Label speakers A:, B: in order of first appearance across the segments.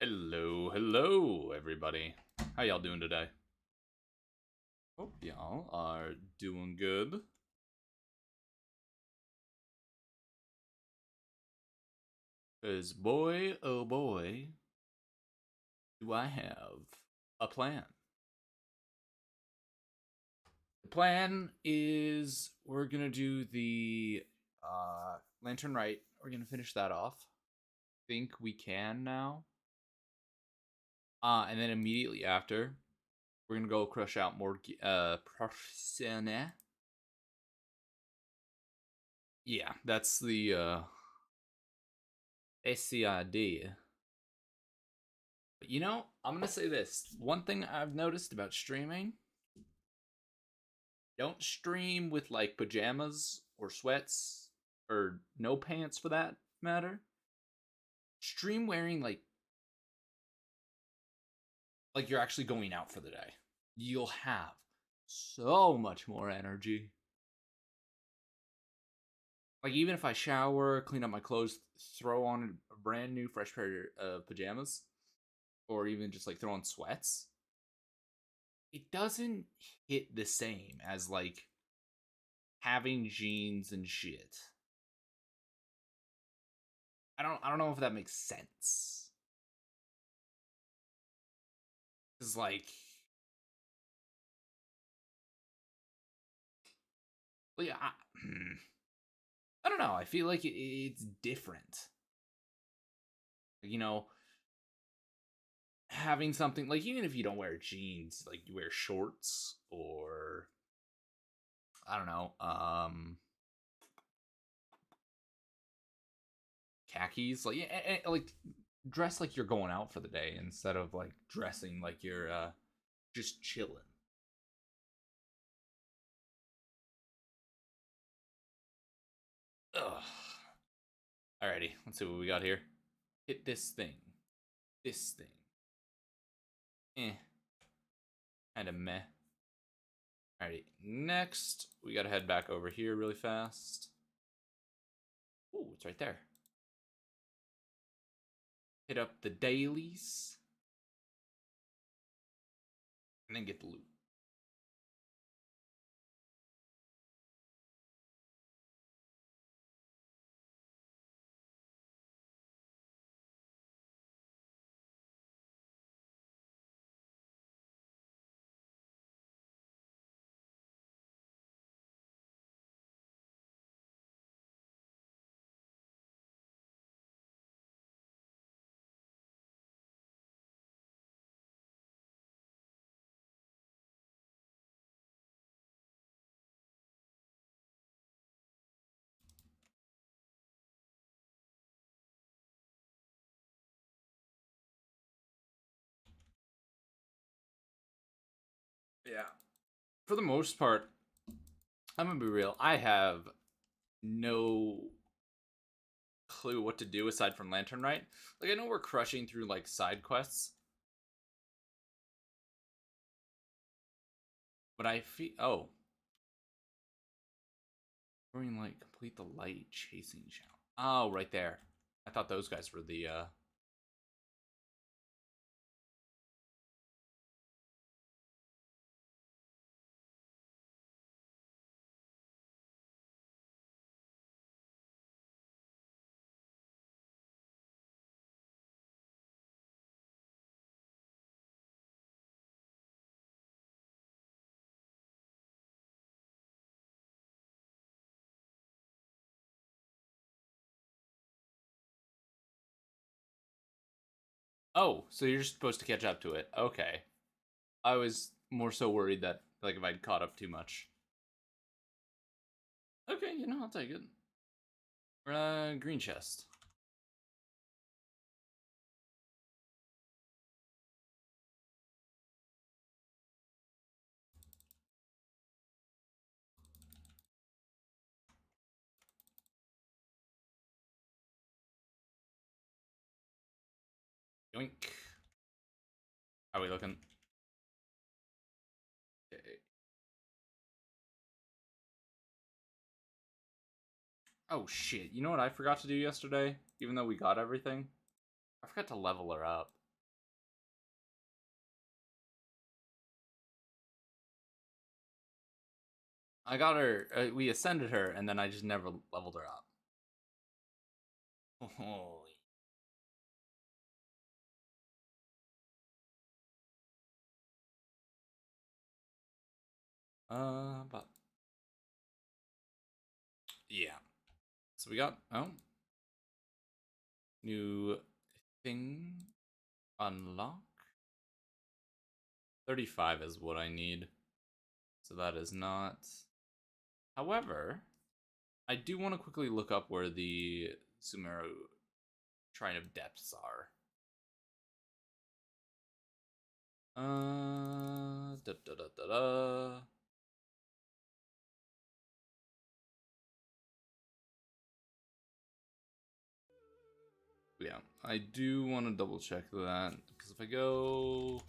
A: Hello, everybody. How y'all doing today? Hope y'all are doing good. Cause boy, oh boy, do I have a plan. The plan is we're gonna do the Lantern Right. We're gonna finish that off. Think we can now. And then immediately after, we're gonna go crush out more Persona. Yeah, that's the idea. But I'm gonna say this. One thing I've noticed about streaming: don't stream with like pajamas or sweats or no pants for that matter. Stream wearing like you're actually going out for the day. You'll have so much more energy. Like even if I shower, clean up my clothes, throw on a brand new fresh pair of pajamas, or even just like throw on sweats, it doesn't hit the same as like having jeans and shit. I don't know if that makes sense. Cause like, well, yeah, I don't know. I feel like it's different. You know, having something like even if you don't wear jeans, like you wear shorts or I don't know, khakis. Like like dress like you're going out for the day instead of like dressing like you're just chilling. Ugh. Alrighty, let's see what we got here. Hit this thing. This thing. Eh. Kinda meh. Alrighty, next we gotta head back over here really fast. Ooh, it's right there. Hit up the dailies. And then get the loot. Yeah. For the most part, I'm gonna be real. I have no clue what to do aside from Lantern Right. Like I know we're crushing through like side quests, but I feel green light complete the light chasing challenge. Oh, right there. I thought those guys were the Oh, so you're just supposed to catch up to it. Okay. I was more so worried that like if I'd caught up too much. Okay, I'll take it. Green chest. Yoink. How are we looking? Okay. Oh shit! You know what I forgot to do yesterday? Even though we got everything, I forgot to level her up. I got her. We ascended her, and then I just never leveled her up. Holy. But yeah. So we got new thing unlock. 35 is what I need. So that is not. However, I do want to quickly look up where the Sumeru Shrine of Depths are. Da da da da da. Yeah, I do want to double check that because if I go.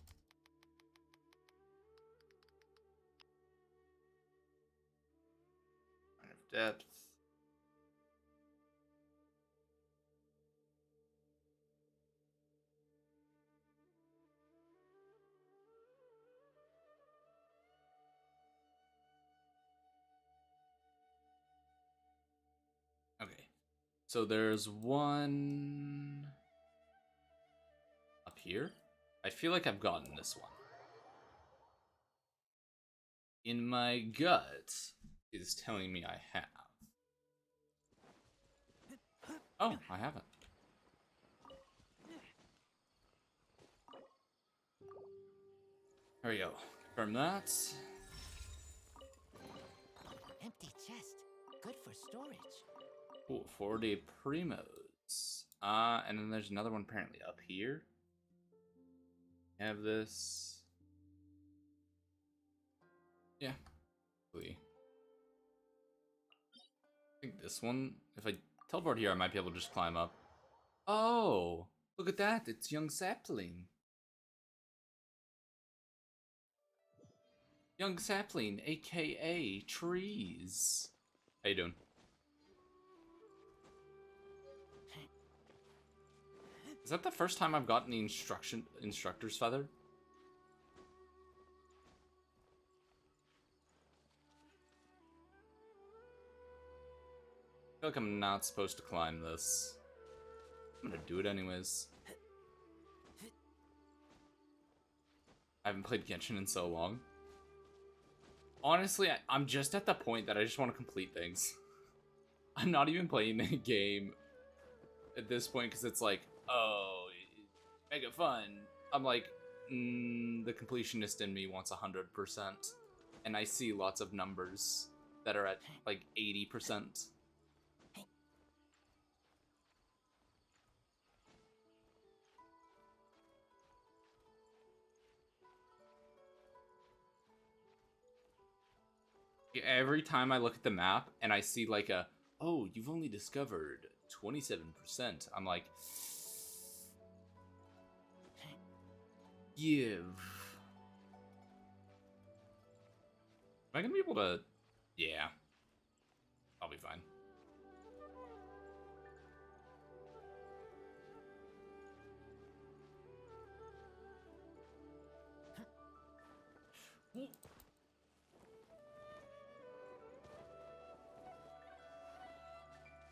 A: Shrine of Depths. Okay. So there's one up here. I feel like I've gotten this one. In my gut is telling me I have. Oh, I haven't. There we go. Confirm that.
B: Empty chest. Good for storage.
A: Cool. 4-day primos. And then there's another one apparently up here. Have this. Yeah. I think this one, if I teleport here, I might be able to just climb up. Oh, look at that. It's young sapling. Young sapling, aka trees. How you doing? Is that the first time I've gotten the instructor's feather? I feel like I'm not supposed to climb this. I'm gonna do it anyways. I haven't played Genshin in so long. Honestly, I'm just at the point that I just want to complete things. I'm not even playing the game at this point because it's like, oh, make it fun. I'm like, the completionist in me wants 100%. And I see lots of numbers that are at like 80%. Every time I look at the map and I see like oh, you've only discovered 27%, I'm like, give. Am I gonna be able to? Yeah, I'll be fine.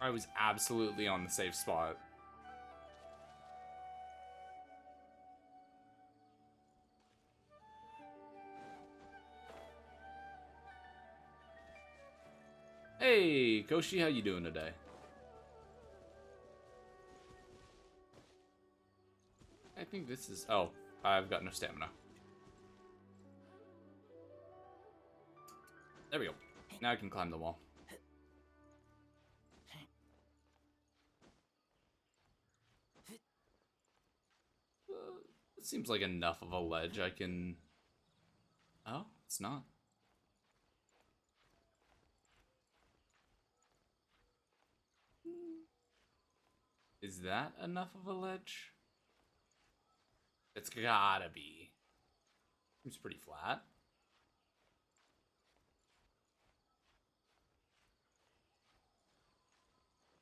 A: I was absolutely on the safe spot. Hey, Koshi, how you doing today? I think this is... Oh, I've got no stamina. There we go. Now I can climb the wall. It seems like enough of a ledge I can... Oh, it's not. Is that enough of a ledge? It's gotta be. Seems pretty flat.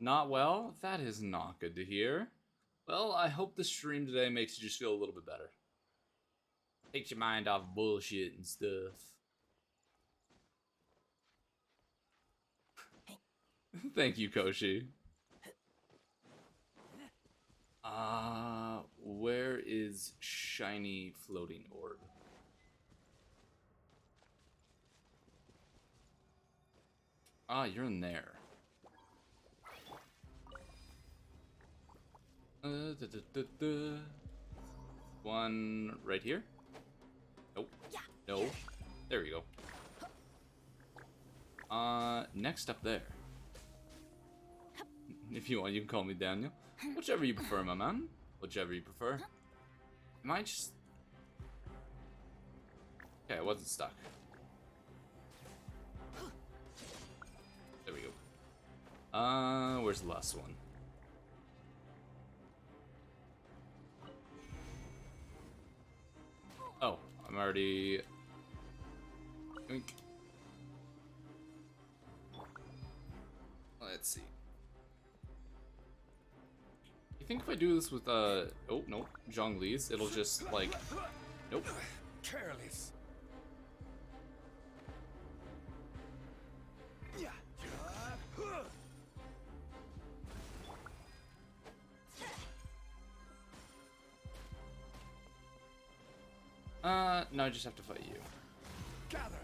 A: Not well? That is not good to hear. Well, I hope the stream today makes you just feel a little bit better. Takes your mind off bullshit and stuff. Thank you, Koshi. Where is shiny floating orb? Ah, you're in there. One right here? Nope. No. There we go. Next up there. If you want, you can call me Daniel. Whichever you prefer, my man. Whichever you prefer. Am I just... Okay, I wasn't stuck. There we go. Where's the last one? Oh, I'm already... Oink. Let's see. You think if I do this with, oh, nope, Zhongli's, it'll just, like... Nope.
C: Careless.
A: No, I just have to fight you.
C: Gather.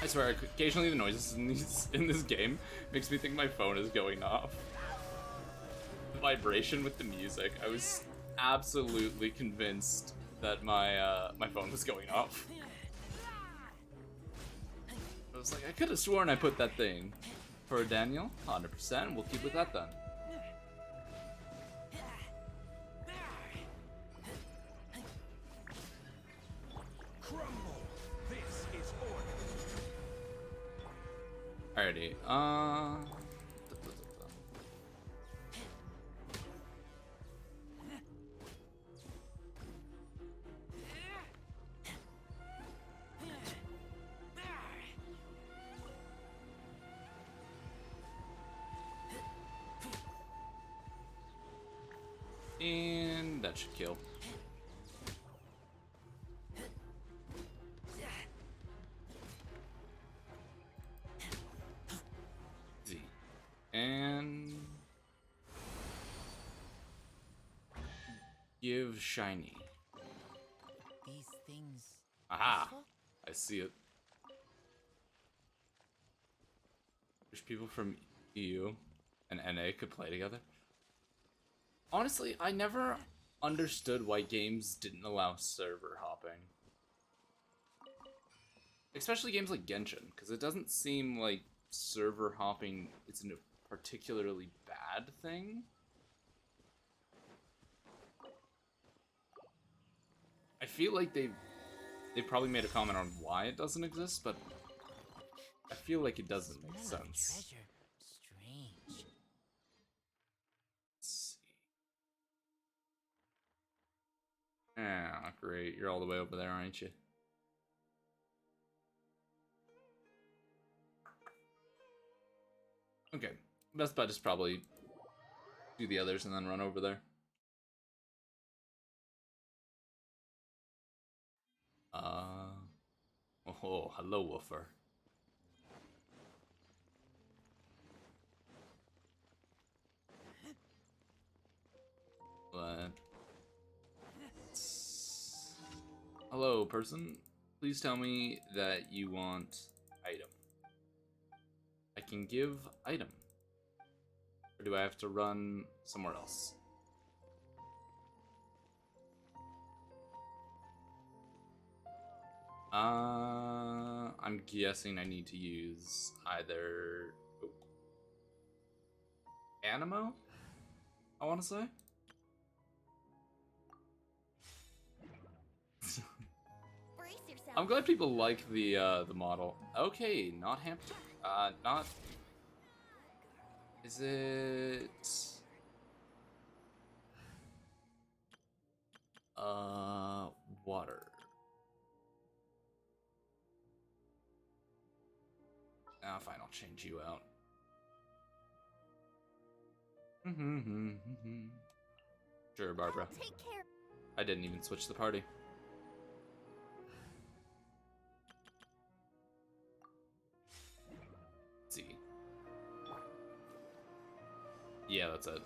A: I swear, occasionally the noises in this game makes me think my phone is going off. The vibration with the music, I was absolutely convinced that my my phone was going off. I was like, I could have sworn I put that thing. For Daniel, 100%, we'll keep with that then. Alrighty, and that should kill. And give shiny.
B: These things.
A: Aha!
B: useful?
A: I see it. Wish people from EU and NA could play together. Honestly, I never understood why games didn't allow server hopping. Especially games like Genshin, because it doesn't seem like server hopping is a particularly bad thing. I feel like they probably made a comment on why it doesn't exist, but I feel like it doesn't make
B: Smell of
A: sense.
B: treasure. Strange.
A: Let's see. Ah, great. You're all the way over there, aren't you? Okay. Best bet is probably do the others and then run over there. Oh, hello, Woofer. Hello, person. Please tell me that you want item. I can give item. Or do I have to run somewhere else? I'm guessing I need to use either Animo, I want to say.
D: Brace yourself.
A: I'm glad people like the model. Okay, not Hampton. Not. Is it? Water. Ah, fine. I'll change you out. Sure, Barbara.
D: Take care.
A: I didn't even switch the party. Let's see. Yeah, that's it.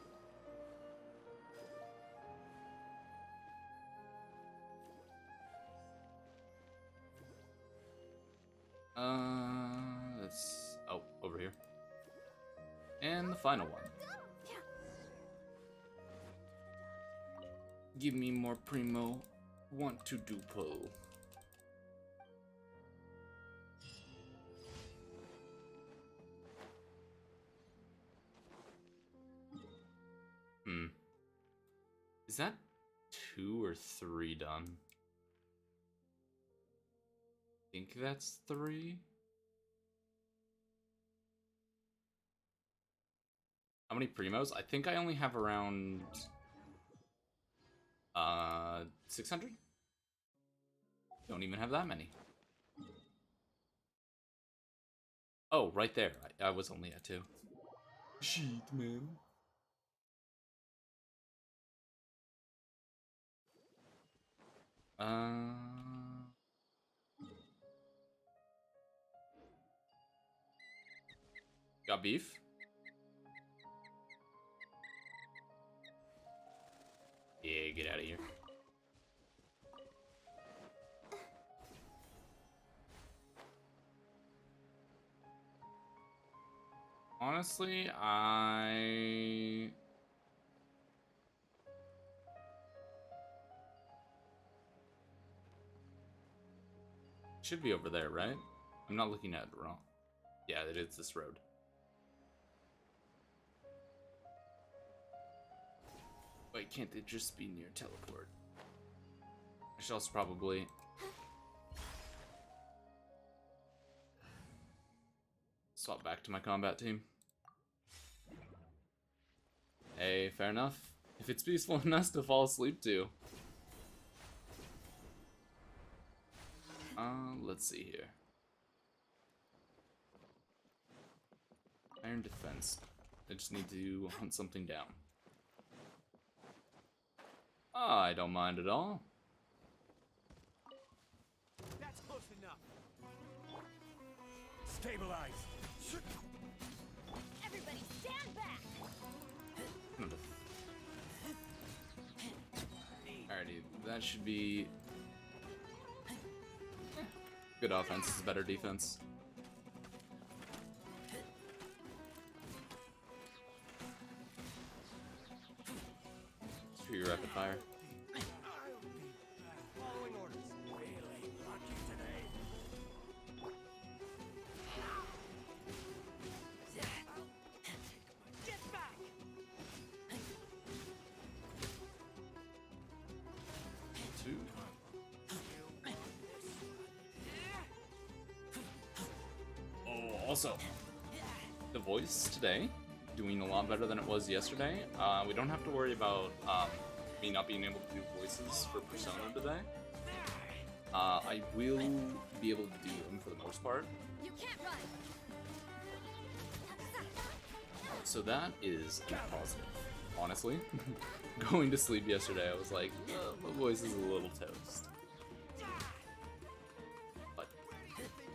A: That's over here. And the final one. Give me more primo. Want to dupo. Is that 2 or 3 done? I think that's 3. How many primos? I think I only have around 600? Don't even have that many. Oh, right there. I was only at 2. Shit, man. Got beef? Yeah, get out of here. Honestly, I should be over there, right? I'm not looking at it wrong. Yeah, it is this road. Wait, can't they just be near teleport? I should also probably swap back to my combat team. Hey, fair enough. If it's peaceful enough to fall asleep to. Let's see here. Iron defense. I just need to hunt something down. I don't mind at all.
C: That's close enough. Stabilize.
D: Everybody stand back.
A: Alrighty, that should be good offense is better defense. Screw your rapid fire.
C: Following orders. Really lucky today. Get back.
A: Two. Oh, also, the voice today doing a lot better than it was yesterday. We don't have to worry about me not being able to do voices for Persona today. I will be able to do them for the most part.
D: You can't run.
A: So that is a positive. Honestly, going to sleep yesterday, I was like, my voice is a little toast. But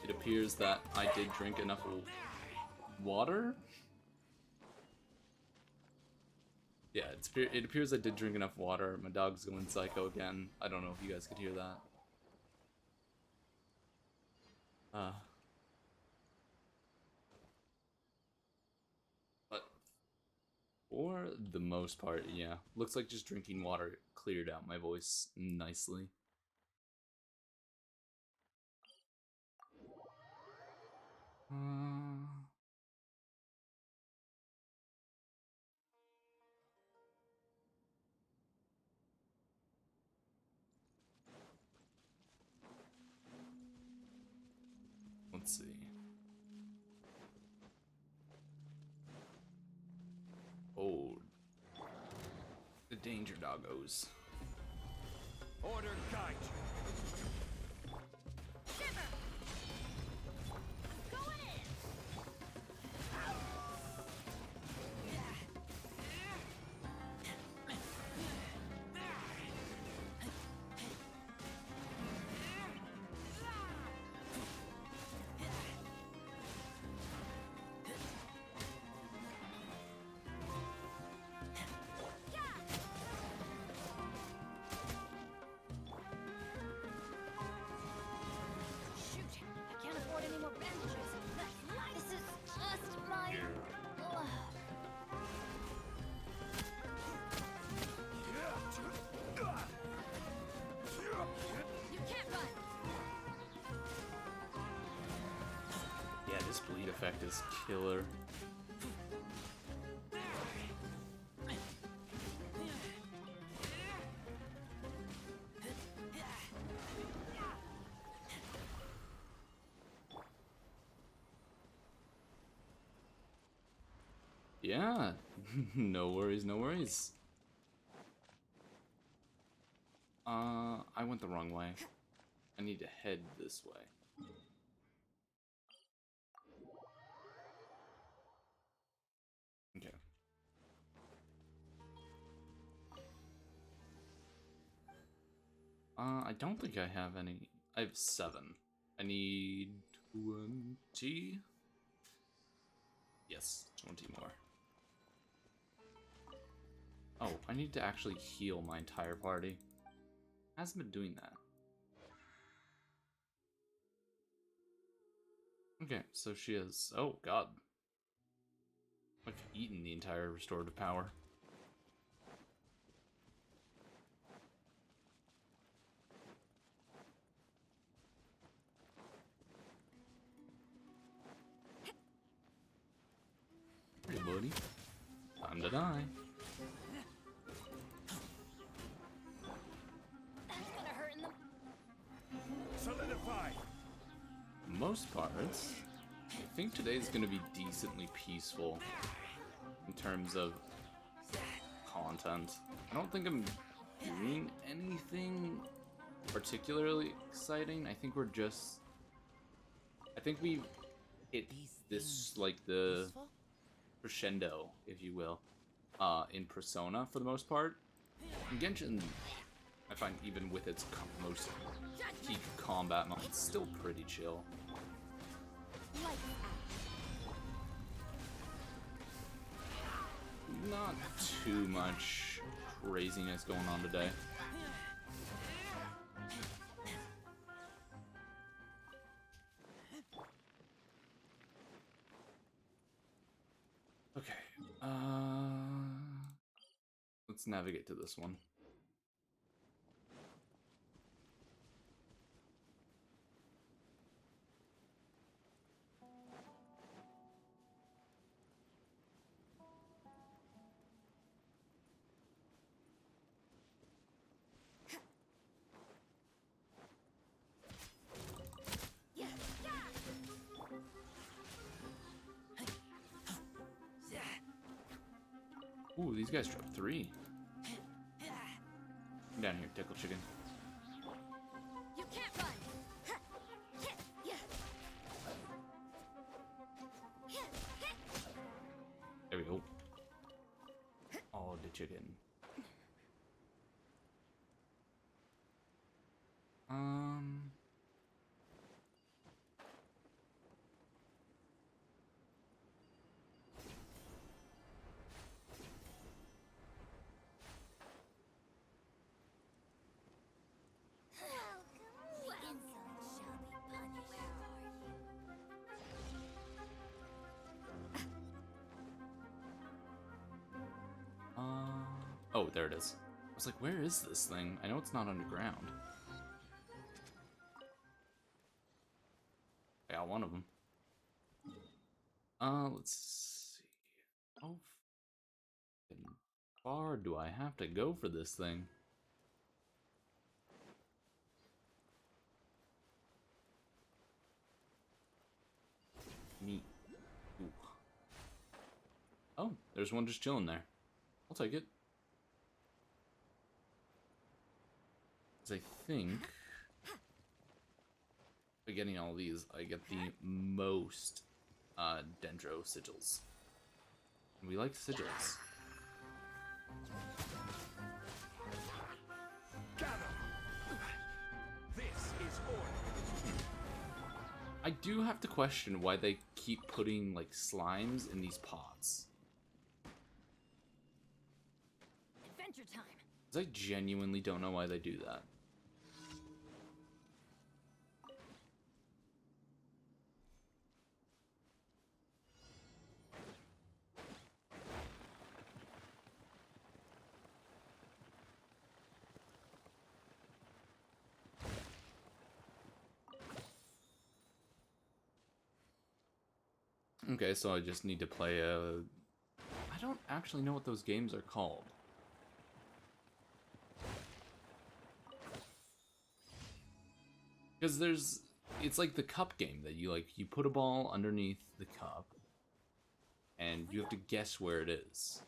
A: it appears that I did drink enough water. Yeah, it appears I did drink enough water. My dog's going psycho again. I don't know if you guys could hear that. But for the most part, yeah. Looks like just drinking water cleared out my voice nicely. Let's see. Oh, the danger doggos.
C: Order guide you.
D: Shiver. Going in.
A: This bleed effect is killer. Yeah, no worries, no worries. I went the wrong way. I need to head this way. Okay. I don't think I have any. I have 7. I need 20. Yes, 20 more. Oh, I need to actually heal my entire party. Hasn't been doing that. Okay, so she is. Oh, God. I've eaten the entire restorative power. Hey, buddy. Time to die.
D: That's gonna hurt in the...
C: Solidify.
A: Most parts, I think today's gonna be decently peaceful in terms of content. I don't think I'm doing anything particularly exciting. I think we're just... I think we've hit this, like, the
B: Useful?
A: crescendo, if you will, in Persona for the most part. In Genshin, I find even with its most peak combat mode, it's still pretty chill.
D: Light
A: Not too much craziness going on today. Okay, let's navigate to this one. Ooh, these guys dropped 3. Come down here, tickle chicken.
D: You can't run.
A: There we go. Oh, the chicken.
D: The insolent shall be punished.
A: Oh, there it is. I was like, where is this thing? I know it's not underground. I got one of them. Let's see. How far do I have to go for this thing? Neat. Ooh. Oh, there's one just chilling there. I'll take it. 'Cause I think by getting all these, I get the most Dendro sigils. And we like sigils.
C: Gather. This is order.
A: I do have to question why they keep putting like slimes in these pots.
D: Adventure time.
A: 'Cause I genuinely don't know why they do that. Okay, so I just need to play a... I don't actually know what those games are called. Because there's... It's like the cup game that you put a ball underneath the cup and you have to guess where it is.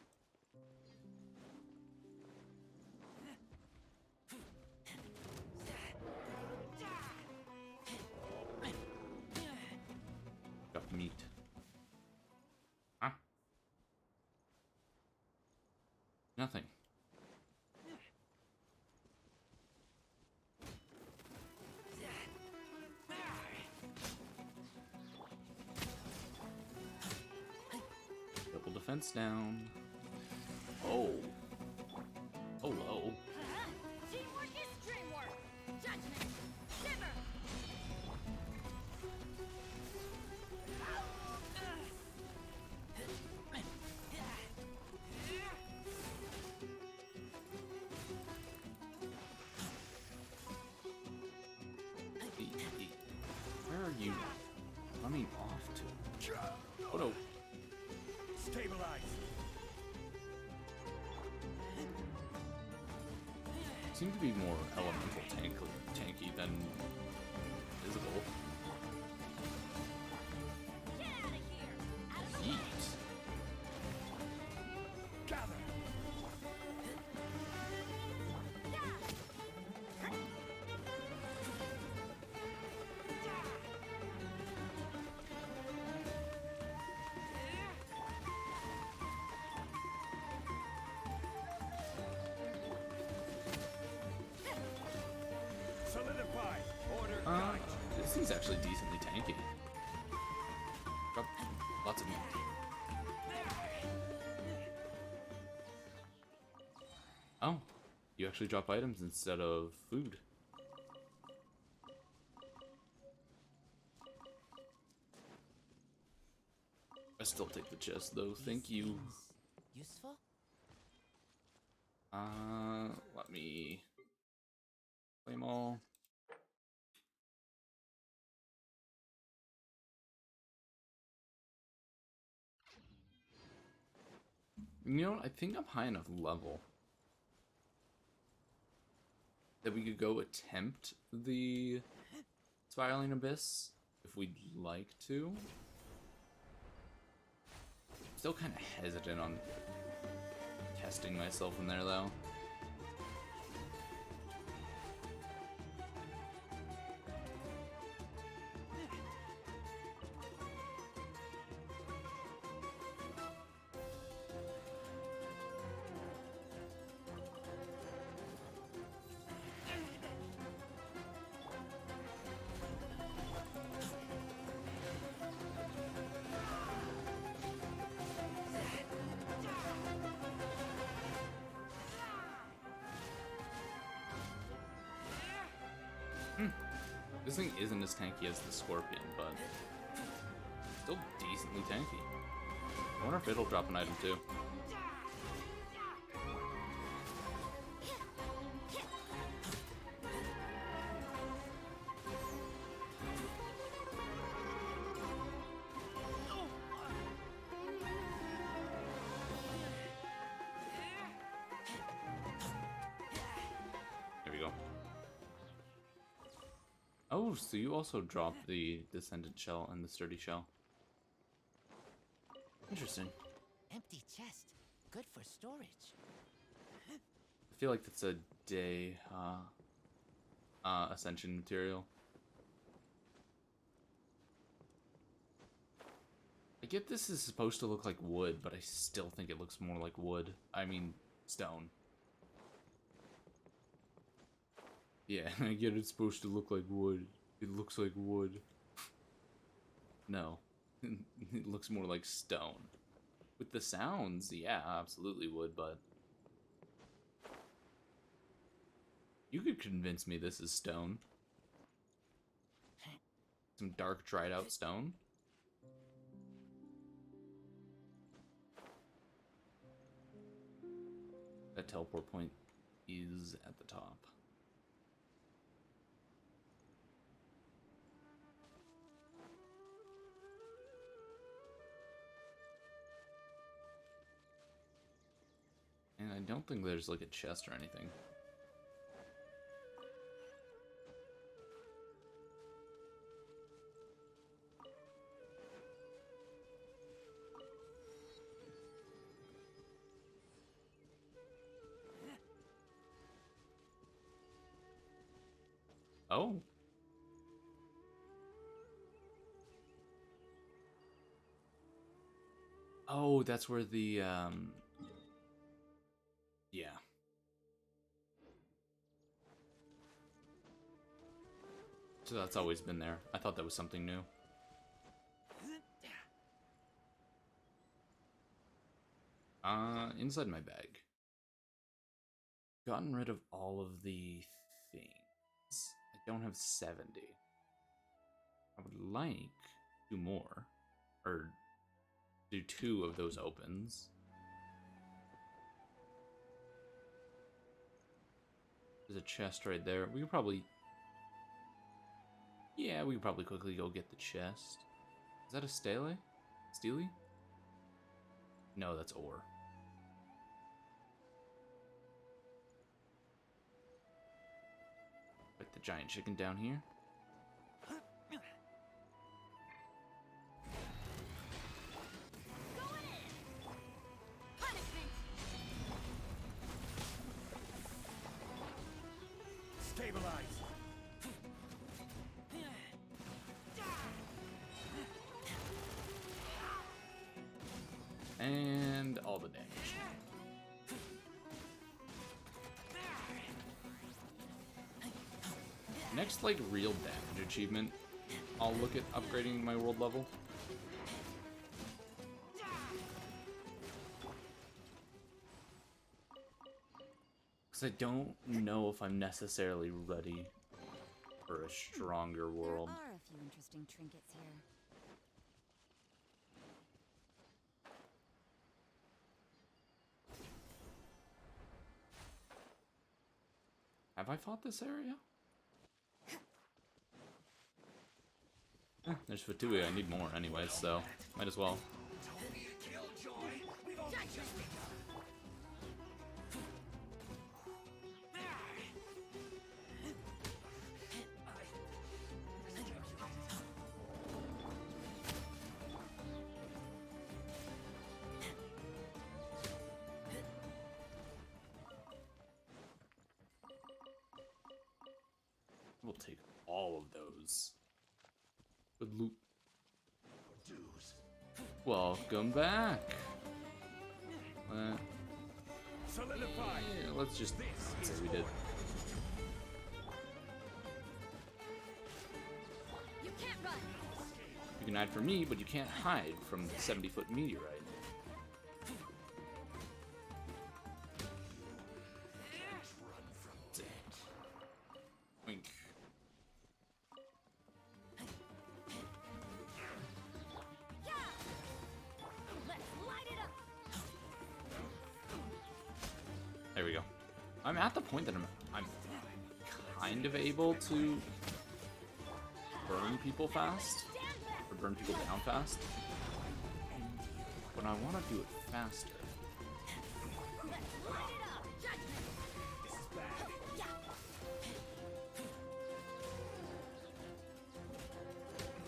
A: Got meat. Huh? Nothing. Double defense down. Oh. Oh, low.
D: Teamwork is dreamwork. Judgment. Shiver.
A: Where are you running off to? Oh no.
C: Stabilize.
A: Seem to be more elemental tanky than physical.
D: Get out of here. Out of the way.
A: Yeet.
C: Gather. Solidify. Order guide.
A: This thing's actually decently tanky. Got lots of meat. Oh, you actually drop items instead of food. I still take the chest though, thank
B: These
A: you.
B: things Useful?
A: Let me claim all. You know what? I think I'm high enough level that we could go attempt the Spiraling Abyss if we'd like to. Still kind of hesitant on testing myself in there though. This thing isn't as tanky as the Scorpion, but still decently tanky. I wonder if it'll drop an item too. There we go. Oh, so you also drop the Descendant Shell and the Sturdy Shell. Interesting.
B: Empty chest. Good for storage.
A: I feel like that's a day Ascension material. I get this is supposed to look like wood, but I still think it looks more like wood. I mean, stone. Yeah, I get it's supposed to look like wood. It looks like wood. No. It looks more like stone. With the sounds, yeah, absolutely wood, but... You could convince me this is stone. Some dark, dried out stone. That teleport point is at the top. don't think there's like a chest or anything. Oh. Oh, that's where the, yeah. So that's always been there. I thought that was something new. Inside my bag. Gotten rid of all of the things. I don't have 70. I would like 2 more. Or do 2 of those opens. There's a chest right there. We could probably... Yeah, we could probably quickly go get the chest. Is that a stele? Steely? No, that's ore. Like the giant chicken down here.
D: Going in. Punishment.
C: Stabilize.
A: And all the damage. Next, like, real damage achievement, I'll look at upgrading my world level. Because I don't know if I'm necessarily ready for a stronger world.
D: There are a few interesting trinkets here.
A: Have I fought this area? There's Fatui, I need more anyway, so might as well. We'll take all of those. Good loot. Welcome back.
C: Solidify.
A: Yeah, let's just say we did.
D: You can't run.
A: You can hide from me, but you can't hide from the 70-foot meteorite. Wink.
D: Let's light it up.
A: There we go. I'm at the point that I'm kind of able to burn people fast, or burn people down fast, but I want to do it faster.
D: Let's light it up. Judgment.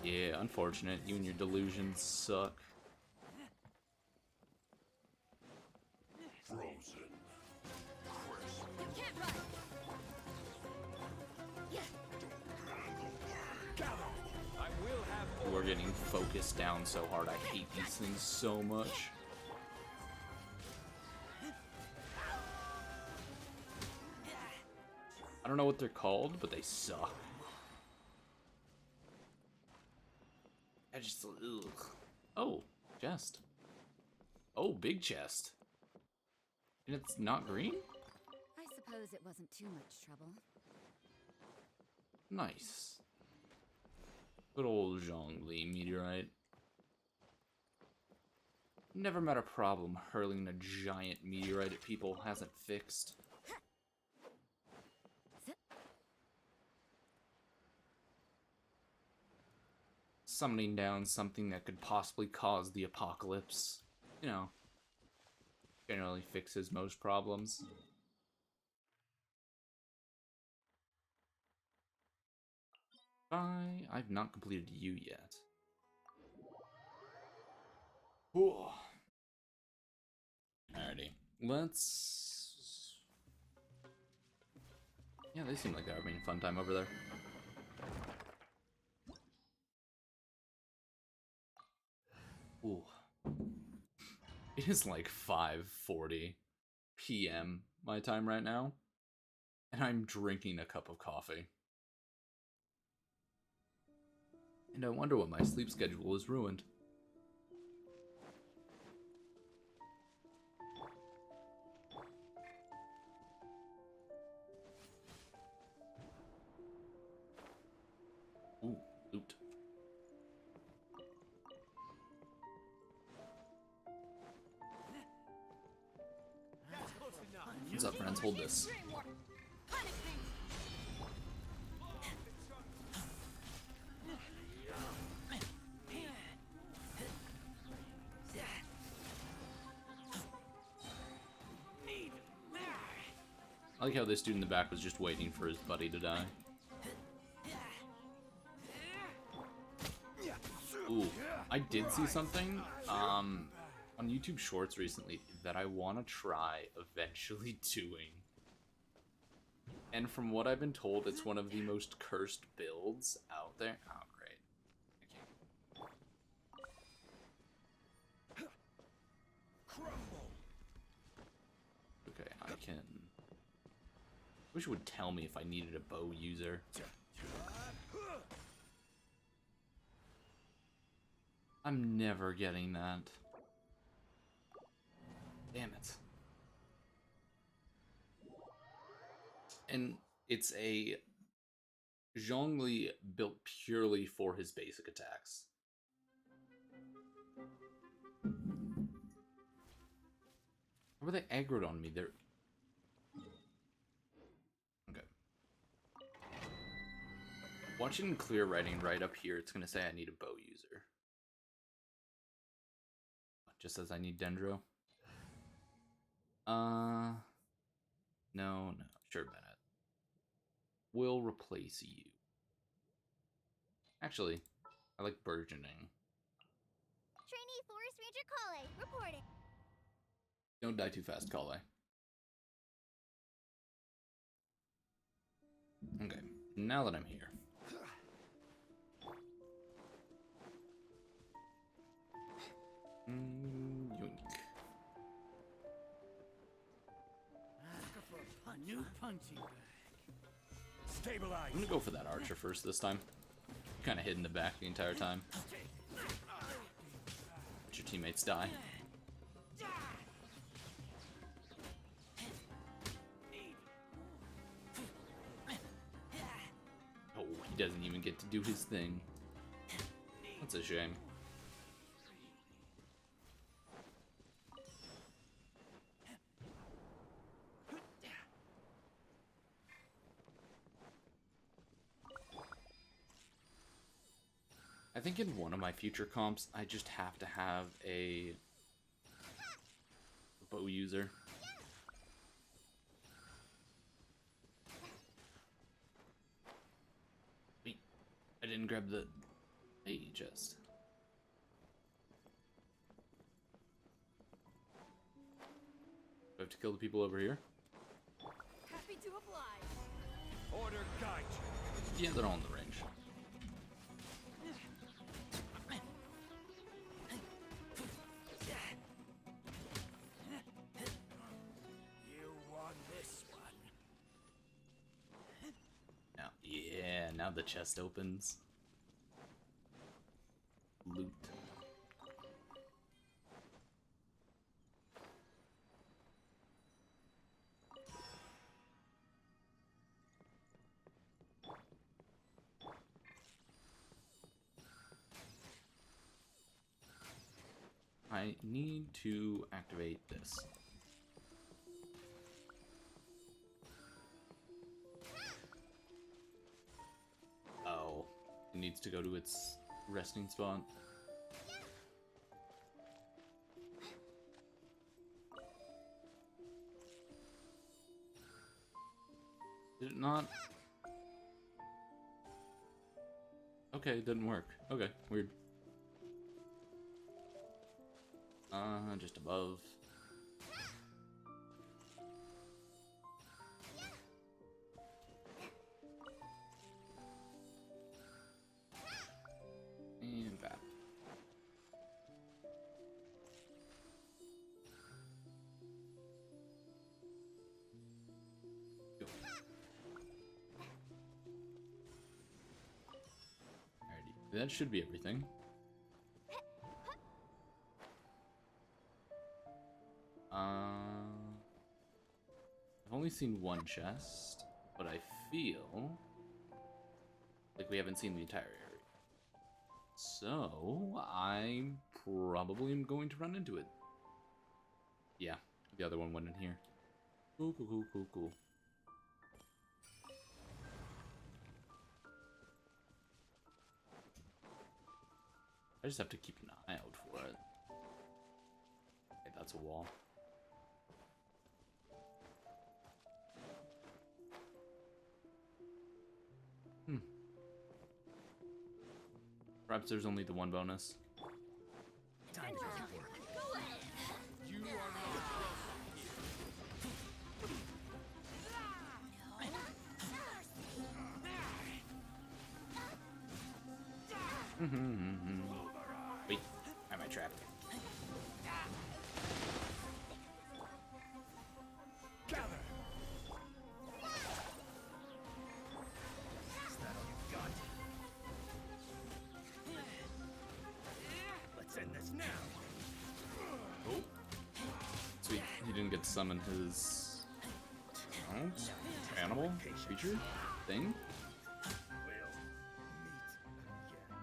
A: Yeah, unfortunate. You and your delusions suck.
C: Frozen.
D: You can't run.
C: I will have
A: We're getting focused down so hard. I hate these things so much. I don't know what they're called, but they suck. I just... Ugh. Oh, chest. Oh, big chest. And it's not green?
D: I suppose it wasn't too much trouble.
A: Nice. Good old Zhongli meteorite. Never met a problem hurling a giant meteorite at people hasn't fixed. Summoning down something that could possibly cause the apocalypse. You know. generally fixes most problems. I've not completed you yet. Whew. Alrighty, let's... Yeah, they seem like they're having a fun time over there. Ooh. It is like 5:40 p.m. my time right now, and I'm drinking a cup of coffee. And I wonder what my sleep schedule is ruined. Ooh, loot. What's up, friends? Hold this. I like how this dude in the back was just waiting for his buddy to die. Ooh, I did see something on YouTube Shorts recently that I want to try eventually doing. And from what I've been told, it's one of the most cursed builds out there. Oh, great. Okay, I can... Wish it would tell me if I needed a bow user. I'm never getting that. Damn it. And it's a Zhongli built purely for his basic attacks. How were they aggroed on me? They're... Okay. Watching clear writing right up here, it's going to say I need a bow user. Just says I need Dendro. No. Sure, Bennett. Will replace you. Actually, I like burgeoning.
D: Trainee Forest Ranger Kale, reporting.
A: Don't die too fast, Kale. Okay, now that I'm here. Yoink.
B: A new punching bag.
C: Stabilize.
A: I'm gonna go for that archer first this time. Kind of hid in the back the entire time. Let your teammates die. Oh, he doesn't even get to do his thing. That's a shame. I think in one of my future comps, I just have to have a bow user. Wait, I didn't grab the chest. Do I have to kill the people over here?
D: Happy to oblige.
C: Order guide you.
A: Yeah, they're all in the range. Now the chest opens. Loot. I need to activate this. It needs to go to its resting spot. Did it not? Okay, it didn't work. Okay, weird. Just above. And back. Go. Alrighty, that should be everything. I've only seen one chest, but I feel like we haven't seen the entire area. So, I probably am going to run into it. Yeah, the other one went in here. Cool, cool, cool, cool, cool. I just have to keep an eye out for it. Okay, that's a wall. Perhaps there's only the one bonus.
C: Time to get to work. You are not
A: Wait, am I trapped?
C: gather. Is that all you've got? Let's end this now.
A: Oh. Sweet, he didn't get to summon his animal creature thing.
C: We'll meet again.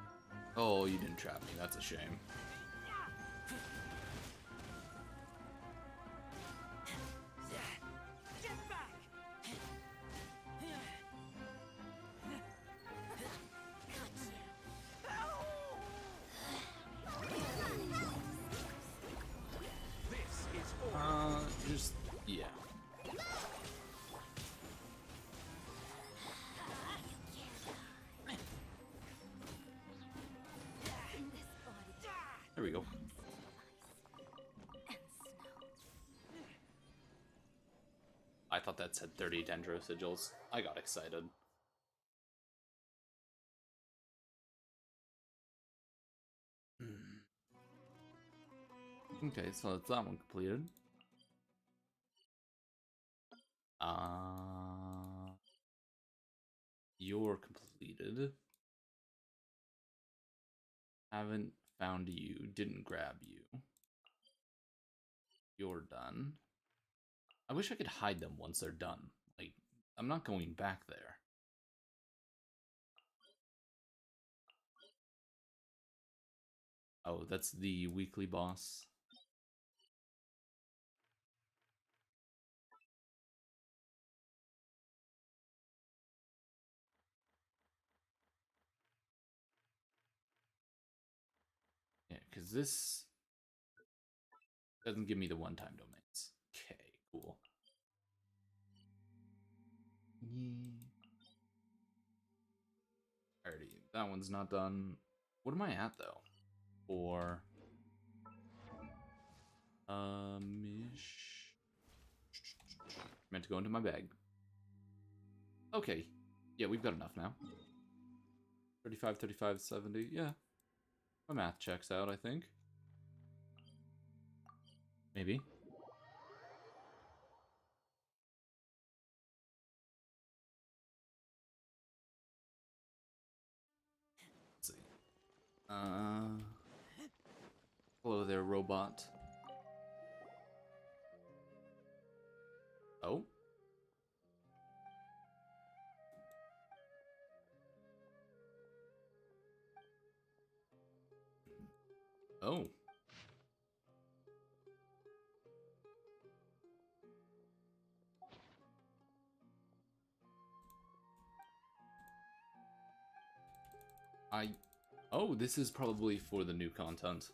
A: Oh, you didn't trap me. That's a shame.
C: Get back! This is all.
A: Just yeah. There we go. I thought that said 30 Dendro sigils. I got excited. Okay, so that's that one completed. You're completed. Haven't found you. Didn't grab you. You're done. I wish I could hide them once they're done. Like, I'm not going back there. Oh, that's the weekly boss. Yeah, because this doesn't give me the one-time domains. Okay, cool. Alrighty, that one's not done. What am I at, though? For... meant to go into my bag. Okay. Yeah, we've got enough now. 35, 35, 70. Yeah. My math checks out, I think. Maybe. Let's see. Hello there, robot. Oh? Oh. Oh, this is probably for the new content.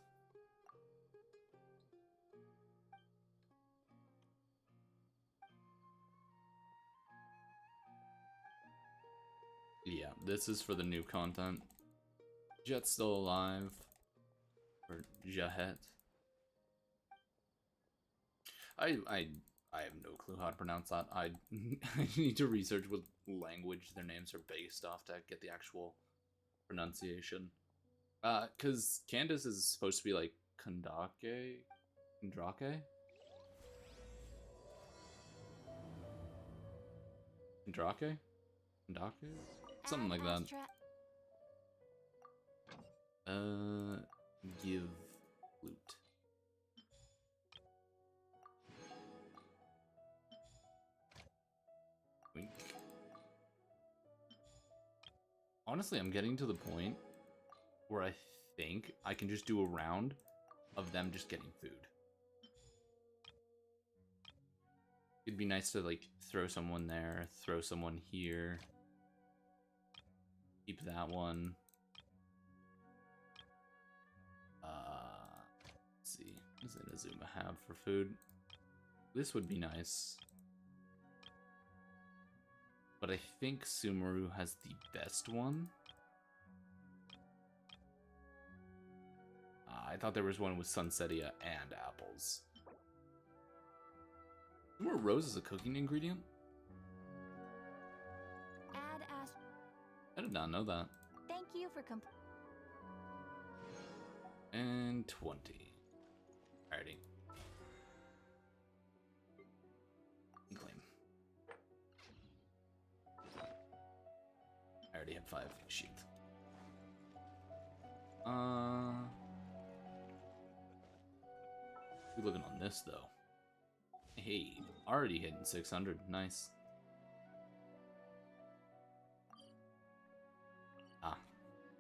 A: Yeah, this is for the new content. Jet's still alive. Or Jahet. I have no clue how to pronounce that. I need to research what language their names are based off to get the actual pronunciation. Cause Candace is supposed to be like Kandrake? Kandrake? Something like that. Give loot. Wink. Honestly, I'm getting to the point where I think I can just do a round of them just getting food. It'd be nice to like throw someone there, throw someone here. Keep that one. Let's see. What does Inazuma have for food? This would be nice. But I think Sumeru has the best one. I thought there was one with Sunsetia and apples. Sumeru Rose is a cooking ingredient? I did not know that.
D: Thank you for
A: And 20. Alrighty. Claim. I already had 5. Shit. We looking on this though. Hey, already hitting 600. Nice.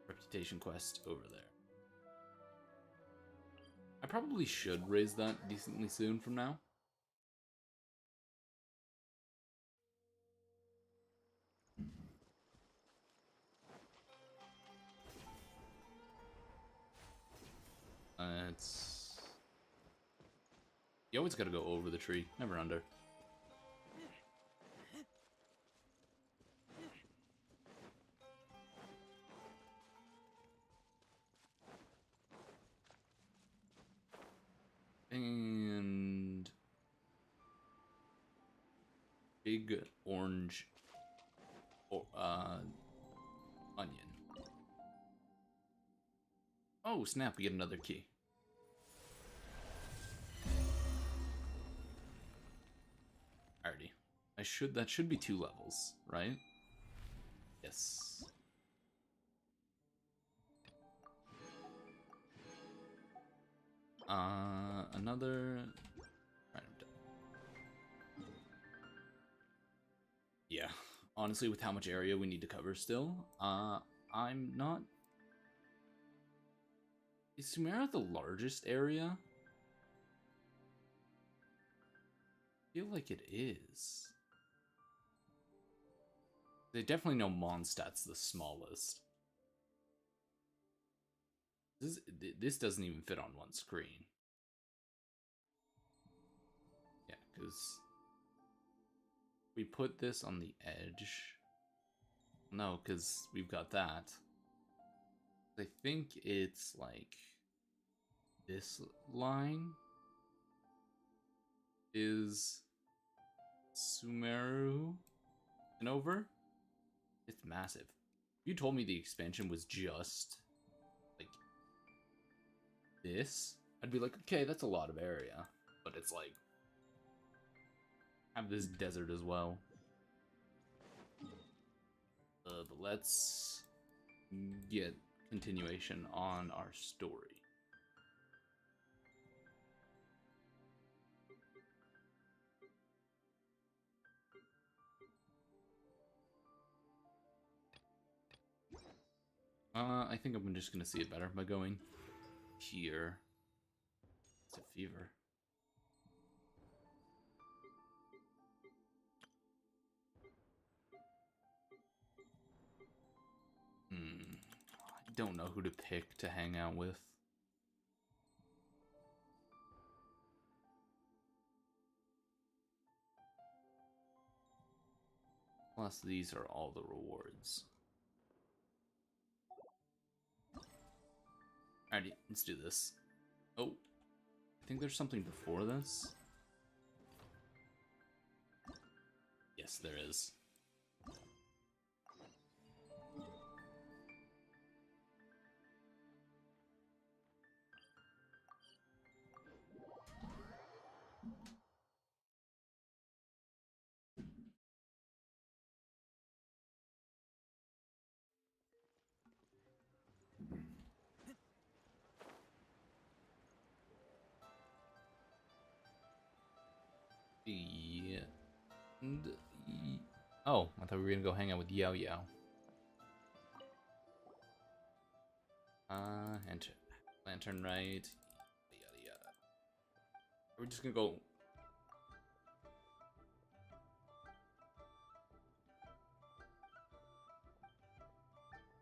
A: Reputation quest over there. I probably should raise that decently soon from now. It's... You always gotta go over the tree, never under. And... Big orange... onion. Oh, snap, we get another key. Alrighty. That should be 2 levels, right? Yes. Another... Yeah, honestly, with how much area we need to cover still, I'm not... Is Sumeru the largest area? I feel like it is. They definitely know Mondstadt's the smallest. This doesn't even fit on one screen. Yeah, because we put this on the edge. No, because we've got that. I think it's like this line is Sumeru and over. It's massive. If you told me the expansion was just like this, I'd be like, okay, that's a lot of area. But it's like, have this desert as well. But let's get continuation on our story. I think I'm just gonna see it better by going here. It's a fever. I don't know who to pick to hang out with. Plus, these are all the rewards. Alrighty, let's do this. Oh, I think there's something before this. Yes, there is. Oh, I thought we were gonna go hang out with Yao Yao. Enter. Lantern right. Yada yada. We're just gonna go.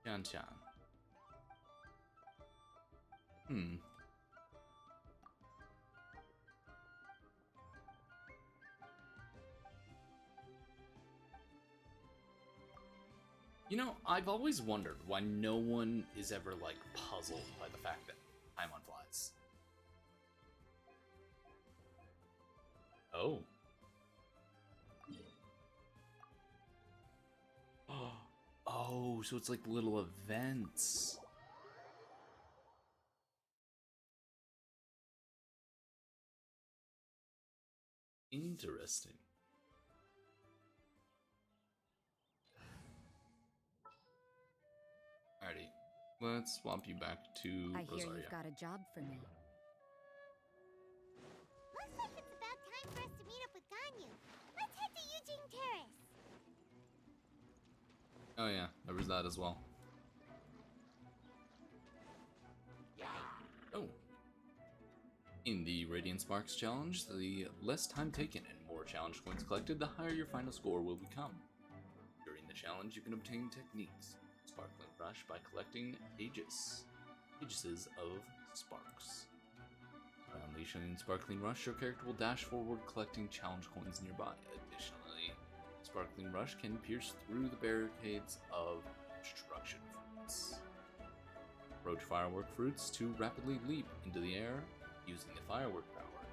A: Chan Chan. Hmm. You know, I've always wondered why no one is ever, like, puzzled by the fact that Paimon flies. Oh. Oh, so it's like little events. Interesting. Alrighty, let's swap you back to
E: I hear
A: Rosaria.
E: you've got a job for me.
D: Looks like it's about time for us to meet up with Ganyu. Let's head to Eugene Terrace.
A: Oh yeah, there was that as well. Oh. In the Radiant Sparks challenge, the less time taken and more challenge coins collected, the higher your final score will become. During the challenge, you can obtain techniques. Sparkling Rush by collecting Aegises of Sparks. By unleashing Sparkling Rush, your character will dash forward collecting challenge coins nearby. Additionally, Sparkling Rush can pierce through the barricades of Destruction Fruits. Approach Firework Fruits to rapidly leap into the air using the Firework power.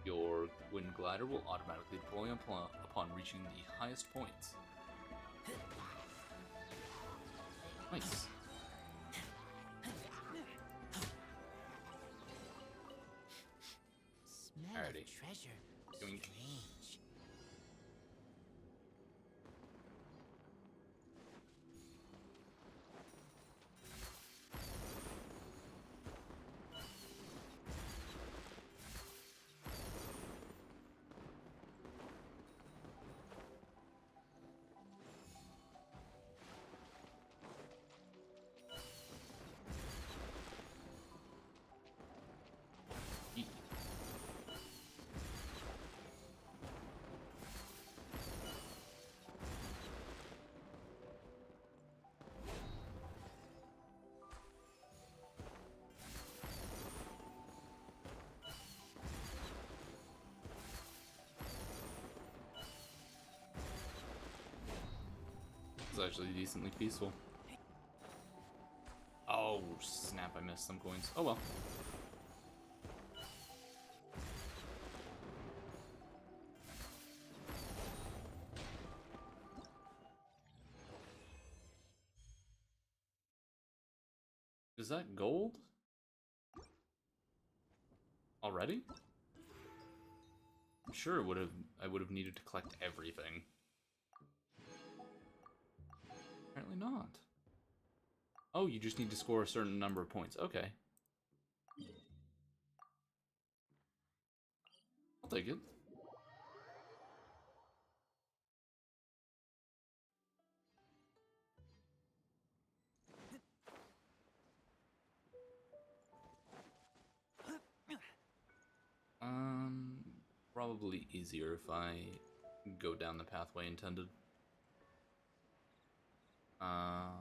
A: Your Wind Glider will automatically deploy upon reaching the highest point. Nice.
B: Smell
A: Alrighty.
B: of treasure.
A: Doink.
B: Strange.
A: Yeet. It's actually decently peaceful. Oh, snap, I missed some coins. Oh well. Is that gold? Already? I'm sure I would have needed to collect everything. Apparently not. Oh, you just need to score a certain number of points. Okay. I'll take it. Probably easier if I go down the pathway intended. Uh,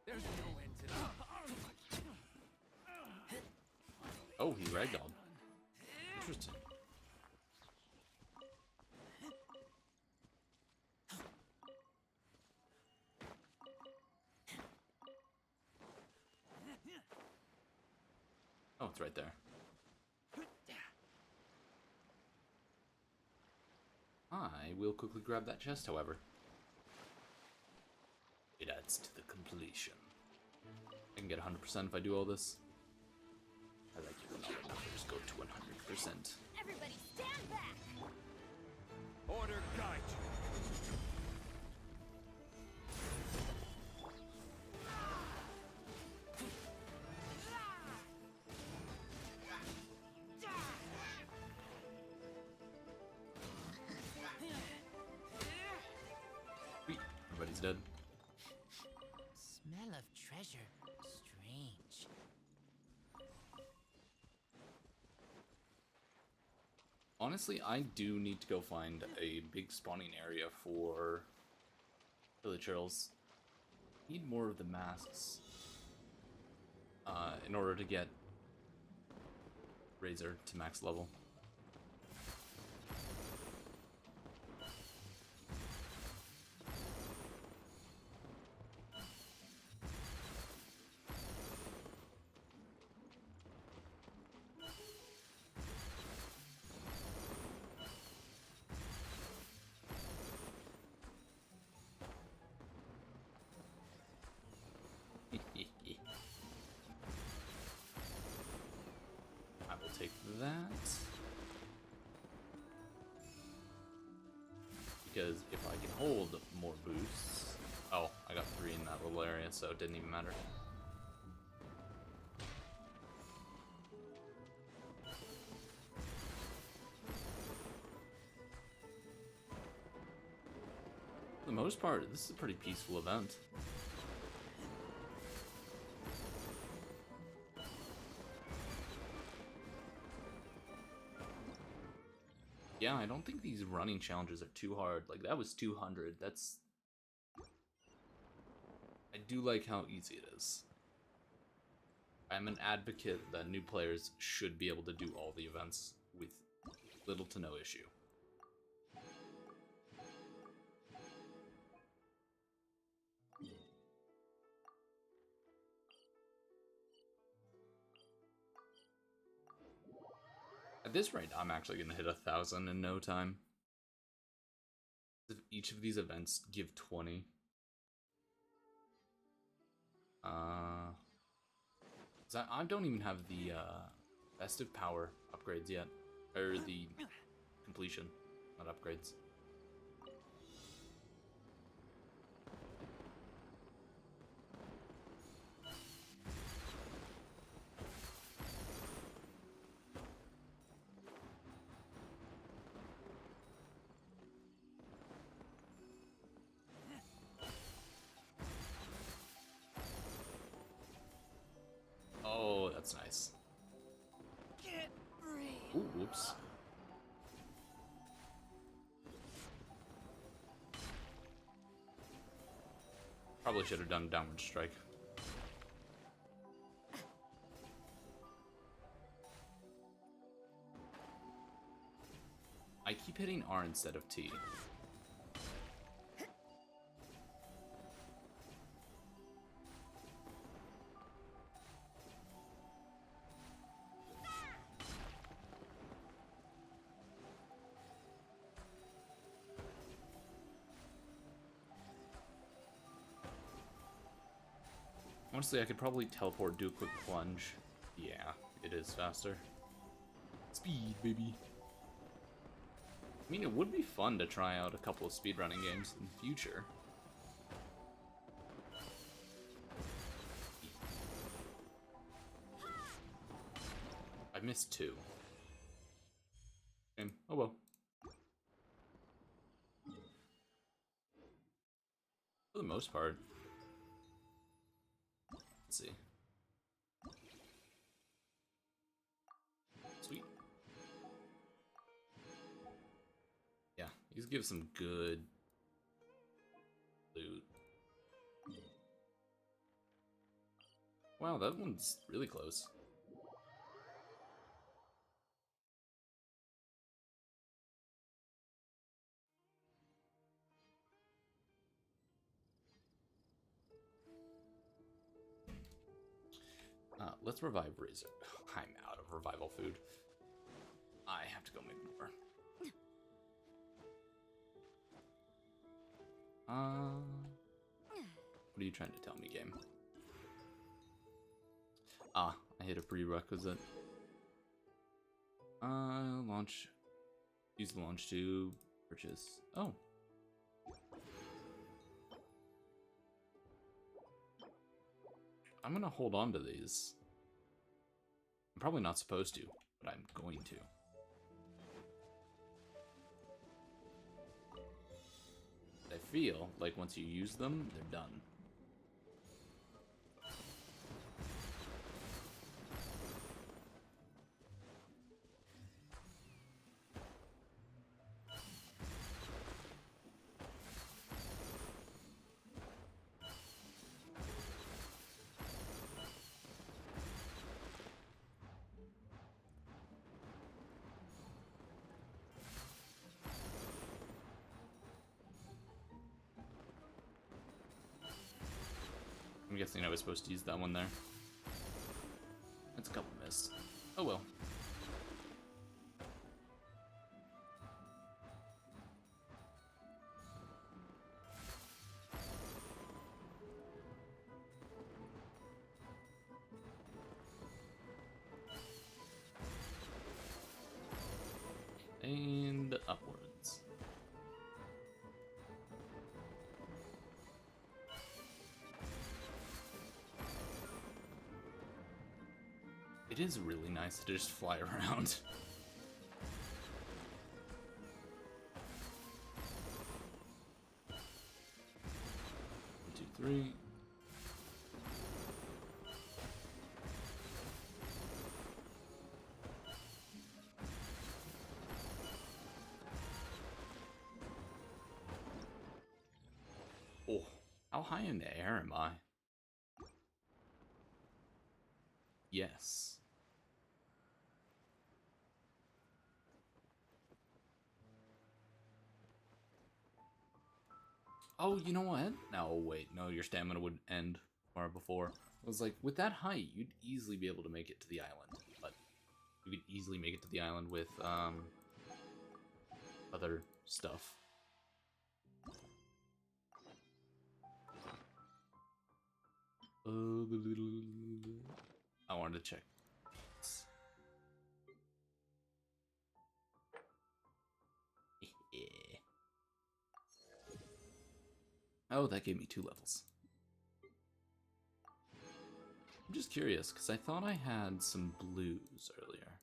C: There's no end to that.
A: ragdoll. Interesting. Oh, it's right there. I will quickly grab that chest, however. It adds to the completion. I can get 100% if I do all this. I like it when all the numbers go to 100%.
D: Everybody stand back!
C: Order guide
A: Sweet. Everybody's dead.
B: Smell of treasure. Strange.
A: Honestly, I do need to go find a big spawning area for village girls. Need more of the masks in order to get Razor to max level. I will take that. Because if I can hold more boosts... Oh, I got 3 in that little area, so it didn't even matter. For the most part, this is a pretty peaceful event. Yeah, I don't think these running challenges are too hard. Like, that was 200. That's... I do like how easy it is. I'm an advocate that new players should be able to do all the events with little to no issue. At this rate, I'm actually going to hit 1,000 in no time. If each of these events give 20. I don't even have the festive power upgrades yet. Or the completion, not upgrades. Oh, that's nice. Ooh, whoops. Probably should have done downward strike. I keep hitting R instead of T. Honestly, I could probably teleport, do a quick plunge. Yeah, it is faster. Speed, baby. I mean, it would be fun to try out a couple of speedrunning games in the future. I missed 2. Oh well. For the most part. Let's see. Sweet. Yeah, these give some good loot. Wow, that one's really close. let's revive Razor. I'm out of revival food. I have to go make more. What are you trying to tell me, game? Ah, I hit a prerequisite. Launch. Use the launch to purchase. Oh. I'm gonna hold on to these. I'm probably not supposed to, but I'm going to. I feel like once you use them, they're done. I'm guessing I was supposed to use that one there. That's a couple missed. Oh well. And upwards. It is really nice to just fly around. 1, 2, 3. Oh, how high in the air am I? Yes. Oh, you know what? No, wait. No, your stamina would end far before. I was like, with that height, you'd easily be able to make it to the island. But you could easily make it to the island with, other stuff. I wanted to check. Yeah. Oh, that gave me 2 levels. I'm just curious, because I thought I had some blues earlier.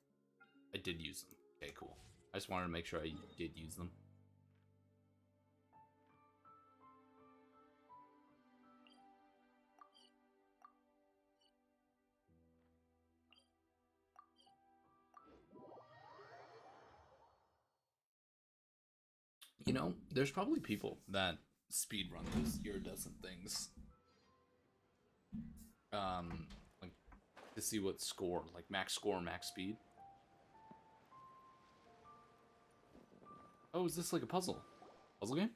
A: I did use them. Okay, cool. I just wanted to make sure I did use them. You know, there's probably people that speedrun those iridescent things. Like, to see what score, like max score, max speed. Oh, is this like a puzzle? Puzzle game?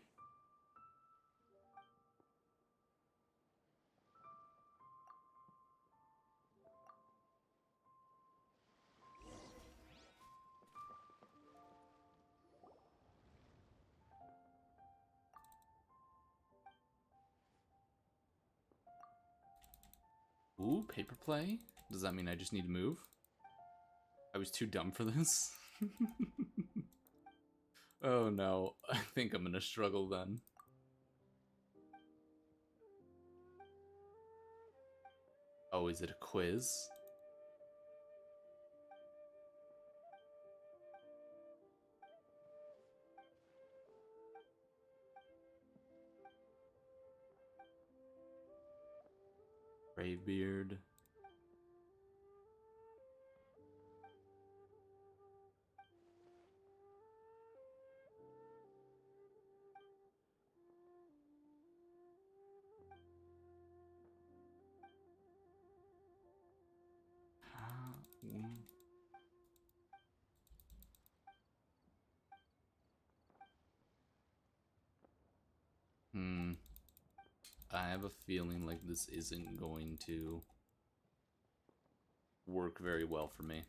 A: Ooh, paper play? Does that mean I just need to move? I was too dumb for this. Oh no, I think I'm gonna struggle then. Oh, is it a quiz? Bravebeard. Hmm. I have a feeling like this isn't going to work very well for me.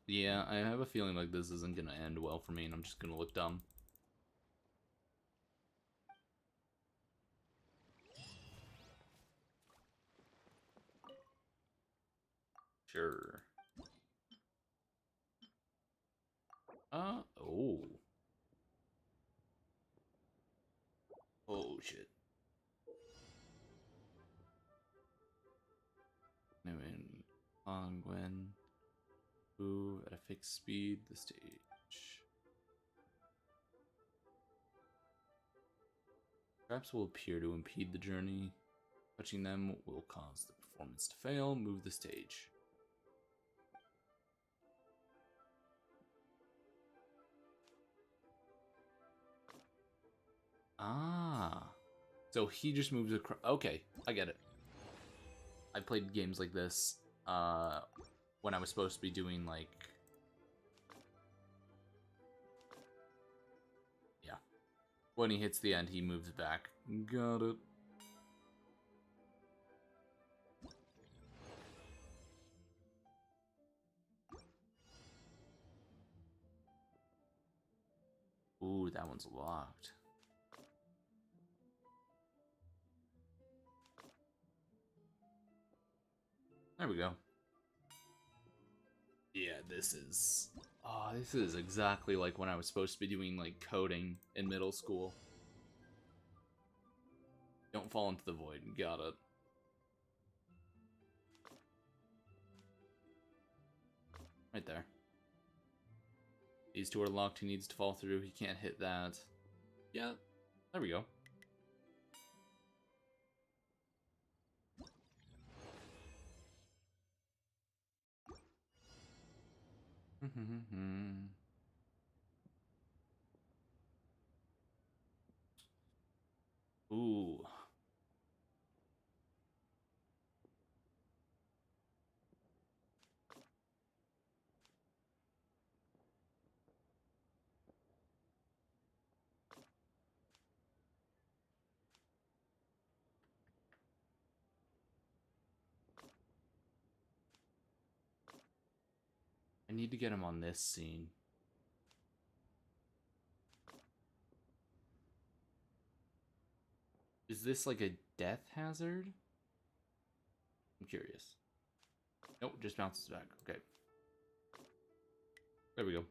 A: Yeah, I have a feeling like this isn't gonna end well for me, and I'm just gonna look dumb. Sure. Oh. Oh, shit. Anyway, on Gwen. Move at a fixed speed, the stage. Traps will appear to impede the journey. Touching them will cause the performance to fail. Move the stage. Ah. So he just moves across. Okay, I get it. I played games like this when I was supposed to be doing, like... Yeah. When he hits the end, he moves back. Got it. Ooh, that one's locked. There we go. Yeah, this is... Oh, this is exactly like when I was supposed to be doing, like, coding in middle school. Don't fall into the void. Got it. Right there. These two are locked. He needs to fall through. He can't hit that. Yeah, there we go. Ooh. I need to get him on this scene. Is this like a death hazard? I'm curious. Nope, just bounces back. Okay. There we go.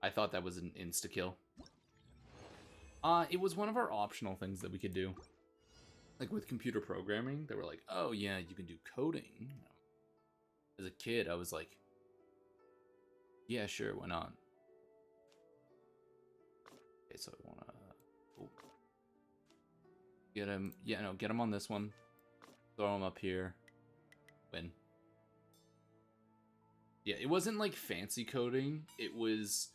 A: I thought that was an insta-kill. It was one of our optional things that we could do. Like with computer programming, they were like, oh yeah, you can do coding. As a kid, I was like, yeah, sure, why not? Okay, so I wanna get him. Yeah, no, get him on this one. Throw him up here. Win. Yeah, it wasn't like fancy coding. It was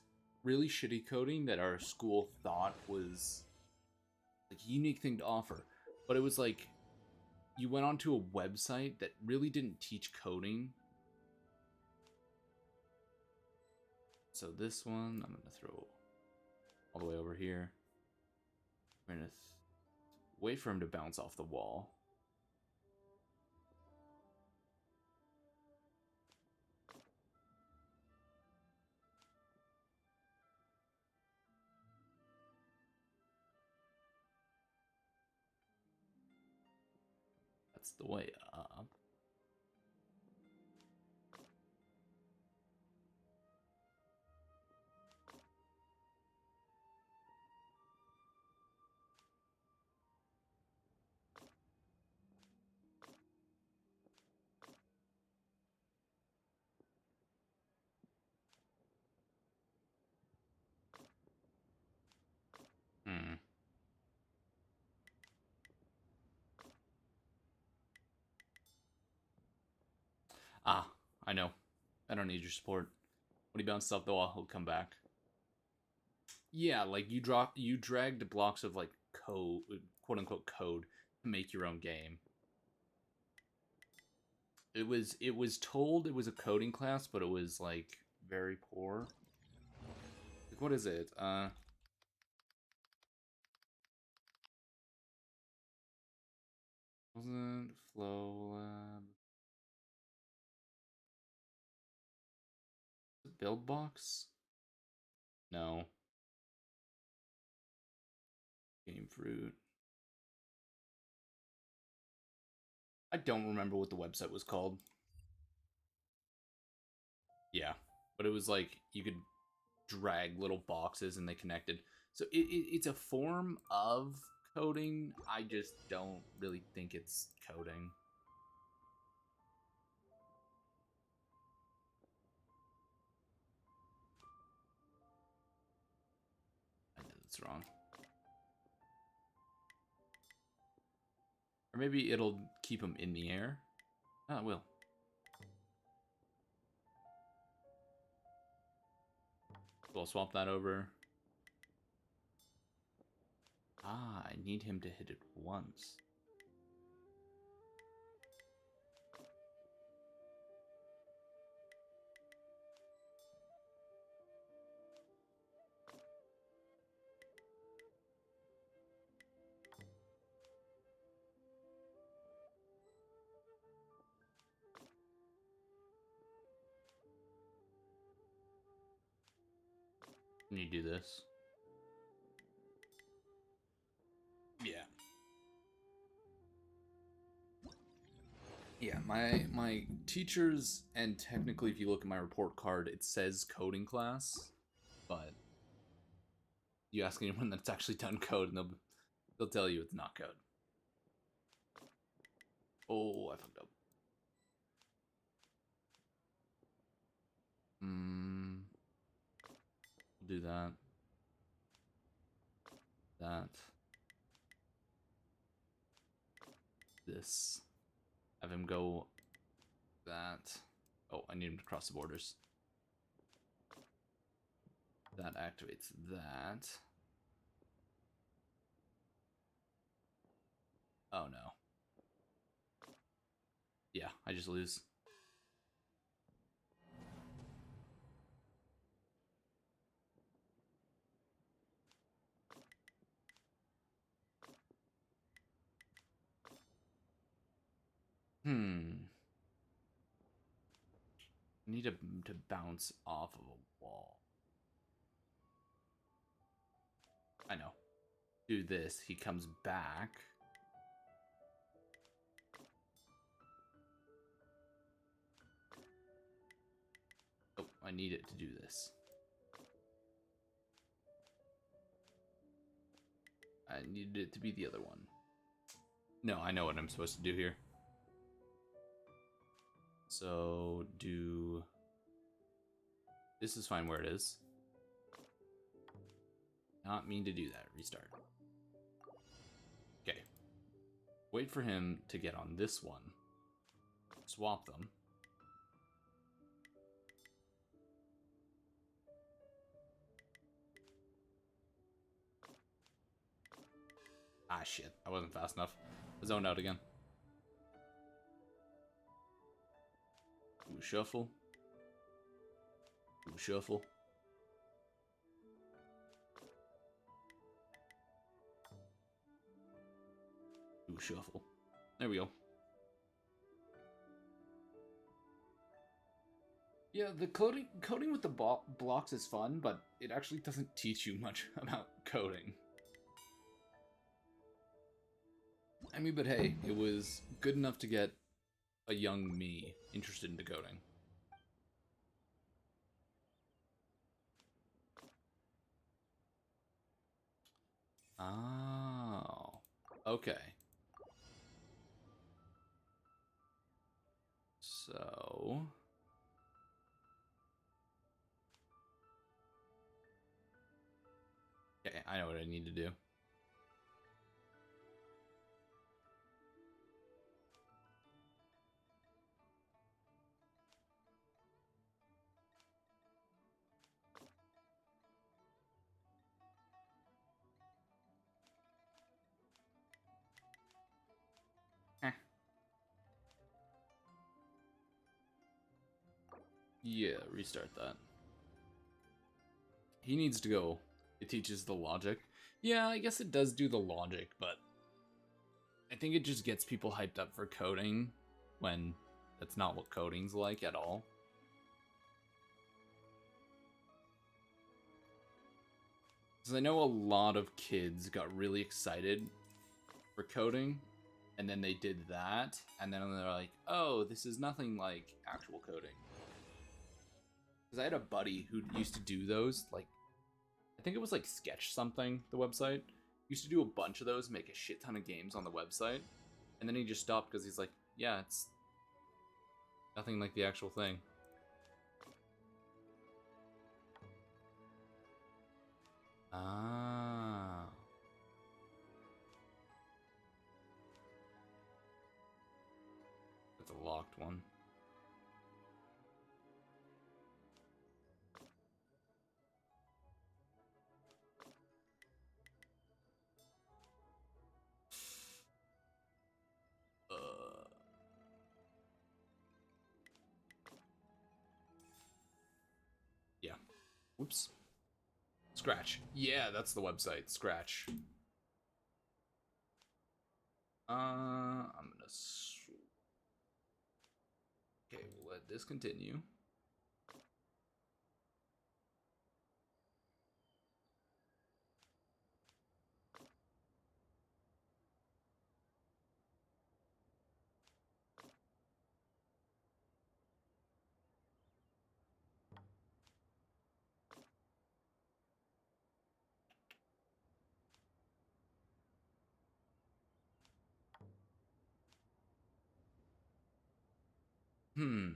A: really shitty coding that our school thought was like a unique thing to offer. But it was like you went onto a website that really didn't teach coding. So this one, I'm gonna throw all the way over here. We're gonna wait for him to bounce off the wall. That's the way up. Hmm. Ah, I know. I don't need your support. When he bounces off the wall, he'll come back. Yeah, like you dragged blocks of like code, quote unquote code, make your own game. It was told it was a coding class, but it was like very poor. Like, what is it? Wasn't Flow Lab Build Box? No. Game Fruit. I don't remember what the website was called. Yeah, but it was like you could drag little boxes and they connected. So it's a form of coding. I just don't really think it's coding. I did this wrong. Or maybe it'll keep them in the air. Oh, it will. So I'll swap that over. Ah, I need him to hit it once. Can you do this? Yeah. Yeah, my teachers, and technically if you look at my report card, it says coding class, but you ask anyone that's actually done code and they'll tell you it's not code. Oh, I fucked up. Do that. That. This. Have him go that. Oh, I need him to cross the borders. That activates that. Oh no. Yeah, I just lose. I need to bounce off of a wall. I know. Do this. He comes back. Oh, I need it to do this. I needed it to be the other one. No, I know what I'm supposed to do here. So, do... This is fine where it is. Not mean to do that. Restart. Okay. Wait for him to get on this one. Swap them. Ah, shit. I wasn't fast enough. I zoned out again. Ooh, shuffle. Ooh, shuffle. Ooh, shuffle. There we go. Yeah, the coding with the blocks is fun, but it actually doesn't teach you much about coding. I mean, but hey, it was good enough to get a young me interested in coding. Oh, okay. So... Okay, I know what I need to do. Yeah, restart that. He needs to go. It teaches the logic. Yeah, I guess it does do the logic, but I think it just gets people hyped up for coding when that's not what coding's like at all. Because I know a lot of kids got really excited for coding, and then they did that, and then they're like, oh, this is nothing like actual coding. Because I had a buddy who used to do those, like, I think it was like Sketch something, the website. Used to do a bunch of those, make a shit ton of games on the website, and then he just stopped because he's like, yeah, it's nothing like the actual thing. Ah. That's a locked one. Yeah. Whoops. Scratch. Yeah, that's the website. Scratch. I'm gonna. Okay, we'll let this continue. Hmm.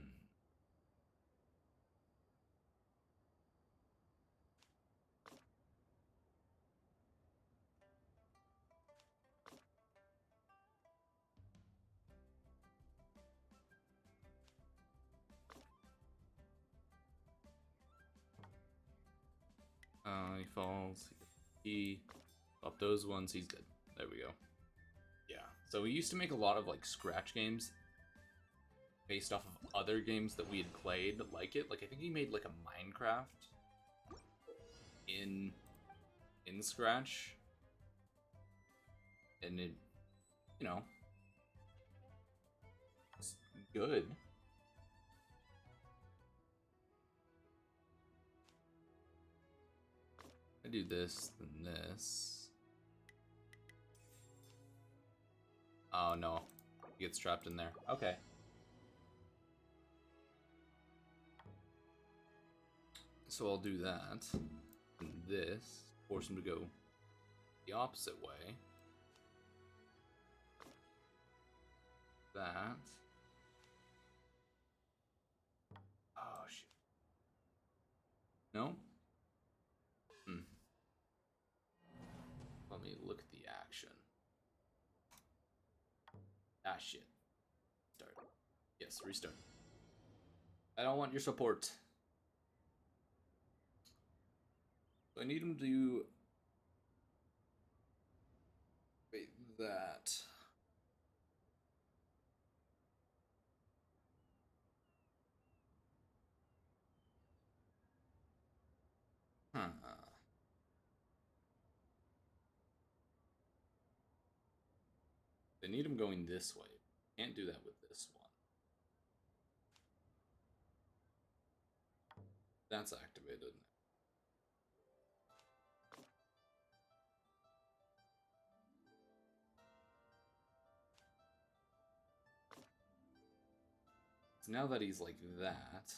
A: He falls. He up those ones. He's good. There we go. Yeah. So we used to make a lot of like Scratch games based off of other games that we had played like it. Like I think he made like a Minecraft in Scratch, and it, you know, it's good. I do this, then this. Oh no, he gets trapped in there. Okay. So I'll do that, and this, force him to go the opposite way. That. Oh shit. No? Hmm. Let me look at the action. Ah shit. Start. Yes, restart. I don't want your support. I need him to wait that. Huh. They need him going this way. Can't do that with this one. That's activated. So now that he's like that,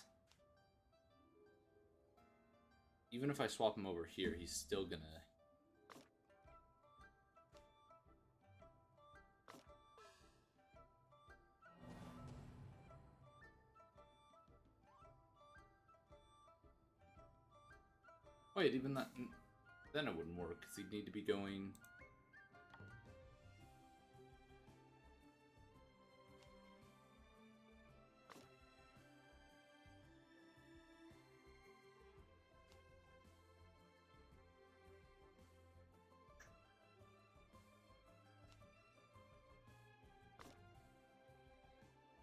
A: even if I swap him over here, he's still gonna. Wait, even that. Then it wouldn't work, because he'd need to be going.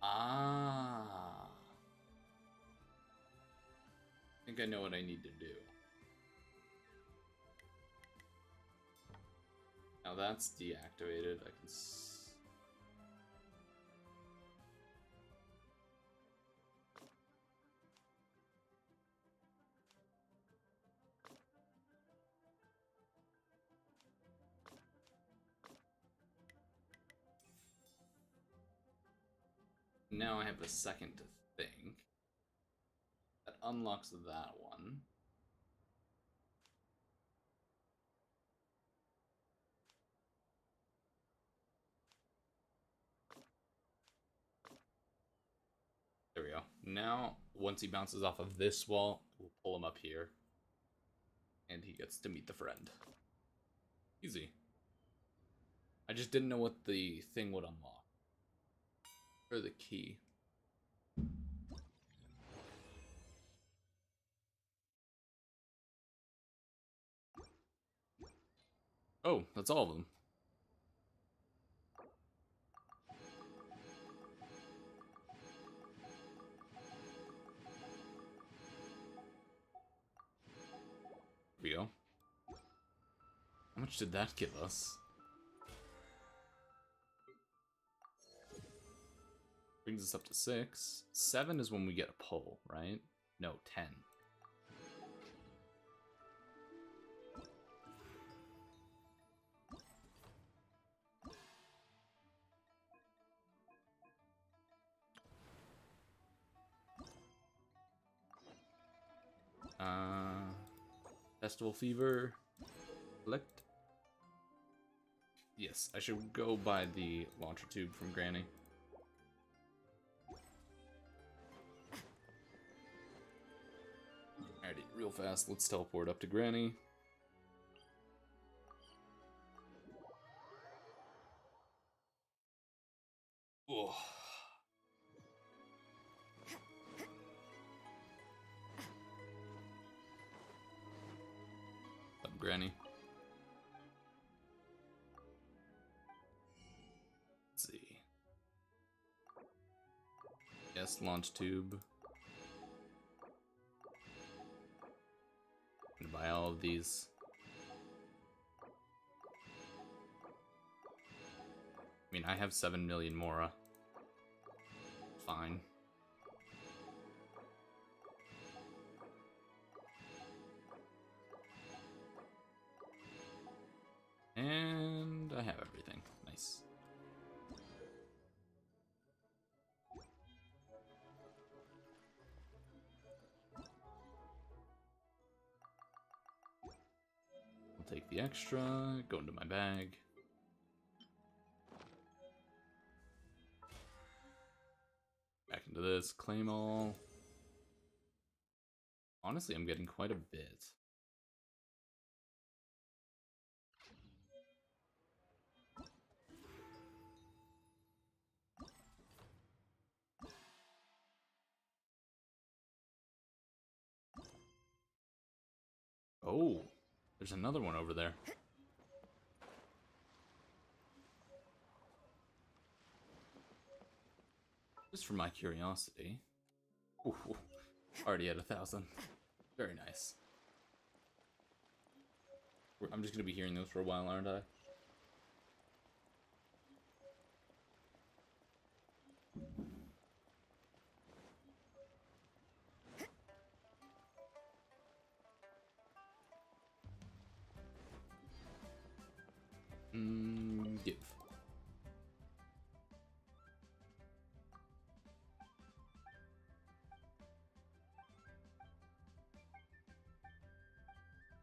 A: Ah. think I know what I need to do. Now that's deactivated. I can. Now I have a second to think. That unlocks that one. There we go. Now, once he bounces off of this wall, we'll pull him up here. And he gets to meet the friend. Easy. I just didn't know what the thing would unlock. Or the key. Oh, that's all of them. Here we go. How much did that give us? Brings us up to 6. 7 is when we get a pull, right? No, 10. Festival Fever. Collect. Yes, I should go buy the launcher tube from Granny. Alrighty, real fast, let's teleport up to Granny. Oh. Up, Granny. Let's see. Yes, launch tube. I'm gonna buy all of these. I mean, I have 7 million Mora. Fine. And I have everything. Nice. I'll take the extra, go into my bag. Back into this, claim all. Honestly, I'm getting quite a bit. Oh, there's another one over there. Just for my curiosity. Ooh, already at 1,000. Very nice. I'm just gonna be hearing those for a while, aren't I? Give.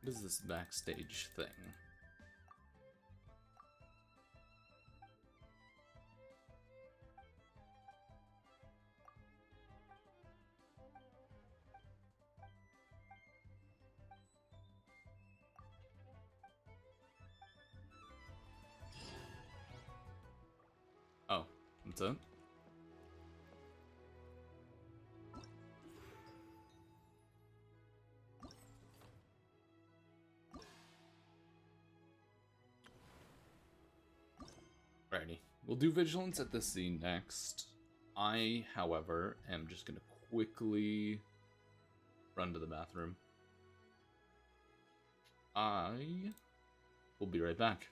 A: What is this backstage thing? Oh, that's it? Alrighty. We'll do Vigilance at this scene next. I, however, am just gonna quickly run to the bathroom. I will be right back.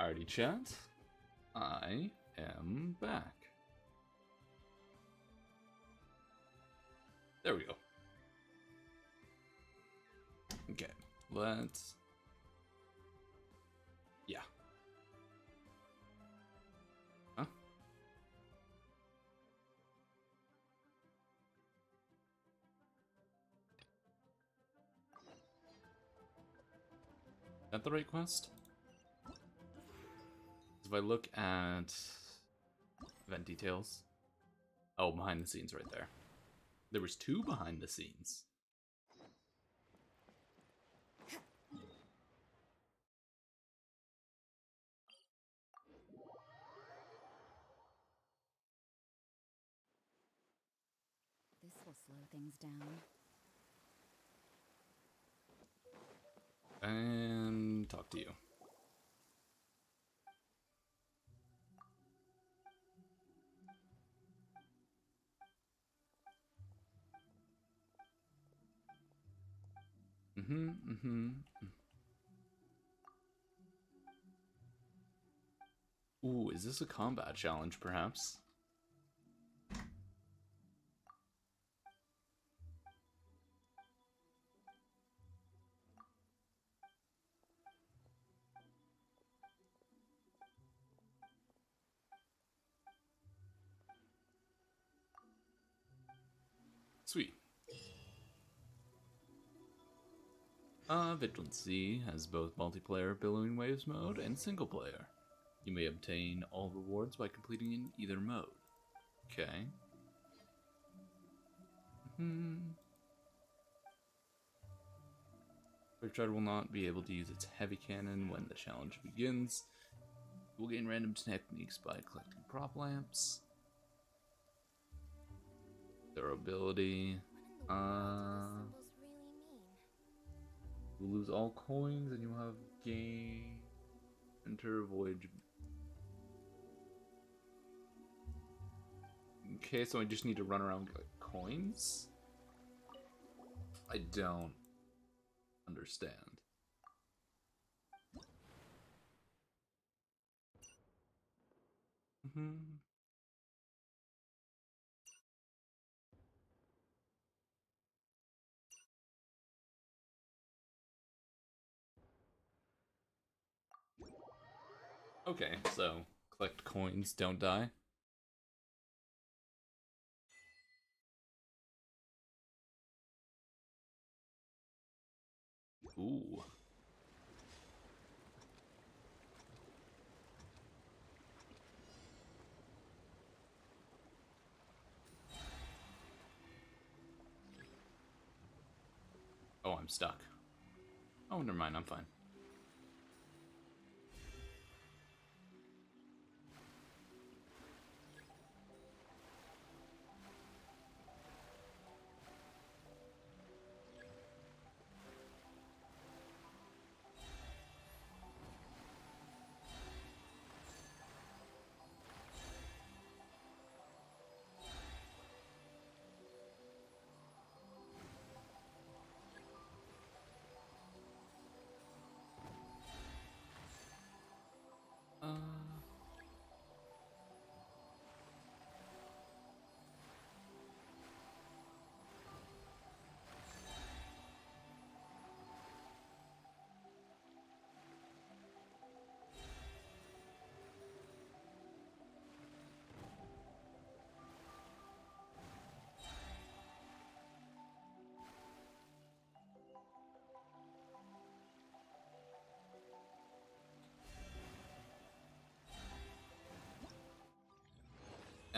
A: Alrighty, chat. I am back. There we go. Okay, let's... Yeah. Huh? Is that the right quest? If I look at event details... Oh, behind the scenes right there. There was 2 behind the scenes.
E: This will slow things down.
A: And talk to you. Ooh, is this a combat challenge, perhaps? Sweet. Vigilancy has both multiplayer Billowing Waves mode and single player. You may obtain all rewards by completing in either mode. Okay. Quicktrider will not be able to use its heavy cannon when the challenge begins. You will gain random techniques by collecting prop lamps. Durability.
D: Symbols really mean.
A: You lose all coins and you have gain. Enter voyage. Okay, so I just need to run around with like, coins? I don't understand. Okay, so collect coins, don't die. Ooh. Oh, I'm stuck. Oh, never mind, I'm fine.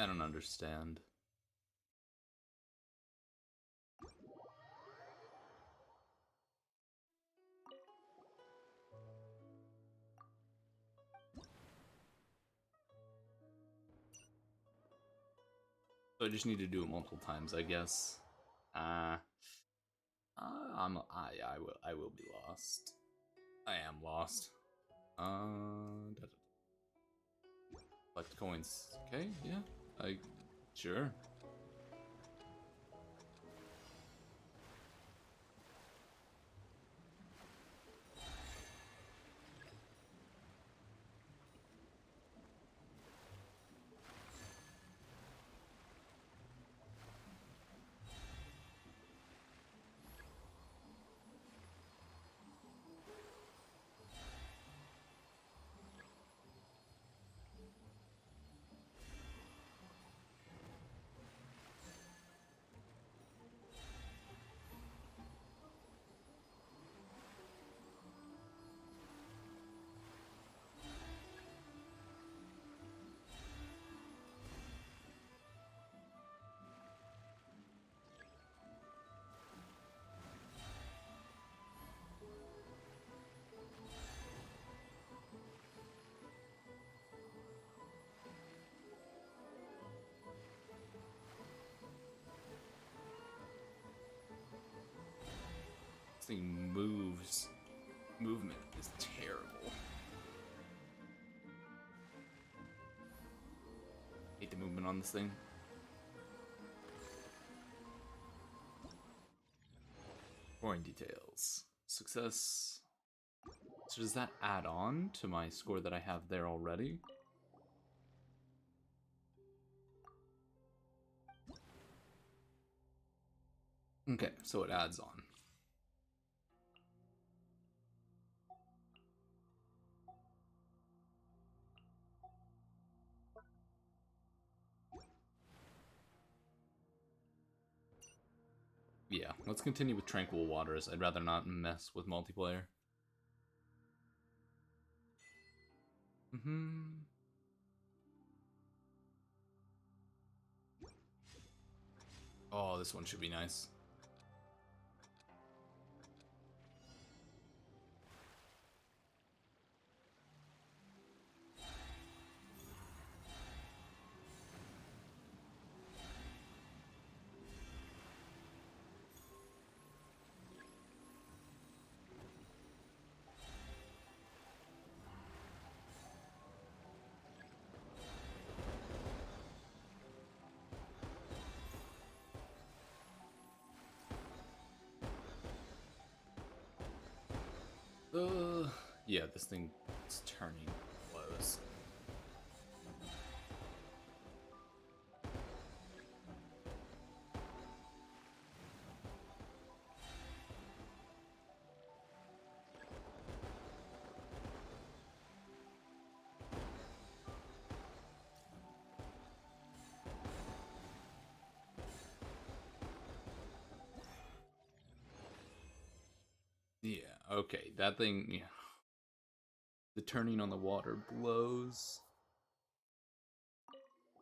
A: I don't understand. So I just need to do it multiple times, I guess. I will be lost. I am lost. Collect coins. Okay, yeah. Sure. This thing moves. Movement is terrible. Hate the movement on this thing. Scoring details. Success. So does that add on to my score that I have there already? Okay, so it adds on. Yeah, let's continue with Tranquil Waters. I'd rather not mess with multiplayer. Oh, this one should be nice. Yeah, this thing is turning close. Yeah, okay, that thing, yeah. The turning on the water blows.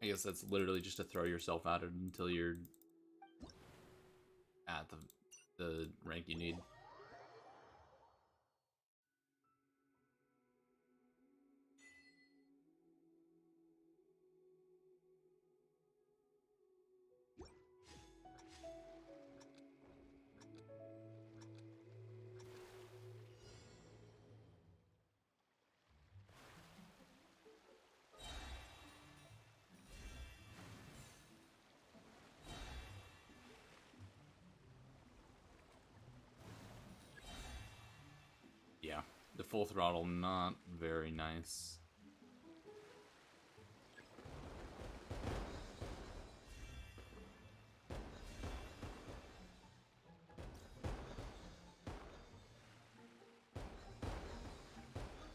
A: I guess that's literally just to throw yourself at it until you're at the rank you need. Yeah, the full throttle, not very nice.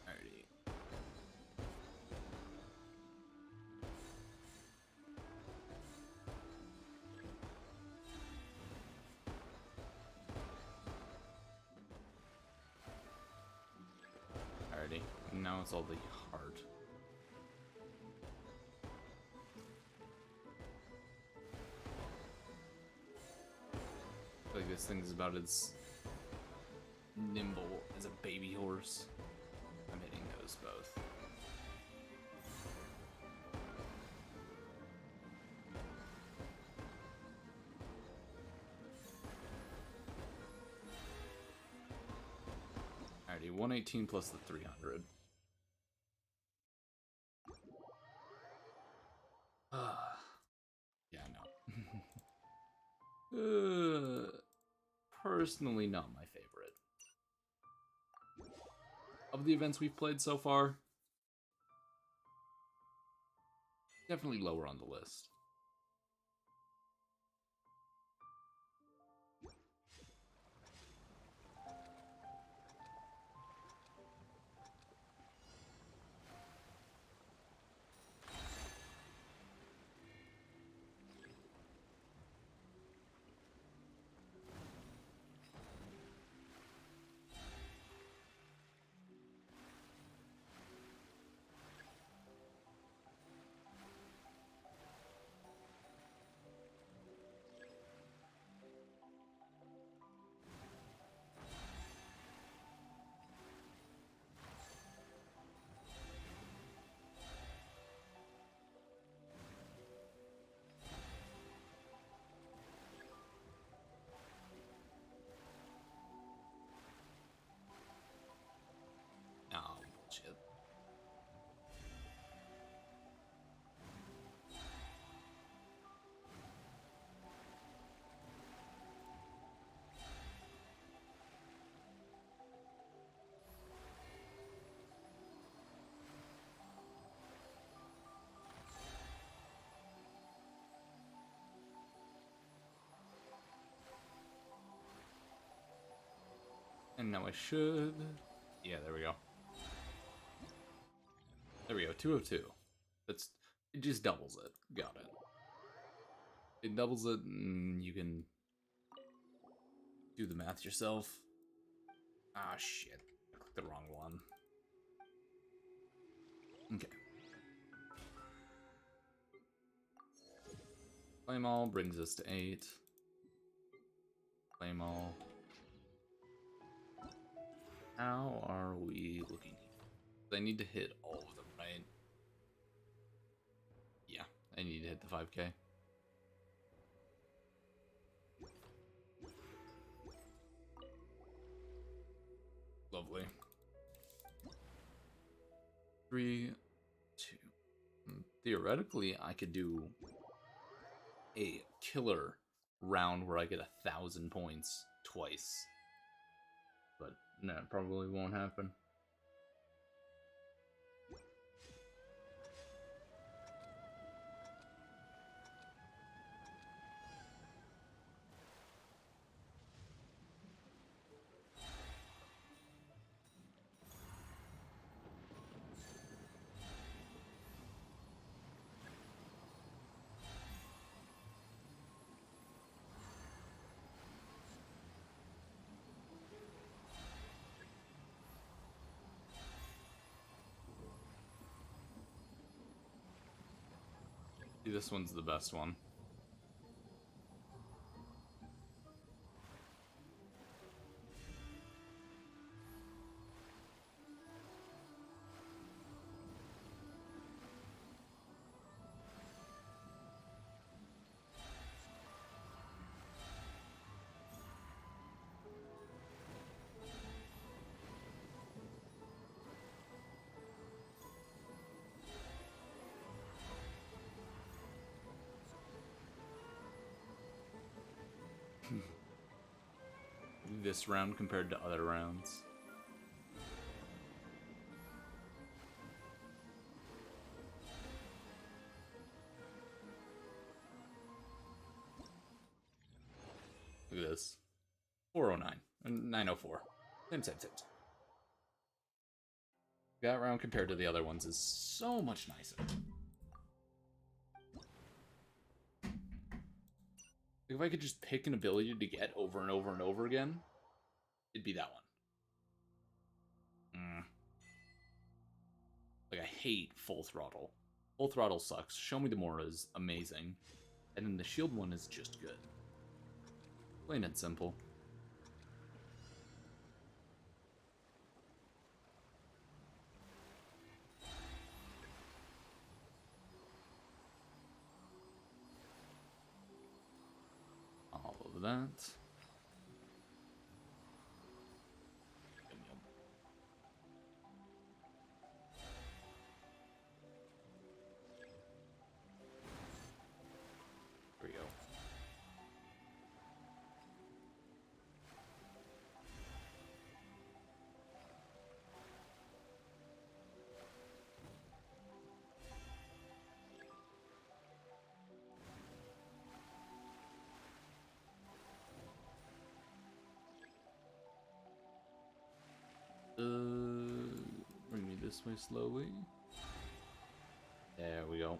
A: Alrighty. Alrighty. Now it's all the heart. this thing's about as nimble as a baby horse. I'm hitting those both. Alrighty, 118 plus the 300. Yeah, no. Personally, not my favorite. Of the events we've played so far, definitely lower on the list. Oh, bullshit. And now I should... Yeah, there we go. There we go, 202. That's... It just doubles it. Got it. It doubles it, and you can do the math yourself. Ah, shit. I clicked the wrong one. Okay. Claim all brings us to 8. Claim all. How are we looking here? I need to hit all of them, right? Yeah, I need to hit the 5K. Lovely. 3, 2. Theoretically, I could do a killer round where I get 1,000 points twice. But no, it probably won't happen. See, this one's the best one. This round compared to other rounds. Look at this. 409 and 904. Same. That round compared to the other ones is so much nicer. If I could just pick an ability to get over and over and over again, it'd be that one. Like, I hate full throttle. Full throttle sucks. Show Me the Mora is amazing. And then the shield one is just good. Plain and simple. that. Yum, yum. There we go. Bring me this way slowly. There we go.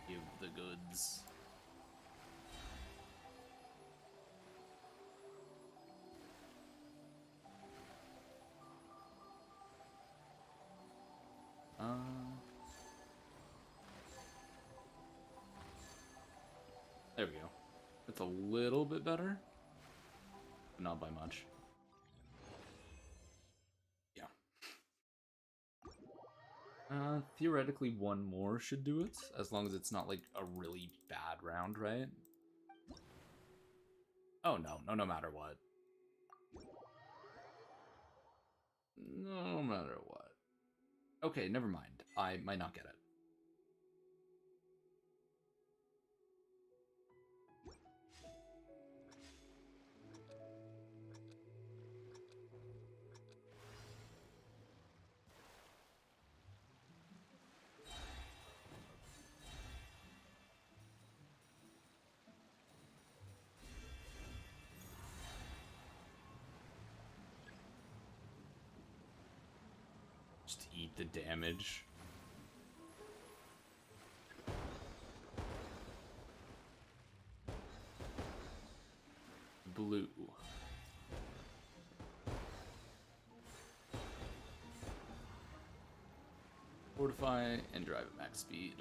A: Give the goods. There we go. It's a little bit better, but not by much. Yeah. Theoretically, one more should do it, as long as it's not like a really bad round, right? Oh no, no matter what. No matter what. Okay, never mind. I might not get it. Just eat the damage. Blue. Fortify and drive at max speed.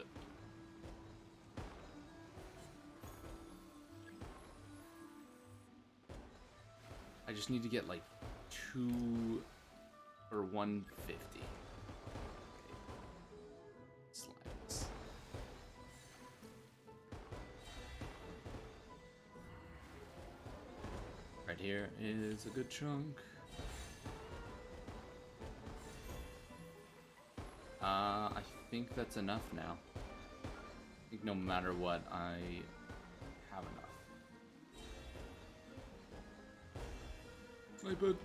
A: I just need to get like 2 or 150. Okay. Slimes. Right here is a good chunk. I think that's enough now. I think no matter what, I have enough. Snipe it.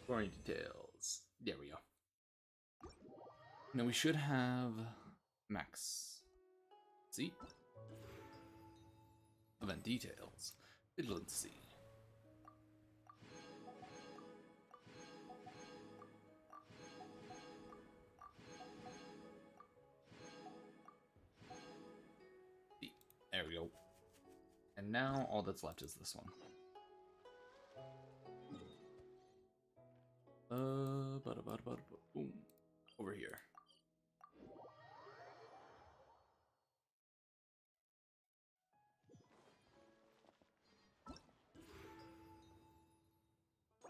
A: Scoring details. There we go. Now we should have max. See? Event details. Vigilancy. There we go. And now all that's left is this one. Boom. Over here.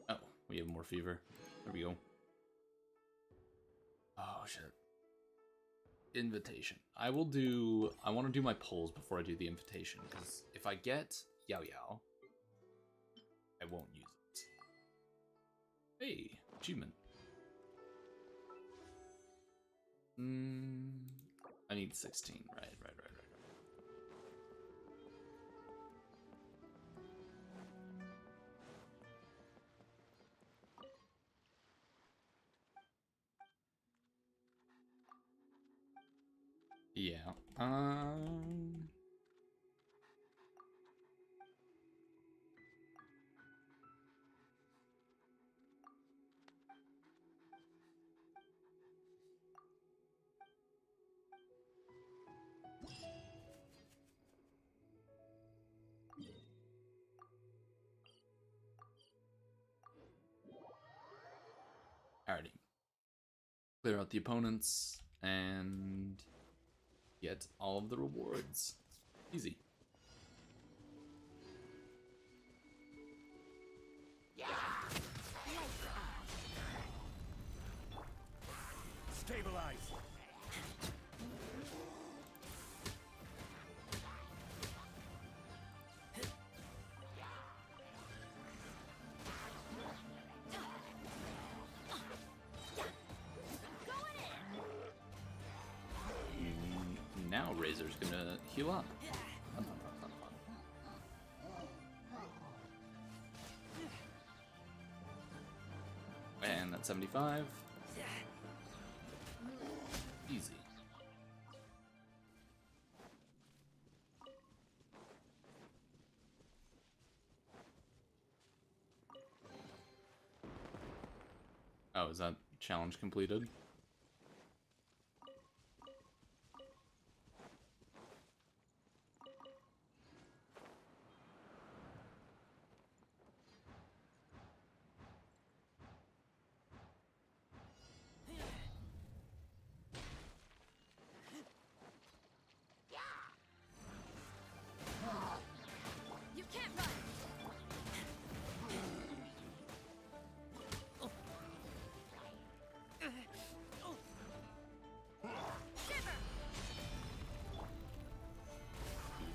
A: Oh, we have more fever. There we go. Oh shit. Invitation. I want to do my polls before I do the invitation, because if I get Yao Yao, I won't use it. Hey, achievement. I need 16. Right. Yeah. Alrighty. Clear out the opponents and get all of the rewards. Easy.
C: Stabilize.
A: Razor's gonna heal up. Fun, fun, fun, fun, fun. And that's 75. Easy. Oh, is that challenge completed?
E: You can't run.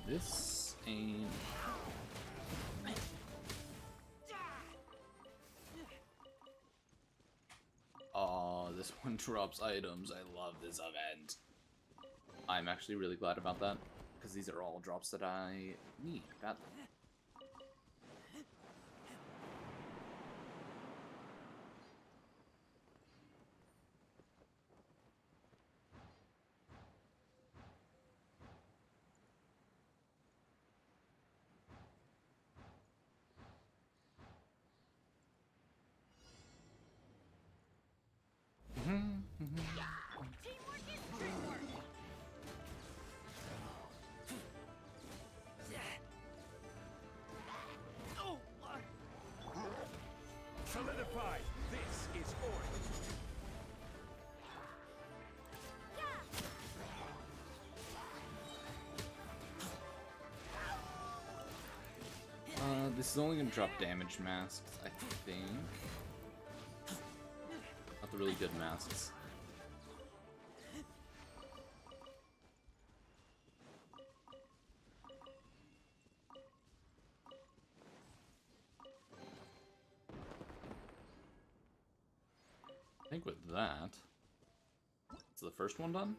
A: Do this and oh, this one drops items. I love this event. I'm actually really glad about that because these are all drops that I need badly.
E: Teamwork is teamwork.
C: Solidified. This is order.
A: This is only gonna drop damage masks, I think. Not the really good masks. I think with that, is the first one done?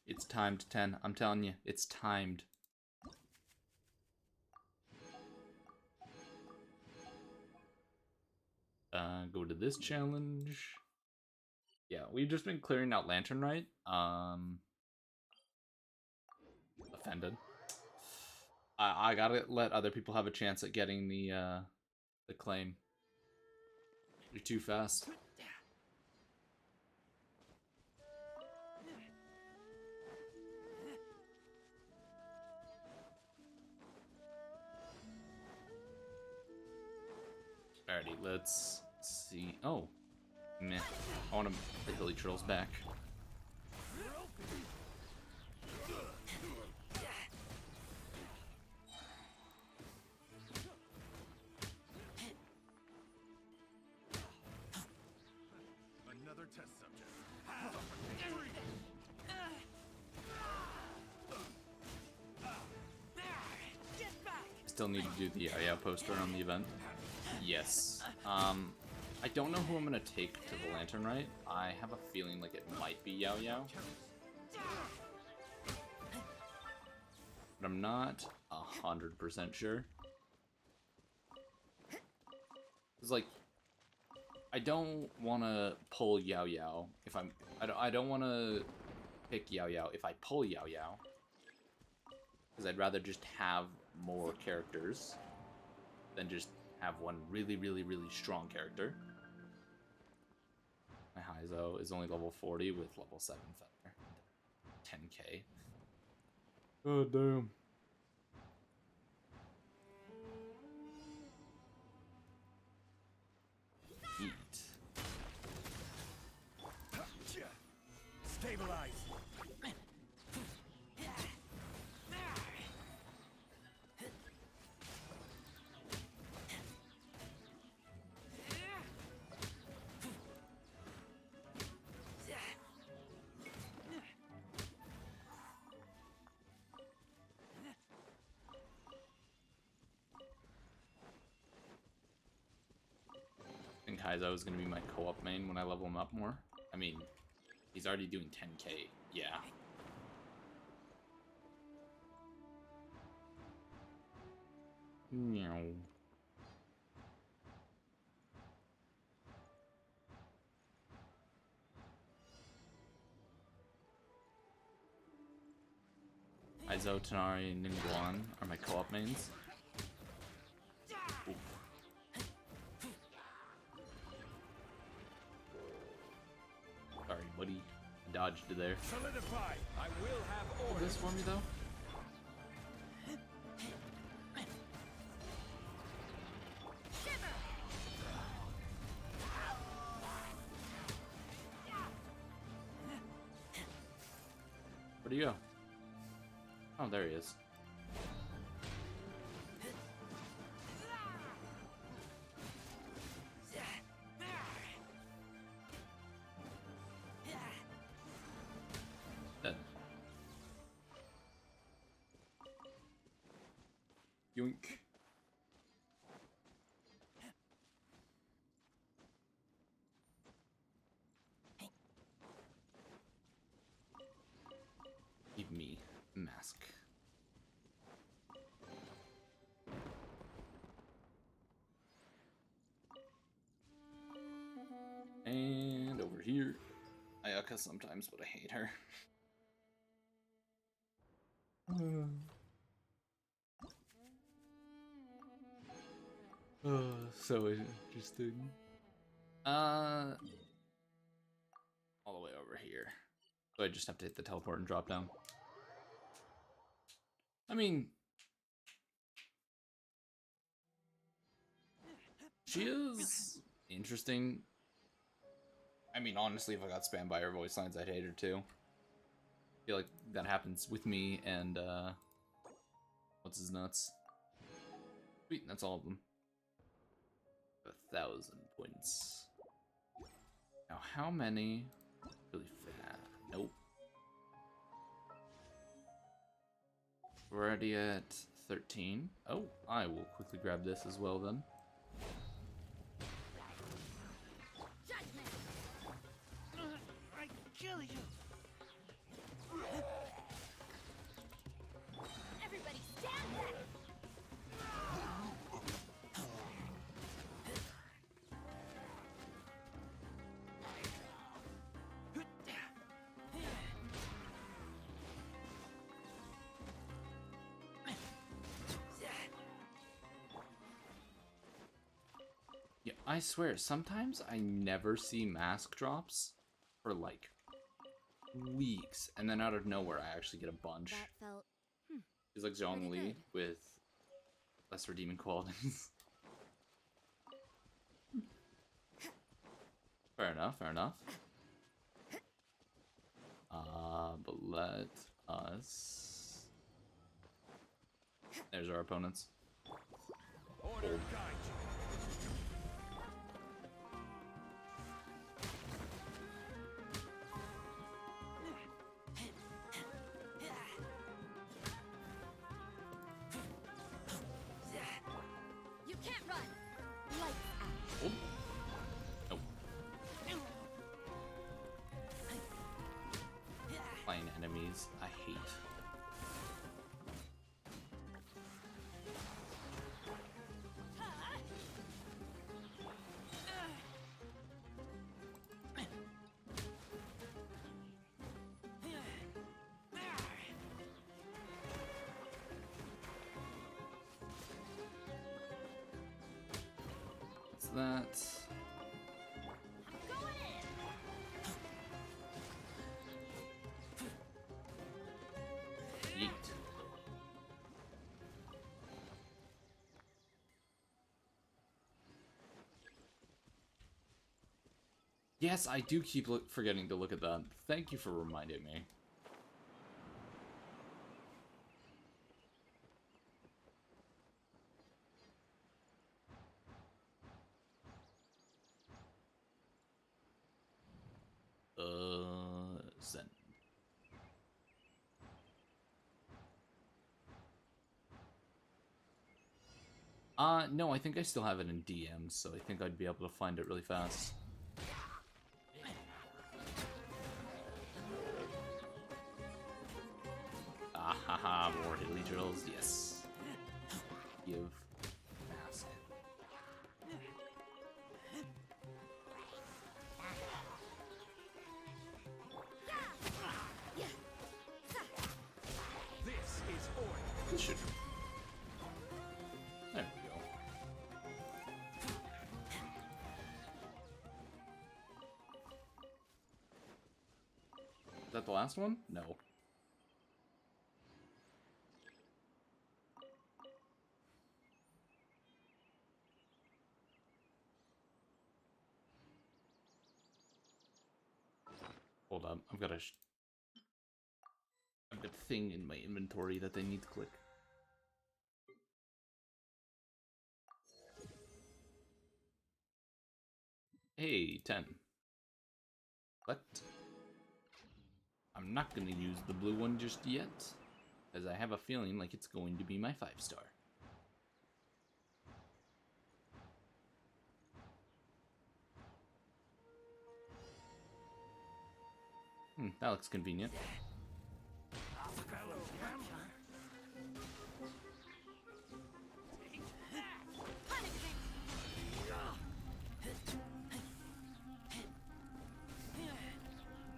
A: It's timed 10. I'm telling you, it's timed. Go to this challenge. Yeah, we've just been clearing out Lantern Right. Offended. I gotta let other people have a chance at getting the claim. You're too fast. Alrighty, let's see. Oh, meh. I want the Hilly Trolls back.
C: Another test subject.
A: Still need to do the Yao poster on the event. Yes. I don't know who I'm gonna take to the Lantern Right. I have a feeling like it might be Yao Yao. But I'm not 100% sure. It's like, I don't want to pull Yao Yao if I don't want to pick Yao Yao if I pull Yao Yao. Because I'd rather just have more characters than just have one really, really, really strong character. My Heizo is only level 40 with level 7 feather. 10k. Oh, damn. Eat.
C: Stabilize.
A: Taizo is going to be my co-op main when I level him up more. I mean, he's already doing 10k. Yeah. Meow. Taizo, Tanari, and Ningguang are my co-op mains. Ooh. Sorry, buddy. I dodged it there.
C: Solidify. I will have
A: Hold
C: orders.
A: this for me, though. Where'd he go? Oh, there he is. Dead. Yoink. Give me mask. And over here. Ayaka sometimes, but I hate her. Oh, so interesting. All the way over here. So I just have to hit the teleport and drop down. I mean, she is interesting. I mean, honestly, if I got spammed by her voice lines, I'd hate her too. I feel like that happens with me and, what's his nuts? Sweet, that's all of them. 1,000 points. Now, how many? Really fast. Nope. We're already at 13. Oh, I will quickly grab this as well then.
B: I kill you.
E: Everybody stand back!
A: Yeah, I swear, sometimes I never see mask drops for like weeks, and then out of nowhere I actually get a bunch.
D: That felt
A: He's like Zhong
D: pretty
A: Li
D: good.
A: with less redeeming qualities. Fair enough, fair enough. But let us... There's our opponents.
C: Order guide you.
E: You can't run!
D: lights out.
A: Oh. Nope. Playing enemies, I hate. What's that?
E: Going in!
A: Yeet. Yes, I do keep forgetting to look at that. Thank you for reminding me. Send. No, I think I still have it in DMs, so I think I'd be able to find it really fast. Ah, haha, more hilly drills, yes. Give massive.
C: This is order.
A: This should. There we go. Is that the last one? No. Hold up, I've got a thing in my inventory that they need to click. Hey, 10. But I'm not gonna use the blue one just yet, as I have a feeling like it's going to be my 5-star. That looks convenient.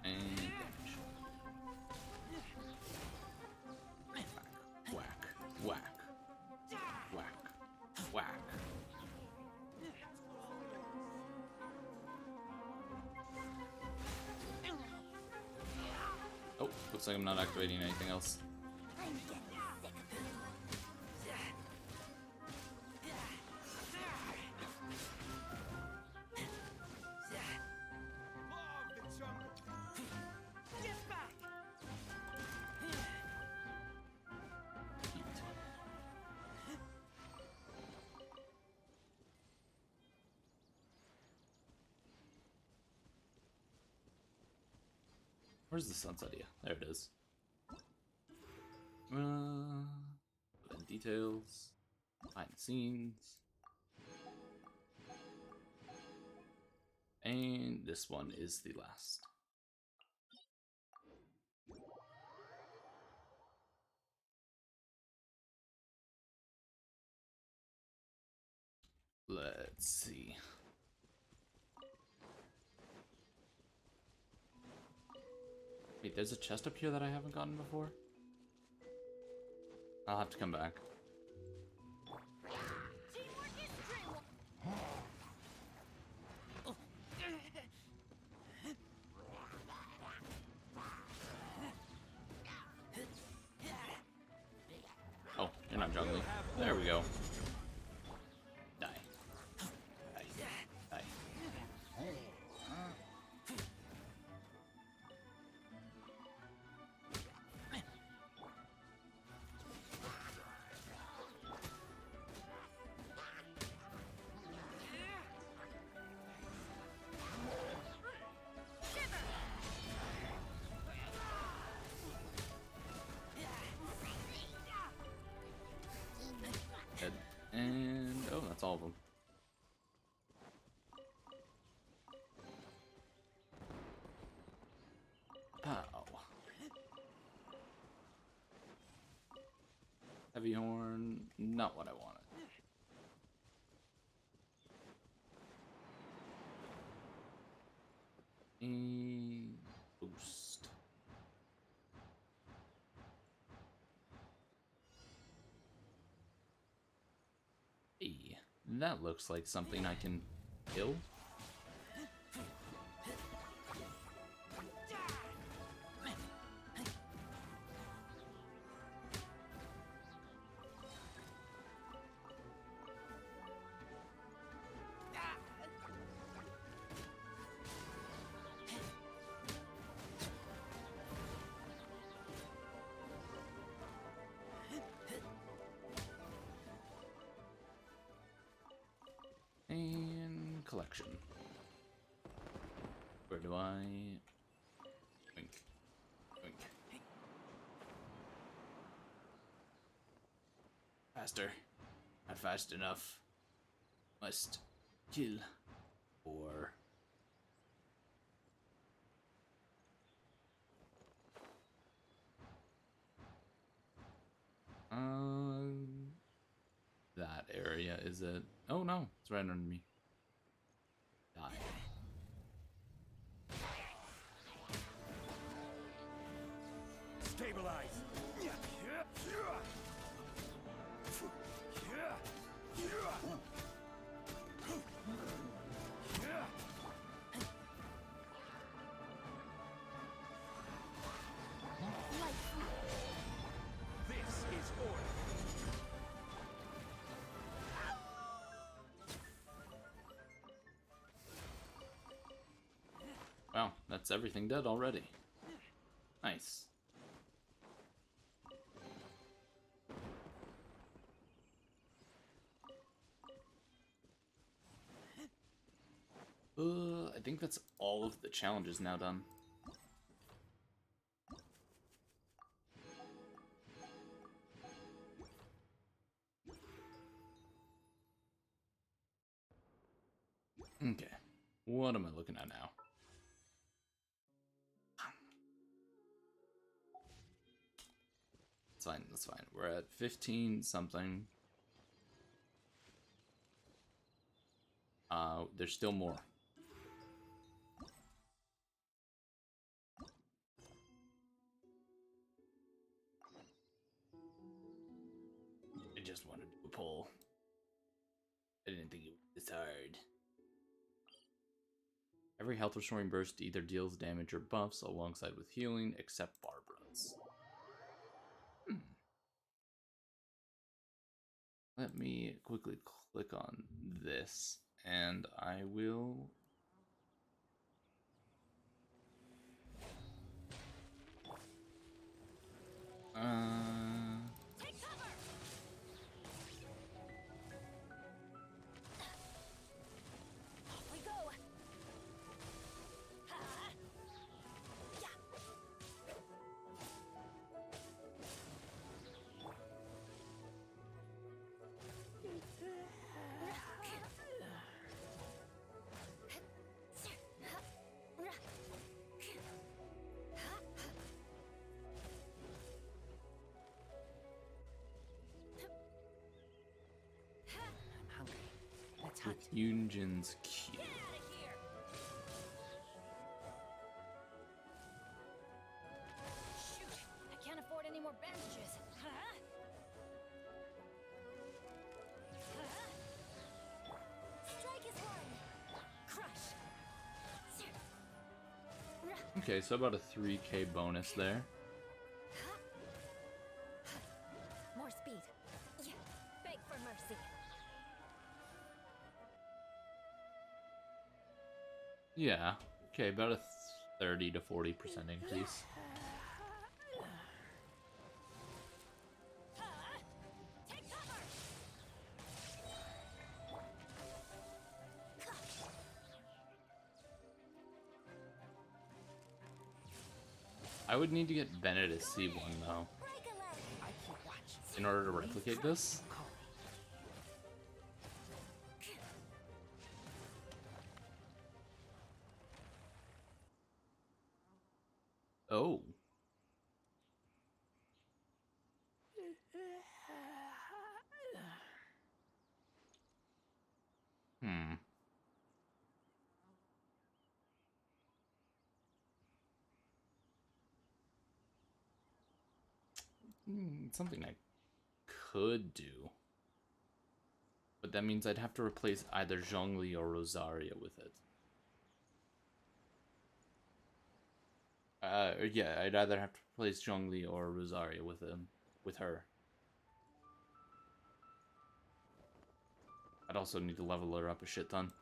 A: And damage. Whack, whack, whack, whack. Oh, looks like I'm not activating anything else.
E: I'm getting sick of it.
C: Love the jungle.
B: Get back!
A: Where's the sunset idea? There it is. Put in details, behind the scenes, and this one is the last. Let's see. Wait, there's a chest up here that I haven't gotten before? I'll have to come back.
E: Teamwork is dreamwork.
A: Oh, you're not jungling. There we go. Die. Die. Die. Dead. And oh, that's all of them. Ow. Heavy horn, not what I wanted. And boost. Hey, that looks like something I can kill. And collection. Where do I... Wink. Wink. Faster. Not fast enough. Must kill or that area, is it? Oh no, it's right under me. Die.
C: Stabilize. This is order.
A: Wow, that's everything dead already. Nice. I think that's all of the challenges now done. Okay, what am I looking at now? That's fine, that's fine. We're at 15 something. There's still more. I just wanted to do a pull. I didn't think it was this hard. Every health restoring burst either deals damage or buffs alongside with healing, except Barbara's. Let me quickly click on this, and I will...
E: Take cover! Off we go! Ha! Yeah!
B: I'm hungry. Let's hunt.
A: with Yunjin's Q.
E: Get out of here! Shoot! I can't afford any more bandages. Huh? Huh? Strike is one. Crush.
A: Okay, so about a 3k bonus there.
E: More speed. Yeah. Beg for mercy.
A: Yeah, okay, about a 30 to 40% increase.
E: Take cover!
A: I would need to get Bennett as C1 though,
E: Break a leg!
B: I keep watch.
A: in order to replicate this.
B: Call me.
A: Oh. Hmm. Something I could do. But that means I'd have to replace either Zhongli or Rosaria with it. Yeah, I'd either have to replace Zhongli or Rosaria with him, with her. I'd also need to level her up a shit ton.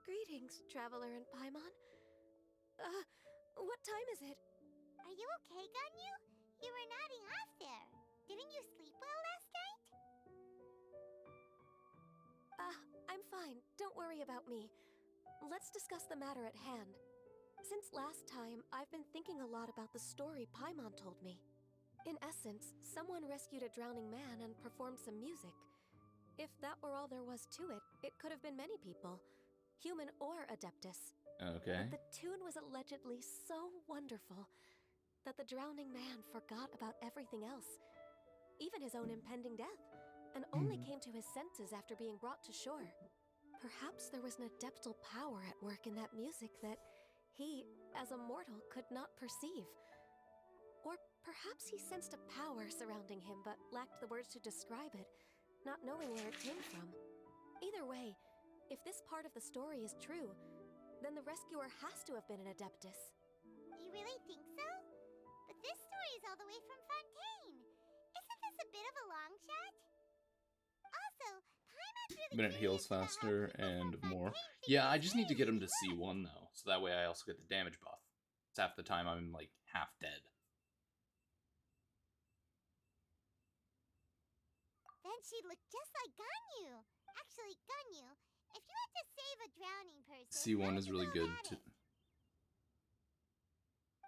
F: Greetings, traveler in Paimon. What time is it?
D: Are you okay, Ganyu? You were nodding off there. Didn't you sleep well last night?
F: I'm fine. Don't worry about me. Let's discuss the matter at hand. Since last time, I've been thinking a lot about the story Paimon told me. In essence, someone rescued a drowning man and performed some music. If that were all there was to it, it could have been many people, human or Adeptus.
A: Okay.
F: But the tune was allegedly so wonderful that the drowning man forgot about everything else, even his own impending death, and only came to his senses after being brought to shore. Perhaps there was an adeptal power at work in that music that he, as a mortal, could not perceive. Or perhaps he sensed a power surrounding him but lacked the words to describe it, not knowing where it came from. Either way, if this part of the story is true, then the rescuer has to have been an Adeptus.
D: You really think so? But this story is all the way from Fontaine. Isn't this a bit of a long shot? Also, Paimon's really
A: But it heals
D: curious about how
A: faster
D: people
A: and
D: from
A: more.
D: Fontaine
A: Yeah, I
D: figure
A: just need to get him to
D: out.
A: C1 though, so that way I also get the damage buff. It's half the time I'm like half dead.
D: Then she'd look just like Ganyu. Actually, Ganyu, if you had to save a drowning person, how
A: C1
D: would
A: is
D: you
A: really
D: go
A: good
D: about
A: to.
D: it?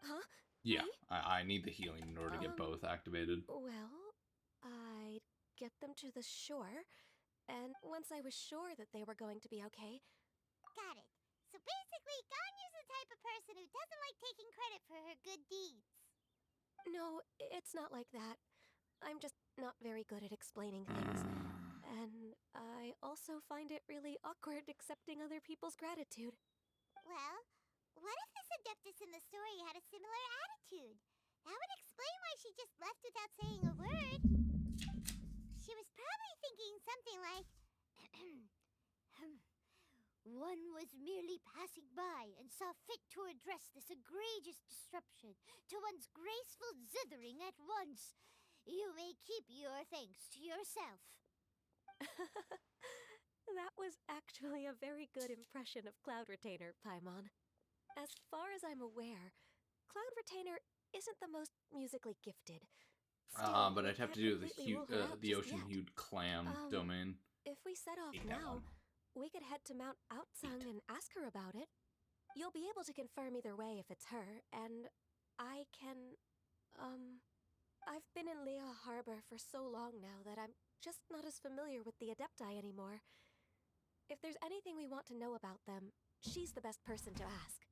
F: Huh?
A: Yeah,
F: Me?
A: I need the healing in order to get both activated.
F: Well, I'd get them to the shore, and once I was sure that they were going to be okay,
D: Got it. So basically, Ganyu's the type of person who doesn't like taking credit for her good deeds.
F: no, it's not like that. I'm just not very good at explaining things. And I also find it really awkward accepting other people's gratitude.
D: Well, what if this Adeptus in the story had a similar attitude? That would explain why she just left without saying a word. She was probably thinking something like, one was merely passing by and saw fit to address this egregious disruption to one's graceful zithering at once. You may keep your thanks to yourself.
F: That was actually a very good impression of Cloud Retainer, Paimon. As far as I'm aware, Cloud Retainer isn't the most musically gifted. Still,
A: But
F: we
A: I'd have
F: can't
A: to do
F: completely rule her out
A: the
F: just
A: ocean
F: yet.
A: hued clam domain.
F: If we set off
A: Hate that
F: now,
A: one.
F: we could head to Mount Outsung and ask her about it. You'll be able to confirm either way if it's her, and I can, I've been in Lea Harbor for so long now that I'm just not as familiar with the Adepti anymore. If there's anything we want to know about them, she's the best person to ask.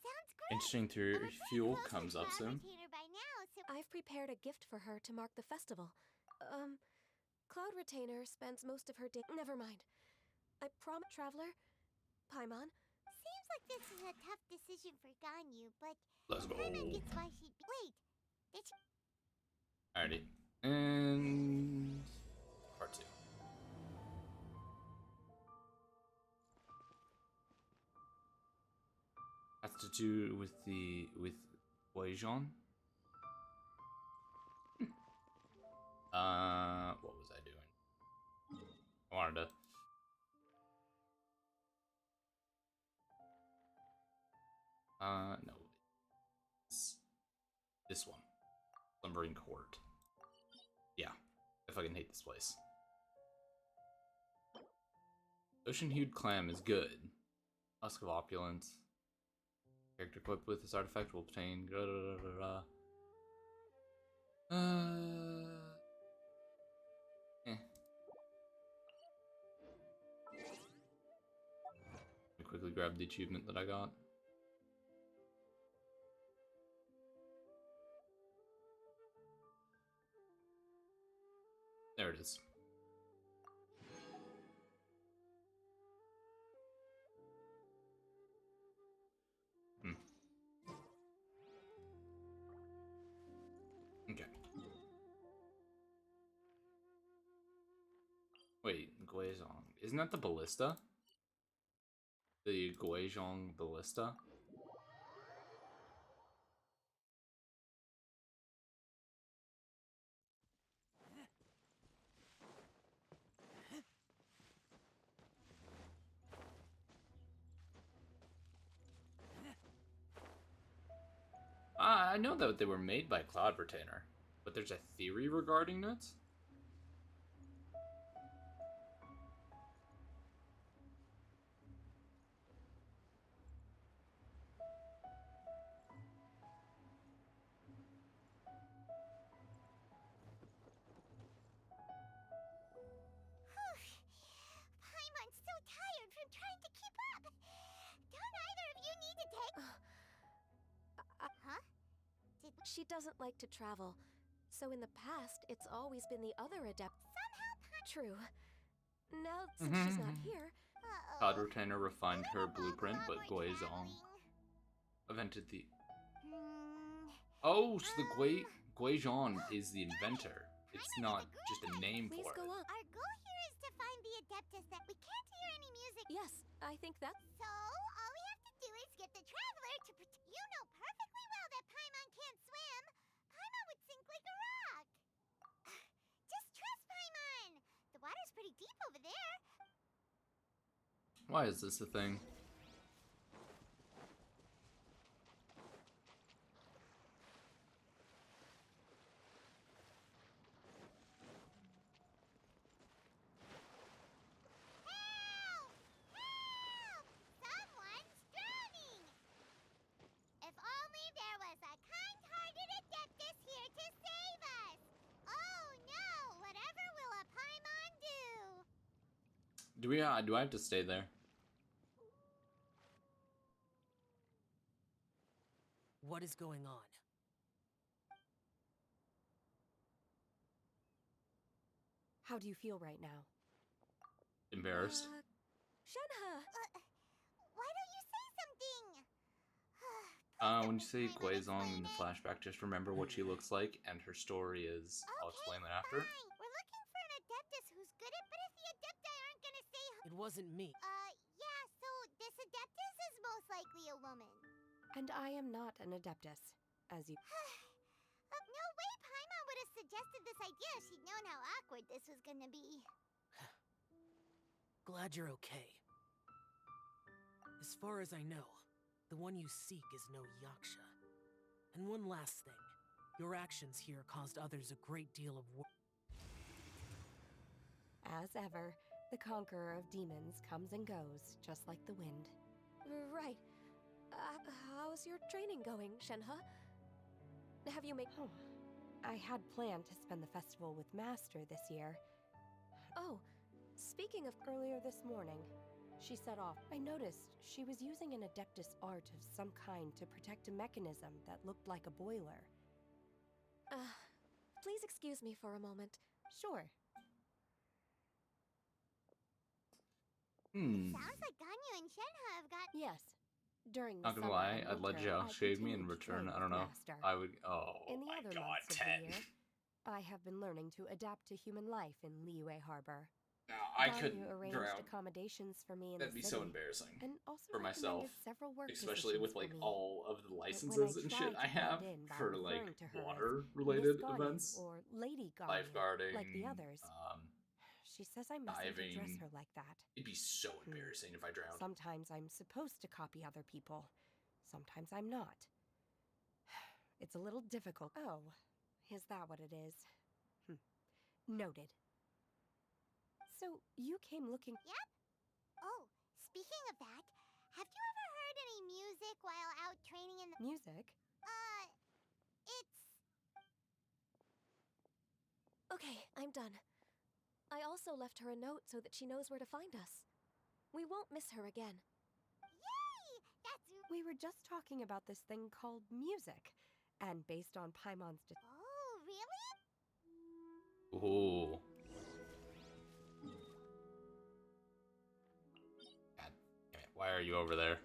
D: Sounds great.
A: Interesting
D: And we're pretty
A: fuel
D: close
A: comes
D: with
A: up
D: Cloud
A: soon.
D: Retainer by now, so
F: I've prepared a gift for her to mark the festival. Cloud Retainer spends most of her day. Never mind. I promise, Traveler, Paimon.
D: seems like this is a tough decision for Ganyu, but
A: Let's go.
D: Paimon gets why she'd be. Wait, did she?
A: Alrighty. And part 2. Has to do with Weijon. What was I doing? I wanted to. No. It's this one. Slumbering Court. Yeah. I fucking hate this place. Ocean Hued Clam is good. Husk of Opulence. Character equipped with this artifact will obtain. Eh. Let me quickly grab the achievement that I got. There it is. Okay. Wait, Guizhong. Isn't that the ballista? The Guizhong ballista? I know that they were made by Cloud Retainer. But there's a theory regarding it?
D: Paimon's so tired from trying to keep up. Don't either of you need to take... Huh?
F: She doesn't like to travel, so in the past, it's always been the other adept. True. Now, since she's not here,
A: Cod Retainer refined her blueprint, but Guizong invented the... Oh, so the Guizong is the inventor. It's not just a name
F: please
A: for
F: go
A: it.
F: on.
D: Our goal here is to find the Adeptus that we can't hear any music.
F: Yes, I think that.
D: So, all we have to do is get the Traveler to You know perfectly well that Paimon can't swim. Paimon would sink like a rock. Just trust Paimon. The water's pretty deep over there.
A: Why is this a thing?
D: Help! Help! Someone's drowning! If only there was a kind-hearted Adeptus here to save us! Oh no! Whatever will a Paimon do?
A: Do I have to stay there?
C: What is going on?
F: How do you feel right now?
A: Embarrassed.
F: Shenhe!
D: Why don't you say something?
A: When you say Guizong in the flashback, just remember what she looks like, and her story is... I'll explain that after.
D: Fine. We're looking for an Adeptus who's good at, but if the Adepti aren't gonna say...
C: It wasn't me.
D: Yeah, so this Adeptus is most likely a woman.
F: And I am not an Adeptus, as you.
D: No way Paimon would have suggested this idea if she'd known how awkward this was gonna be.
C: Glad you're okay. As far as I know, the one you seek is no Yaksha. And one last thing. Your actions here caused others a great deal of work.
F: As ever, the conqueror of demons comes and goes, just like the wind. Right. How's your training going, Shenhe? Have you made... Oh, I had planned to spend the festival with Master this year. Oh, speaking of earlier this morning, she set off. I noticed she was using an Adeptus art of some kind to protect a mechanism that looked like a boiler. Please excuse me for a moment. Sure.
D: Sounds like Ganyu and Shenhe have got...
F: Yes. During the
A: Not gonna
F: summer
A: lie,
F: and
A: I'd let
F: winter,
A: Zhao
F: I
A: shave me in
F: continued to
A: return.
F: train
A: I don't
F: with
A: know.
F: Master.
A: I would. Oh
F: In the
A: my
F: other
A: god,
F: months of
A: 10.
F: the year, I have been learning to adapt to human life in Liyue Harbor.
A: No, I
F: Ganyu
A: couldn't
F: arranged
A: drown.
F: accommodations for me in
A: That'd
F: the
A: be
F: city,
A: so embarrassing
F: and also
A: for myself,
F: recommended several work
A: especially with
F: positions
A: like
F: for me.
A: all of the
F: But when
A: licenses
F: I
A: and
F: tried
A: shit I
F: to
A: have
F: blend in by
A: for like
F: referring to her as
A: water-related
F: Miss Ganyu
A: events,
F: or Lady Ganyu,
A: lifeguarding,
F: like the others, she says I mustn't address
A: diving.
F: her like that.
A: It'd be so embarrassing if I drowned.
F: Sometimes I'm supposed to copy other people. Sometimes I'm not. It's a little difficult. Oh, is that what it is? Noted. So, you came looking...
D: Yep. Oh, speaking of that, have you ever heard any music while out training in the...
F: Music?
D: It's...
F: Okay, I'm done. I also left her a note so that she knows where to find us. We won't miss her again.
D: Yay! That's...
F: We were just talking about this thing called music, and based on Paimon's...
D: Oh, really?
A: Ooh. God damn it. Why are you over there?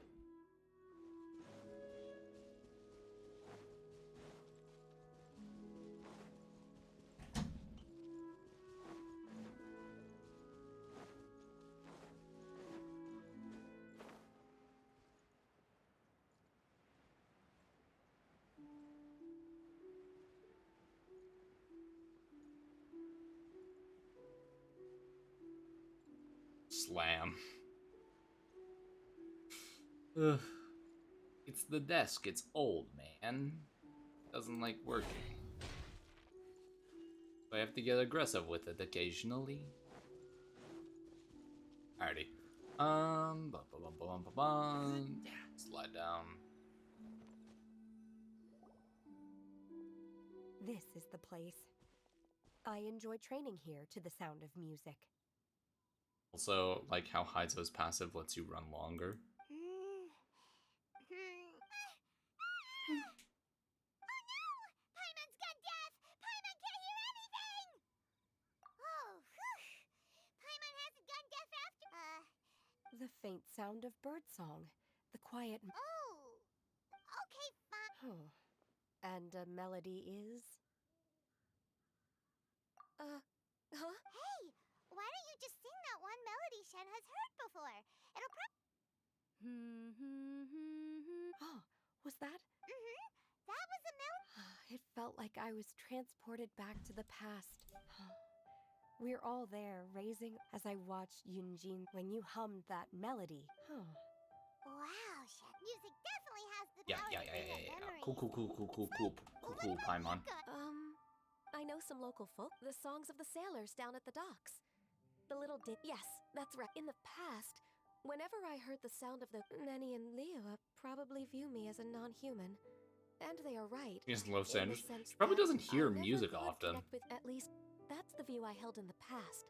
A: Slam. Ugh. It's the desk. It's old, man. Doesn't like working. I have to get aggressive with it occasionally. Alrighty. Slide down.
F: This is the place. I enjoy training here to the sound of music.
A: Also, like how Heizo's passive lets you run longer.
D: Paimon's gone deaf! Paimon can't hear anything! Oh, whew. Paimon hasn't gone deaf after...
F: The faint sound of birdsong. The quiet...
D: Oh. Okay, fine.
F: Huh. And a melody is... Huh?
D: Hey, why don't you just sing that one melody Shen has heard before? It'll
F: Oh, was that?
D: That was a melody.
F: It felt like I was transported back to the past. We're all there, raising as I watched Yunjin when you hummed that melody.
D: Wow, Shen. Music definitely has the
A: Yeah.
D: power to bring up memories.
A: Cool, Paimon.
F: I know some local folk. The songs of the sailors down at the docks. The little yes, that's right. In the past, whenever I heard the sound of the Nenny and Leo probably view me as a non-human. And they are right.
A: He doesn't love
F: in the
A: Sanders.
F: sense
A: She probably
F: that
A: doesn't hear
F: I never
A: music
F: could
A: often.
F: connect with- at least, that's the view I held in the past.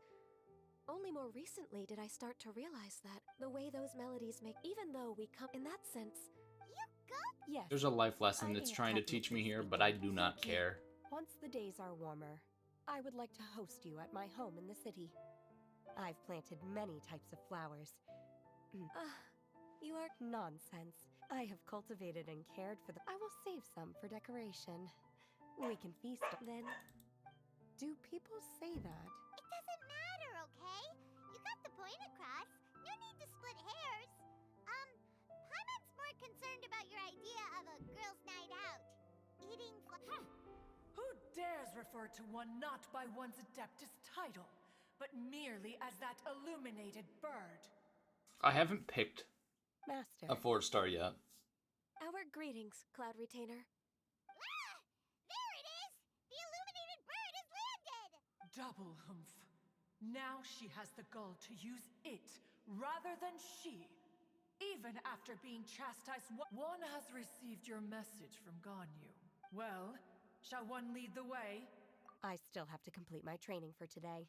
F: Only more recently did I start to realize that the way those melodies make, even though we come in that sense.
D: You go.
F: Yes.
A: There's a life lesson
F: I
A: it's
F: ain't
A: trying to teach me
F: technically
A: here, but I do
F: speaking.
A: not
F: Thank you.
A: care.
F: Once the days are warmer, I would like to host you at my home in the city. I've planted many types of flowers. You are nonsense. I have cultivated and cared for them. I will save some for decoration. We can feast then. Do people say that?
D: It doesn't matter, okay? You got the point across. No need to split hairs. Paimon's more concerned about your idea of a girls' night out. Eating
G: Who dares refer to one not by one's Adeptus title, but merely as that illuminated bird?
A: I haven't picked
F: Master.
A: a 4-star yet.
F: Our greetings, Cloud Retainer.
D: There it is! The illuminated bird has landed!
G: Double humph. Now she has the gall to use it rather than she. Even after being chastised, one has received your message from Ganyu. Well, shall one lead the way?
F: I still have to complete my training for today,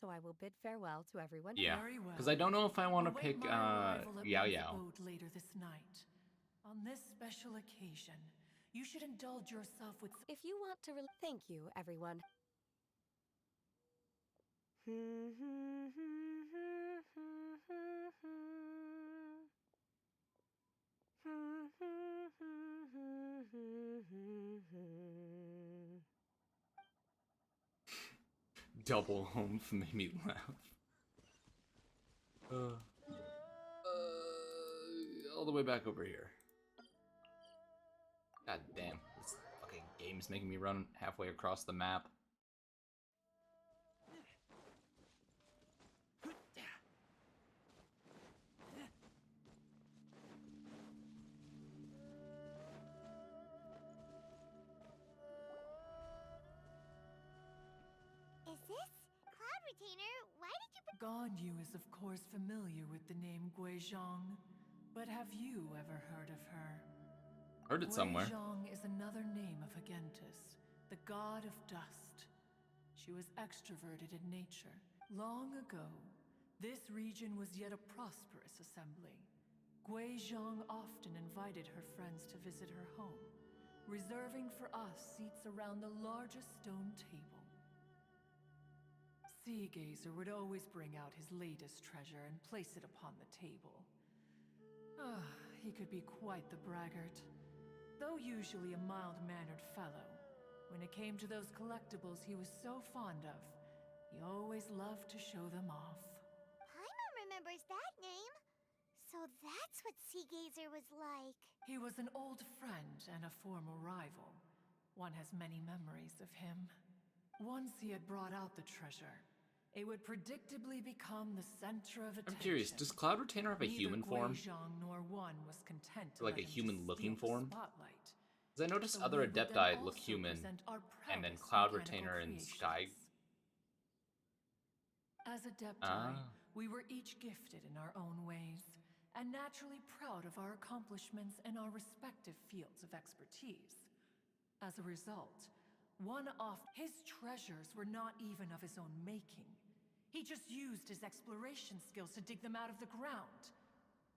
F: so I will bid farewell to everyone.
A: Yeah,
G: Very well.
A: because I don't know if I want to
G: Await
A: pick
G: my arrival at
A: Yao
G: one's
A: Yao.
G: abode later this night. On this special occasion, you should indulge yourself with
F: If you want to thank you, everyone.
A: Double humph made me laugh. All the way back over here. God damn, this fucking game's making me run halfway across the map.
D: Is this? Cloud Retainer, why did you...
G: Ganyu is of course familiar with the name Guizhong, but have you ever heard of her?
A: Heard it somewhere.
G: Guizhong is another name of Agentis, the god of dust. She was extroverted in nature. Long ago, this region was yet a prosperous assembly. Guizhong often invited her friends to visit her home, reserving for us seats around the largest stone table. Seagazer would always bring out his latest treasure and place it upon the table. He could be quite the braggart. Though usually a mild-mannered fellow, when it came to those collectibles he was so fond of, he always loved to show them off.
D: Paimon remembers that name. So that's what Seagazer was like.
G: He was an old friend and a former rival. One has many memories of him. Once he had brought out the treasure, it would predictably become the center of attention.
A: I'm curious, does Cloud Retainer have a
G: Neither
A: human form?
G: Guizhong nor one was content to
A: Like
G: let
A: a
G: him just
A: human-looking
G: steal the
A: form?
G: spotlight.
A: Because I noticed
G: The
A: other
G: we would then
A: Adepti look
G: also
A: human,
G: present our
A: and then
G: proudest
A: Cloud
G: mechanical
A: Retainer and Sky.
G: creations. As Adepti,
A: Ah.
G: we were each gifted in our own ways, and naturally proud of our accomplishments in our respective fields of expertise. As a result, his treasures were not even of his own making. He just used his exploration skills to dig them out of the ground.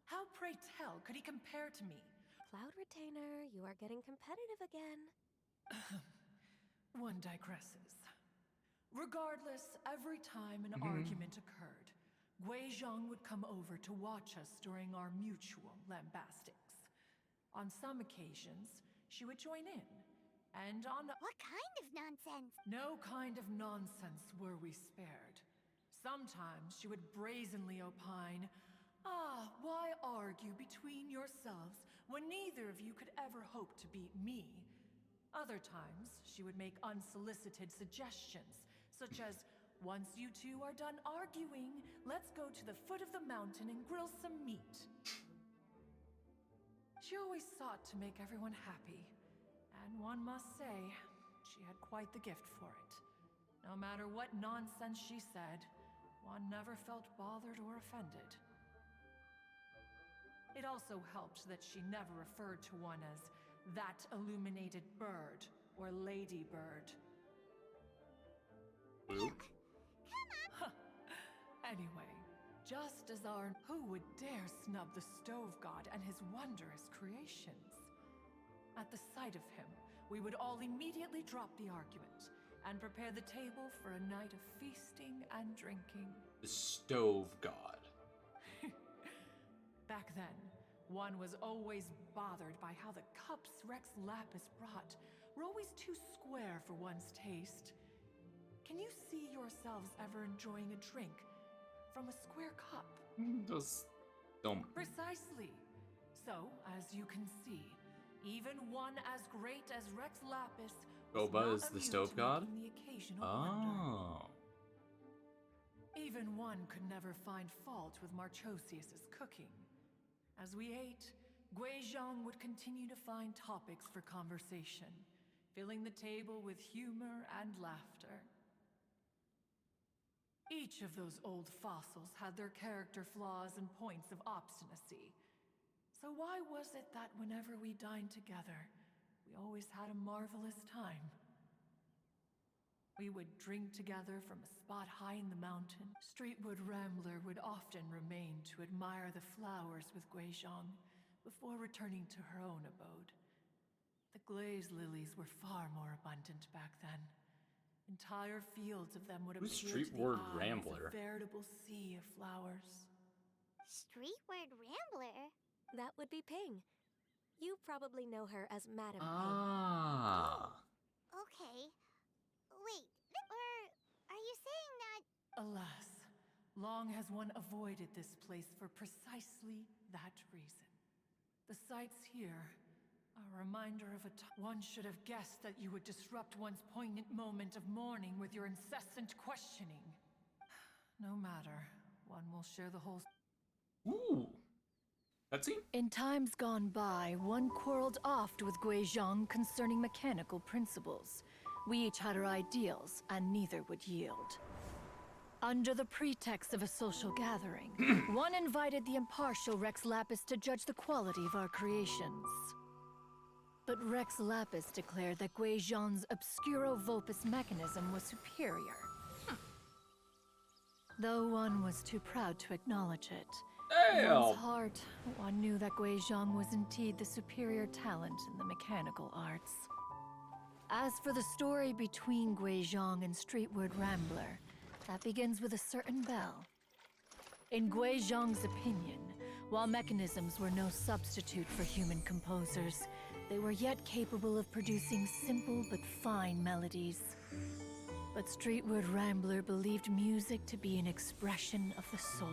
G: How, pray tell, could he compare to me?
F: Cloud Retainer, you are getting competitive again.
G: One digresses. Regardless, every time an argument occurred, Guizhong would come over to watch us during our mutual lambastics. On some occasions, she would join in, and on
D: What kind of nonsense?
G: no kind of nonsense were we spared. Sometimes she would brazenly opine, "Ah, why argue between yourselves when neither of you could ever hope to beat me?" Other times, she would make unsolicited suggestions, such as, "Once you two are done arguing, let's go to the foot of the mountain and grill some meat." She always sought to make everyone happy, and one must say, she had quite the gift for it. No matter what nonsense she said, one never felt bothered or offended. It also helped that she never referred to one as "that illuminated bird" or "lady bird." Anyway, just as who would dare snub the Stove God and his wondrous creations? At the sight of him, we would all immediately drop the argument and prepare the table for a night of feasting and drinking.
A: The Stove God.
G: Back then, one was always bothered by how the cups Rex Lapis brought were always too square for one's taste. Can you see yourselves ever enjoying a drink from a square cup?
A: Those don't.
G: Precisely. So, as you can see, even one as great as Rex Lapis was
A: Boba
G: not
A: is the
G: immune
A: Stove
G: to
A: God?
G: making the occasional blunder.
A: Oh.
G: Even one could never find fault with Marchosius's cooking. As we ate, Guizhong would continue to find topics for conversation, filling the table with humor and laughter. Each of those old fossils had their character flaws and points of obstinacy. So why was it that whenever we dined together, we always had a marvelous time? We would drink together from a spot high in the mountain. Streetwood Rambler would often remain to admire the flowers with Guizhong before returning to her own abode. The glaze lilies were far more abundant back then. Entire fields of them would
A: Who's
G: appear to the
A: Streetward
G: eye
A: Rambler?
G: as a veritable sea of flowers.
D: Streetward Rambler?
F: That would be Ping. You probably know her as Madam
A: Ah.
D: Okay. Wait, or are you saying that?
G: Alas, long has one avoided this place for precisely that reason. The sights here are a reminder of a time one should have guessed that you would disrupt one's poignant moment of mourning with your incessant questioning. No matter, one will share the whole...
A: Ooh. Cutscene?
E: In times gone by, one quarreled oft with Guizhong concerning mechanical principles. We each had our ideals, and neither would yield. Under the pretext of a social gathering, one invited the impartial Rex Lapis to judge the quality of our creations. But Rex Lapis declared that Guizhong's Obscuro Vulpus mechanism was superior. Though one was too proud to acknowledge it, in one's heart, one knew that Guizhong was indeed the superior talent in the mechanical arts. As for the story between Guizhong and Streetward Rambler, that begins with a certain bell. In Guizhong's opinion, while mechanisms were no substitute for human composers, they were yet capable of producing simple but fine melodies. But Streetward Rambler believed music to be an expression of the soul,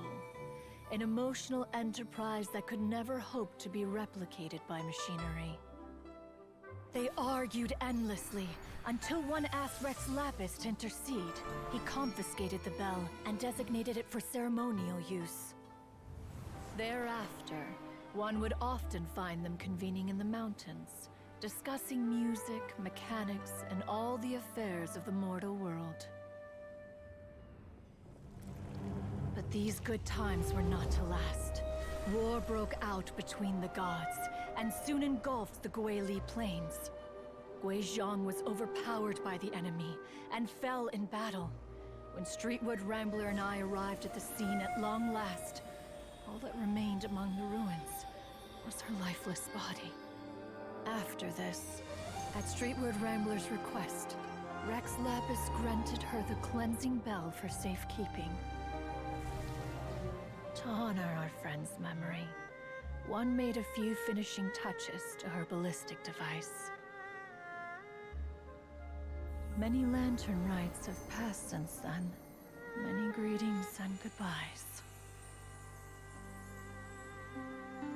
E: an emotional enterprise that could never hope to be replicated by machinery. They argued endlessly, until one asked Rex Lapis to intercede. He confiscated the bell and designated it for ceremonial use. Thereafter, one would often find them convening in the mountains, discussing music, mechanics, and all the affairs of the mortal world. But these good times were not to last. War broke out between the gods, and soon engulfed the Guili Plains. Guizhong was overpowered by the enemy, and fell in battle. When Streetwood Rambler and I arrived at the scene at long last, all that remained among the ruins was her lifeless body. After this, at Streetwood Rambler's request, Rex Lapis granted her the cleansing bell for safekeeping. To honor our friend's memory, one made a few finishing touches to her ballistic device. Many lantern rites have passed since then. Many greetings and goodbyes.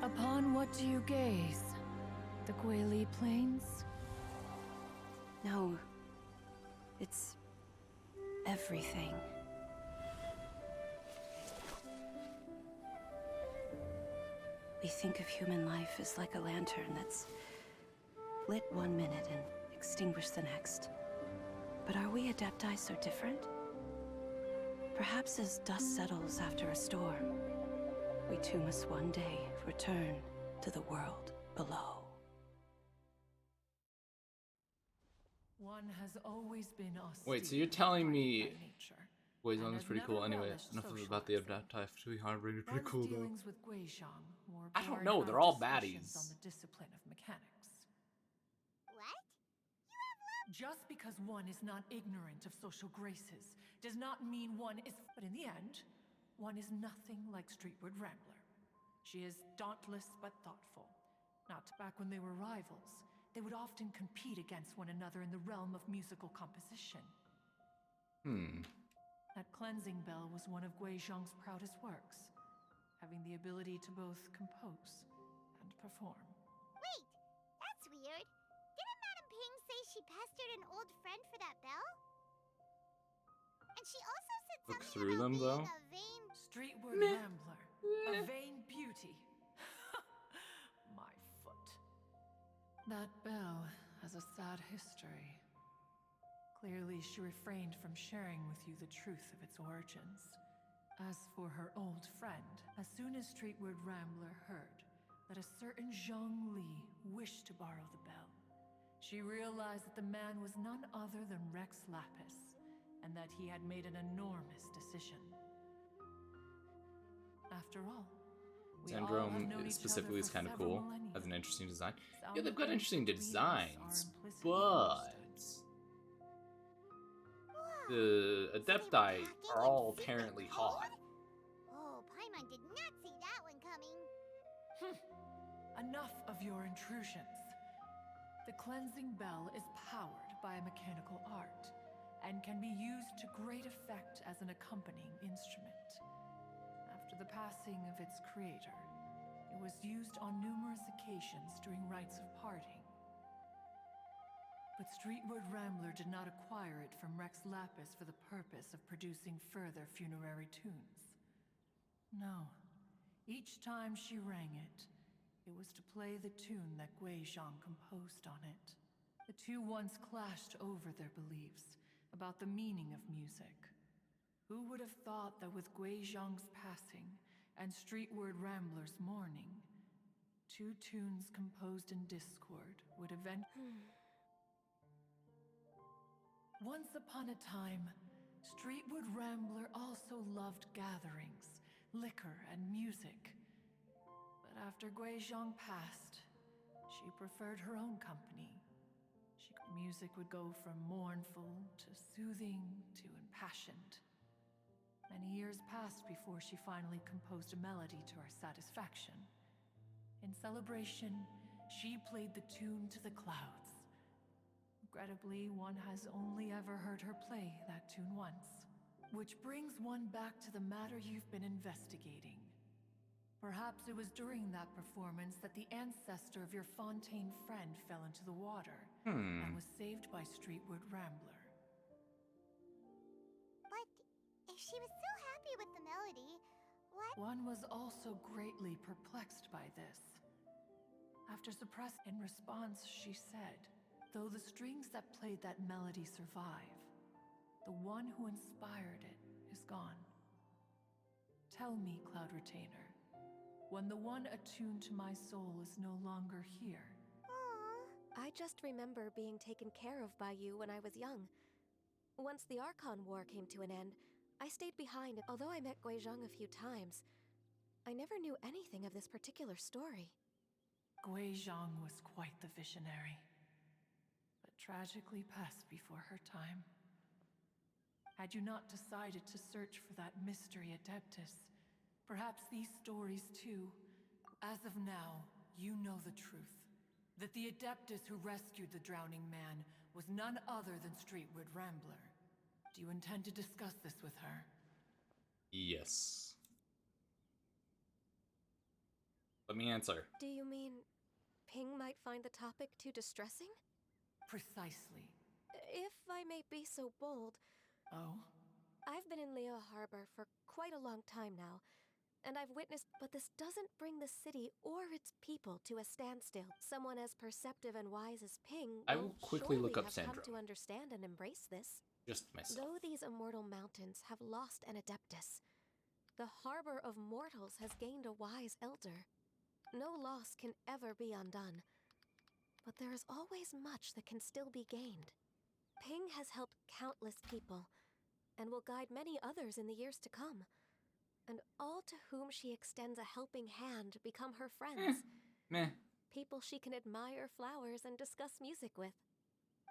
E: Upon what do you gaze? The Guili Plains?
B: No. It's everything. We think of human life as like a lantern that's lit one minute and extinguished the next. But are we Adepti so different? Perhaps as dust settles after a storm, we too must one day return to the world below.
G: One has always been austere.
A: Wait, so you're telling me
G: by nature,
A: Guizhong
G: and
A: is
G: has
A: pretty
G: never
A: cool anyway.
G: relished
A: Enough about the
G: socializing.
A: Adepti to be harboring pretty
G: One's
A: cool though.
G: dealings with Guizhong were
A: I don't
G: born
A: know,
G: out
A: they're
G: of
A: all
G: discussions
A: baddies.
G: on the discipline of mechanics.
D: What?
G: Just because one is not ignorant of social graces does not mean one is. But in the end, one is nothing like Streetwood Rambler. She is dauntless but thoughtful. Not back when they were rivals, they would often compete against one another in the realm of musical composition. That cleansing bell was one of Guizhong's proudest works, having the ability to both compose and perform.
D: Wait, that's weird. Didn't Madame Ping say she pestered an old friend for that bell? And she also said
A: Look
D: something
A: through
D: about
A: them,
D: being
A: though?
D: a vain...
G: Streetwood Rambler, a vain beauty. My foot. That bell has a sad history. Clearly, she refrained from sharing with you the truth of its origins. As for her old friend, as soon as Streetwood Rambler heard that a certain Zhang Li wished to borrow the bell, she realized that the man was none other than Rex Lapis, and that he had made an enormous decision. After all, we all have
A: Syndrome
G: known each
A: specifically
G: other
A: is
G: for
A: kind of
G: several
A: cool.
G: millennia.
A: Has an interesting design.
G: Some
A: Yeah, they've got
G: things
A: interesting
G: between us
A: designs,
G: are implicitly
A: but
D: Whoa.
A: the
D: So they were
A: Adepti
D: talking
A: are
D: in
A: all
D: secret
A: apparently
D: code?
A: hot.
D: Oh, Paimon did not see that one coming.
G: Enough of your intrusions. The cleansing bell is powered by a mechanical art and can be used to great effect as an accompanying instrument. After the passing of its creator, it was used on numerous occasions during rites of parting. But Streetwood Rambler did not acquire it from Rex Lapis for the purpose of producing further funerary tunes. No. Each time she rang it, it was to play the tune that Guizhong composed on it. The two once clashed over their beliefs about the meaning of music. Who would have thought that with Guizhong's passing and Streetwood Rambler's mourning, two tunes composed in discord would eventually... Once upon a time, Streetwood Rambler also loved gatherings, liquor, and music. But after Guizhong passed, she preferred her own company. Music would go from mournful to soothing to impassioned. Many years passed before she finally composed a melody to our satisfaction. In celebration, she played the tune to the clouds. Regrettably, one has only ever heard her play that tune once. Which brings one back to the matter you've been investigating. Perhaps it was during that performance that the ancestor of your Fontaine friend fell into the water and was saved by Streetwood Rambler.
D: But if she was so happy with the melody, what?
G: One was also greatly perplexed by this. After in response, she said, though the strings that played that melody survive, the one who inspired it is gone. Tell me, Cloud Retainer, when the one attuned to my soul is no longer here.
F: I just remember being taken care of by you when I was young. Once the Archon War came to an end, I stayed behind. Although I met Guizhong a few times, I never knew anything of this particular story.
G: Guizhong was quite the visionary, but tragically passed before her time. Had you not decided to search for that mystery Adeptus, perhaps these stories too. As of now, you know the truth. That the Adeptus who rescued the drowning man was none other than Streetwood Rambler. Do you intend to discuss this with her?
A: Yes. Let me answer.
F: Do you mean Ping might find the topic too distressing?
G: Precisely.
F: If I may be so bold,
G: Oh?
F: I've been in Leo Harbor for quite a long time now, and I've witnessed, but this doesn't bring the city or its people to a standstill. Someone as perceptive and wise as Ping
A: I will quickly look up
F: have
A: Sandra.
F: come to understand and embrace this.
A: Just myself.
F: Though these immortal mountains have lost an Adeptus, the harbor of mortals has gained a wise elder. No loss can ever be undone, but there is always much that can still be gained. Ping has helped countless people, and will guide many others in the years to come. And all to whom she extends a helping hand become her friends.
A: Meh.
F: People she can admire flowers and discuss music with.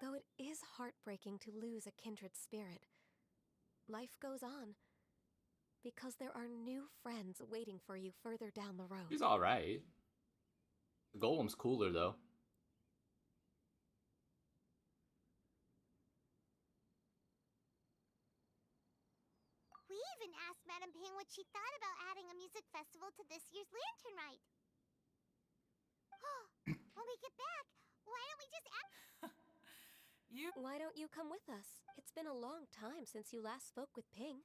F: Though it is heartbreaking to lose a kindred spirit, life goes on. Because there are new friends waiting for you further down the road.
A: He's alright. The golem's cooler, though.
D: We even asked Madame Ping what she thought about adding a music festival to this year's Lantern Rite. When we get back, why don't we just ask?
F: Why don't you come with us? It's been a long time since you last spoke with Ping.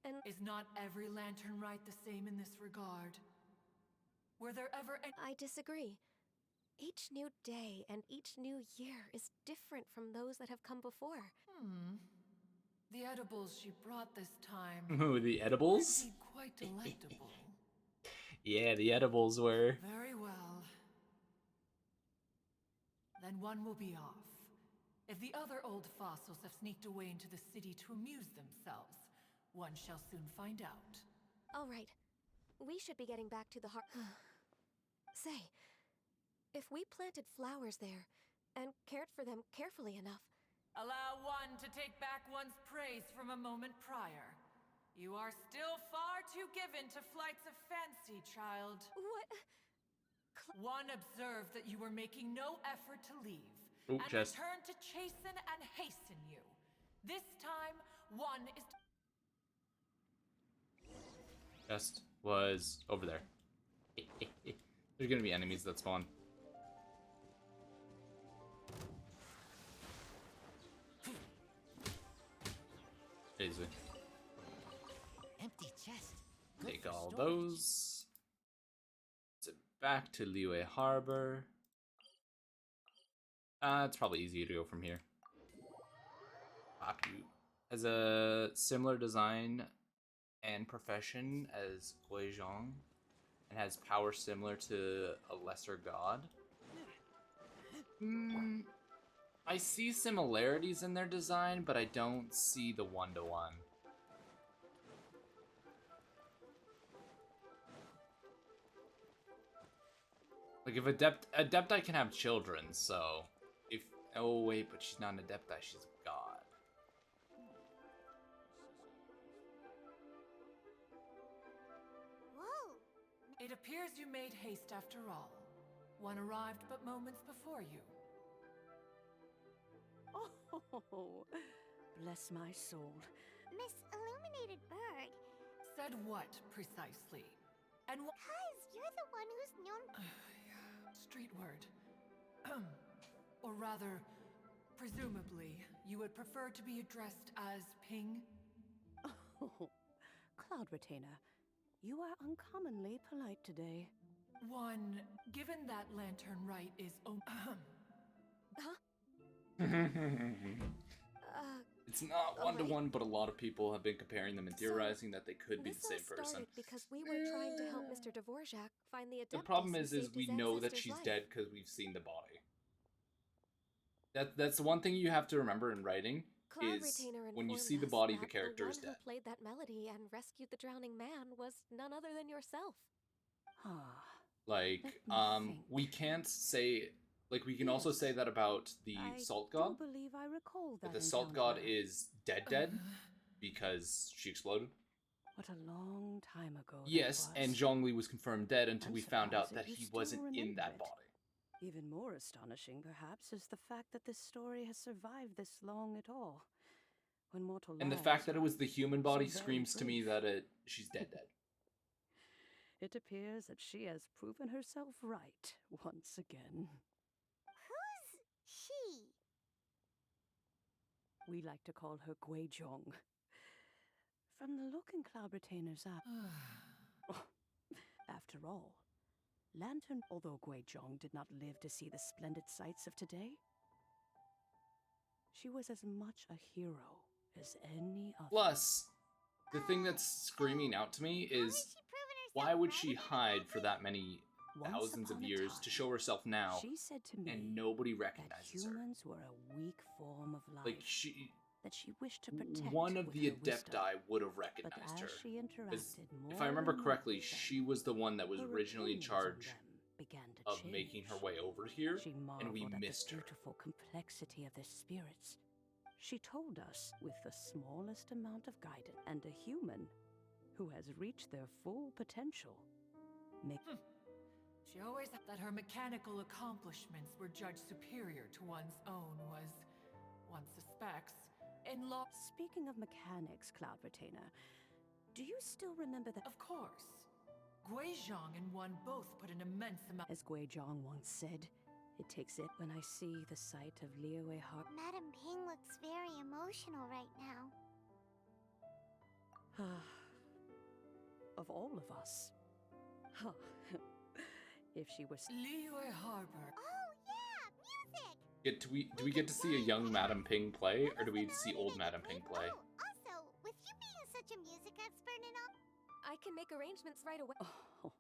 F: And
G: Is not every lantern rite the same in this regard? Were there ever any—
F: I disagree. Each new day and each new year is different from those that have come before.
G: The edibles she brought this time
A: Ooh, the edibles?
G: indeed quite delectable.
A: Yeah, the edibles were.
G: Very well. Then one will be off. If the other old fossils have sneaked away into the city to amuse themselves, one shall soon find out.
F: All right. We should be getting back to the heart. Say, if we planted flowers there and cared for them carefully enough.
G: Allow one to take back one's praise from a moment prior. You are still far too given to flights of fancy, child.
F: What?
G: One observed that you were making no effort to leave,
A: Ooh,
G: and
A: chest.
G: returned to chasten and hasten you. This time, one is
A: Chest was over there. There's gonna be enemies that spawn. Easy.
H: Empty chest.
A: Take all those. Send back to Liyue Harbor. It's probably easier to go from here. Baku has a similar design and profession as Guizhong, and has power similar to a lesser god. I see similarities in their design, but I don't see the one-to-one. Like, if Adepti can have children, so if— oh wait, but she's not an Adepti, she's a god.
D: Whoa!
G: It appears you made haste after all. One arrived but moments before you.
B: Oh, bless my soul.
D: Miss Illuminated Bird,
G: Said what, precisely? And what—
D: cuz you're the one who's known.
G: Street word. Or rather, presumably, you would prefer to be addressed as Ping?
B: Oh, Cloud Retainer, you are uncommonly polite today.
G: One, given that lantern rite is
A: It's not
F: all
A: one-to-one, but a lot of people have been comparing them and theorizing that they could be
F: This
A: the same
F: all
A: person.
F: started because we were trying to help Mr. Dvorak find the Adeptus
A: The problem
F: who
A: is
F: saved
A: we
F: his
A: know that
F: ancestor's
A: she's
F: life.
A: dead because we've seen the body. That's the one thing you have to remember in writing
F: Cloud
A: is
F: Retainer
A: when you
F: informed
A: see the
F: us
A: body, the
F: that
A: character is
F: one
A: dead.
F: who played that melody and rescued the drowning man was none other than yourself.
B: Ah,
A: Like,
B: let me think.
A: we can't say, like, we can also
B: Yes,
A: say that about the
B: I
A: Salt
B: do
A: God.
B: believe I recall
A: But
B: that
A: the Salt God
B: encounter.
A: is dead because she exploded.
B: What a long time ago
A: Yes,
B: that was.
A: and Zhongli was confirmed dead until
B: I'm
A: we found out
B: surprised
A: that
B: you
A: he
B: still
A: wasn't in
B: remember
A: that
B: it.
A: body.
B: Even more astonishing, perhaps, is the fact that this story has survived this long at all. When mortal
A: And the
B: lives
A: fact that it
B: are
A: was the human body
B: so very
A: screams to me
B: brief.
A: that she's dead.
B: It appears that she has proven herself right once again.
D: Who's she?
B: We like to call her Guizhong. From the look in Cloud Retainer's eye. After all, Lantern, although Guizhong did not live to see the splendid sights of today, she was as much a hero as any other.
A: Plus, the thing that's screaming out to me
D: How
A: is,
D: has she proven herself
A: why would
D: right
A: she
D: again
A: hide
D: exactly?
A: for that many
B: Once
A: thousands of
B: upon a
A: years
B: time,
A: to show herself now,
B: she said to me
A: and nobody
B: that
A: recognizes her?
B: humans were a weak form of life.
A: Like, she...
B: that she wished to protect
A: One of
B: with
A: the
B: her wisdom.
A: Adepti would have
B: But
A: recognized
B: as
A: her.
B: she
A: Because
B: interacted more
A: if I remember
B: and more
A: correctly,
B: with them,
A: she was the one that was
B: her
A: originally in
B: opinions on
A: charge
B: them began to
A: of
B: change.
A: making her way over here,
B: She
A: and we
B: marveled at
A: missed
B: the
A: her.
B: beautiful complexity of their spirits. She told us with the smallest amount of guidance, and a human who has reached their full potential make
G: She always thought that her mechanical accomplishments were judged superior to one's own was, one suspects, in law.
B: Speaking of mechanics, Cloud Retainer, do you still remember that?
G: Of course. Guizhong and one both put an immense amount.
B: As Guizhong once said, it takes it when I see the sight of Liyue Har.
D: Madam Ping looks very emotional right now.
B: Of all of us. Huh. If she was.
G: Liyue Harbor.
D: Oh yeah, music!
A: Do we get to see a young Madam Ping play, or do we see old Madam Ping play?
D: Oh, also, with you being such a music expert and all,
F: I can make arrangements right away.
B: Oh,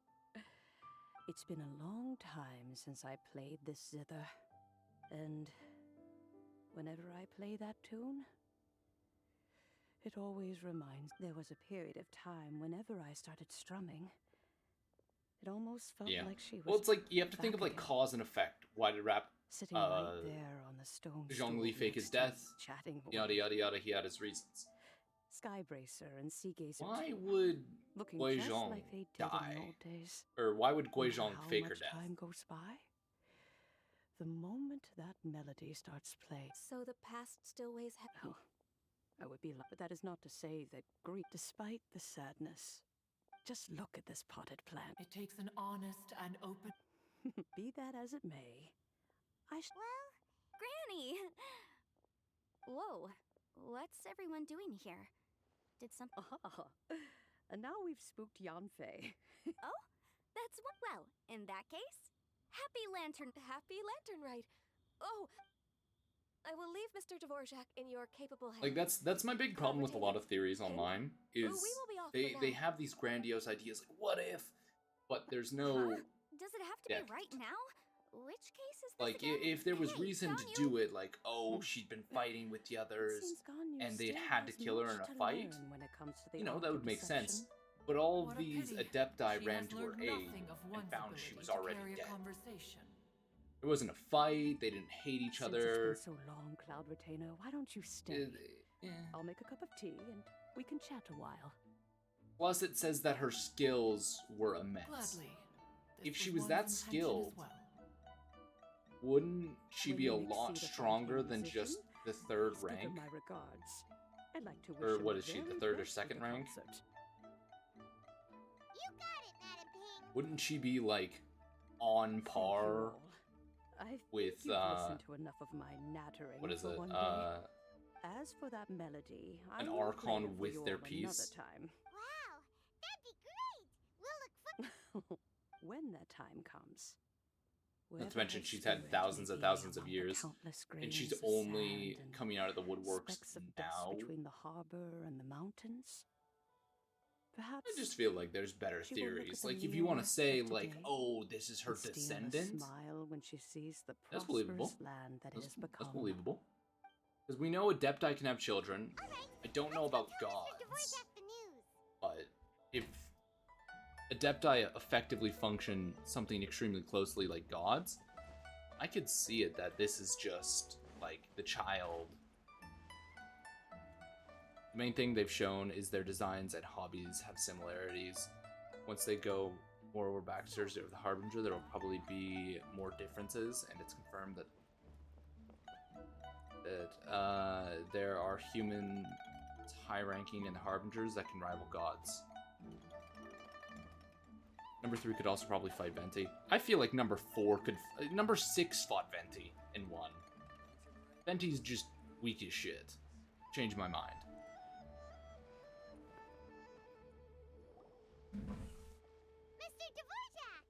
B: it's been a long time since I played this zither. And whenever I play that tune, it always reminds. There was a period of time whenever I started strumming, it almost felt
A: Yeah.
B: like she was.
A: Well, it's like, you have to think of,
B: back
A: like,
B: again.
A: cause and effect. Why did
B: Sitting right there on the stone
A: Zhongli
B: stool
A: fake his
B: next to me,
A: death?
B: chatting
A: Yada
B: away.
A: yada yada, he had his reasons.
B: Skybracer and Seagazer
A: Why
B: too,
A: would
B: looking just
A: Guizhong
B: like they did in
A: die?
B: the old days.
A: Or why would
B: No
A: Guizhong
B: matter
A: fake
B: how
A: her
B: much
A: death?
B: time goes by, the moment that melody starts playing,
F: So the past still weighs heavy.
B: oh, I would be. But that is not to say that grief, despite the sadness, just look at this potted plant.
G: It takes an honest and open.
B: Be that as it may,
H: Well, Granny! Whoa, what's everyone doing here? Did something.
B: and now we've spooked Yanfei.
H: Oh, that's what. Well, in that case, happy lantern.
F: Happy lantern rite. Oh, I will leave Mr. Dvorak in your capable hands.
A: Like, that's my big problem with a lot of theories online, is
F: we will be off
A: they
F: for
A: they
F: now.
A: have these grandiose ideas, like, what if? But there's no...
H: Huh? Does it have to
A: depth.
H: be right now? Which case is this
A: Like,
H: again?
A: if there was
H: Hey,
A: reason to
H: don't
A: do it, like, oh, she'd been fighting with the
B: It
A: others,
B: seems Ganyu
A: and they'd
B: still
A: had to
B: has
A: kill her in
B: much
A: a
B: to
A: fight,
B: learn when it comes to the
A: you know,
B: art
A: that
B: of
A: would make sense.
B: deception.
A: But all
G: What
A: of
G: a
A: these
G: pity.
A: Adepti
G: She
A: ran
G: has
A: to her
G: learned
A: aid
G: nothing of
A: and
G: one's
A: found she
G: ability
A: was
G: to
A: already
G: carry a
A: dead.
G: conversation.
A: There wasn't a fight, they didn't hate each
B: Since
A: other.
B: it's been so long, Cloud Retainer, why don't you stay? I'll make a cup of tea and we can chat a while.
A: Plus, it says that her skills were immense.
G: Gladly.
A: If
G: This
A: she was
G: one's
A: that
G: intention
A: skilled,
G: as well.
A: wouldn't she
B: When
A: be
B: you
A: a
B: next
A: lot
B: see the
A: stronger
B: fine
A: than
B: musician,
A: just the third
B: please give
A: rank?
B: him my regards. I'd like to wish
A: Or
B: him
A: what
B: the
A: is she, the
B: very
A: third or
B: best with
A: second
B: the
A: rank?
B: concert.
D: you got it, Madam Ping.
A: Wouldn't she be, like, on
B: Thank you
A: par
B: all. I think
A: with,
B: you've listened to enough of my nattering
A: what is
B: for
A: it,
B: one day. As for that melody, I
A: an
B: will play
A: Archon
B: it for
A: with
B: you
A: their
B: all
A: piece?
B: another time.
D: Wow, that'd be great. We'll look for.
B: when that time comes.
A: Not to
B: Wherever
A: mention
B: her
A: she's had
B: spirit
A: thousands
B: may
A: and
B: be
A: thousands of
B: among the
A: years,
B: countless
A: and she's
B: grains of
A: only
B: sand and
A: coming out of the woodworks
B: specks of dust
A: now.
B: between the harbor and the mountains.
A: I
B: Perhaps
A: just feel like there's better
B: she will look
A: theories.
B: at the
A: Like, if
B: near
A: you want to
B: Earth
A: say,
B: of
A: like,
B: today
A: oh, this is her
B: and steal a
A: descendant,
B: smile when she sees the
A: that's
B: prosperous
A: believable.
B: land that it has
A: That's
B: become.
A: believable. Because we know Adepti can have children. I don't know about
D: Tell
A: gods,
D: Mr. Dvorak the news.
A: but if Adepti effectively function something extremely closely like gods, I could see it that this is just, like, the child. The main thing they've shown is their designs and hobbies have similarities. Once they go more back to Thursday with the Harbinger, there will probably be more differences, and it's confirmed that there are humans high ranking in the Harbingers that can rival gods. Number 3 could also probably fight Venti. I feel like number 4 could... Number 6 fought Venti in 1. Venti's just weak as shit. Change my mind.
D: Mr. Dvorak!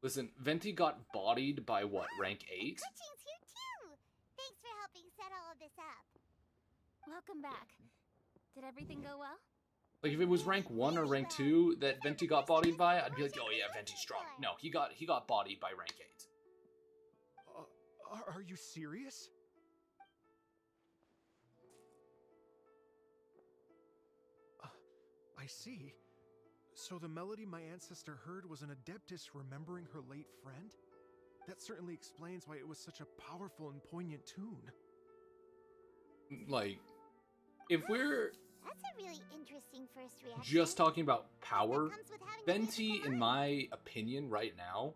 A: Listen, Venti got bodied by what, rank 8?
D: Kuchin's here too! Thanks for helping set all of this up.
H: Welcome back. Did everything go well?
A: Like, if it was rank 1 or rank 2 that Venti got bodied by, I'd be like, oh yeah, Venti's strong. No, he got bodied by rank 8.
I: Are you serious? I see. So the melody my ancestor heard was an Adeptus remembering her late friend? That certainly explains why it was such a powerful and poignant tune.
A: Like, if we're
D: That's a really interesting first reaction.
A: just talking about power,
D: That comes with having a
A: Venti,
D: musical
A: in
D: mind.
A: my opinion, right now,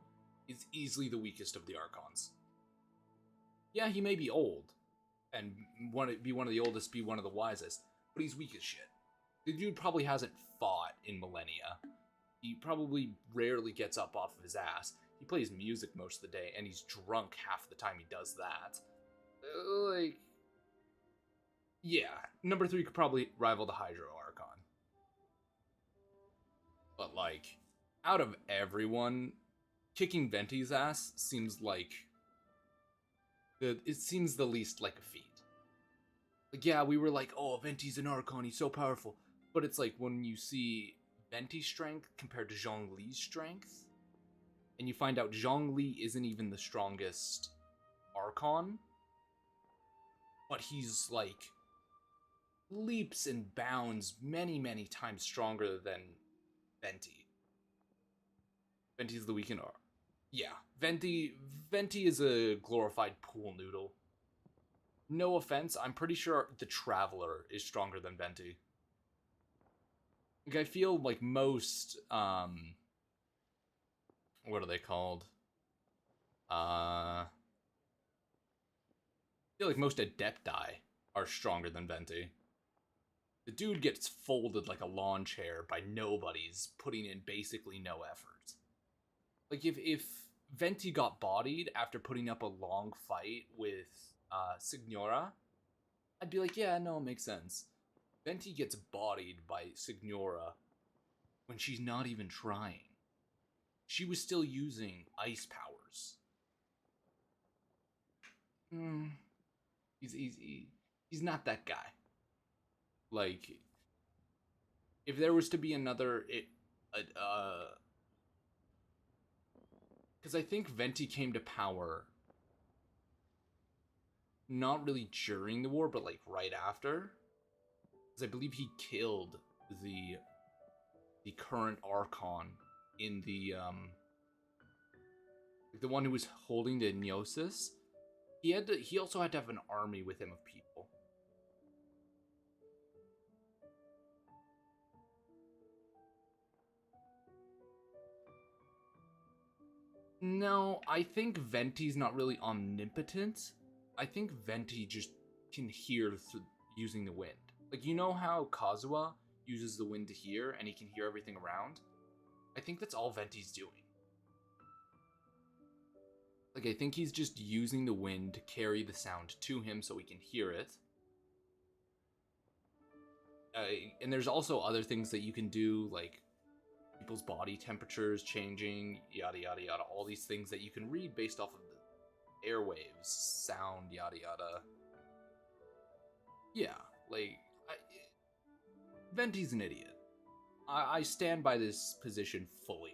A: is easily the weakest of the Archons. Yeah, he may be old, and be one of the oldest, be one of the wisest, but he's weak as shit. The dude probably hasn't fought in millennia. He probably rarely gets up off of his ass. He plays music most of the day, and he's drunk half the time he does that. Like, yeah, number 3 could probably rival the Hydro Archon. But, like, out of everyone, kicking Venti's ass seems like... It seems the least like a feat. Like, yeah, we were like, oh, Venti's an Archon, he's so powerful. But it's like, when you see Venti's strength compared to Zhongli's strength, and you find out Zhongli isn't even the strongest Archon, but he's, like, leaps and bounds many, many times stronger than Venti. Venti's the weekend Archon. Yeah, Venti is a glorified pool noodle. No offense, I'm pretty sure the Traveler is stronger than Venti. Like, I feel like most, what are they called? I feel like most Adepti are stronger than Venti. The dude gets folded like a lawn chair by nobodies, putting in basically no effort. Like, if Venti got bodied after putting up a long fight with Signora, I'd be like, yeah, no, it makes sense. Venti gets bodied by Signora when she's not even trying. She was still using ice powers. He's not that guy. Like, if there was to be another... Because I think Venti came to power not really during the war, but like right after. Because I believe he killed the current Archon in the one who was holding the Gnosis. He also had to have an army with him of people. No, I think Venti's not really omnipotent. I think Venti just can hear using the wind. Like, you know how Kazuha uses the wind to hear, and he can hear everything around? I think that's all Venti's doing. Like, I think he's just using the wind to carry the sound to him so he can hear it. And there's also other things that you can do, like, you people's body temperatures changing, yada yada yada, all these things that you can read based off of the airwaves, sound, yada yada. Yeah, like, Venti's an idiot. I stand by this position fully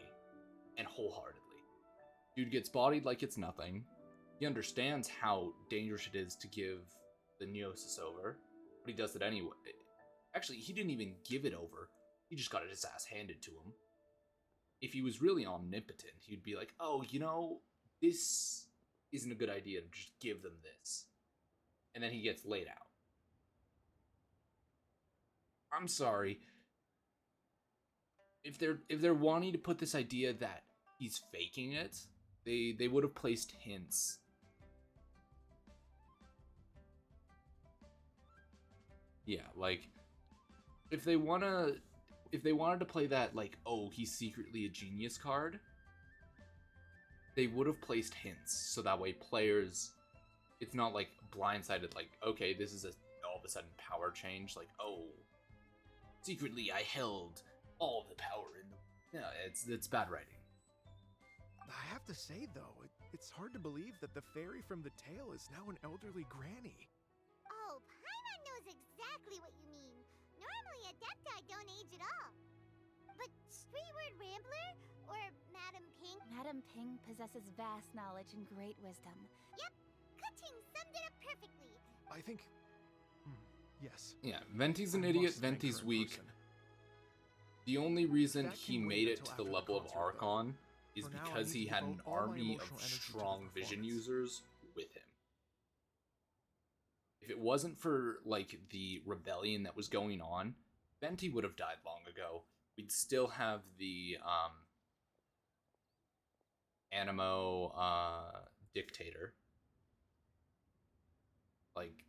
A: and wholeheartedly. Dude gets bodied like it's nothing. He understands how dangerous it is to give the Neosis over, but he does it anyway. Actually, he didn't even give it over. He just got his ass handed to him. If he was really omnipotent, he'd be like, oh, you know, this isn't a good idea to just give them this. And then he gets laid out. I'm sorry. If they're wanting to put this idea that he's faking it, they would have placed hints. Yeah, like if they wanted to play that like, oh, he's secretly a genius card, they would have placed hints so that way players, it's not like blindsided, like, okay, this is all of a sudden power change, like, oh, secretly I held all of the power in the... Yeah, it's bad writing.
I: I have to say, though, it's hard to believe that the fairy from the tale is now an elderly granny.
D: Oh, Paimon knows exactly what you mean. Normally, Adepti don't age at all. But Streetward Rambler, or Madam Pink...
H: Madam Ping possesses vast knowledge and great wisdom.
D: Yep, Kuching summed it up perfectly.
I: I think... yes.
A: Yeah, Venti's an idiot, Venti's weak. The only reason he made it to the level of Archon is because he had an army of strong vision users with him. If it wasn't for, like, the rebellion that was going on, Venti would have died long ago. We'd still have the, Animo, dictator. Like...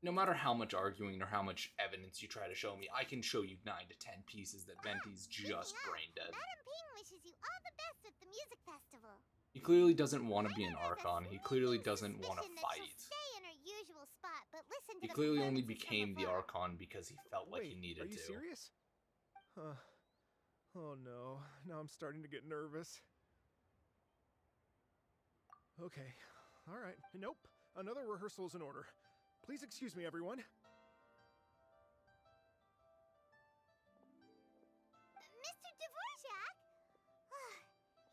A: no matter how much arguing or how much evidence you try to show me, I can show you 9 to 10 pieces that Venti's just brain dead.
D: Madam Ping wishes you all the best at the music festival.
A: He clearly doesn't want to be an Archon. He clearly doesn't want to fight.
D: Stay in her usual spot, but listen to
A: He
D: the
A: clearly only
D: performances
A: became
D: from
A: the
D: afar.
A: Archon because he felt like he needed to.
I: Are you serious? Oh no, now I'm starting to get nervous. Okay, alright, nope, another rehearsal is in order. Please excuse me, everyone.
D: Mr. Dvorak?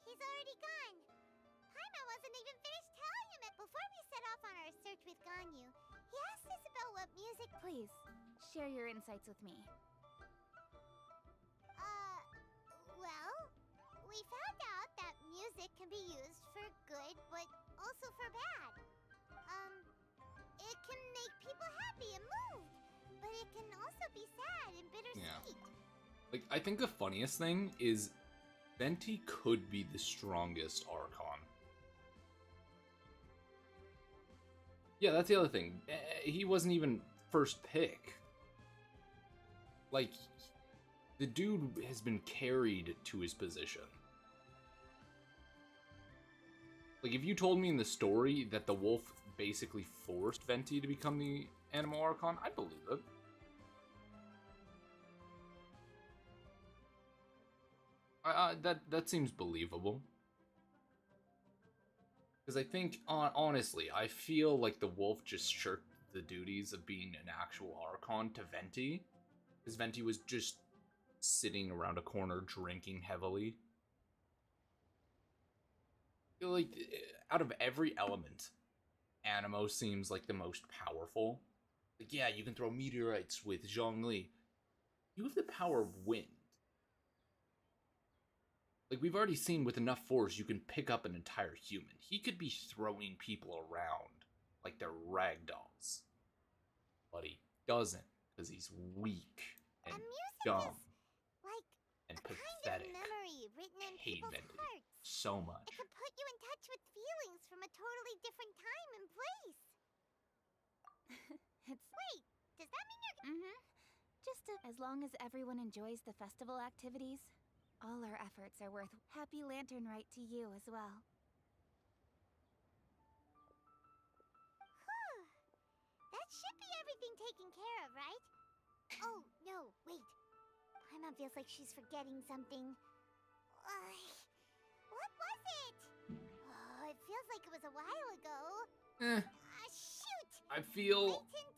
D: He's already gone. Paimon wasn't even finished telling him it before we set off on our search with Ganyu. He asked us about what music...
H: Please, share your insights with me.
D: Well, we found out that music can be used for good, but also for bad. It can make people happy and moved, but it can also be sad and bittersweet.
A: Yeah. Like, I think the funniest thing is Venti could be the strongest Archon. Yeah, that's the other thing. He wasn't even first pick. Like, the dude has been carried to his position. Like, if you told me in the story that the wolf basically forced Venti to become the Animo Archon, I'd believe it. That seems believable. Because I think, honestly, I feel like the wolf just shirked the duties of being an actual Archon to Venti. Because Venti was just sitting around a corner drinking heavily. I feel like, out of every element, Animo seems like the most powerful. Like, yeah, you can throw meteorites with Zhongli. You have the power of wind. Like, we've already seen with enough force, you can pick up an entire human. He could be throwing people around like they're ragdolls. But he doesn't, because he's weak and dumb
D: like
A: and
D: a
A: pathetic.
D: kind of memory written in
A: Hate
D: people's
A: Venti
D: hearts.
A: so much.
D: It can put you in touch with feelings from a totally different time and place. Wait, does that mean you're...
H: Just as long as everyone enjoys the festival activities, all our efforts are worth. Happy Lantern Rite to you as well.
D: That should be everything taken care of, right? Oh, no, wait. Paimon feels like she's forgetting something. What was it? Oh, it feels like it was a while ago. Shoot!
A: I feel...
D: Latent...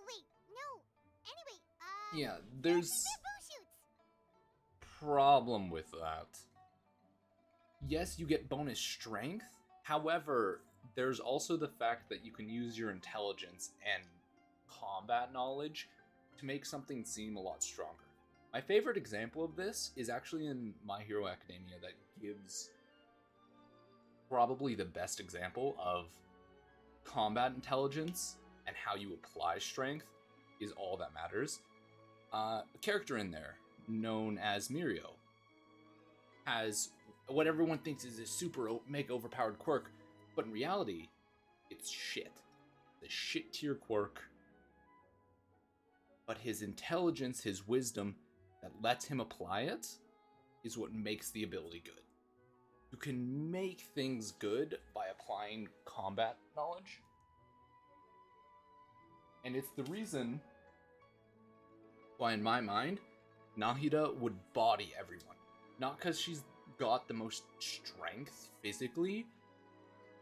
D: Wait, no. Anyway,
A: yeah, there's...
D: bamboo shoots!
A: problem with that. Yes, you get bonus strength. However, there's also the fact that you can use your intelligence and combat knowledge to make something seem a lot stronger. My favorite example of this is actually in My Hero Academia that gives probably the best example of combat intelligence and how you apply strength is all that matters. A character in there known as Mirio has what everyone thinks is a super mega overpowered quirk, but in reality, it's shit. The shit tier quirk. But his intelligence, his wisdom that lets him apply it is what makes the ability good. You can make things good by applying combat knowledge. And it's the reason why, in my mind, Nahida would body everyone. Not because she's got the most strength physically.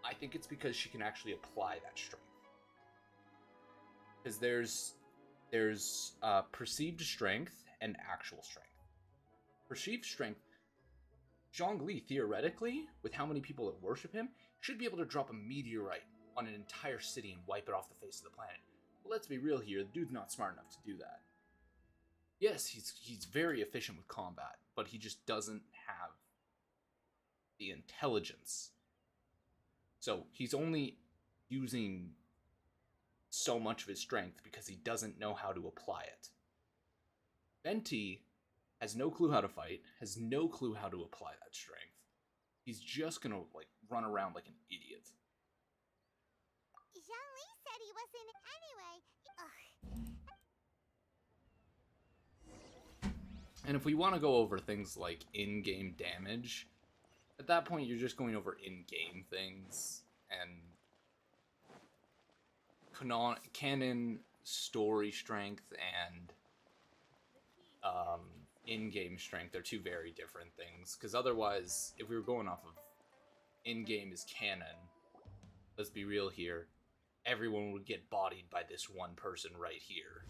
A: I think it's because she can actually apply that strength. Because there's perceived strength and actual strength. Perceived strength, Zhongli, theoretically, with how many people that worship him, should be able to drop a meteorite on an entire city and wipe it off the face of the planet. But let's be real here, the dude's not smart enough to do that. Yes, he's very efficient with combat, but he just doesn't have the intelligence. So he's only using so much of his strength because he doesn't know how to apply it. Venti has no clue how to fight, has no clue how to apply that strength. He's just gonna, like, run around like an idiot.
D: Zhongli said he wasn't anyway.
A: And if we want to go over things like in-game damage, at that point you're just going over in-game things, and canon story strength and in-game strength are two very different things. Because otherwise, if we were going off of in-game is canon, let's be real here, everyone would get bodied by this one person right here.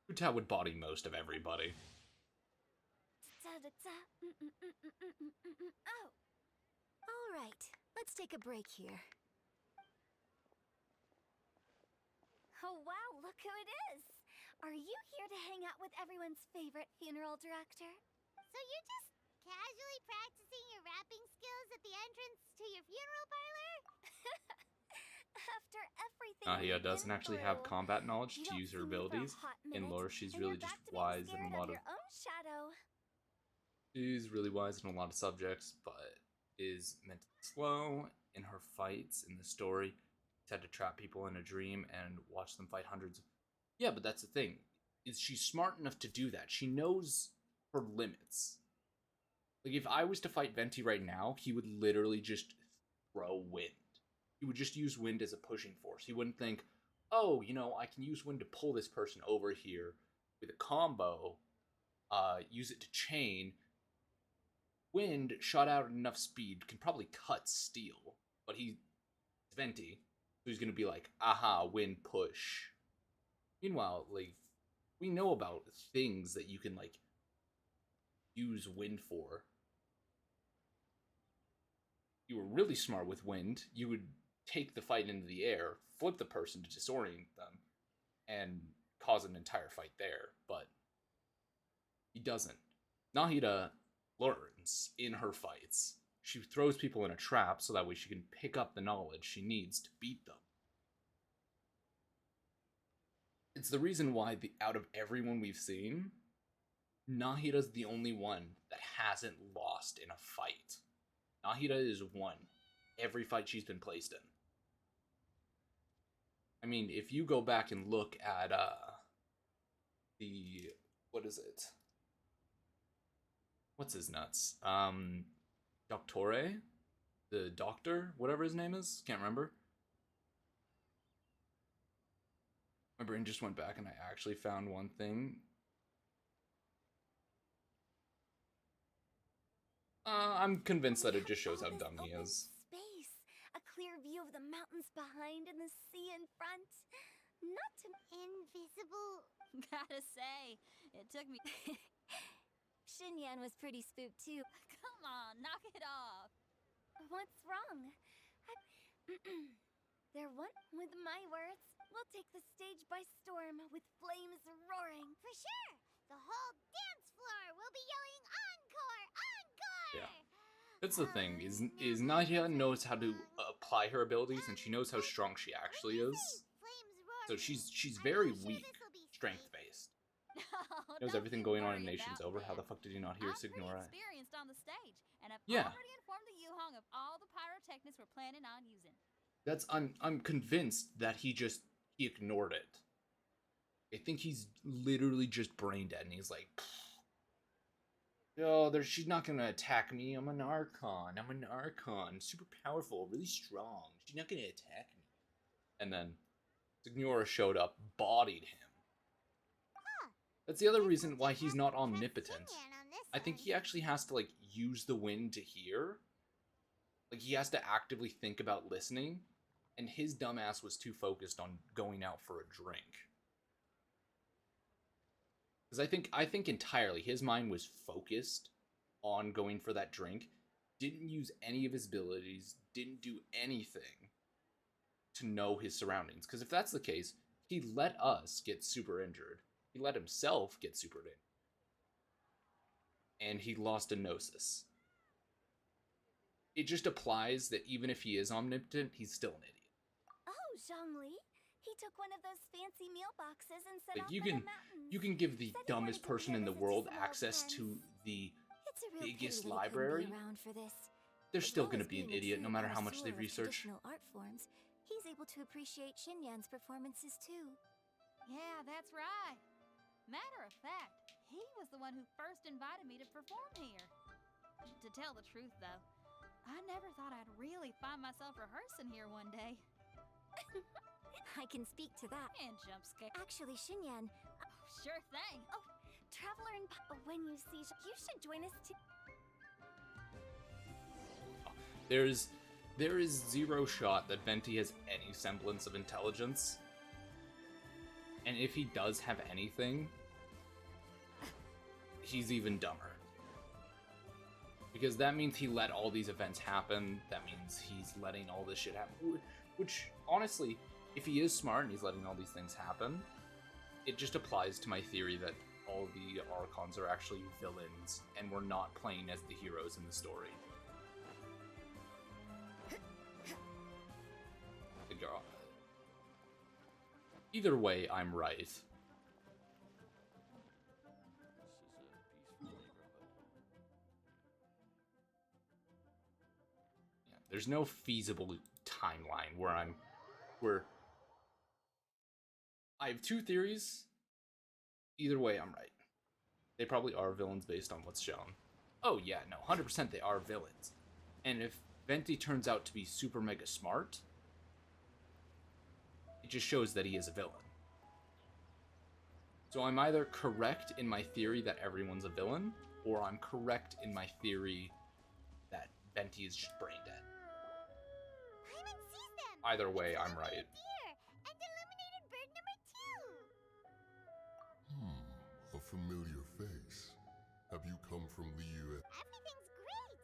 A: Uta would body most of everybody.
F: Oh. All right, let's take a break here. Oh wow, look who it is! Are you here to hang out with everyone's favorite funeral director?
D: So you're just casually practicing your rapping skills at the entrance to your funeral parlor?
F: After everything
A: Nahia
F: we've
A: doesn't
F: been
A: actually have
F: through,
A: combat knowledge
F: you
A: to
F: don't
A: use her
F: see me for a
A: abilities.
F: hot
A: In
F: minute,
A: lore, she's
F: and
A: really
F: you're
A: just
F: back to being
A: wise in
F: scared
A: a lot
F: of
A: of...
F: your own shadow.
A: She's really wise in a lot of subjects, but is mentally slow in her fights in the story. She's had to trap people in a dream and watch them fight hundreds. Yeah, but that's the thing. Is she's smart enough to do that. She knows her limits. Like, if I was to fight Venti right now, he would literally just throw wind. He would just use wind as a pushing force. He wouldn't think, oh, you know, I can use wind to pull this person over here with a combo, use it to chain. Wind, shot out at enough speed, can probably cut steel. But he's Venti, so he's gonna be like, aha, wind push. Meanwhile, like, we know about things that you can, like, use wind for. You were really smart with wind. You would take the fight into the air, flip the person to disorient them, and cause an entire fight there. But he doesn't. Nahida learns in her fights. She throws people in a trap so that way she can pick up the knowledge she needs to beat them. It's the reason why, out of everyone we've seen, Nahida's the only one that hasn't lost in a fight. Nahida is won every fight she's been placed in. I mean, if you go back and look at what is it? What's his nuts? Doctore? the doctor, whatever his name is, can't remember. My brain just went back and I actually found one thing. I'm convinced that it just shows how dumb he is.
H: Space, a clear view of the mountains behind and the sea in front. Not to
D: Invisible.
H: gotta say, it took me. Xinyan was pretty spooked too. Come on, knock it off. What's wrong? There one with my words. We'll take the stage by storm with flames roaring.
D: For sure. The whole dance floor will be yelling encore, encore.
A: Yeah. That's the thing, is Nadia knows how to apply her abilities, and she knows how strong she actually is. So she's very weak, strength-based. Knows everything going on in Nations Over. How the fuck did you not hear Signora?
J: I'm pretty experienced on the stage, and I've
A: Yeah.
J: already informed the Yuhong of all the pyrotechnics we're planning on using.
A: That's I'm convinced that he ignored it. I think he's literally just brain dead, and he's like, yo, she's not gonna attack me. I'm an Archon. Super powerful, really strong. She's not gonna attack me. And then Signora showed up, bodied him. That's the other reason why he's not omnipotent. I think he actually has to, like, use the wind to hear. Like, he has to actively think about listening. And his dumbass was too focused on going out for a drink. Because I think entirely his mind was focused on going for that drink. Didn't use any of his abilities. Didn't do anything to know his surroundings. Because if that's the case, he let us get super injured. He let himself get super injured. And he lost a Gnosis. It just applies that even if he is omnipotent, he's still an idiot.
H: Oh, Zhongli. He took one of those fancy meal boxes and set
A: Like,
H: off
A: you
H: for the
A: can
H: mountains.
A: give the
H: Said he
A: dumbest
H: wanted to
A: person in the
H: visit
A: world
H: some old
A: access
H: friends.
A: to the
H: It's a real pity
A: biggest
H: that he couldn't
A: library.
H: be around for this.
A: They're
H: As
A: still
H: well
A: going to
H: as
A: be an
H: being a
A: idiot no
H: true
A: matter how much they
H: connoisseur of
A: research.
H: traditional art forms, he's able to appreciate Xinyan's performances too.
J: Yeah, that's right. Matter of fact, he was the one who first invited me to perform here. To tell the truth, though, I never thought I'd really find myself rehearsing here one day.
H: I can speak to that.
J: And jump scare.
H: Actually, Xinyan,
J: Sure thing.
H: traveler and when you see, you should join us too.
A: There is zero shot that Venti has any semblance of intelligence. And if he does have anything, he's even dumber. Because that means he let all these events happen. That means he's letting all this shit happen. Which, honestly, if he is smart and he's letting all these things happen, it just applies to my theory that all the Archons are actually villains and we're not playing as the heroes in the story. Either way, I'm right. Yeah, there's no feasible timeline where I have two theories. Either way, I'm right. They probably are villains based on what's shown. Oh yeah, no, 100% they are villains. And if Venti turns out to be super mega smart, it just shows that he is a villain. So I'm either correct in my theory that everyone's a villain, or I'm correct in my theory that Venti is just brain dead.
D: Paimon sees them.
A: Either way,
D: It's
A: I'm
D: Illuminated
A: right.
D: Deer and illuminated bird number 2.
K: A familiar face. Have you come from the U.S.?
D: Everything's great,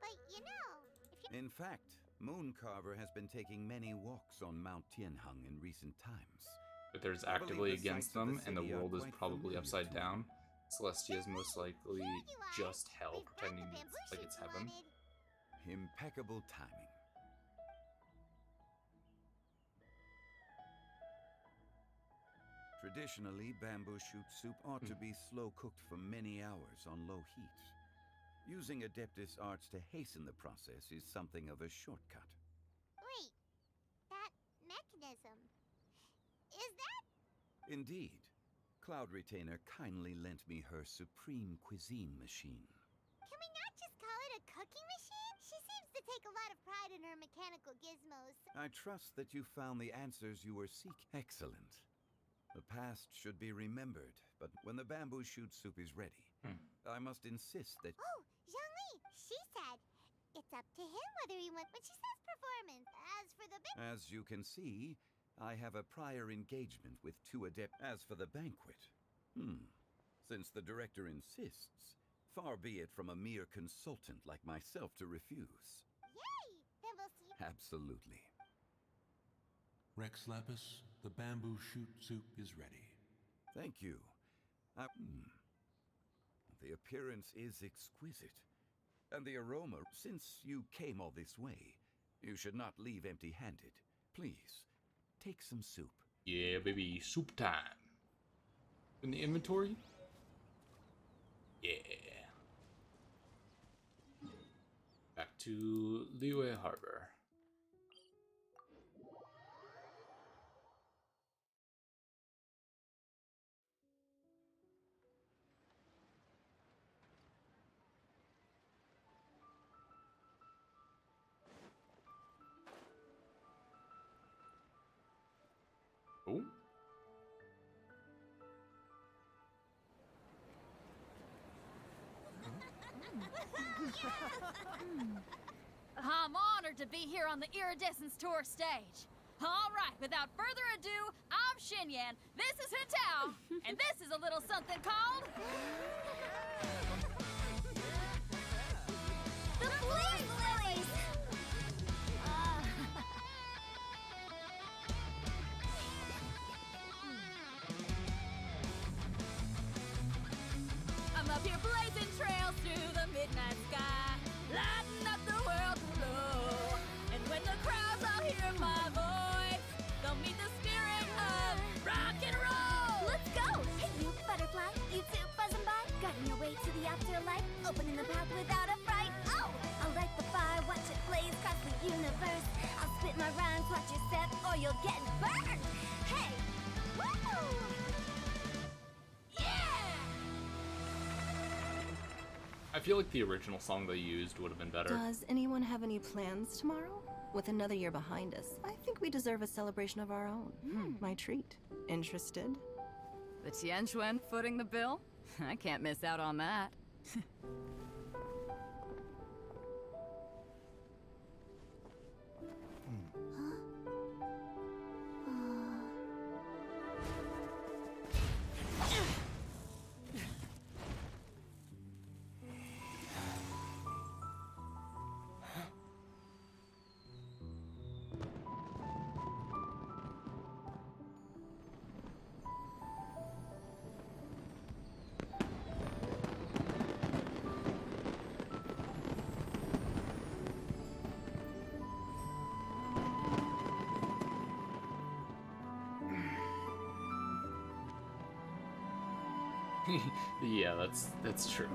D: but you know, if you
L: In fact, Mooncarver has been taking many walks on Mount Tianheng in recent times.
A: But there's
L: I believe
A: actively
L: the
A: against
L: sights of
A: them,
L: the
A: and the
L: city are
A: world is
L: quite
A: probably
L: familiar
A: upside
L: to
A: down.
L: me.
A: Celestia is most likely
D: Here you are.
A: just hell,
D: we brought
A: pretending
D: the bamboo
A: like it's
D: shoots you
A: heaven.
D: wanted.
L: Impeccable timing. Traditionally, bamboo shoot soup ought to be slow cooked for many hours on low heat. Using Adeptus arts to hasten the process is something of a shortcut.
D: Wait, that mechanism. Is that?
L: Indeed. Cloud Retainer kindly lent me her supreme cuisine machine.
D: Can we not just call it a cooking machine? She seems to take a lot of pride her mechanical gizmos.
L: I trust that you found the answers you were seeking. Excellent. The past should be remembered, but when the bamboo shoot soup is ready, I must insist that...
D: Oh, Zhangli, she said it's up to him whether he wants when she says performance. As for the
L: As you can see, I have a prior engagement with 2 adept. As for the banquet, since the director insists, far be it from a mere consultant like myself to refuse.
D: Yay! Then we'll see.
L: Absolutely.
M: Rex Lapis, the bamboo shoot soup is ready.
L: Thank you. The appearance is exquisite. And the aroma, since you came all this way, you should not leave empty-handed. Please, take some soup.
A: Yeah, baby, soup time. In the inventory? Yeah. Back to Liyue Harbor. Oh.
J: I'm honored to be here on the Iridescence Tour stage. All right, without further ado, I'm Xinyan, this is Hu-Tao, and this is a little something called...
H: The Flame Lilies!
J: I'm up here blazing trails through the midnight sky, lighting up the world below. And when the crowds all hear my voice, they'll meet the spirit of rock and roll.
H: Let's go! Hey, you butterfly, you too buzzing by, guiding your way to the afterlife, opening the path without a fright. Oh, I'll light the fire, watch it blaze across the universe. I'll spit my rhymes, watch you set, or you'll get burned. Hey, woo!
A: I feel like the original song they used would have been better.
B: Does anyone have any plans tomorrow? With another year behind us, I think we deserve a celebration of our own. My treat. Interested?
N: The Tianquan footing the bill? I can't miss out on that.
A: Yeah, that's true.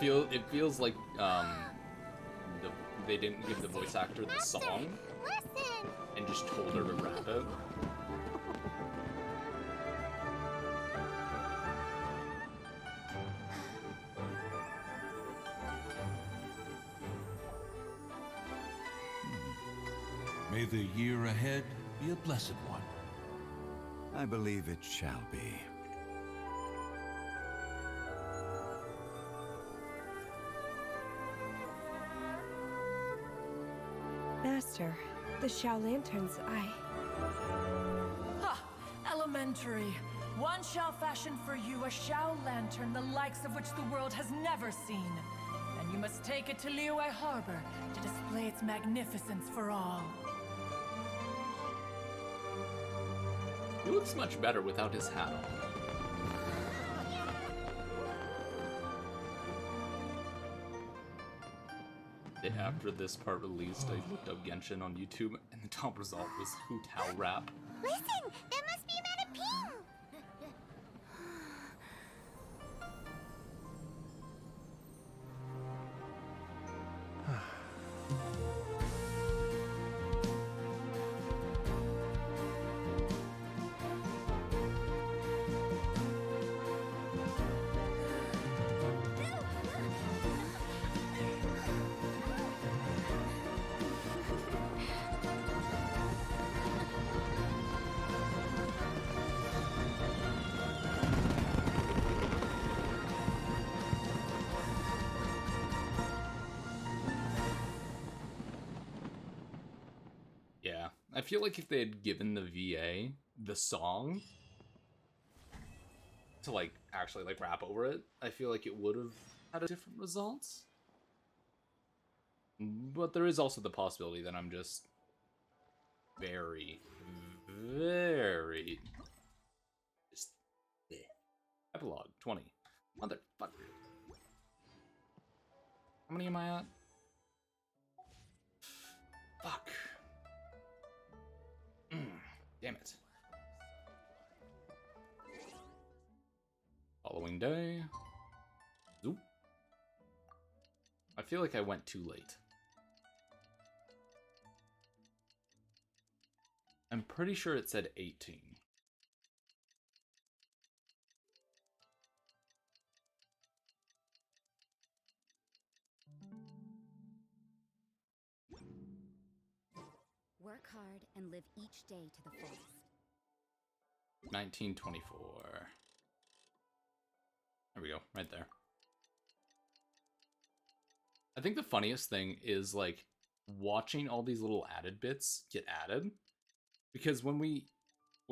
A: It feels like they didn't give the voice actor the song and just told her to rap it.
M: May the year ahead be a blessed one.
L: I believe it shall be.
B: Master, the Xiao Lanterns,
G: Ha! Elementary. One shall fashion for you a Xiao Lantern the likes of which the world has never seen. And you must take it to Liyue Harbor to display its magnificence for all.
A: He looks much better without his hat on. After this part released, I looked up Genshin on YouTube, and the top result was Hu-Tao rap.
D: Listen, there must be a man at Ping.
A: I feel like if they had given the VA the song to like actually like rap over it, I feel like it would have had a different result. But there is also the possibility that I'm just very, very just epilogue 20. Motherfucker. How many am I at? Fuck. Damn it. Following day. Zoop. I feel like I went too late. I'm pretty sure it said 18.
O: Work hard and live each day to the fullest.
A: 1924. There we go, right there. I think the funniest thing is like watching all these little added bits get added, because when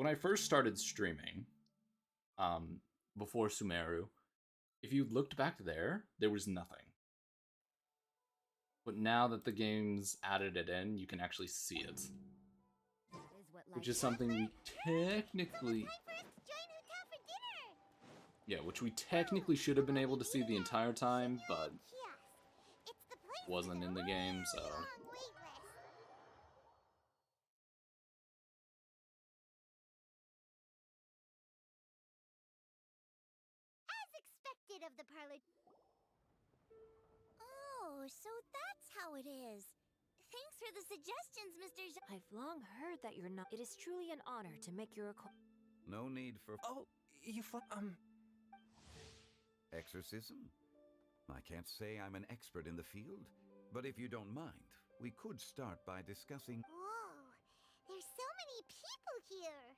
A: I first started streaming, before Sumeru, if you looked back there was nothing. But now that the game's added it in, you can actually see it. Which is something we technically... Yeah, which we technically should have been able to see the entire time, but wasn't in the game, so...
D: As expected of the parlor... Oh, so that's how it is. Thanks for the suggestions, Mr.
F: I've long heard that you're not. It is truly an honor to make your acquaintance.
L: No need for...
C: Oh, you
L: Exorcism? I can't say I'm an expert in the field, but if you don't mind, we could start by discussing...
D: Whoa, there's so many people here.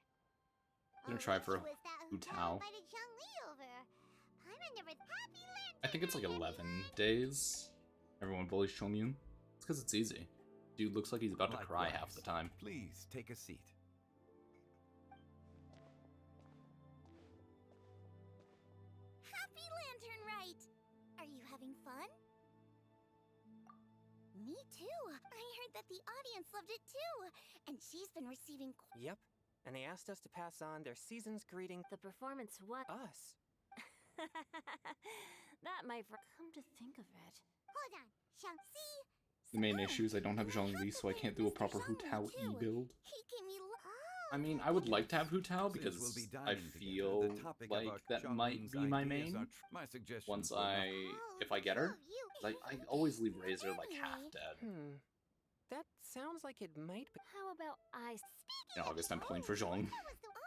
A: I'm gonna try for Hu Tao. I think it's like 11 days. Everyone bullies Chongyun. It's because it's easy. Dude looks like he's about to cry half the time.
L: Please take a seat.
H: Happy Lantern Rite! Are you having fun? Me too. I heard that the audience loved it too. And she's been receiving...
P: Yep. And they asked us to pass on their season's greeting.
F: The performance what?
P: Us.
F: That might... Come to think of it.
D: Hold on. See?
A: The main issue is I don't have Zhongli, so I can't do a proper Hu Tao E-build. I mean, I would like to have Hu Tao because I feel like that might be my main. Once if I get her, like I always leave Razor like half dead.
P: That sounds like it might be.
F: How about I...
A: In August, I'm pulling for Zhong.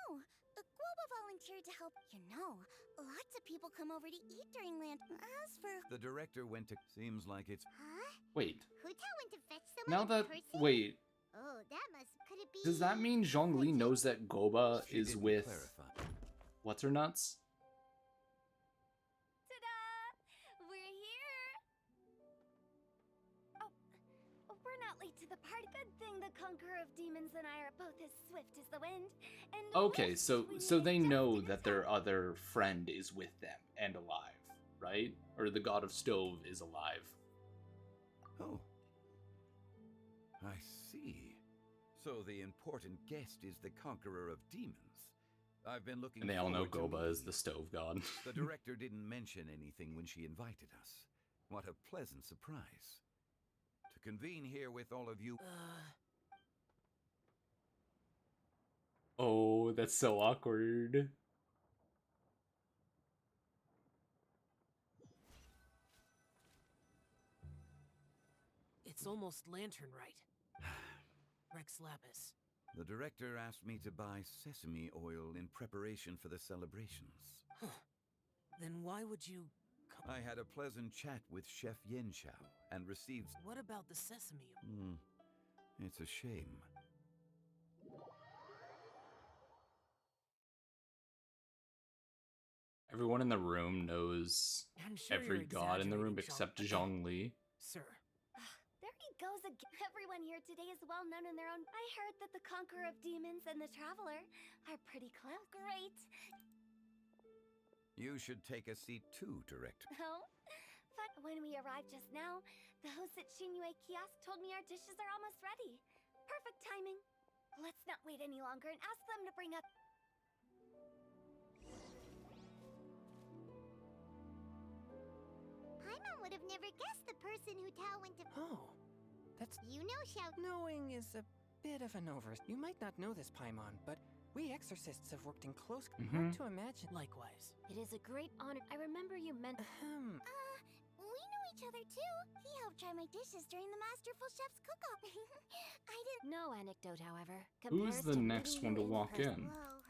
H: Oh, Guoba volunteered to help. You know, lots of people come over to eat during Lantern. As for...
L: The director went to... Seems like it's...
D: Huh?
A: Wait.
D: Hu Tao went to fetch someone
A: Now that... Wait.
D: Oh, that must... Could it be...
A: Does that mean Zhongli knows that Goba is with... What's her nuts?
H: Ta-da! We're here! Oh, we're not late to the party. Good thing the Conqueror of Demons and I are both as swift as the wind. And
A: Okay, so they know that their other friend is with them and alive, right? Or the God of Stove is alive.
L: Oh. I see. So the important guest is the Conqueror of Demons. I've been looking.
A: And they all know
L: forward to
A: Goba is the Stove God.
L: The director didn't mention anything when she invited us. What a pleasant surprise. To convene here with all of you...
A: Oh, that's so awkward.
C: It's almost Lantern Rite. Rex Lapis.
L: The director asked me to buy sesame oil in preparation for the celebrations.
C: Huh. Then why would you...
L: I had a pleasant chat with Chef Yen Chao and received...
C: What about the sesame oil?
L: It's a shame.
A: Everyone in the room knows
C: I'm sure
A: every
C: you're
A: god in the room
C: exaggerating,
A: except Zhongli.
C: Sir.
F: Very
H: it goes again. Everyone here today is well known in their own. I heard that the Conqueror of Demons and the Traveler are pretty close. Great.
L: You should take a seat too, Director.
H: Oh, fun. When we arrived just now, the hosts at Shinue Kiosk told me our dishes are almost ready. Perfect timing. Let's not wait any longer and ask them to bring up.
D: Paimon would have never guessed the person who Tao went to.
P: Oh, that's...
D: You know, Xiao.
P: Knowing is a bit of an You might not know this, Paimon, but we exorcists have worked in close... Hard to imagine.
C: Likewise.
F: It is a great honor. I remember you meant...
H: We know each other too. He helped try my dishes during the Masterful Chef's cook-off. I didn't...
F: No anecdote, however.
A: Who's the next one to walk in?
D: Whoa.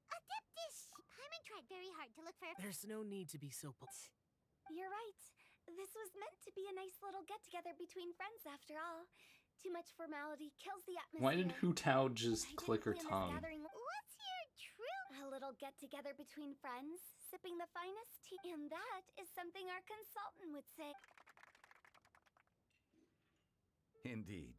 D: Adeptus. Paimon tried very hard to look for.
C: There's no need to be so...
H: You're right. This was meant to be a nice little get-together between friends after all. Too much formality kills the atmosphere.
A: Why did Hu Tao just click her tongue?
H: What's your true? A little get-together between friends, sipping the finest tea. And that is something our consultant would say.
L: Indeed.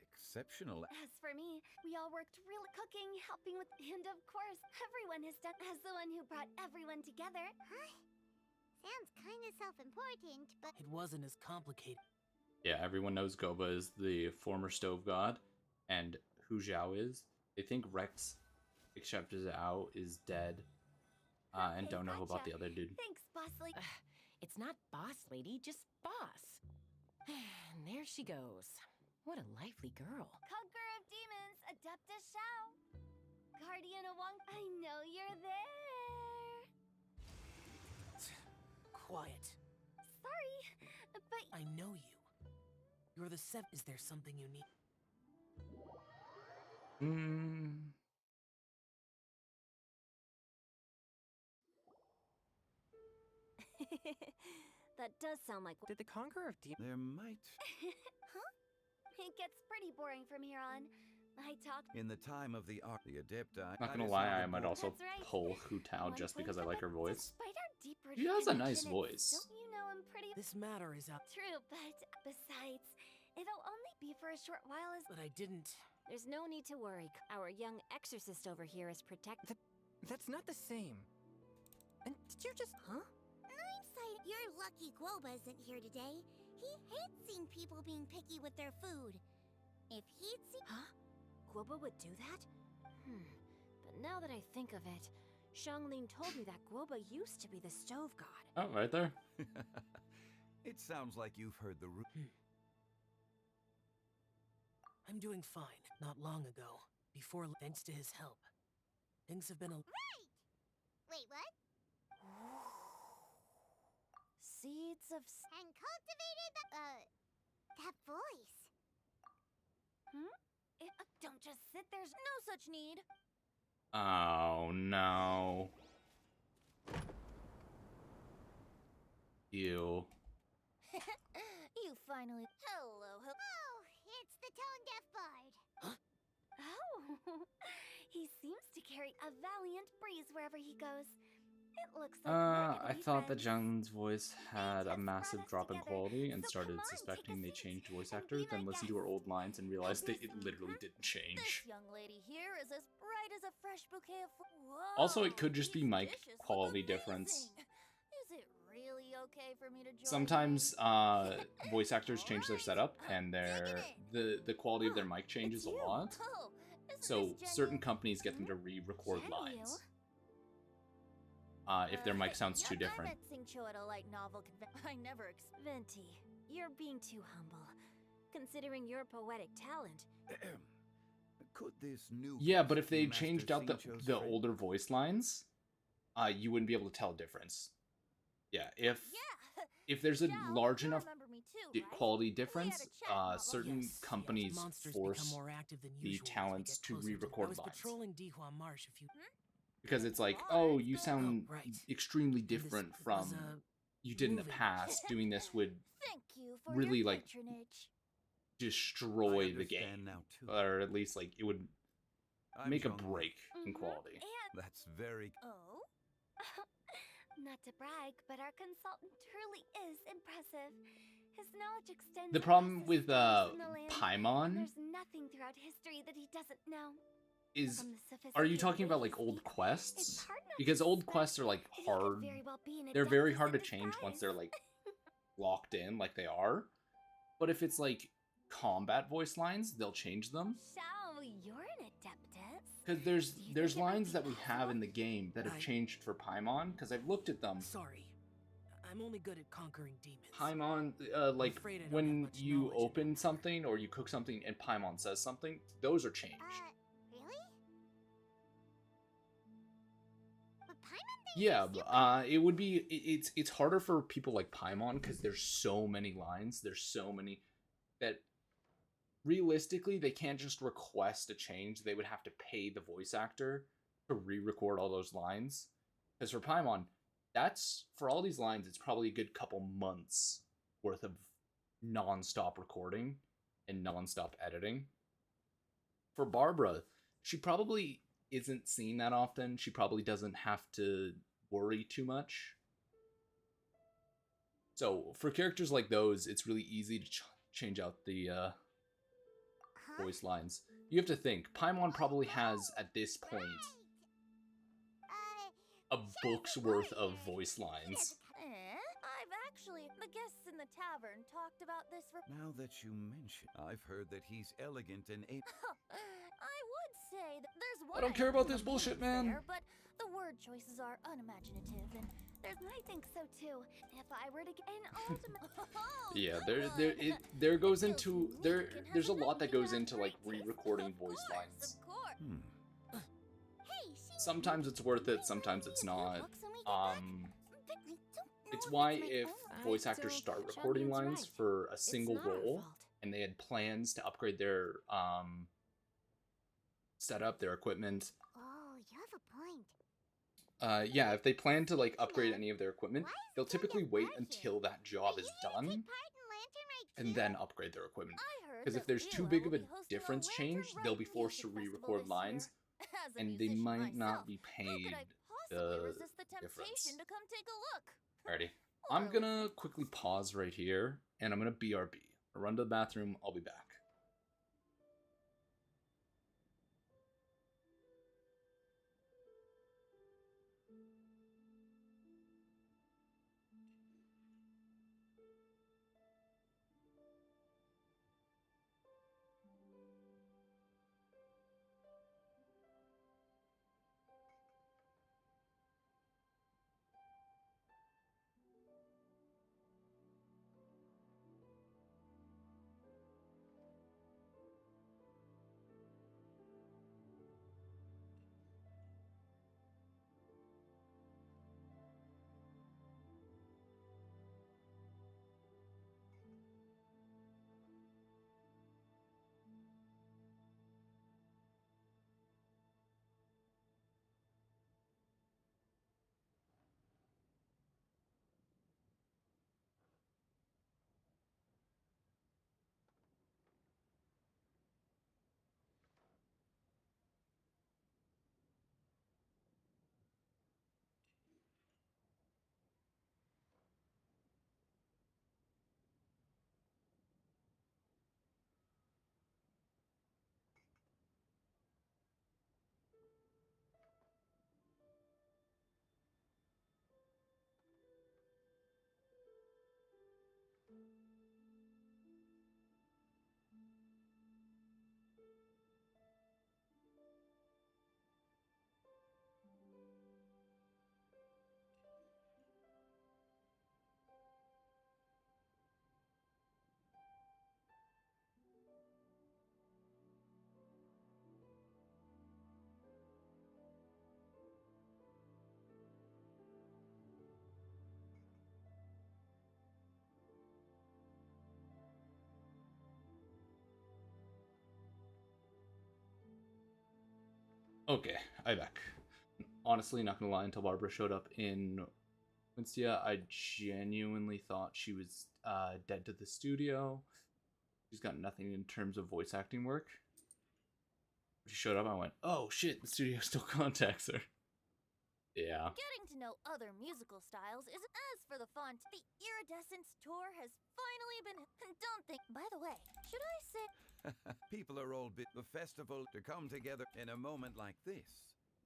L: Exceptional.
H: As for me, we all worked really cooking, helping with... And of course, everyone has done... As the one who brought everyone together. Huh?
D: Sounds kind of self-important, but...
C: It wasn't as complicated.
A: Yeah, everyone knows Goba is the former stove god, and Hu Zhao is. They think Rex, except Zhao, is dead, and don't know about the other dude.
H: Thanks, boss lady.
Q: It's not boss lady, just boss. And there she goes. What a lively girl.
H: Conqueror of Demons, Adeptus Shao. Guardian of Wong, I know you're there.
C: Quiet.
H: Sorry, but...
C: I know you. You're the seven. Is there something you need?
F: That does sound like...
P: Did the Conqueror of Demons...
L: There might...
H: Huh? It gets pretty boring from here on. I talk...
L: In the time of the Adepti...
A: Not gonna lie, I might also pull Hu Tao just because I like her voice. She has a nice voice.
H: Don't you know I'm pretty...
C: This matter is out.
H: True, but besides, it'll only be for a short while as...
C: But I didn't...
F: There's no need to worry. Our young exorcist over here is protected.
P: That's not the same. And did you just...
H: Huh? I'm sorry.
D: You're lucky Guoba isn't here today. He hates seeing people being picky with their food. If he'd seen...
F: Huh? Guoba would do that? But now that I think of it, Xianglin told me that Guoba used to be the stove god.
A: Oh, right there.
L: It sounds like you've heard the
C: I'm doing fine. Not long ago, before thanks to his help, things have been a...
D: Right! Wait, what?
F: Seeds of...
D: And cultivated that voice.
H: Don't just sit. There's no such need.
A: Oh, no. Ew.
H: You finally... Hello. Oh, it's the tone-deaf bard. Oh, he seems to carry a valiant breeze wherever he goes. It looks like
A: I thought that Jung's voice had a massive drop in quality and started suspecting they changed voice actors, then listened to her old lines and realized that it literally didn't change.
H: This young lady here is as bright as a fresh bouquet of... Whoa,
A: Also, it could just be mic quality difference.
H: Is it really okay for me to join
A: Sometimes voice actors change their setup and the quality of their mic changes a lot. So certain companies get them to re-record lines. If their mic sounds too different.
F: I never Venti, you're being too humble, considering your poetic talent.
L: Could this new...
A: Yeah, but if they changed out the older voice lines, you wouldn't be able to tell a difference. Yeah, if there's a large enough quality difference, certain companies force the talents to re-record lines. Because it's like, oh, you sound extremely different from you did in the past. Doing this would really like destroy the game, or at least like it would make a break in quality.
L: That's very...
H: Oh? Not to brag, but our consultant truly is impressive. His knowledge extends
A: The problem
H: past
A: with
H: the stars and the land, and
A: Paimon
H: there's nothing throughout history that he doesn't know.
A: is,
H: From the
A: are you
H: sophisticated
A: talking about
H: way
A: like
H: he
A: old
H: speaks, it's
A: quests?
H: hard not
A: Because
H: to
A: old
H: suspect
A: quests are like
H: that he could
A: hard.
H: very well be an
A: They're very
H: Adeptus
A: hard to
H: in
A: change once they're
H: disguise.
A: like locked in, like they are. But if it's like combat voice lines, they'll change them.
H: Shao, you're an Adeptus.
A: Because there's lines that we have in the game that have changed for Paimon. Because I've looked at them.
C: Sorry. I'm only good at conquering demons.
A: Paimon, like
C: afraid I don't have
A: when
C: much
A: you
C: knowledge
A: open something or you cook something and Paimon says something, those are changed.
D: Really? But Paimon
A: Yeah, it would be it's harder for people like Paimon because there's so many lines, there's so many that realistically they can't just request a change. They would have to pay the voice actor to re-record all those lines. Because for Paimon, that's for all these lines, it's probably a good couple months worth of non-stop recording and non-stop editing. For Barbara, she probably isn't seen that often. She probably doesn't have to worry too much. So for characters like those, it's really easy to change out the voice lines. You have to think, Paimon probably has, at this point, a book's worth of voice lines.
H: I've actually, the guests in the tavern talked about this for...
L: Now that you mention, I've heard that he's elegant and
H: I would say that there's one...
A: I don't care about this
H: item
A: bullshit,
H: there,
A: man.
H: but the word choices are unimaginative, and I think so too. If I were to get an ultimate...
A: Yeah, there goes into there's a lot that goes into like re-recording voice lines. Sometimes it's worth it, sometimes it's not. It's why if voice actors start recording lines for a single role and they had plans to upgrade their setup, their equipment.
D: Oh, you have a point.
A: Yeah, if they plan to like upgrade any of their equipment, they'll typically wait until that job is done and then upgrade their equipment. Because if there's too big of a difference change, they'll be forced to re-record lines, and they might not be paid the difference.
H: to come take a look.
A: Alrighty, I'm gonna quickly pause right here, and I'm gonna BRB. I'll run to the bathroom. I'll be back. Okay, I'm back. Honestly, not gonna lie, until Barbara showed up in Winstia, I genuinely thought she was dead to the studio. She's got nothing in terms of voice acting work. She showed up, I went, oh shit, the studio still contacts her. Yeah.
H: Getting to know other musical styles is as for the font. The Iridescence tour has finally been. Don't think. By the way, should I say?
L: People are all bit the festival to come together in a moment like this.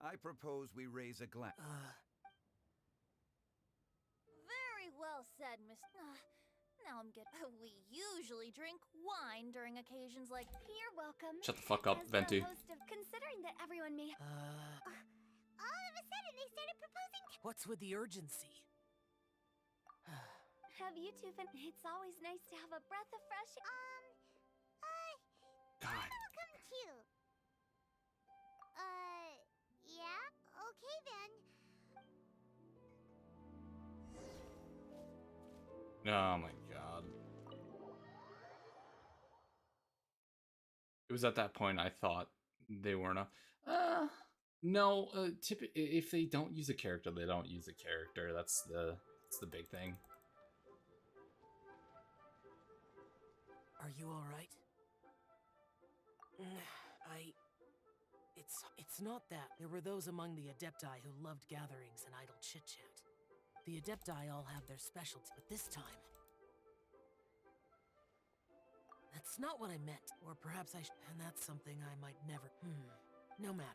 L: I propose we raise a glass.
H: Very well said, Miss. Now I'm good. We usually drink wine during occasions like.
B: You're welcome.
A: Shut the fuck up,
B: As
A: Venti.
B: the host of considering that everyone may.
D: All of a sudden, they started proposing.
C: What's with the urgency?
B: Have you two been? It's always nice to have a breath of fresh.
A: God.
D: I'll come too. Yeah. Okay then.
A: Oh my god. It was at that point I thought they weren't no, if they don't use a character, they don't use a character. That's the big thing.
C: Are you all right? It's not that. There were those among the Adepti who loved gatherings and idle chit-chat. The Adepti all have their specialty, but this time... That's not what I meant. Or perhaps and that's something I might never... No matter.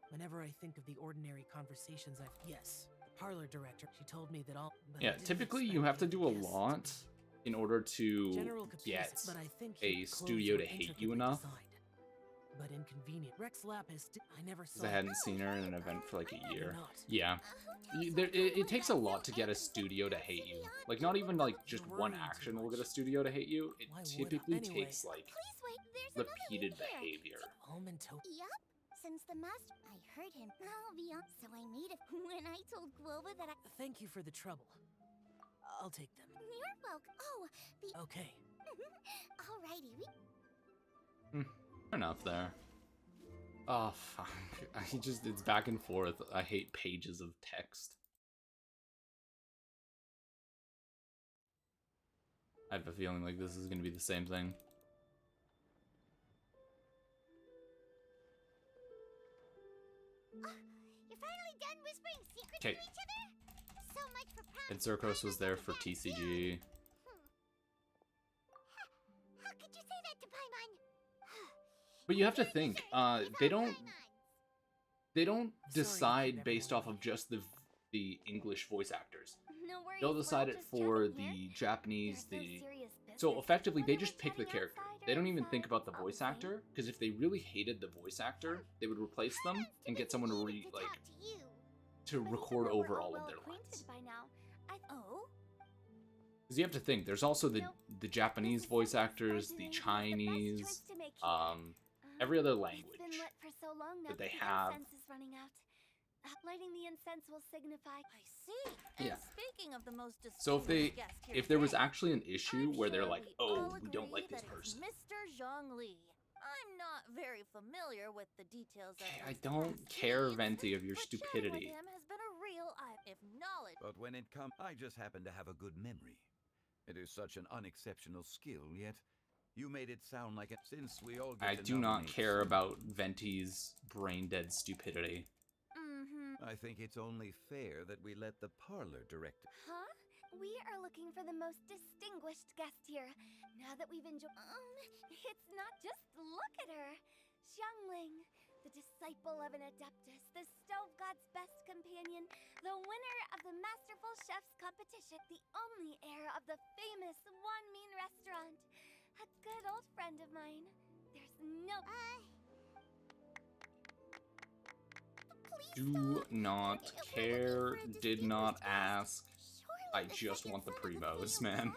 C: Whenever I think of the ordinary conversations Yes, the parlor director, she told me that all...
A: Yeah, typically you have to do a lot in order to get a studio to hate you enough.
C: But inconvenient. Rex Lapis, I never saw.
A: Because I hadn't seen her in an event for like a year. Yeah. It takes a lot to get a studio to hate you. Like, not even like just one action will get a studio to hate you. It typically takes like repeated behavior.
H: Yup. Since the master, I heard him. I'll be honest. So I made it when I told Clover that I.
C: Thank you for the trouble. I'll take them.
H: You're welcome. Oh, the.
C: Okay.
H: Alrighty,
A: Fair enough there. Oh fuck. It's back and forth. I hate pages of text. I have a feeling like this is gonna be the same thing.
D: You're finally done whispering secrets
A: Okay.
D: to each other? So much for proud.
A: And Zirkos was there for TCG.
D: How could you say that to Paimon?
A: But you have to think, they don't decide based off of just the English voice actors.
B: No worries,
A: They'll decide
B: we're
A: it
B: just
A: for
B: joking
A: the
B: here.
A: Japanese,
B: There's no
A: the
B: serious
A: so
B: business.
A: effectively they
B: Whether
A: just
B: it's
A: pick the
B: having
A: character.
B: outside or
A: They don't even
B: inside,
A: think about the
B: all
A: voice
B: same.
A: actor, because if they really hated the voice actor, they would replace them and get someone to to record over all of their lines.
B: By now.
A: Because you have to think, there's also the Japanese voice actors, the Chinese, every other language
B: It's been lit for so long now
A: that they
B: the
A: have.
B: incense is running out. Lighting the incense will signify.
H: I see. And
A: Yeah.
H: speaking of the most
A: So
H: guest here
A: if there was
H: today,
A: actually an issue where they're like, oh,
H: all
A: we don't
H: agree
A: like this
H: that it's
A: person.
H: Mr. Zhongli. I'm not very familiar with the details of
A: I
H: his
A: don't
H: past
A: care,
H: deeds,
A: Venti, of your
H: but chatting with
A: stupidity.
H: him has been a real if knowledge.
L: But when it comes, I just happen to have a good memory. It is such an unexceptional skill, yet you made it sound like it. Since we all get
A: I
L: to
A: do not
L: nominate
A: care
L: someone,
A: about Venti's brain-dead stupidity.
L: I think it's only fair that we let the parlor director.
B: Huh? We are looking for the most distinguished guest here. Now that we've enjoyed. It's not just look at her. Xiangling, the disciple of an adeptus, the stove god's best companion, the winner of the Masterful Chef's competition, the only heir of the famous One Mean restaurant. A good old friend of mine. There's no.
A: Do not care, did not ask. I just want the primos, man.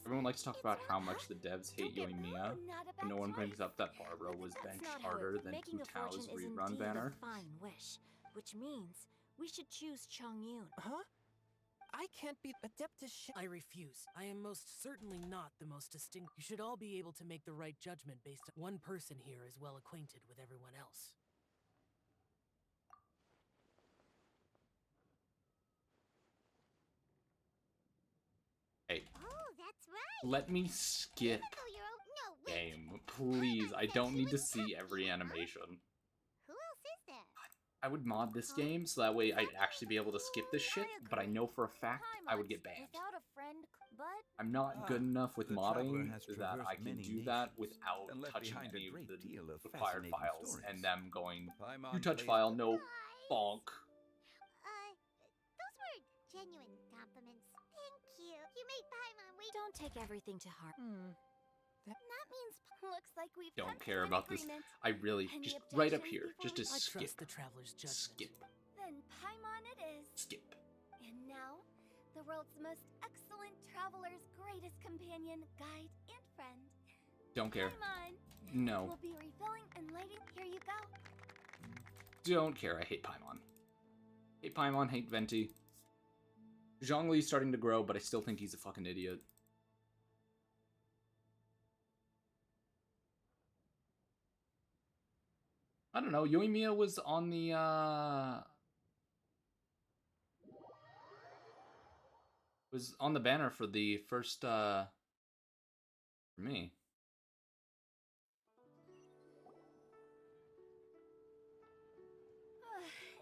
A: Everyone likes to talk about how much the devs hate Yoimiya, and no one brings up that Barbara was benched harder than
F: Making a
A: Tao's
F: fortune is
A: rerun
F: indeed
A: banner.
F: a fine wish, which means we should choose Chongyun.
C: Huh? I can't be Adeptus. I refuse. I am most certainly not the most distinct. You should all be able to make the right judgment based on one person here is well acquainted with everyone else.
A: Hey,
D: Oh, that's right.
A: let me skip
D: No, wait.
A: game, please. I don't need to see every animation.
D: Who else is there?
A: I would mod this game so that way I'd actually be able to skip this shit, but I know for a fact I would get banned.
H: Without a friend, but
A: I'm not good enough with
L: The traveler
A: modding
L: has
A: that I
L: traversed
A: can
L: many
A: do that
L: nations
A: without
L: and left
A: touching
L: behind a
A: any of
L: great
A: the
L: deal of
A: required
L: fascinating
A: files
L: stories.
A: and them going,
L: Paimon
A: you touch
L: plays
A: file, no, bonk.
D: Those were genuine compliments. Thank you. You made Paimon wait.
H: don't take everything to heart. That means looks like we've
A: Don't
H: come
A: care
H: to an
A: about this.
H: agreement.
A: I really,
H: Any
A: just right up
H: objections
A: here, just to
H: before we-
C: I
A: skip.
C: trust the traveler's judgment.
A: Skip.
H: Then Paimon it is.
A: Skip.
H: And now, the world's most excellent traveler's greatest companion, guide, and friend.
A: Don't care.
H: Paimon.
A: No.
H: We'll be refilling and lighting. Here you go.
A: Don't care. I hate Paimon. Hate Paimon, hate Venti. Zhongli's starting to grow, but I still think he's a fucking idiot. I don't know. Yoimiya was on the banner for the first for me.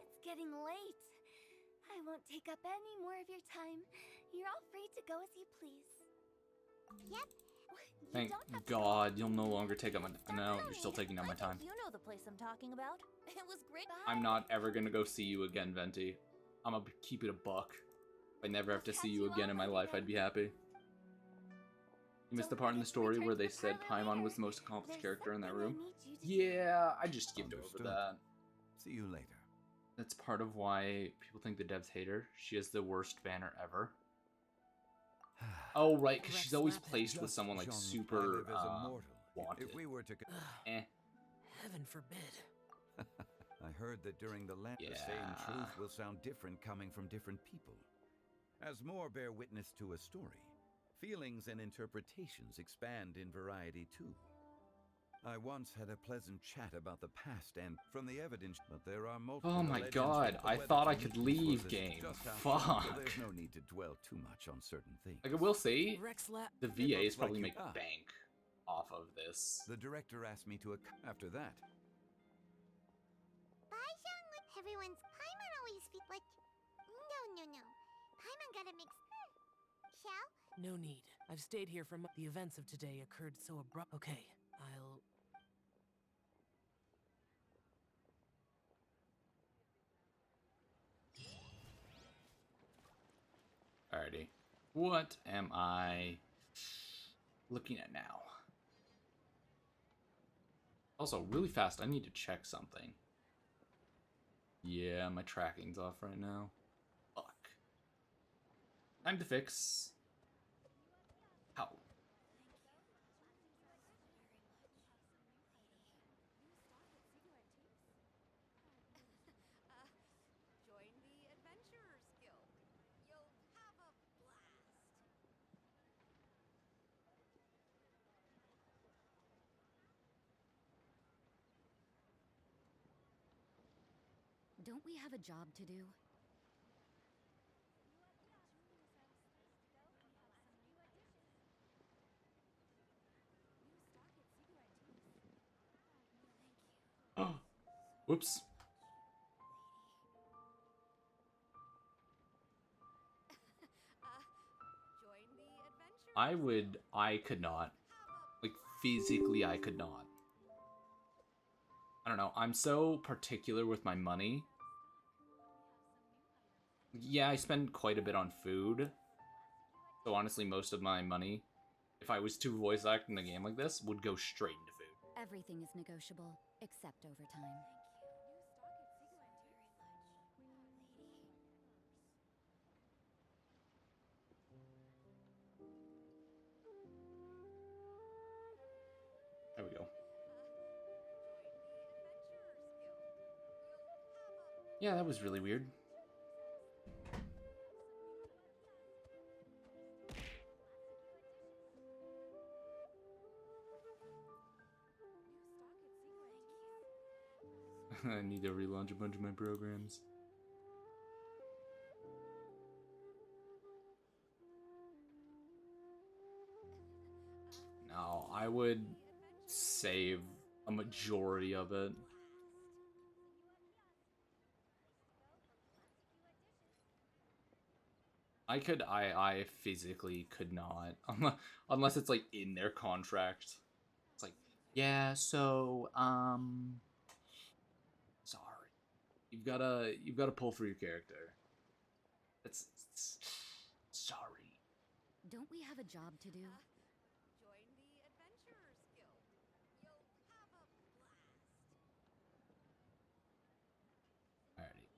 H: It's getting late. I won't take up any more of your time. You're all free to go as you please.
D: Yep.
A: Thank God you'll no longer take up my... No, you're still taking up my time.
H: You know the place I'm talking about. It was great.
A: I'm not ever gonna go see you again, Venti. I'm gonna keep it a buck. If I never have to see you again in my life, I'd be happy. You missed the part in the story where they said Paimon was the most accomplished character in that room? Yeah, I just skipped over that.
L: See you later.
A: That's part of why people think the devs hate her. She has the worst banner ever. Oh, right, because she's always placed with someone like super wanted.
L: If we were to
C: Heaven forbid.
L: I heard that during the land, the same truth will sound different coming from different people. As more bear witness to a story, feelings and interpretations expand in variety too. I once had a pleasant chat about the past and from the evidence, but there are multiple.
A: Oh my God, I thought I could leave game. Fuck.
L: So there's no need to dwell too much on certain things.
A: Like, I will say, the VAs probably make bank off of this.
L: The director asked me to after that.
D: Bye, Jean. Everyone's Paimon always feels like. No. Paimon gotta mix. Shall?
C: No need. I've stayed here from the events of today occurred so abrupt. Okay, I'll.
A: Alrighty. What am I looking at now? Also, really fast, I need to check something. Yeah, my tracking's off right now. Fuck. Time to fix. How?
F: Join the Adventurers Guild. You'll have a blast.
O: Don't we have a job to do?
A: Whoops. I could not. Like, physically, I could not. I don't know, I'm so particular with my money. Yeah, I spend quite a bit on food. So honestly, most of my money, if I was to voice act in a game like this, would go straight into food.
O: Everything is negotiable, except overtime.
A: There we go. Yeah, that was really weird. I need to relaunch a bunch of my programs. No, I would save a majority of it. I physically could not, unless it's like in their contract. It's like, yeah, so sorry, you've gotta pull for your character. It's sorry.
O: Don't we have a job to do?
F: Join the Adventurers Guild. You'll have a blast.
A: Alrighty.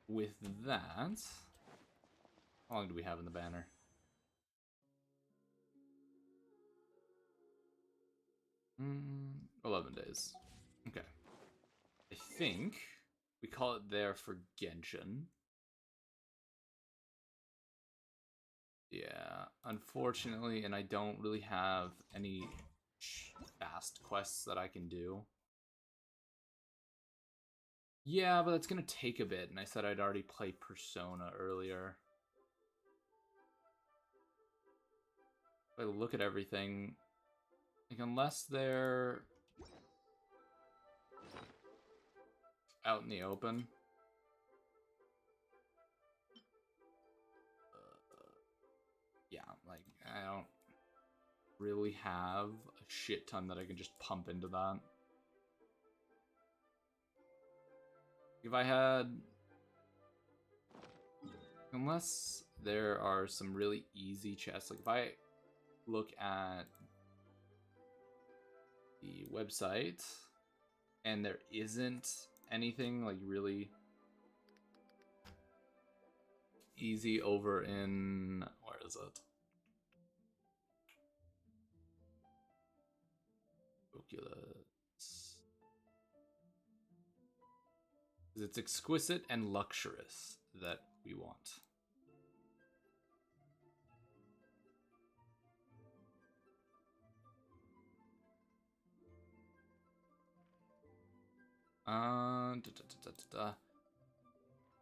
A: With that, how long do we have in the banner? Mm, 11 days. Okay. I think we call it there for Genshin. Yeah, unfortunately, and I don't really have any fast quests that I can do. Yeah, but it's gonna take a bit, and I said I'd already play Persona earlier. If I look at everything, like, unless they're out in the open. Yeah, like, I don't really have a shit ton that I can just pump into that. If I had... Unless there are some really easy chests, like if I look at the website and there isn't anything like really easy over in... Where is it? Oculus. It's exquisite and luxurious that we want.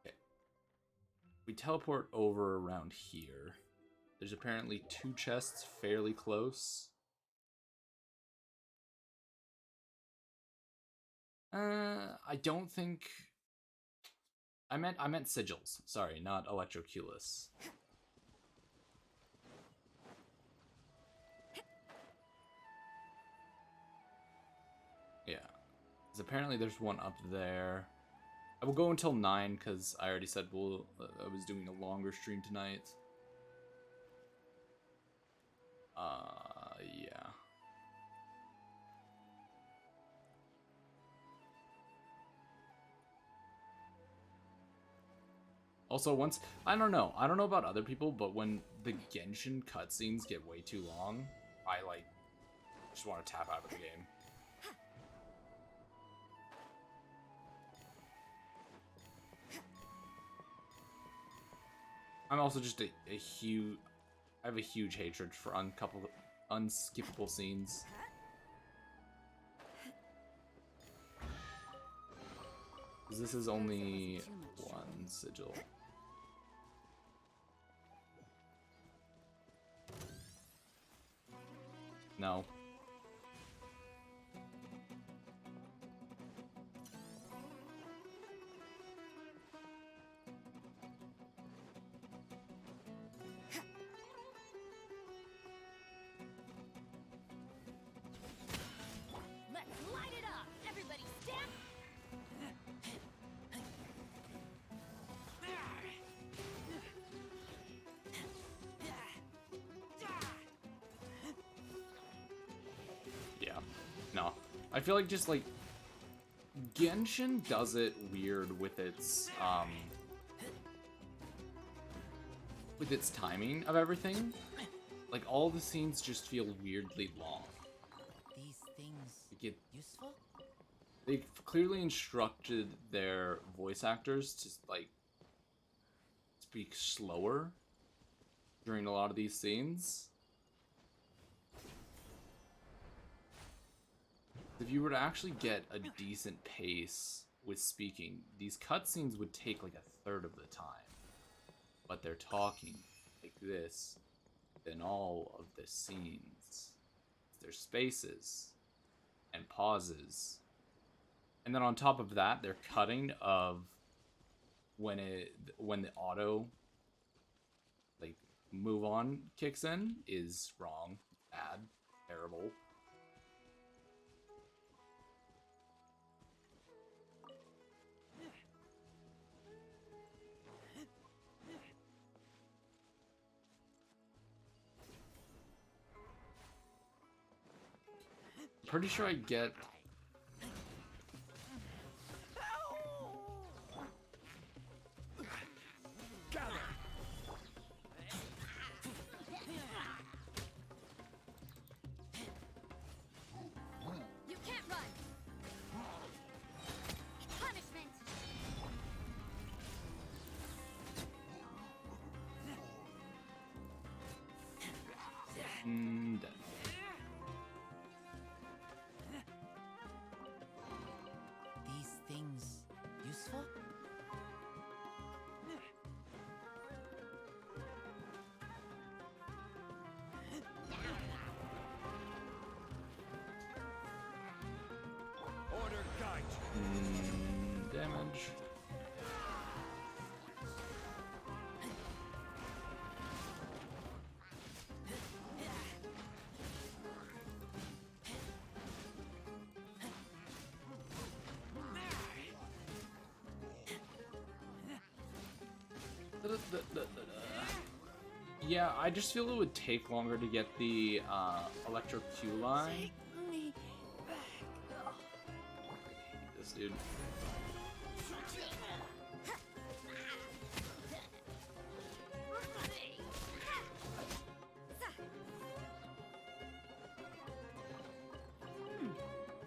A: Okay. We teleport over around here. There's apparently 2 chests fairly close. I don't think... I meant sigils. Sorry, not electroculus. Yeah. Because apparently there's one up there. I will go until 9 because I already said I was doing a longer stream tonight. Yeah. Also, once... I don't know about other people, but when the Genshin cutscenes get way too long, I, like, just want to tap out of the game. I'm also just a huge... I have a huge hatred for unskippable scenes. Because this is only 1 sigil. No.
H: Let's light it up! Everybody stand!
A: Yeah. No. I feel like just, like, Genshin does it weird with its timing of everything. Like, all the scenes just feel weirdly long.
C: These things useful?
A: They've clearly instructed their voice actors to, like, speak slower during a lot of these scenes. If you were to actually get a decent pace with speaking, these cutscenes would take like 1/3 of the time. But they're talking like this in all of the scenes. There's spaces and pauses. And then on top of that, they're cutting of when the auto move on kicks in is wrong, bad, terrible. Pretty sure I get
H: You can't run. Punishment.
A: dead.
P: These things useful?
L: Order guide
A: Damage. Yeah, I just feel it would take longer to get the electro Q line. This dude.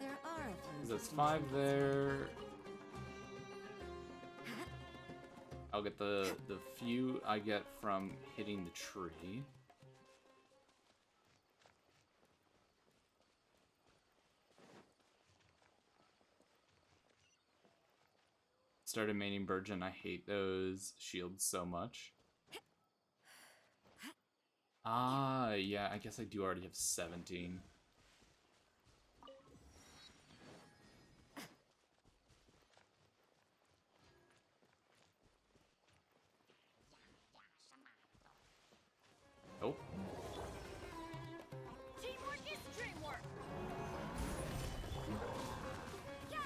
O: There are a few.
A: That's 5 there. I'll get the few I get from hitting the tree. Started maining Burgeon. I hate those shields so much. Ah, yeah, I guess I do already have 17. Nope.
H: Teamwork is dreamwork. Yeah.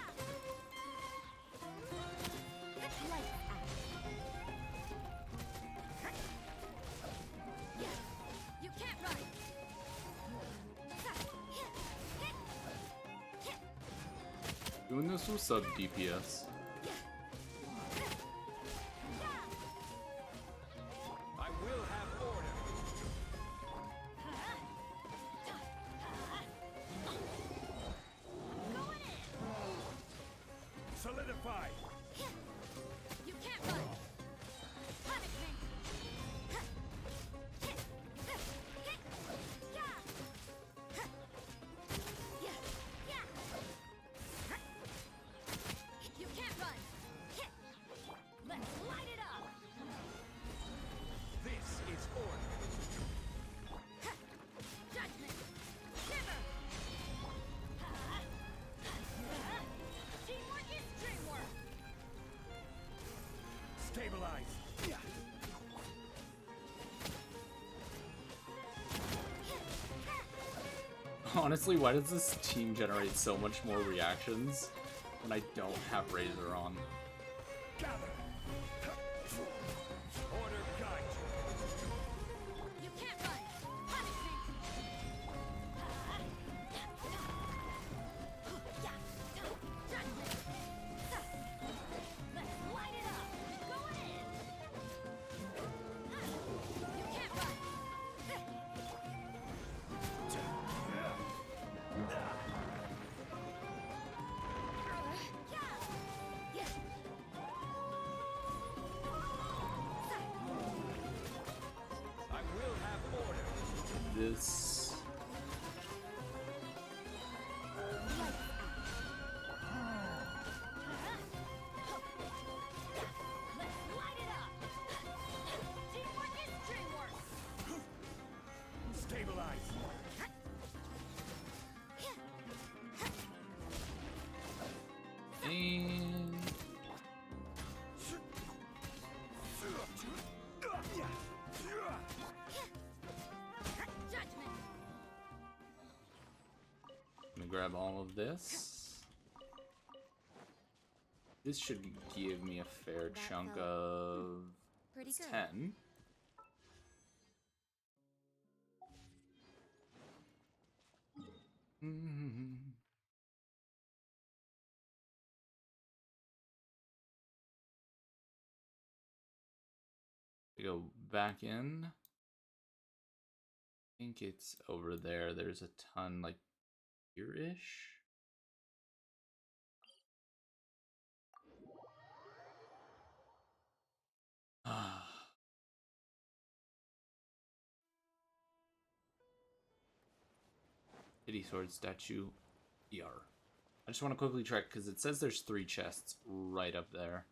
H: You can't run.
A: Doing this with sub DPS.
L: I will have order. Solidify.
H: You can't run. Punishment. You can't run. Let's light it up.
L: This is order.
H: Judgment. Shiver. Teamwork is dreamwork.
L: Stabilize.
A: Honestly, why does this team generate so much more reactions when I don't have Razor on?
L: Gather. Order guide.
H: You can't run. Punishment. Judgment. Let's light it up. Going in. You can't run.
L: I will have order.
A: This.
H: Let's light it up. Teamwork is dreamwork.
L: Stabilize.
A: And grab all of this. This should give me a fair chunk of
H: pretty good.
A: 10. We go back in. I think it's over there. There's a ton, like, here-ish. Pity Sword statue. ER. I just want to quickly check because it says there's 3 chests right up there.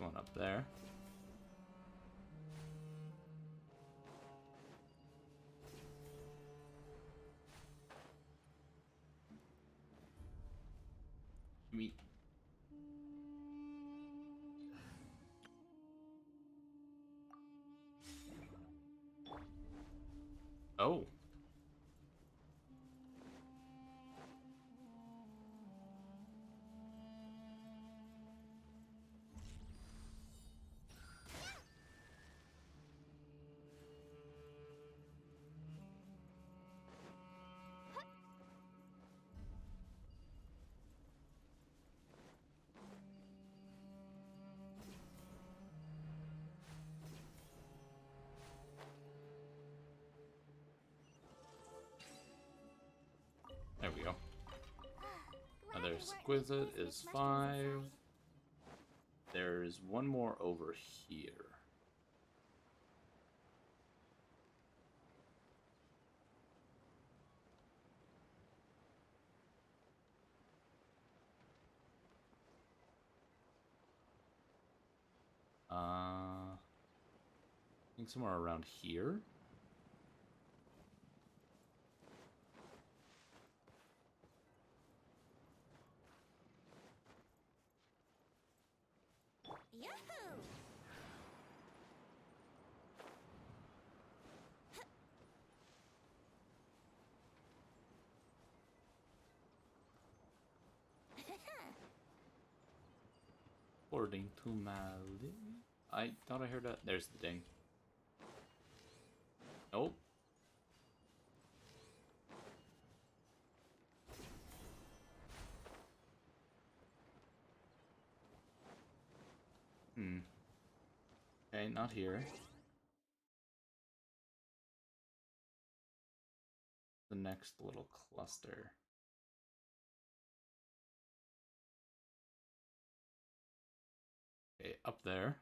A: One up there. Me. Oh. There we go. Another exquisite is 5. There's one more over here. I think somewhere around here.
H: Yahoo!
A: According to my I thought I heard that. There's the ding. Nope. Okay, not here. The next little cluster. Okay, up there.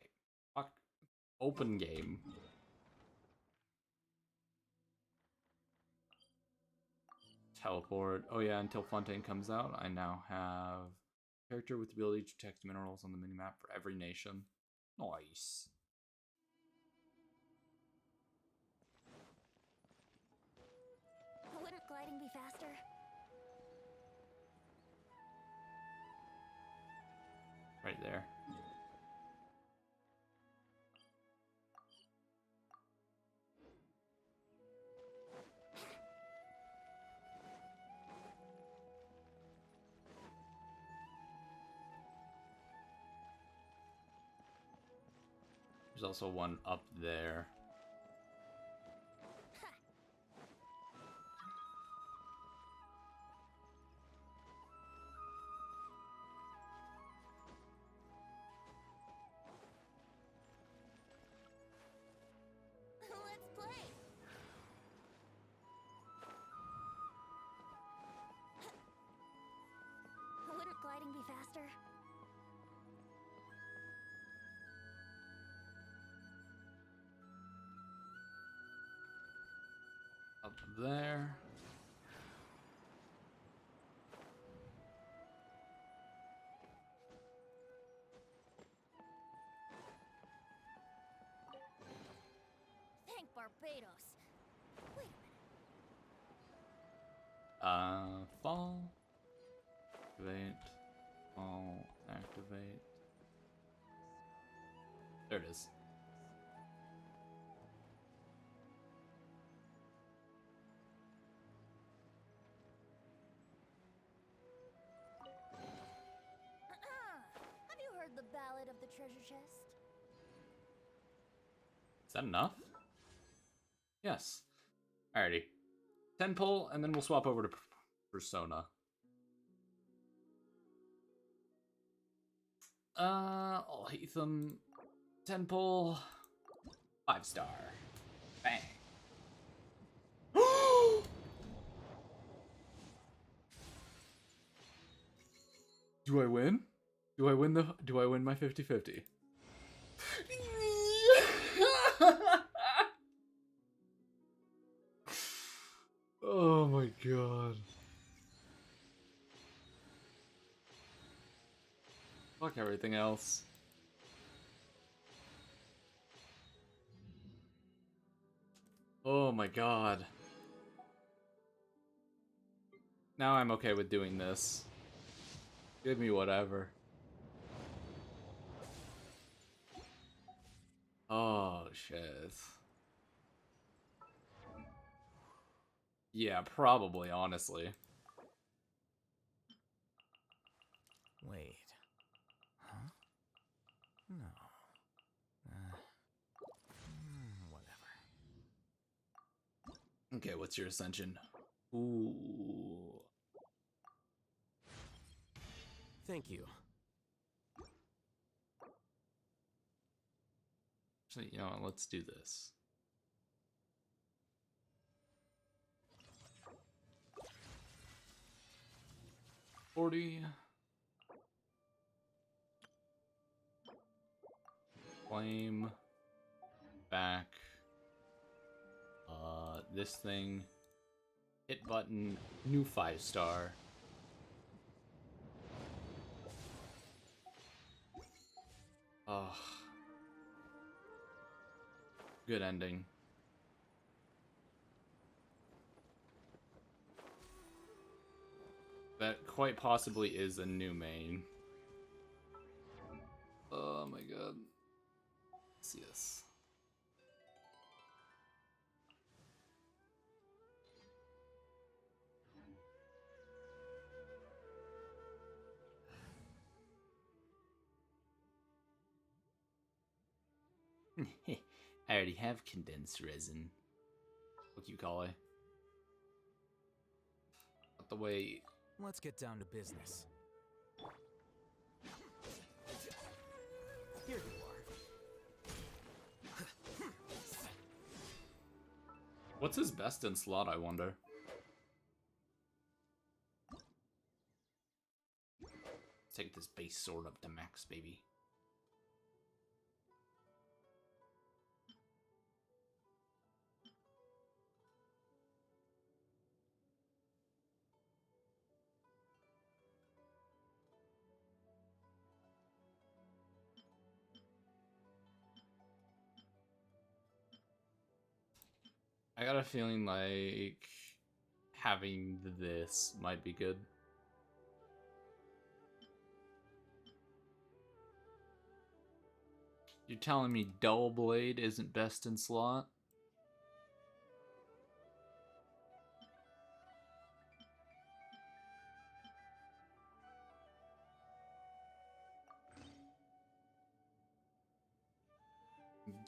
A: Okay, fuck. Open game. Teleport. Oh yeah, until Fontaine comes out, I now have a character with the ability to detect minerals on the minimap for every nation. Nice.
H: Wouldn't gliding be faster?
A: Right there. There's also one up there.
H: Let's play! Wouldn't gliding be faster?
A: There.
H: Thank Barbados. Wait a minute.
A: Fall. Activate. Fall. Activate. There it is.
H: Have you heard the ballad of the treasure chest?
A: Is that enough? Yes. Alrighty. 10 pull, and then we'll swap over to Persona. Alhaitham. 10 pull. 5-star. Bang. Do I win? Do I win my 50-50? Oh my god. Fuck everything else. Oh my god. Now I'm okay with doing this. Give me whatever. Oh shit. Yeah, probably, honestly.
R: Wait. Huh? No. Whatever.
A: Okay, what's your ascension? Ooh.
R: Thank you.
A: Actually, you know what, let's do this. $40. Flame. Back. This thing. Hit button. New 5-star. Oh. Good ending. That quite possibly is a new main. Oh my god. Let's see this. I already have condensed resin. What you call it? Not the way.
R: Let's get down to business. Here you are.
A: What's his best in slot, I wonder? Let's take this base sword up to max, baby. I got a feeling like having this might be good. You're telling me Dull Blade isn't best in slot?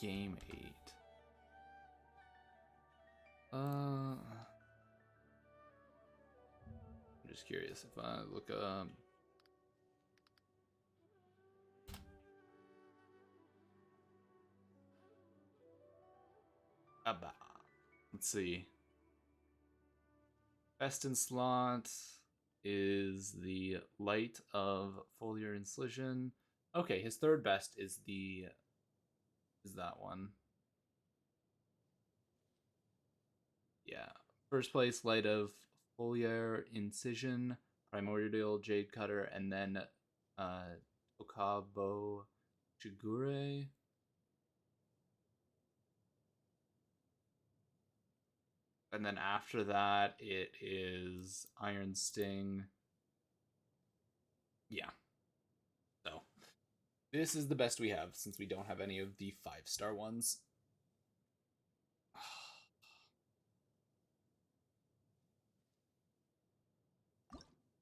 A: Game 8. I'm just curious if I look let's see. Best in slot is the Light of Foliar Incision. Okay, his third best is that one. Yeah. First place, Light of Foliar, Incision, Primordial Jade Cutter, and then Okabo Shigure. And then after that, it is Iron Sting. Yeah. So, this is the best we have since we don't have any of the 5-star ones.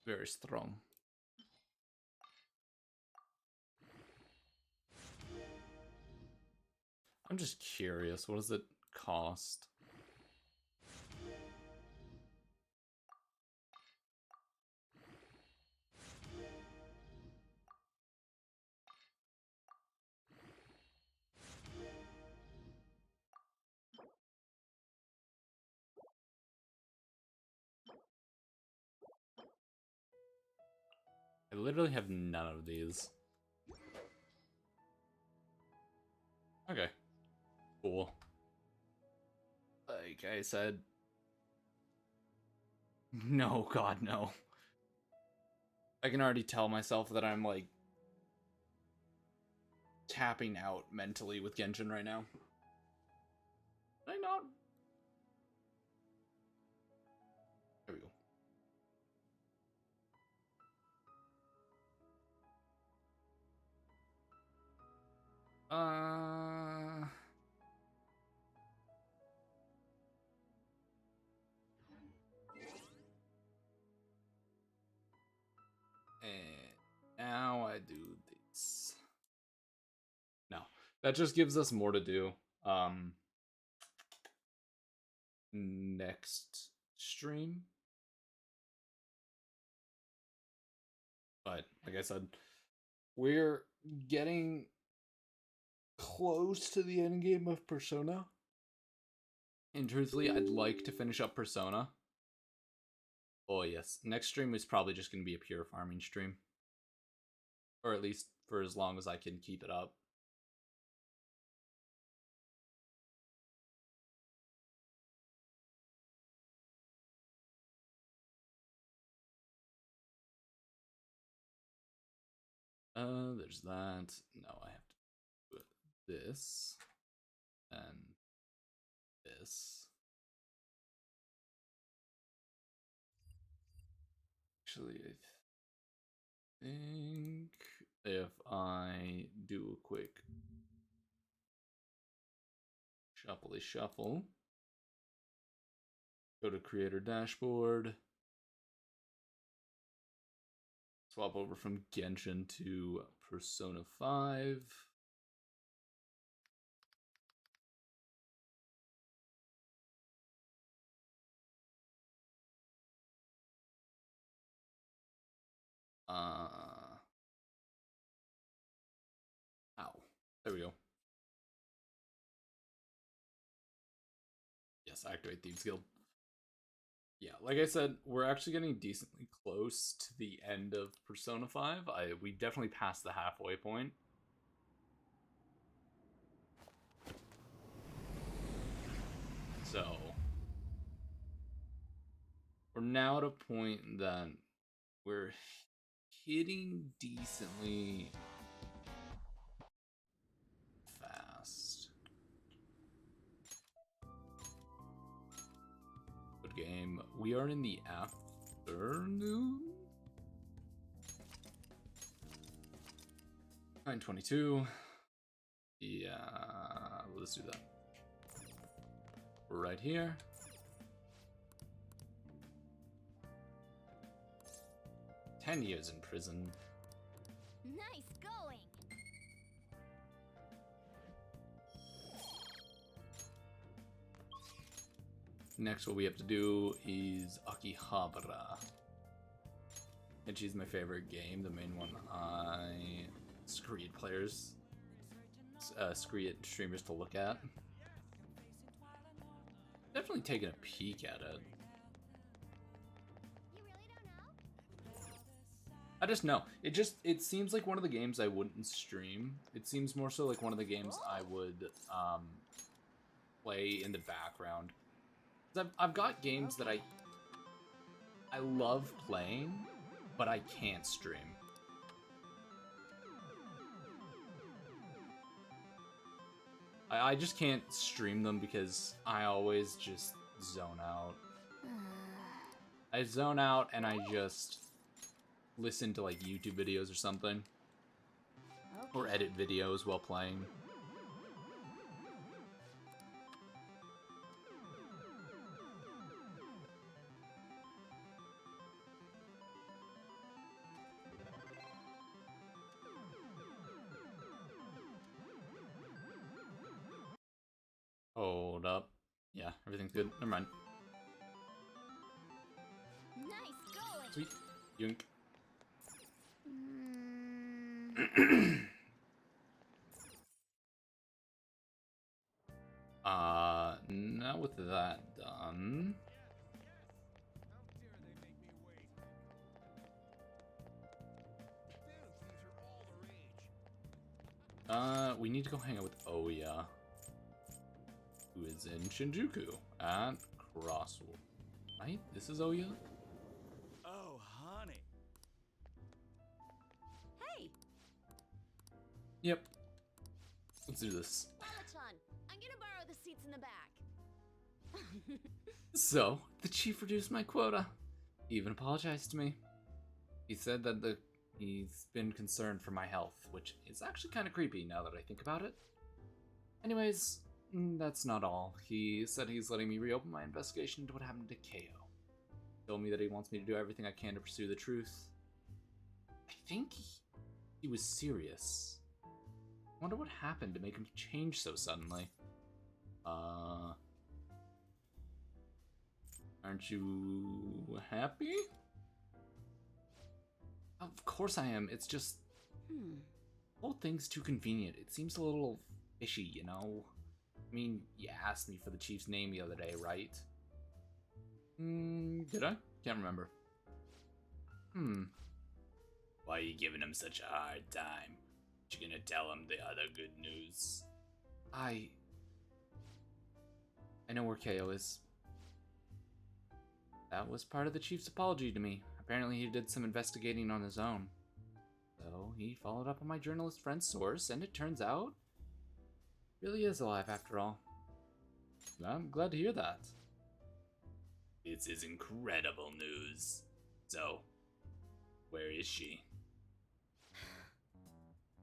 A: Very strong. I'm just curious, what does it cost? I literally have none of these. Okay. Cool. Like I said... No, God, no. I can already tell myself that I'm, like, tapping out mentally with Genshin right now. Did I not? There we go. And now I do this. No, that just gives us more to do. Next stream. But like I said, we're getting close to the end game of Persona. And truthfully, I'd like to finish up Persona. Oh yes, next stream is probably just going to be a pure farming stream. Or at least for as long as I can keep it up. There's that. No, I have to do this. And this. Actually, I think if I do a quick shuffle, go to creator dashboard, swap over from Genshin to Persona 5. There we go. Yes, activate Thieves Guild. Yeah, like I said, we're actually getting decently close to the end of Persona 5. We definitely passed the halfway point. So, we're now at a point that we're hitting decently fast. Good game. We are in the afternoon. 9:22. Yeah, let's do that. We're right here. "10 years in prison."
H: Nice going.
A: Next, what we have to do is Akihabara. And she's my favorite game, the main one I screed players, screed streamers to look at. Definitely taking a peek at it. I just know. It seems like one of the games I wouldn't stream. It seems more so like one of the games I would play in the background. I've got games that I love playing, but I can't stream. I just can't stream them because I always just zone out. I zone out and I just listen to like YouTube videos or something. Or edit videos while playing. Hold up. Yeah, everything's good. Never mind.
H: Nice going.
A: Sweet. Yoink. Now with that done. We need to go hang out with Oya, who is in Shinjuku at Crosswalk. Right? This is Oya?
S: Oh, honey.
H: Hey,
A: Yep. Let's do this.
H: Mama-chan, I'm gonna borrow the seats in the back.
A: So, the chief reduced my quota. He even apologized to me. He said that he's been concerned for my health, which is actually kind of creepy now that I think about it. Anyways, that's not all. He said he's letting me reopen my investigation into what happened to KO. He told me that he wants me to do everything I can to pursue the truth. I think he was serious. Wonder what happened to make him change so suddenly. Aren't you happy? Of course I am. It's just... the whole thing's too convenient. It seems a little fishy, you know? I mean, you asked me for the chief's name the other day, right? Did I? Can't remember. Why are you giving him such a hard time? You gonna tell him the other good news? I know where KO is. That was part of the chief's apology to me. Apparently he did some investigating on his own. So he followed up on my journalist friend's source, and it turns out he really is alive after all. I'm glad to hear that. This is incredible news. So, where is she?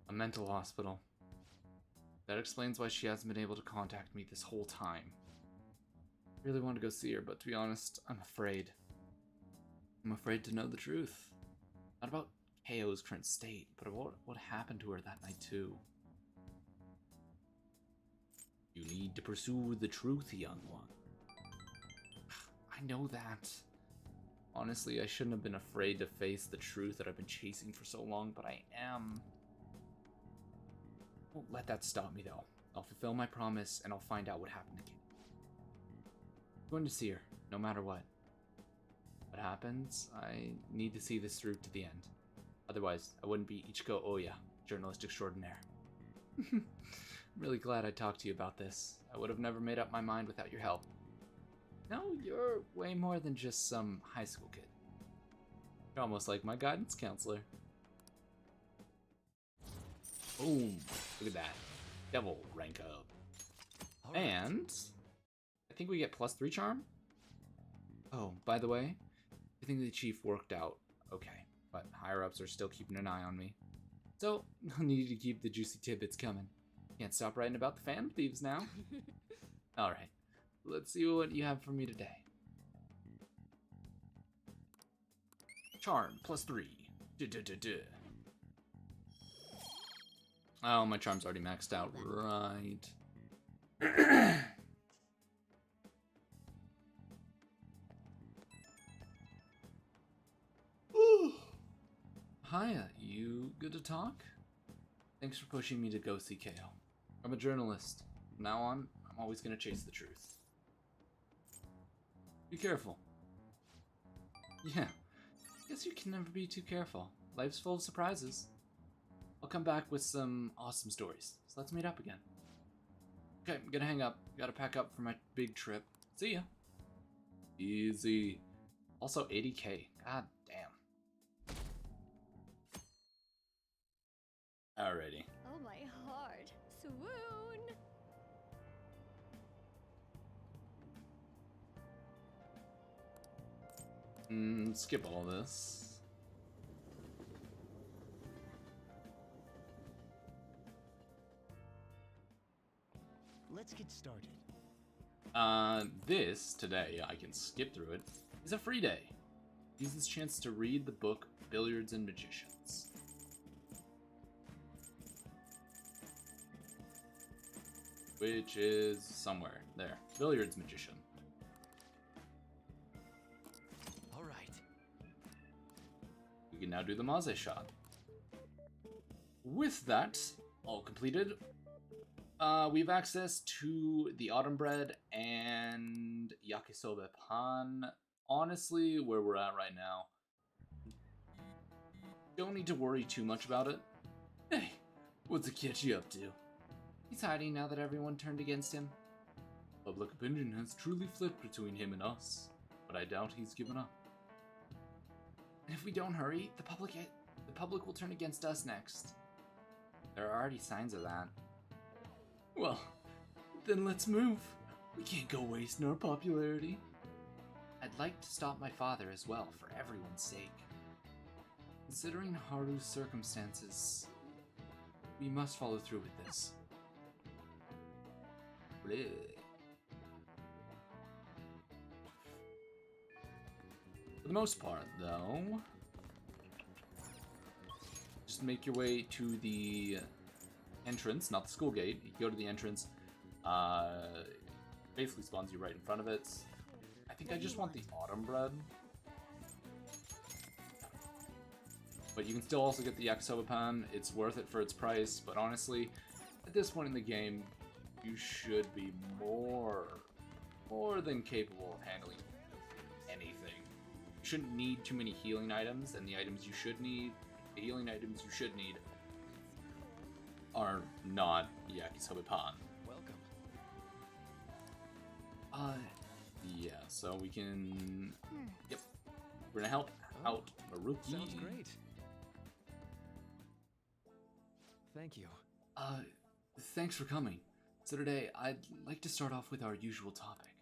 A: A mental hospital. That explains why she hasn't been able to contact me this whole time. I really want to go see her, but to be honest, I'm afraid. I'm afraid to know the truth. Not about KO's current state, but about what happened to her that night too. You need to pursue the truth, young one. I know that. Honestly, I shouldn't have been afraid to face the truth that I've been chasing for so long, but I am. I won't let that stop me though. I'll fulfill my promise and I'll find out what happened to Kate. I'm going to see her, no matter what. What happens, I need to see this through to the end. Otherwise, I wouldn't be Ichiko Oya, journalist extraordinaire. I'm really glad I talked to you about this. I would have never made up my mind without your help. No, you're way more than just some high school kid. You're almost like my guidance counselor. Boom. Look at that. Devil rank up. Right. And I think we get +3 charm. Oh, by the way, I think the chief worked out okay, but higher-ups are still keeping an eye on me. So, I'll need to keep the juicy tidbits coming. Can't stop writing about the fan thieves now. Alright, let's see what you have for me today. Charm, +3. Oh, my charm's already maxed out, right. Hiya, you good to talk? Thanks for pushing me to go see KO. I'm a journalist. From now on, I'm always gonna chase the truth. Be careful. Yeah, guess you can never be too careful. Life's full of surprises. I'll come back with some awesome stories, so let's meet up again. Okay, I'm gonna hang up. Gotta pack up for my big trip. See ya. Easy. Also 80k. God damn. Alrighty.
F: Oh, my heart. Swoon!
A: Skip all this.
T: Let's get started.
A: This, today, I can skip through it, is a free day. Use this chance to read the book Billiards and Magicians. Which is somewhere. There. Billiards Magician.
T: Alright.
A: We can now do the Maze shot. With that all completed, we have access to the Autumn Bread and Yakisoba Pan. Honestly, where we're at right now, don't need to worry too much about it. Hey, what's Akechi up to? He's hiding now that everyone turned against him. Public opinion has truly flipped between him and us, but I doubt he's given up. And if we don't hurry, the public will turn against us next. There are already signs of that. Well, then let's move. We can't go wasting our popularity. I'd like to stop my father as well, for everyone's sake. Considering Haru's circumstances, we must follow through with this. Bleh. For the most part, though, just make your way to the entrance, not the school gate. You go to the entrance, basically spawns you right in front of it. I think I just want the Autumn Bread. But you can still also get the Yakisoba Pan. It's worth it for its price, but honestly, at this point in the game, you should be more than capable of handling anything. You shouldn't need too many healing items, and the items you should need, the healing items you should need, are not Yakisoba Pan.
T: Welcome.
A: Yeah, so we can... Yep. We're gonna help out Maruki.
T: Sounds great. Thank you.
A: Thanks for coming. So today, I'd like to start off with our usual topic.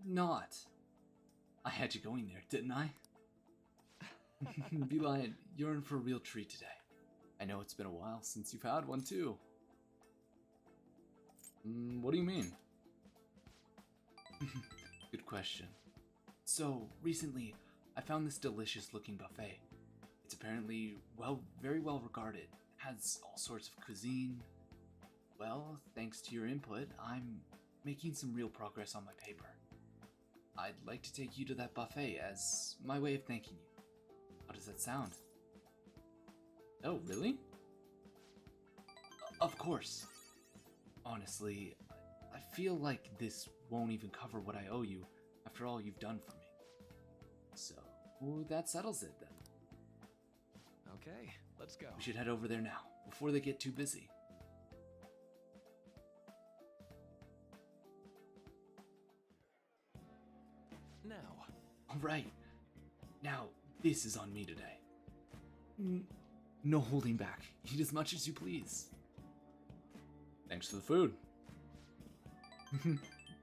A: Not. I had you going there, didn't I? Beeline, you're in for a real treat today. I know it's been a while since you've had one, too. What do you mean? Good question. So, recently, I found this delicious-looking buffet. It's apparently, very well regarded. Has all sorts of cuisine. Well, thanks to your input, I'm making some real progress on my paper. I'd like to take you to that buffet as my way of thanking you. How does that sound? Oh, really? Of course. Honestly, I feel like this won't even cover what I owe you after all you've done for me. So, that settles it then.
T: Okay, let's go.
A: We should head over there now, before they get too busy.
T: Now.
A: Alright. Now, this is on me today. No holding back. Eat as much as you please. Thanks for the food.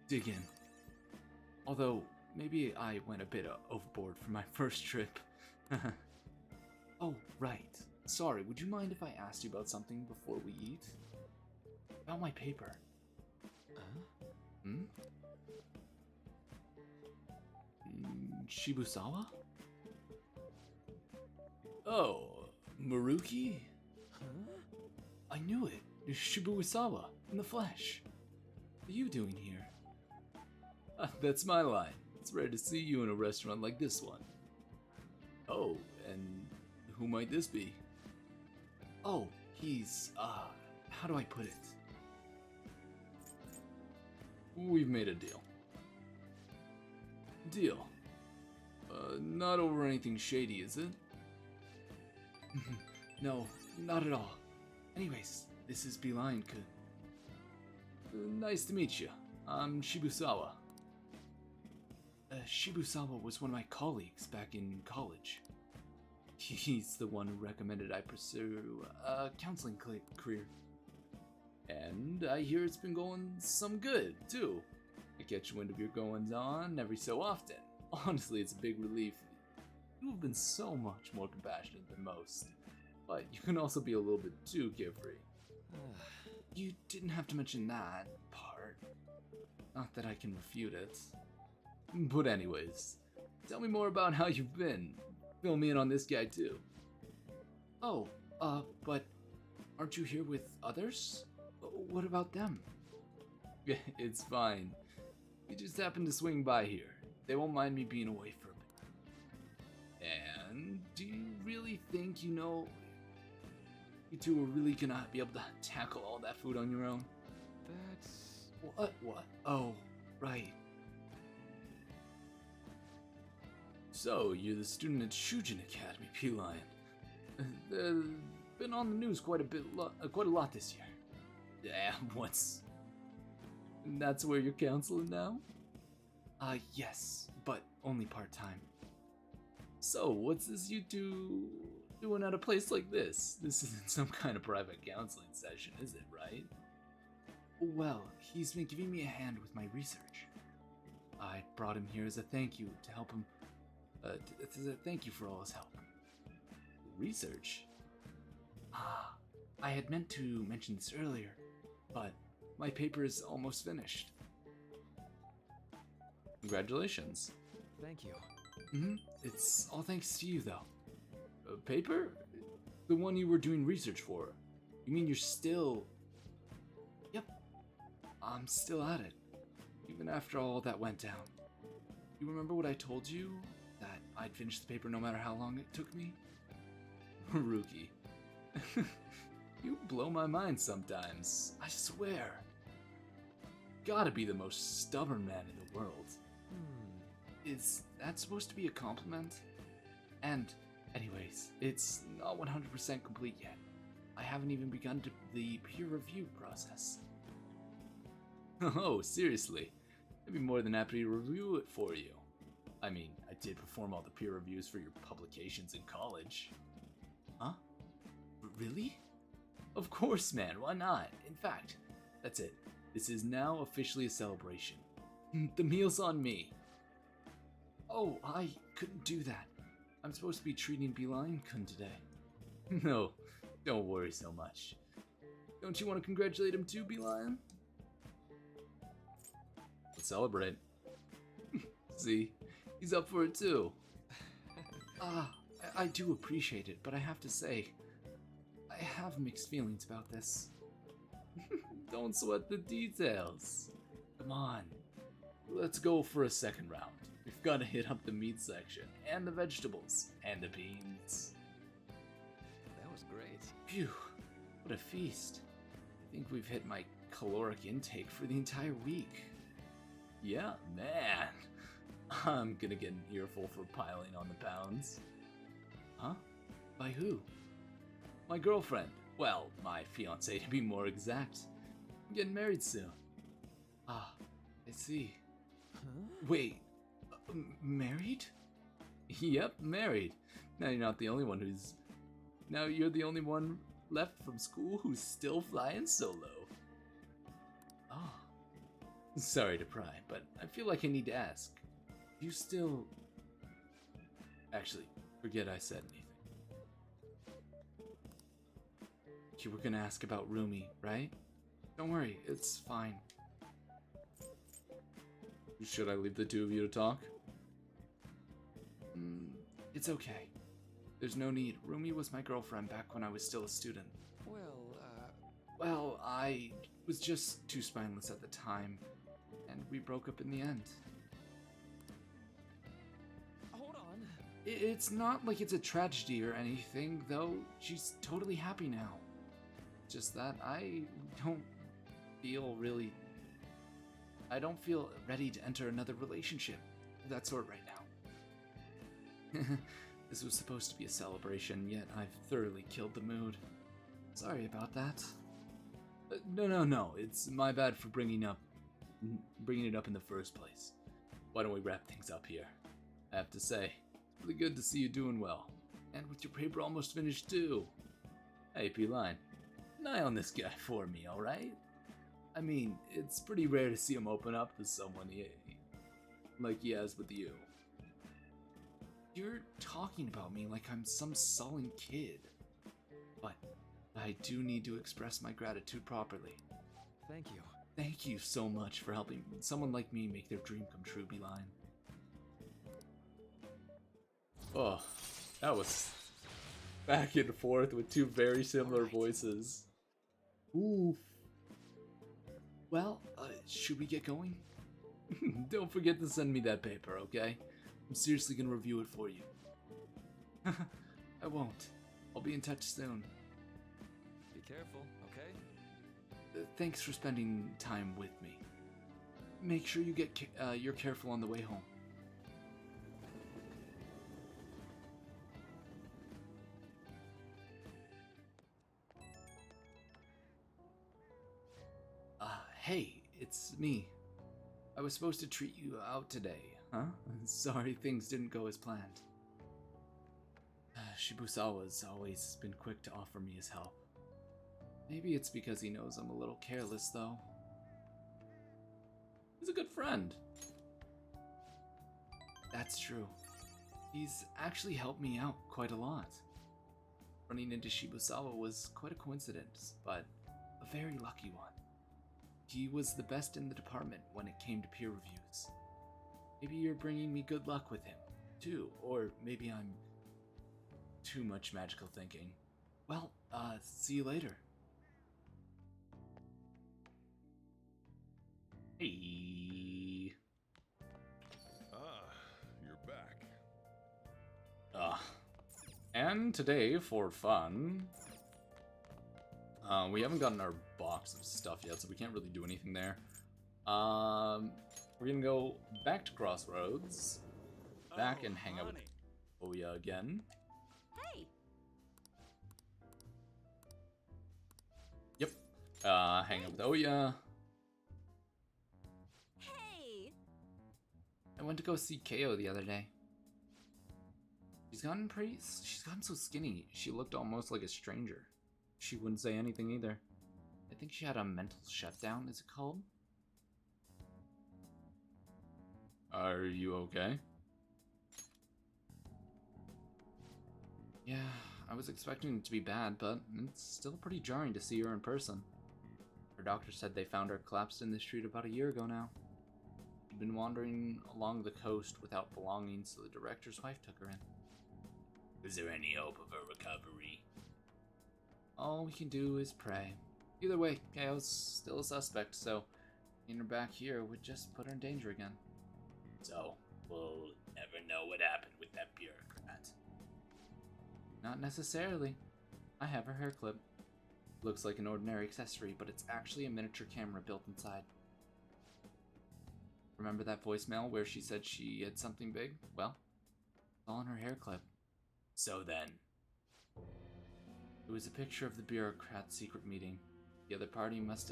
A: Dig in. Although, maybe I went a bit overboard for my first trip. Oh, right. Sorry, would you mind if I asked you about something before we eat? About my paper. Shibusawa? Oh, Maruki?
T: Huh?
A: I knew it. Shibusawa, in the flesh. What are you doing here? That's my line. It's rare to see you in a restaurant like this one. Oh, and who might this be? Oh, he's, how do I put it? We've made a deal. Deal? Not over anything shady, is it? No, not at all. Anyways, this is Beeline. Nice to meet you. I'm Shibusawa. Shibusawa was one of my colleagues back in college. He's the one who recommended I pursue a counseling career. And I hear it's been going some good, too. I catch wind of your goings-on every so often. Honestly, it's a big relief. You've been so much more compassionate than most. But you can also be a little bit too carefree. You didn't have to mention that part. Not that I can refute it. But anyways, tell me more about how you've been. Fill me in on this guy too. Oh, but aren't you here with others? What about them? It's fine. We just happened to swing by here. They won't mind me being away for a bit. And do you really think you two are really gonna be able to tackle all that food on your own? That's... What? Oh, right. So, you're the student at Shujin Academy, P-Lion. Been on the news quite a lot this year. Yeah, That's where you're counseling now? Yes, but only part-time. So, what's this you two doing at a place like this? This isn't some kind of private counseling session, is it, right? Well, he's been giving me a hand with my research. I brought him here as a thank you to help him, thank you for all his help. Research? I had meant to mention this earlier, but my paper is almost finished. Congratulations.
T: Thank you.
A: It's all thanks to you, though. Paper? The one you were doing research for. You mean you're still... Yep. I'm still at it. Even after all that went down. You remember what I told you? That I'd finish the paper no matter how long it took me? Rookie. You blow my mind sometimes. I swear. Gotta be the most stubborn man in the world. Is that supposed to be a compliment? And, anyways, it's not 100% complete yet. I haven't even begun the peer review process. Oh, seriously? I'd be more than happy to review it for you. I mean, I did perform all the peer reviews for your publications in college. Huh? Really? Of course, man, why not? In fact, that's it. This is now officially a celebration. The meal's on me. Oh, I couldn't do that. I'm supposed to be treating Beeline-kun today. No, don't worry so much. Don't you want to congratulate him too, Beeline? Let's celebrate. See, he's up for it too. I do appreciate it, but I have to say, I have mixed feelings about this. Don't sweat the details. Come on, let's go for a second round. We've got to hit up the meat section, and the vegetables, and the beans.
T: That was great.
A: Phew, what a feast. I think we've hit my caloric intake for the entire week. Yeah, man. I'm gonna get an earful for piling on the pounds. Huh? By who? My girlfriend. Well, my fiance to be more exact. I'm getting married soon. Ah, I see.
T: Huh?
A: Wait, married? Yep, married. Now you're not the only one who's... Now you're the only one left from school who's still flying solo. Oh. Sorry to pry, but I feel like I need to ask. You still... Actually, forget I said anything. You were gonna ask about Rumi, right? Don't worry, it's fine. Should I leave the two of you to talk? It's okay. There's no need. Rumi was my girlfriend back when I was still a student. Well, I was just too spineless at the time, and we broke up in the end.
T: Hold on.
A: It's not like it's a tragedy or anything, though. She's totally happy now. Just that I don't feel ready to enter another relationship of that sort right now. This was supposed to be a celebration, yet I've thoroughly killed the mood. Sorry about that. No. It's my bad for bringing it up in the first place. why don't we wrap things up here? I have to say, it's really good to see you doing well. And with your paper almost finished too. Hey, P-Line, an eye on this guy for me, alright? I mean, it's pretty rare to see him open up to someone like he has with you. You're talking about me like I'm some sullen kid. But I do need to express my gratitude properly.
T: Thank you.
A: Thank you so much for helping someone like me make their dream come true, Beeline. Oh, that was back and forth with two very similar voices. Oof. Well, should we get going? Don't forget to send me that paper, okay? I'm seriously gonna review it for you. I won't. I'll be in touch soon.
T: Be careful, okay?
A: Thanks for spending time with me. Make sure you get you're careful on the way home. Hey, it's me. I was supposed to treat you out today, huh? Sorry things didn't go as planned. Shibusawa's always been quick to offer me his help. Maybe it's because he knows I'm a little careless, though. He's a good friend. That's true. He's actually helped me out quite a lot. Running into Shibusawa was quite a coincidence, but a very lucky one. He was the best in the department when it came to peer reviews. Maybe you're bringing me good luck with him, too, or maybe I'm too much magical thinking. Well, see you later. Hey.
K: You're back.
A: And today, for fun, we haven't gotten our box of stuff yet, so we can't really do anything there. We're gonna go back to Crossroads, back and hang out with Oya again.
F: Hey.
A: Yep. Hang out with Oya.
F: Hey.
A: I went to go see Ko the other day. She's gotten so skinny. She looked almost like a stranger. She wouldn't say anything either. I think she had a mental shutdown, is it called? Are you okay? Yeah, I was expecting it to be bad, but it's still pretty jarring to see her in person. Her doctor said they found her collapsed in the street about a year ago now. She'd been wandering along the coast without belongings, so the director's wife took her in. Is there any hope of her recovery? All we can do is pray. Either way, Kao's still a suspect, so getting her back here would just put her in danger again. So, we'll never know what happened with that bureaucrat. Not necessarily. I have her hair clip. Looks like an ordinary accessory, but it's actually a miniature camera built inside. Remember that voicemail where she said she had something big? Well, it's all in her hair clip. So then... It was a picture of the bureaucrat's secret meeting. The other party must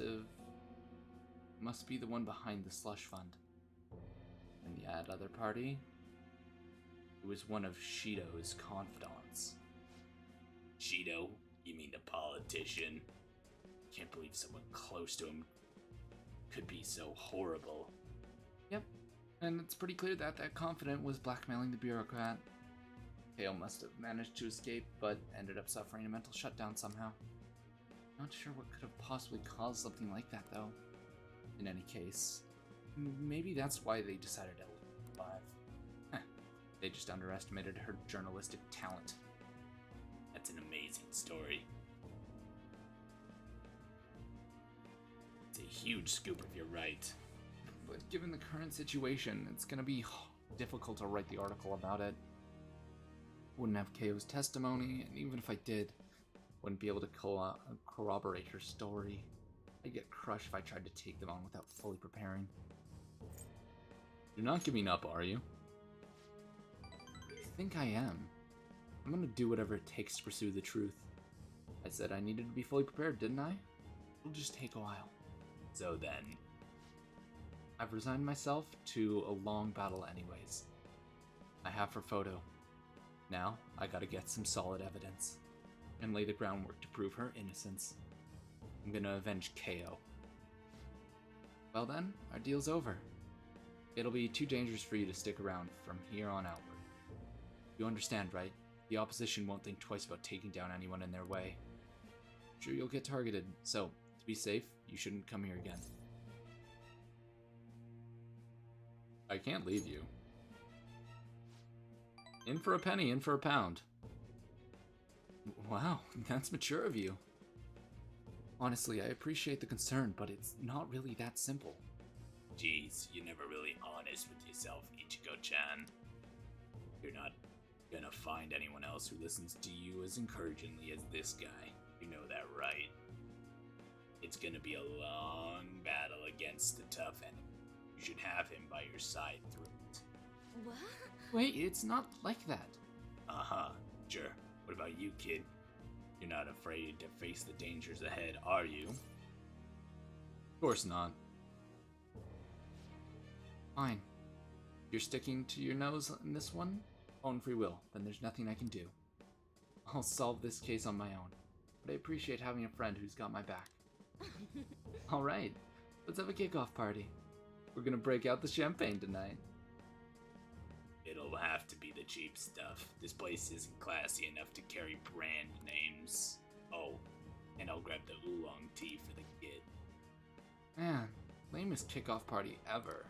A: be the one behind the slush fund. And the other party? It was one of Shido's confidants. Shido? You mean the politician? Can't believe someone close to him could be so horrible. Yep, and it's pretty clear that that confidant was blackmailing the bureaucrat. Kale must have managed to escape, but ended up suffering a mental shutdown somehow. Not sure what could have possibly caused something like that, though. In any case, maybe that's why they decided to leave her alive. They just underestimated her journalistic talent. That's an amazing story. It's a huge scoop if you're right. But given the current situation, it's gonna be difficult to write the article about it. Wouldn't have Ko's testimony, and even if I did, wouldn't be able to corroborate her story. I'd get crushed if I tried to take them on without fully preparing. You're not giving up, are you? I think I am. I'm gonna do whatever it takes to pursue the truth. I said I needed to be fully prepared, didn't I? It'll just take a while. So then... I've resigned myself to a long battle anyways. I have her photo. Now, I gotta get some solid evidence and lay the groundwork to prove her innocence. I'm gonna avenge KO. Well then, our deal's over. It'll be too dangerous for you to stick around from here on outward. You understand, right? The opposition won't think twice about taking down anyone in their way. Sure, you'll get targeted, so to be safe, you shouldn't come here again. I can't leave you. In for a penny, in for a pound. Wow, that's mature of you. Honestly, I appreciate the concern, but it's not really that simple.
U: Jeez, you're never really honest with yourself, Ichigo-chan. You're not gonna find anyone else who listens to you as encouragingly as this guy. You know that, right? It's gonna be a long battle against the tough enemy. You should have him by your side through it.
F: What?
A: Wait, it's not like that.
U: Uh-huh, sure. What about you, kid? You're not afraid to face the dangers ahead, are you?
A: Of course not. Fine. You're sticking to your nose in this one? Own free will, then there's nothing I can do. I'll solve this case on my own, but I appreciate having a friend who's got my back. Alright, let's have a kickoff party. We're gonna break out the champagne tonight.
U: It'll have to be the cheap stuff. This place isn't classy enough to carry brand names. Oh, and I'll grab the oolong tea for the kid.
A: Man, lamest kickoff party ever.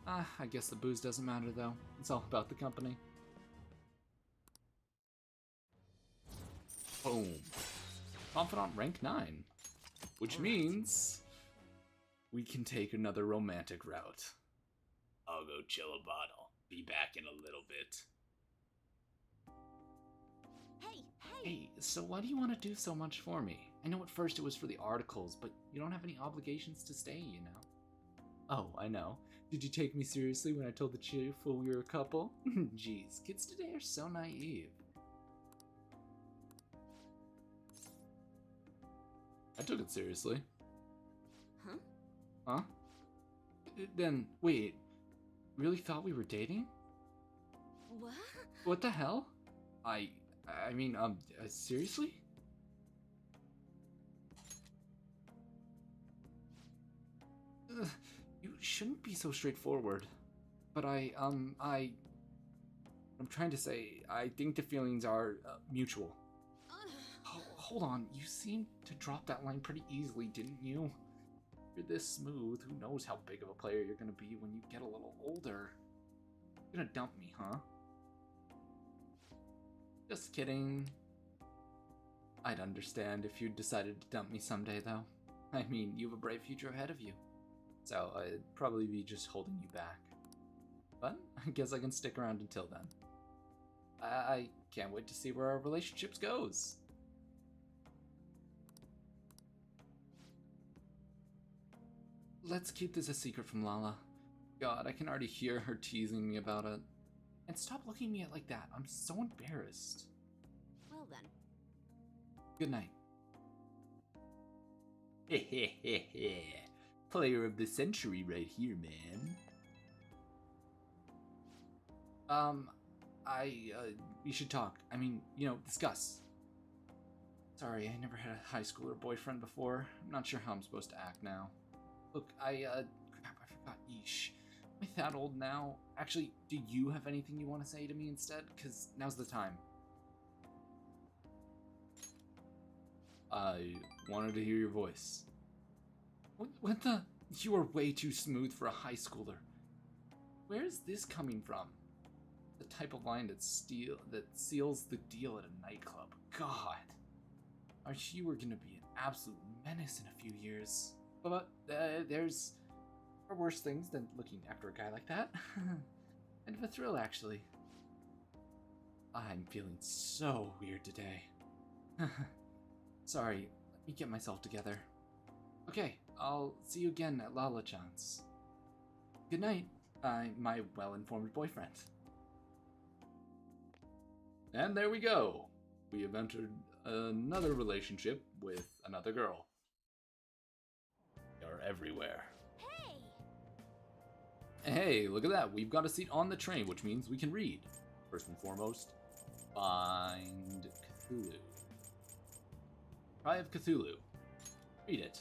A: I guess the booze doesn't matter though. It's all about the company. Boom. Confidant rank 9. Which means we can take another romantic route.
U: I'll go chill a bottle. Be back in a little bit.
A: Hey, so why do you want to do so much for me? I know at first it was for the articles, but you don't have any obligations to stay, you know? Oh, I know. Did you take me seriously when I told the chief we were a couple? Jeez, kids today are so naive. I took it seriously.
F: Huh?
A: Huh? Then, wait, really thought we were dating?
F: What?
A: What the hell? I mean, seriously? Ugh, you shouldn't be so straightforward. But I'm trying to say, I think the feelings are mutual. Hold on, you seemed to drop that line pretty easily, didn't you? You're this smooth, who knows how big of a player you're gonna be when you get a little older. You're gonna dump me, huh? Just kidding. I'd understand if you decided to dump me someday, though. I mean, you have a bright future ahead of you. So I'd probably be just holding you back. But I guess I can stick around until then. I can't wait to see where our relationships goes. Let's keep this a secret from Lala. God, I can already hear her teasing me about it. And stop looking at me like that. I'm so embarrassed.
F: Well then.
A: Good night.
U: Hehehehe. Player of the century right here, man.
A: We should talk. I mean, discuss. Sorry, I never had a high schooler boyfriend before. I'm not sure how I'm supposed to act now. Look, crap, I forgot. Yeesh. Am I that old now? Actually, do you have anything you want to say to me instead? Because now's the time. I wanted to hear your voice. What the? You are way too smooth for a high schooler. Where is this coming from? The type of line that seals the deal at a nightclub. God. You are gonna be an absolute menace in a few years. But there's far worse things than looking after a guy like that. Kind of a thrill, actually. I'm feeling so weird today. Sorry, let me get myself together. Okay, I'll see you again at Lala-chan's. Good night, my well-informed boyfriend. And there we go. We have entered another relationship with another girl. They are everywhere.
D: Hey!
A: Hey, look at that. We've got a seat on the train, which means we can read. First and foremost, find Cthulhu. Cry of Cthulhu. Read it.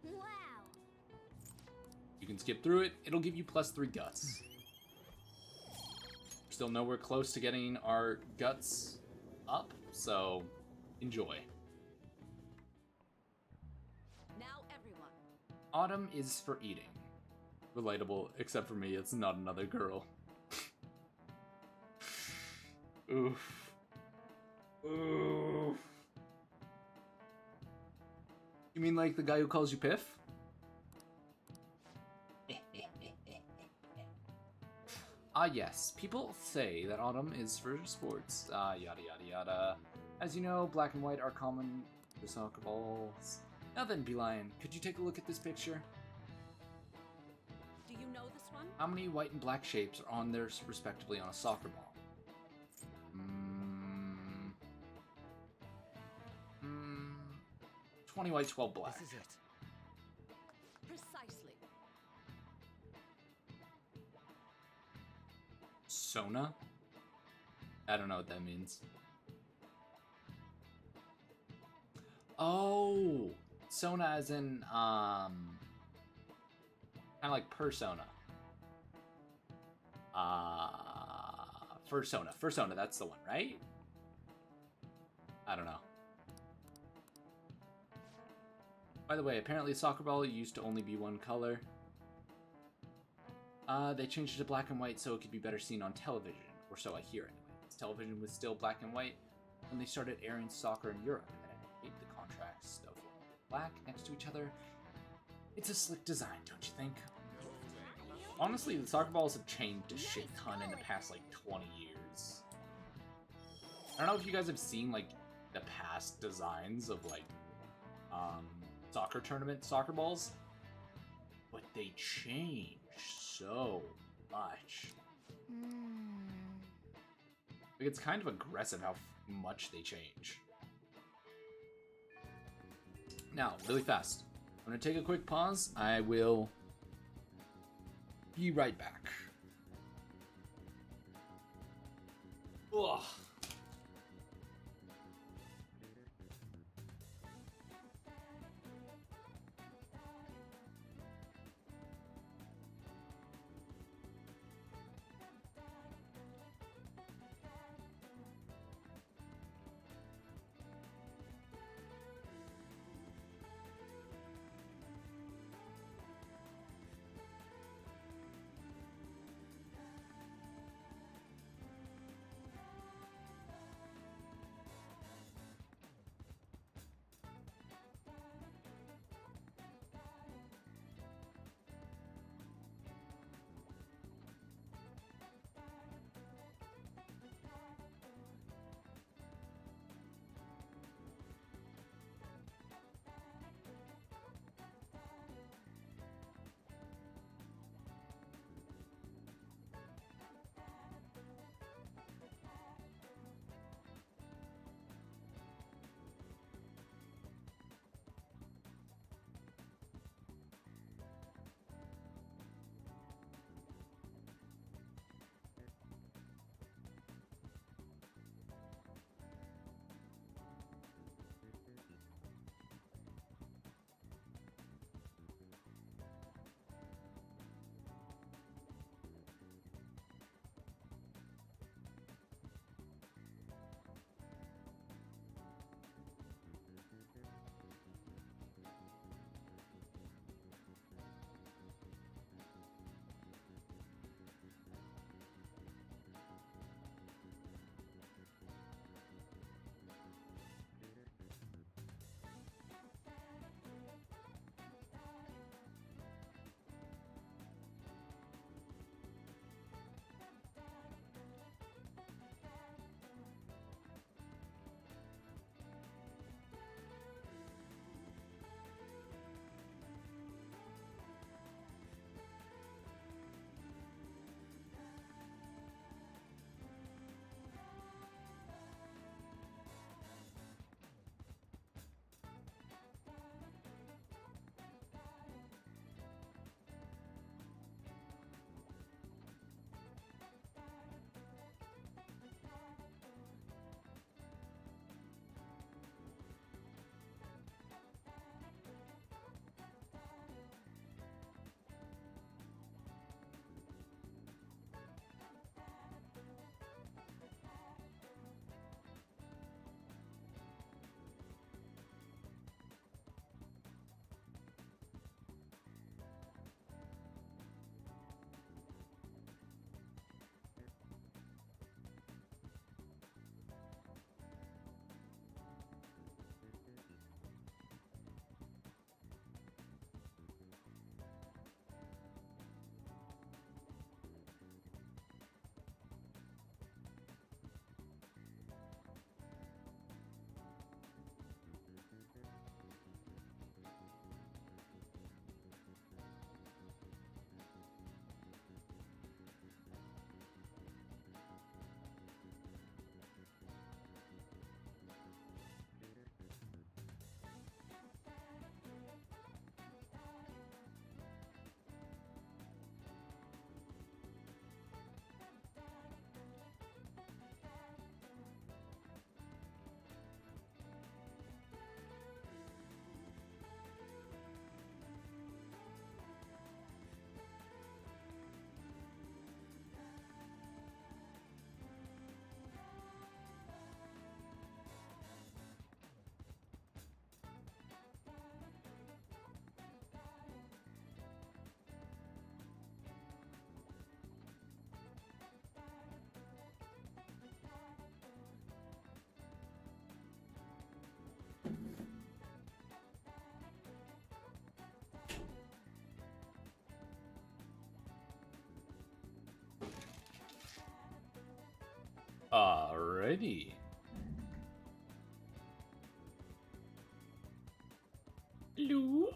D: Wow.
A: You can skip through it. It'll give you +3 guts. We're still nowhere close to getting our guts up, so enjoy.
N: Now everyone.
A: Autumn is for eating. Relatable, except for me, it's not another girl. Oof. Oof. You mean like the guy who calls you Piff? Ah yes, people say that autumn is for sports, yada yada yada. As you know, black and white are common for soccer balls. Now then, Beeline, could you take a look at this picture?
N: Do you know this one?
A: How many white and black shapes are on there respectively on a soccer ball? 20 white, 12 black.
R: This is it.
N: Precisely.
A: Sona? I don't know what that means. Oh, Sona as in kind of like persona. Fursona, that's the one, right? I don't know. By the way, apparently soccer ball used to only be one color. They changed it to black and white so it could be better seen on television, or so I hear anyway. Television was still black and white when they started airing soccer in Europe, and I hate the contrast of black next to each other. It's a slick design, don't you think? Honestly, the soccer balls have changed a shit ton in the past, like, 20 years. I don't know if you guys have seen, like, the past designs of, like, soccer tournament soccer balls, but they change so much. Like, it's kind of aggressive how much they change. Now, really fast, I'm gonna take a quick pause. I will be right back. Ugh. Alrighty. Hello.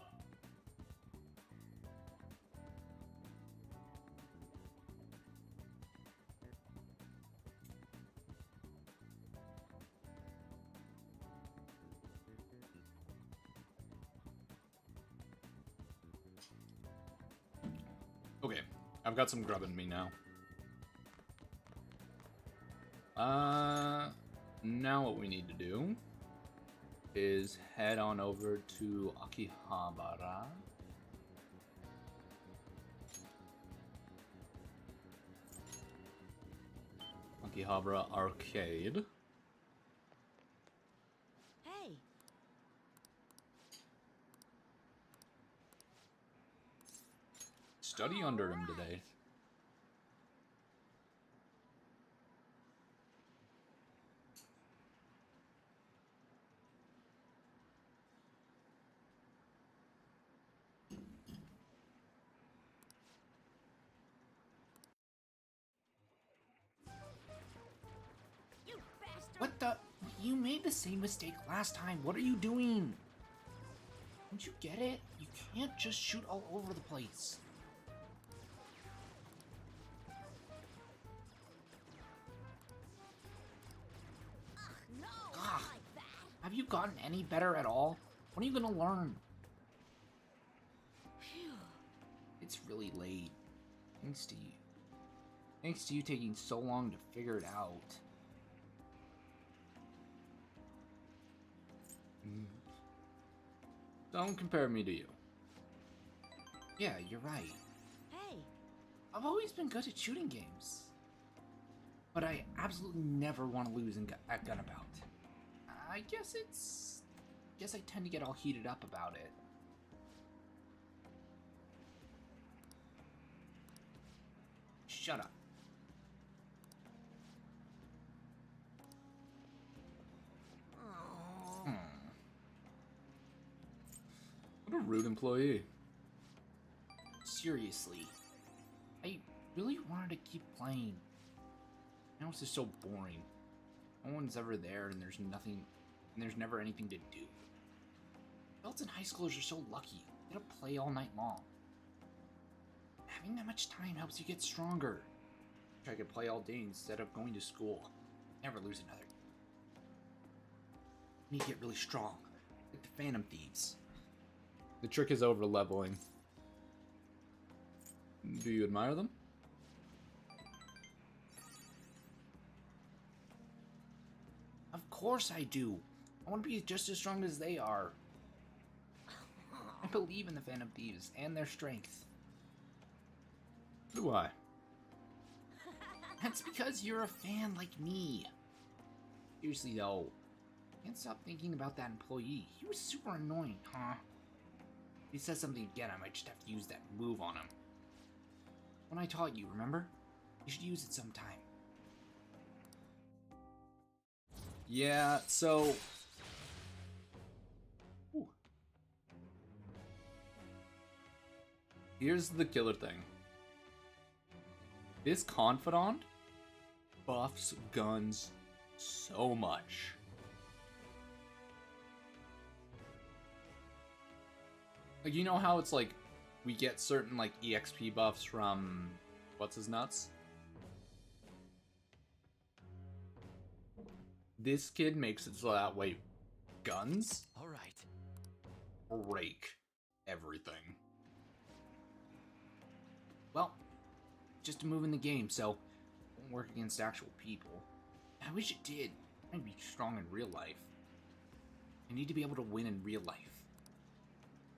A: Okay, I've got some grub in me now. Now what we need to do is head on over to Akihabara. Akihabara Arcade.
F: Hey.
A: Study under him today.
E: What the? You made the same mistake last time. What are you doing? Don't you get it? You can't just shoot all over the place. Ugh. Have you gotten any better at all? When are you gonna learn? It's really late. Thanks to you. Thanks to you taking so long to figure it out.
A: Don't compare me to you.
E: Yeah, you're right.
F: Hey.
E: I've always been good at shooting games. But I absolutely never want to lose at Gunabout. I guess I tend to get all heated up about it. Shut up.
A: What a rude employee.
E: Seriously. I really wanted to keep playing. Now it's just so boring. No one's ever there and there's never anything to do. Adults and high schoolers are so lucky. They get to play all night long. Having that much time helps you get stronger. I could play all day instead of going to school. Never lose another. I need to get really strong. Like the Phantom Thieves.
A: The trick is over leveling. Do you admire them?
E: Of course I do. I want to be just as strong as they are. I believe in the Phantom Thieves and their strength.
A: Do I?
E: That's because you're a fan like me. Seriously though, can't stop thinking about that employee. He was super annoying, huh? If he says something again, I might just have to use that move on him. When I taught you, remember? You should use it sometime.
A: Yeah, so... Ooh. Here's the killer thing. This Confidant buffs guns so much. Like, you know how it's like, we get certain, like, EXP buffs from... what's his nuts? This kid makes it so that way guns break everything.
E: Well, just a move in the game, so don't work against actual people. I wish it did. I'd be strong in real life. I need to be able to win in real life.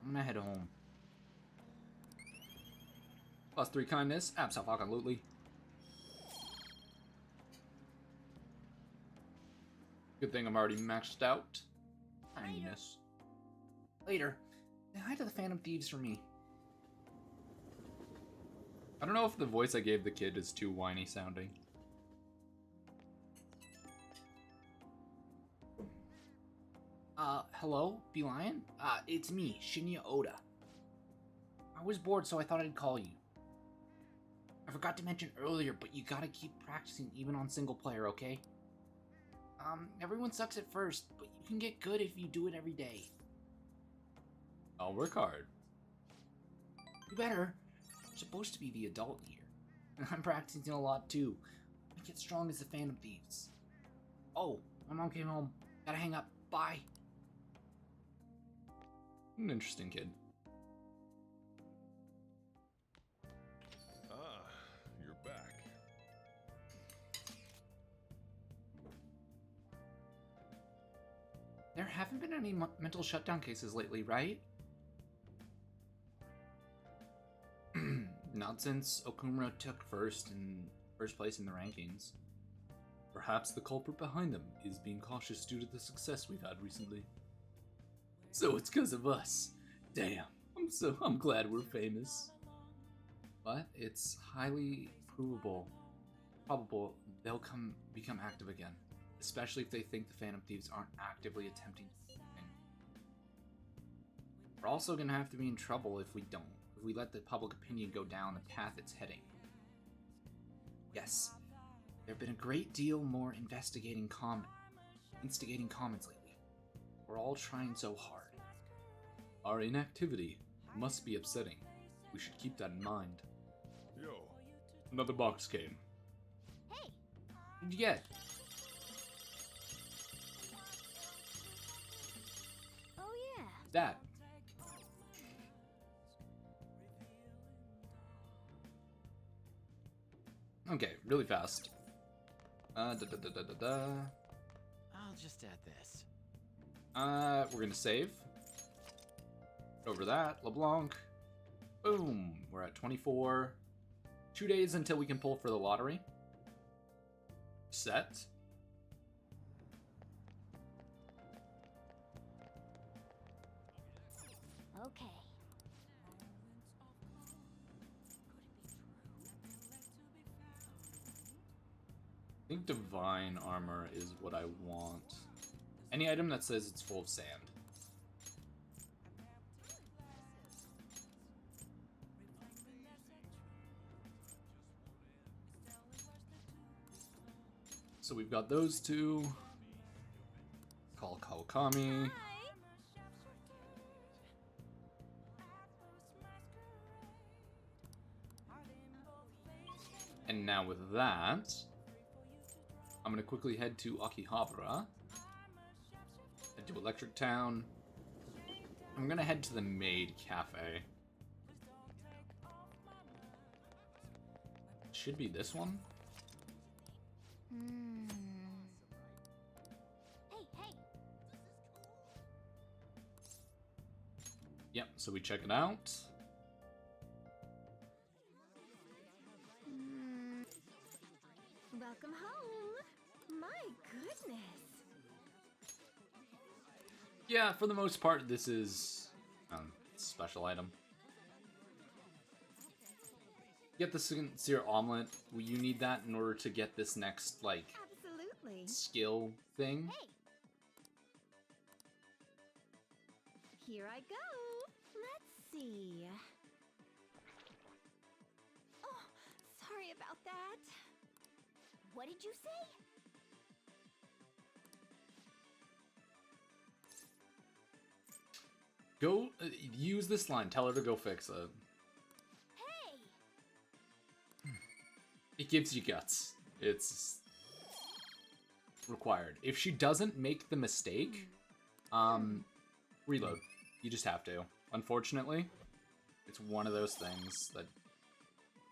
E: I'm gonna head home.
A: +3 kindness, absolutely. Good thing I'm already maxed out. Kindness.
E: Later. Say hi to the Phantom Thieves for me.
A: I don't know if the voice I gave the kid is too whiny sounding.
E: Hello, Beelion? It's me, Shinya Oda. I was bored, so I thought I'd call you. I forgot to mention earlier, but you gotta keep practicing even on single player, okay? Everyone sucks at first, but you can get good if you do it every day.
A: I'll work hard.
E: You better. You're supposed to be the adult here. I'm practicing a lot too. I get strong as the Phantom Thieves. Oh, my mom came home. Gotta hang up. Bye.
A: An interesting kid.
K: Ah, you're back.
E: There haven't been any mental shutdown cases lately, right? Not since Okumura took first place in the rankings.
A: Perhaps the culprit behind them is being cautious due to the success we've had recently. So it's because of us. Damn, I'm glad we're famous.
E: But it's highly probable they'll become active again, especially if they think the Phantom Thieves aren't actively attempting to win. We're also gonna have to be in trouble if we let the public opinion go down the path it's heading. Yes, there have been a great deal more instigating comments lately. We're all trying so hard.
A: Our inactivity must be upsetting. We should keep that in mind.
K: Yo.
A: Another box came.
D: Hey!
E: What'd you get?
D: Oh yeah.
E: That. Okay, really fast.
T: I'll just add this.
E: We're gonna save. Over that, LeBlanc. Boom! We're at 24. 2 days until we can pull for the lottery. Set.
D: Okay.
A: I think divine armor is what I want.
E: Any item that says it's full of sand. So we've got those two. Call Kawakami. And now with that, I'm gonna quickly head to Akihabara. Head to Electric Town. I'm gonna head to the Maid Cafe. Should be this one.
D: Hey!
A: Yep, so we check it out.
F: Welcome home. My goodness.
A: Yeah, for the most part, this is special item. Get the sincere omelet. You need that in order to get this next, like,
F: Absolutely.
A: skill thing.
D: Hey!
F: Here I go. Let's see. Oh, sorry about that.
D: What did you say?
A: Go, use this line. Tell her to go fix it.
D: Hey!
A: It gives you guts. It's required. If she doesn't make the mistake, reload. You just have to. Unfortunately, it's one of those things that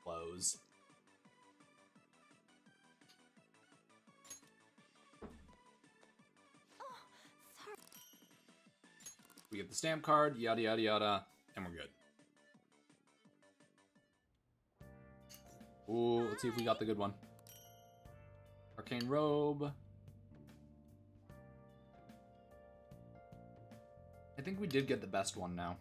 A: blows.
F: Oh, sorry.
A: We get the stamp card, yada yada yada, and we're good. Ooh, let's see if we got the good one. Arcane Robe. I think we did get the best one now.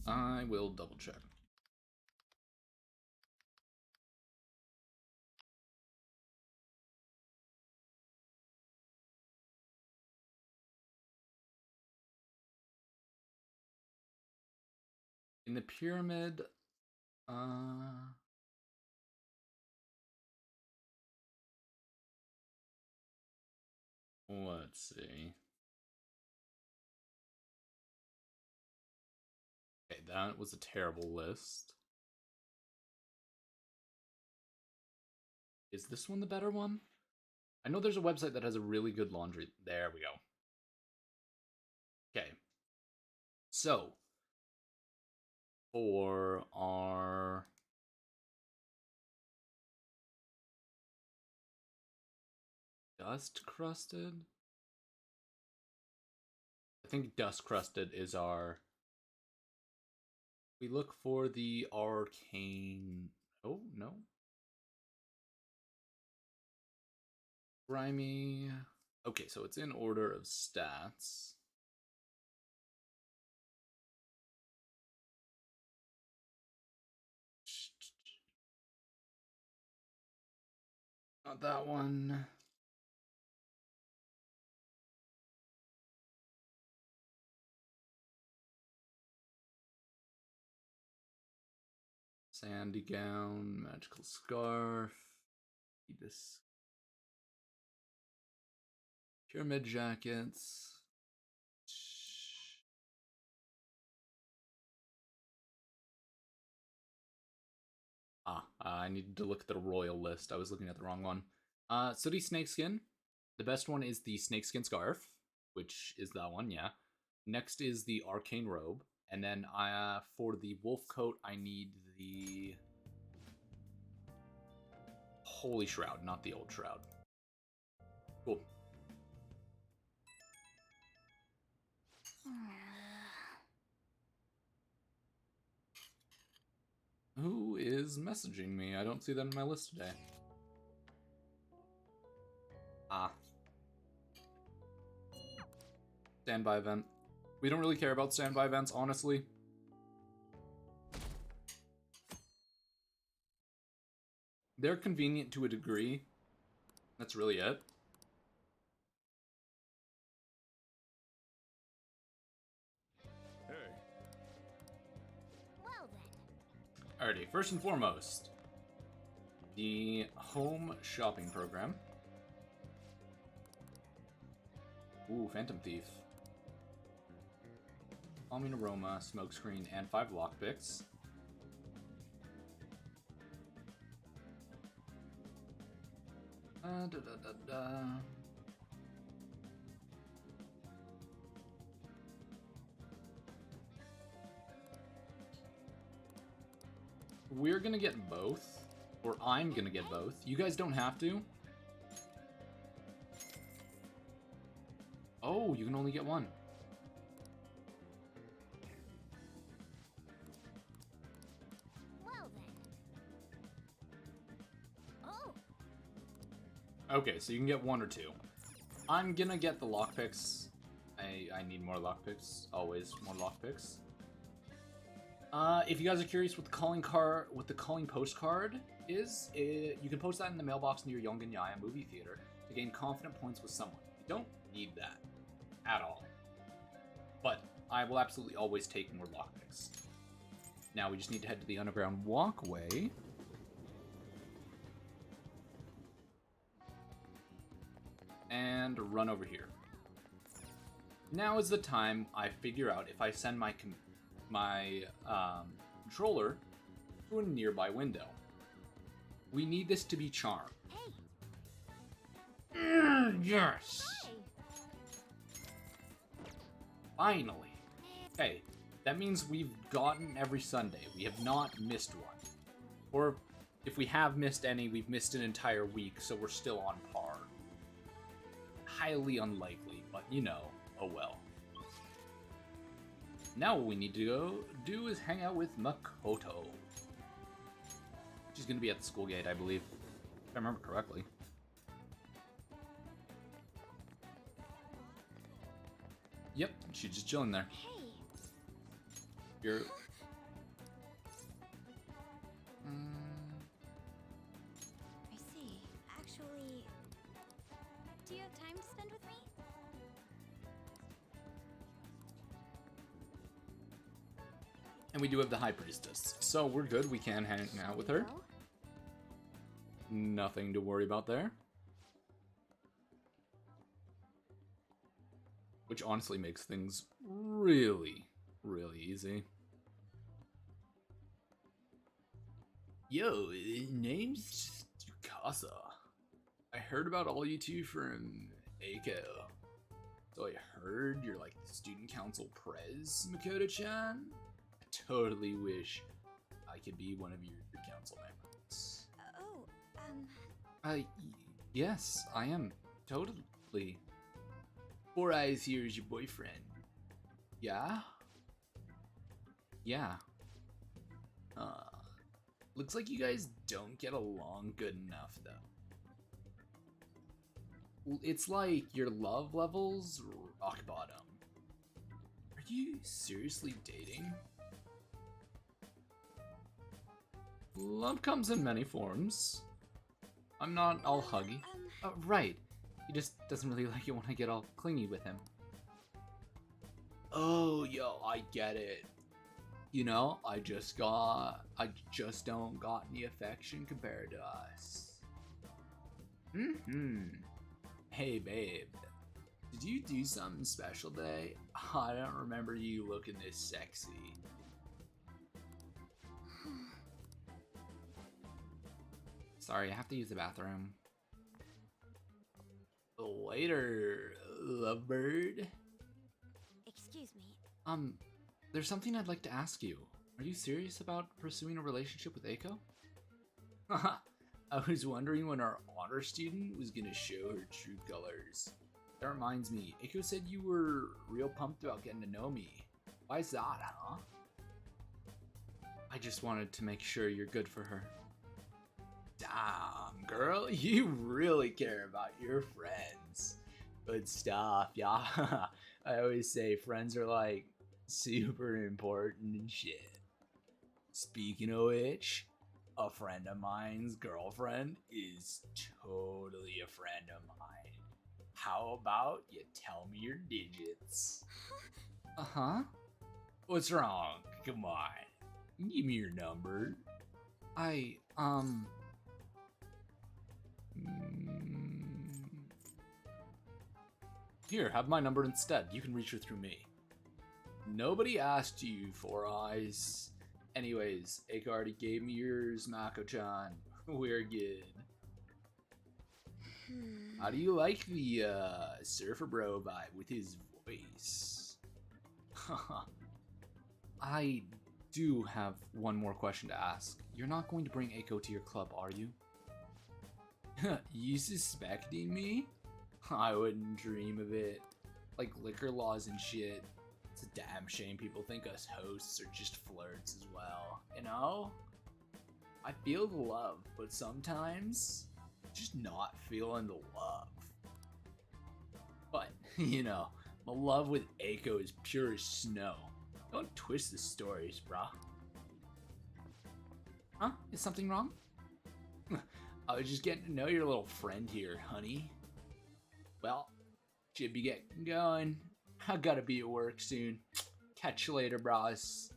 A: I will double check. In the pyramid, let's see. Okay, that was a terrible list. Is this one the better one? I know there's a website that has a really good laundry. There we go. Okay. So, for our dust crusted, I think dust crusted is our. We look for the arcane. Oh no. Grimy. Okay, so it's in order of stats. Not that one. Sandy gown, magical scarf. This pyramid jackets. I needed to look at the royal list. I was looking at the wrong one. Sooty snakeskin. The best one is the snakeskin scarf, which is that one, yeah. Next is the arcane robe. And then for the wolf coat, I need the holy shroud, not the old shroud. Cool. Who is messaging me? I don't see that in my list today. Standby event. We don't really care about standby events, honestly. They're convenient to a degree. That's really it. Alrighty, first and foremost, the home shopping program. Ooh, Phantom Thief. Calming aroma, smokescreen, and 5 lockpicks. We're gonna get both, or I'm gonna get both. You guys don't have to. Oh, you can only get one.
D: Well then. Oh.
A: Okay, so you can get one or two. I'm gonna get the lockpicks. I need more lockpicks. Always more lockpicks. If you guys are curious what the calling postcard is, you can post that in the mailbox near Yonganyaya movie theater to gain confident points with someone. You don't need that at all, but I will absolutely always take more lockpicks. Now we just need to head to the underground walkway. And run over here. Now is the time I figure out if I send my controller to a nearby window. We need this to be charm.
D: Hey.
A: Yes!
D: Hi.
A: Finally. Hey, that means we've gotten every Sunday. We have not missed one. Or if we have missed any, we've missed an entire week, so we're still on par. Highly unlikely, but you know, oh well. Now what we need to go do is hang out with Makoto. She's gonna be at the school gate, I believe. If I remember correctly. Yep, she's just chilling there.
D: Hey.
A: You're...
H: I see. Actually, do you have time to spend with me?
A: And we do have the High Priestess, so we're good. We can hang out with her. Nothing to worry about there. Which honestly makes things really, really easy. Yo, name's Tsukasa. I heard about all you two from Eiko. So I heard you're like the student council prez, Makoto-chan. I totally wish I could be one of your council members. Yes, I am. Totally. Four Eyes here is your boyfriend. Yeah? Yeah. Looks like you guys don't get along good enough, though. It's like your love levels rock bottom. Are you seriously dating? Love comes in many forms. I'm not all huggy. Right. He just doesn't really like it when I get all clingy with him. Oh, yo, I get it. You know, I just don't got any affection compared to us. Hey, babe. Did you do something special today? I don't remember you looking this sexy. Sorry, I have to use the bathroom. Later, lovebird.
H: Excuse me.
A: There's something I'd like to ask you. Are you serious about pursuing a relationship with Eiko? Haha, I was wondering when our honor student was gonna show her true colors. That reminds me, Eiko said you were real pumped about getting to know me. Why's that, huh? I just wanted to make sure you're good for her. Damn, girl, you really care about your friends. Good stuff, yeah. I always say friends are like super important and shit. Speaking of which, a friend of mine's girlfriend is totally a friend of mine. How about you tell me your digits? Uh-huh. What's wrong? Come on. Give me your number. Here, have my number instead. You can reach her through me. Nobody asked you, Four Eyes. Anyways, Eiko already gave me yours, Mako-chan. We're good. How do you like the surfer bro vibe with his voice? I do have one more question to ask. You're not going to bring Eiko to your club, are you? You suspecting me? I wouldn't dream of it. Like liquor laws and shit. It's a damn shame people think us hosts are just flirts as well, you know? I feel the love, but sometimes just not feeling the love. But, you know, my love with Eiko is pure as snow. Don't twist the stories, brah. Huh? Is something wrong? I was just getting to know your little friend here, honey. Well, should be getting going. I gotta be at work soon. Catch you later, bros.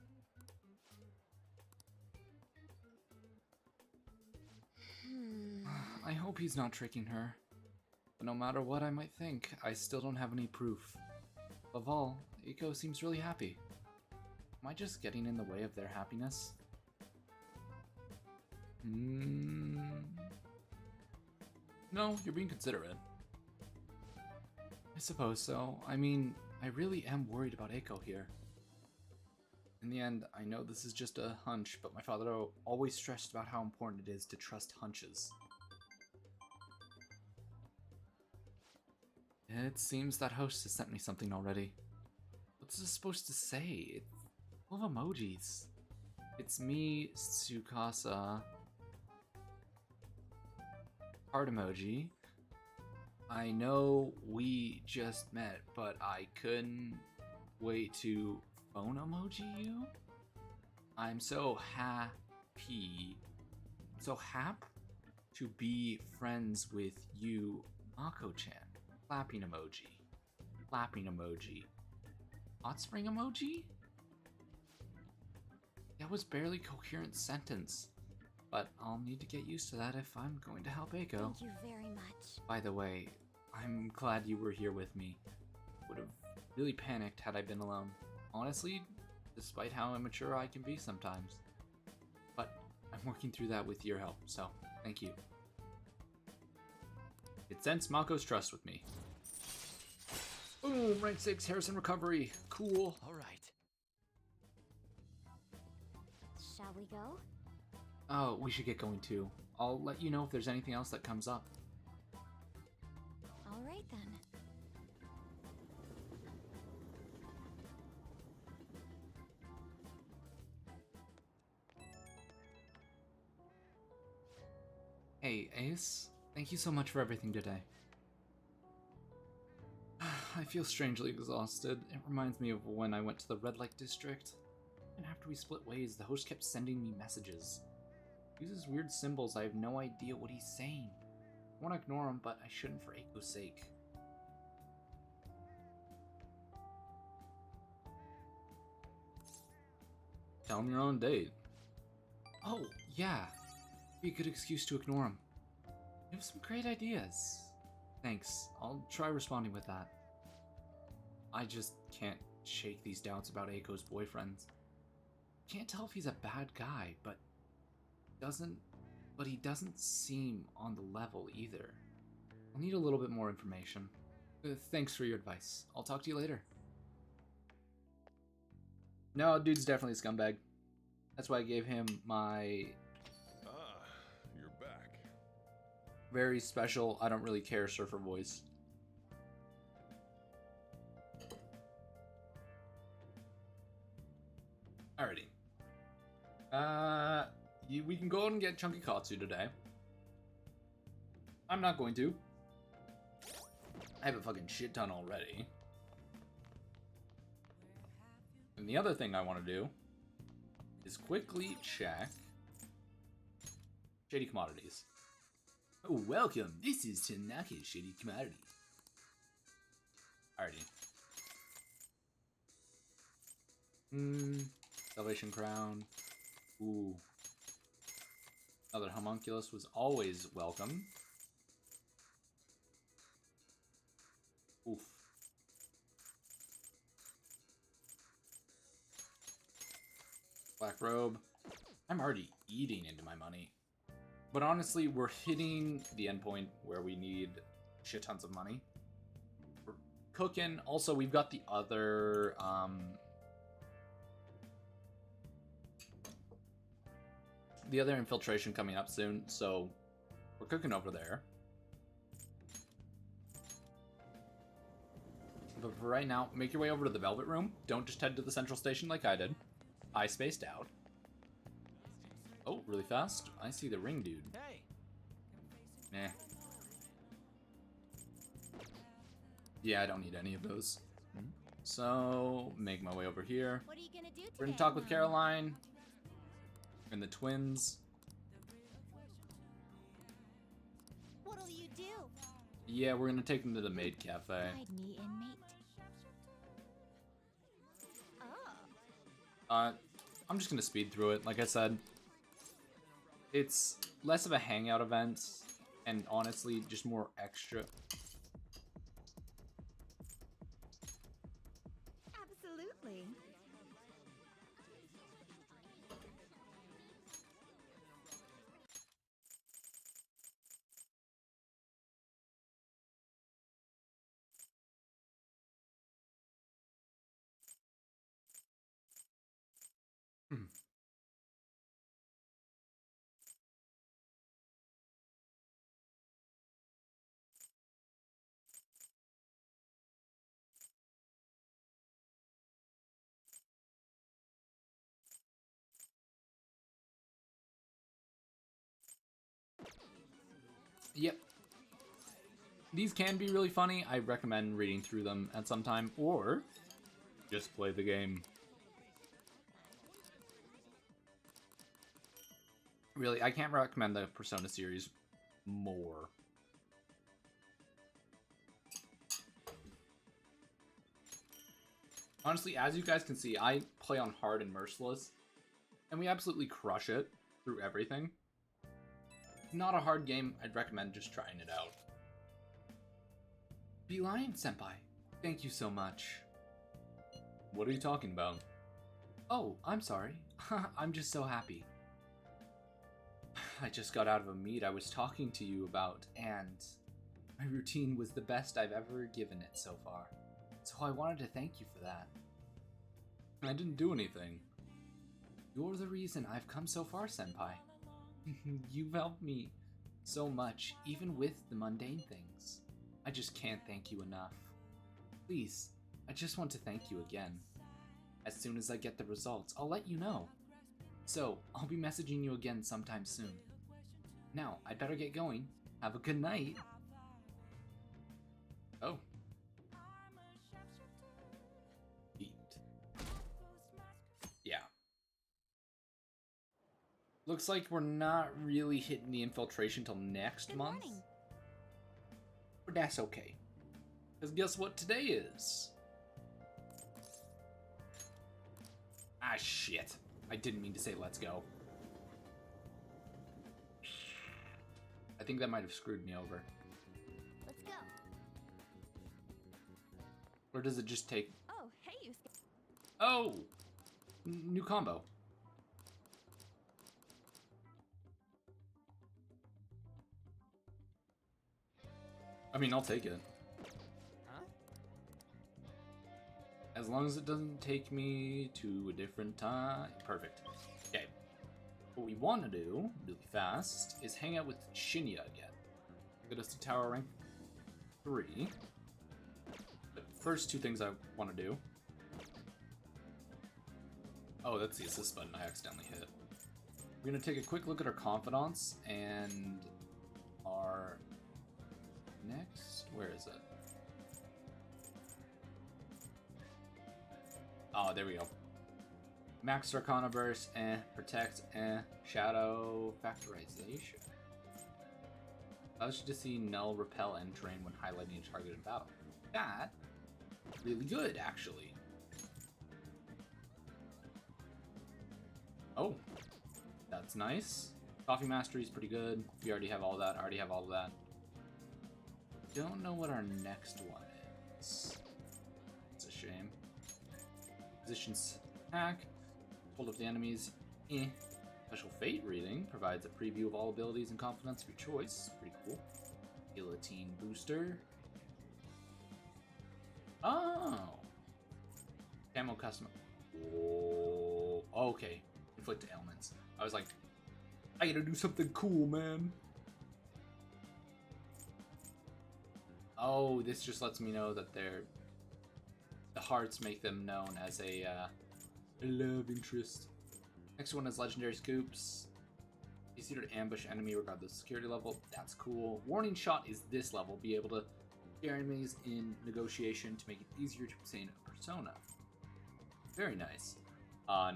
A: I hope he's not tricking her. But no matter what I might think, I still don't have any proof. Above all, Eiko seems really happy. Am I just getting in the way of their happiness? No, you're being considerate. I suppose so. I mean, I really am worried about Eiko here. In the end, I know this is just a hunch, but my father always stressed about how important it is to trust hunches. It seems that host has sent me something already. What's this supposed to say? It's full of emojis. It's me, Tsukasa. Heart emoji. I know we just met, but I couldn't wait to phone emoji you. I'm so happy to be friends with you, Mako-chan. Clapping emoji. Clapping emoji. Hot spring emoji? That was barely a coherent sentence. But I'll need to get used to that if I'm going to help Eiko.
H: Thank you very much.
A: By the way, I'm glad you were here with me. Would have really panicked had I been alone. Honestly, despite how immature I can be sometimes. But I'm working through that with your help, so thank you. It sensed Mako's trust with me. Boom! Rank 6, Harrison recovery. Cool.
T: Alright.
H: Shall we go?
A: Oh, we should get going too. I'll let you know if there's anything else that comes up.
H: All right then.
A: Hey, Ace. Thank you so much for everything today. I feel strangely exhausted. It reminds me of when I went to the Red Light District. And after we split ways, the host kept sending me messages. He uses weird symbols. I have no idea what he's saying. I want to ignore him, but I shouldn't for Eiko's sake. Tell him you're on a date. Oh, yeah. Be a good excuse to ignore him. You have some great ideas. Thanks. I'll try responding with that. I just can't shake these doubts about Eiko's boyfriends. Can't tell if he's a bad guy, but he doesn't seem on the level either. I'll need a little bit more information. Thanks for your advice. I'll talk to you later. No, dude's definitely a scumbag. That's why I gave him my
K: you're back.
A: very special, I don't really care surfer voice. Alrighty. We can go and get Chunky Katsu today. I'm not going to. I have a fucking shit ton already. And the other thing I want to do is quickly check Shady Commodities. Oh, welcome. This is Tanaka's Shady Commodities. Alrighty. Salvation Crown. Ooh. Another homunculus was always welcome. Oof. Black robe. I'm already eating into my money. But honestly, we're hitting the endpoint where we need shit tons of money. We're cooking. Also, we've got the other infiltration coming up soon, so we're cooking over there. But for right now, make your way over to the Velvet Room. Don't just head to the central station like I did. I spaced out. Oh, really fast. I see the ring dude.
T: Hey.
A: Nah. Yeah, I don't need any of those. So, make my way over here.
H: What are you gonna do today?
A: We're gonna talk with Caroline and the twins.
H: What'll you do?
A: Yeah, we're gonna take them to the maid cafe.
H: Hide me, inmate.
A: I'm just gonna speed through it. Like I said, it's less of a hangout event, and honestly, just more extra.
H: Absolutely.
A: Yep. These can be really funny. I recommend reading through them at some time, or just play the game. Really, I can't recommend the Persona series more. Honestly, as you guys can see, I play on hard and merciless. And we absolutely crush it through everything. Not a hard game. I'd recommend just trying it out. Beeline Senpai, thank you so much. What are you talking about? Oh, I'm sorry. I'm just so happy. I just got out of a meet I was talking to you about, and my routine was the best I've ever given it so far. So I wanted to thank you for that. I didn't do anything. You're the reason I've come so far, Senpai. You've helped me so much, even with the mundane things. I just can't thank you enough. Please, I just want to thank you again. As soon as I get the results, I'll let you know. So, I'll be messaging you again sometime soon. Now, I'd better get going. Have a good night. Oh. Eat. Yeah. Looks like we're not really hitting the infiltration till next month. But that's okay. Because guess what today is? Ah, shit. I didn't mean to say let's go. I think that might have screwed me over.
H: Let's go.
A: Or does it just take...
F: Oh, hey, you.
A: Oh! New combo. I mean, I'll take it.
P: Huh?
A: As long as it doesn't take me to a different time. Perfect. Okay. What we want to do, really fast, is hang out with Shinya again. Get us to tower rank 3. But first two things I want to do. Oh, that's the assist button I accidentally hit. We're going to take a quick look at our confidants and our... Next, where is it? Oh, there we go. Max Arcana Burst, Protect, Shadow Factorization. Allows you to see Null, Repel, and Drain when highlighting a target in battle. That, really good, actually. Oh, that's nice. Coffee Mastery is pretty good. We already have all that. I already have all of that. Don't know what our next one is. It's a shame. Positions attack. Hold of the enemies. Special Fate reading provides a preview of all abilities and confidence of your choice. Pretty cool. Guillotine booster. Oh. Camo custom. Oh. Okay. Inflict ailments. I was like, I gotta do something cool, man. Oh, this just lets me know that the hearts make them known as a love interest. Next one is Legendary Scoops. Easier to ambush enemy regardless of security level. That's cool. Warning Shot is this level. Be able to scare enemies in negotiation to make it easier to obtain a persona. Very nice.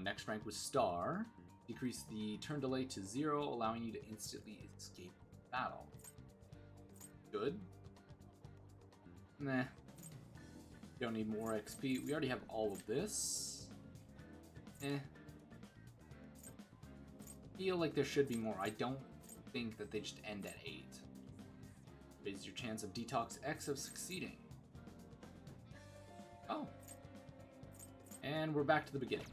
A: Next rank was Star. Decrease the turn delay to 0, allowing you to instantly escape battle. Good. Nah. Don't need more XP. We already have all of this. Feel like there should be more. I don't think that they just end at 8. Raises your chance of Detox X of succeeding. Oh. And we're back to the beginning.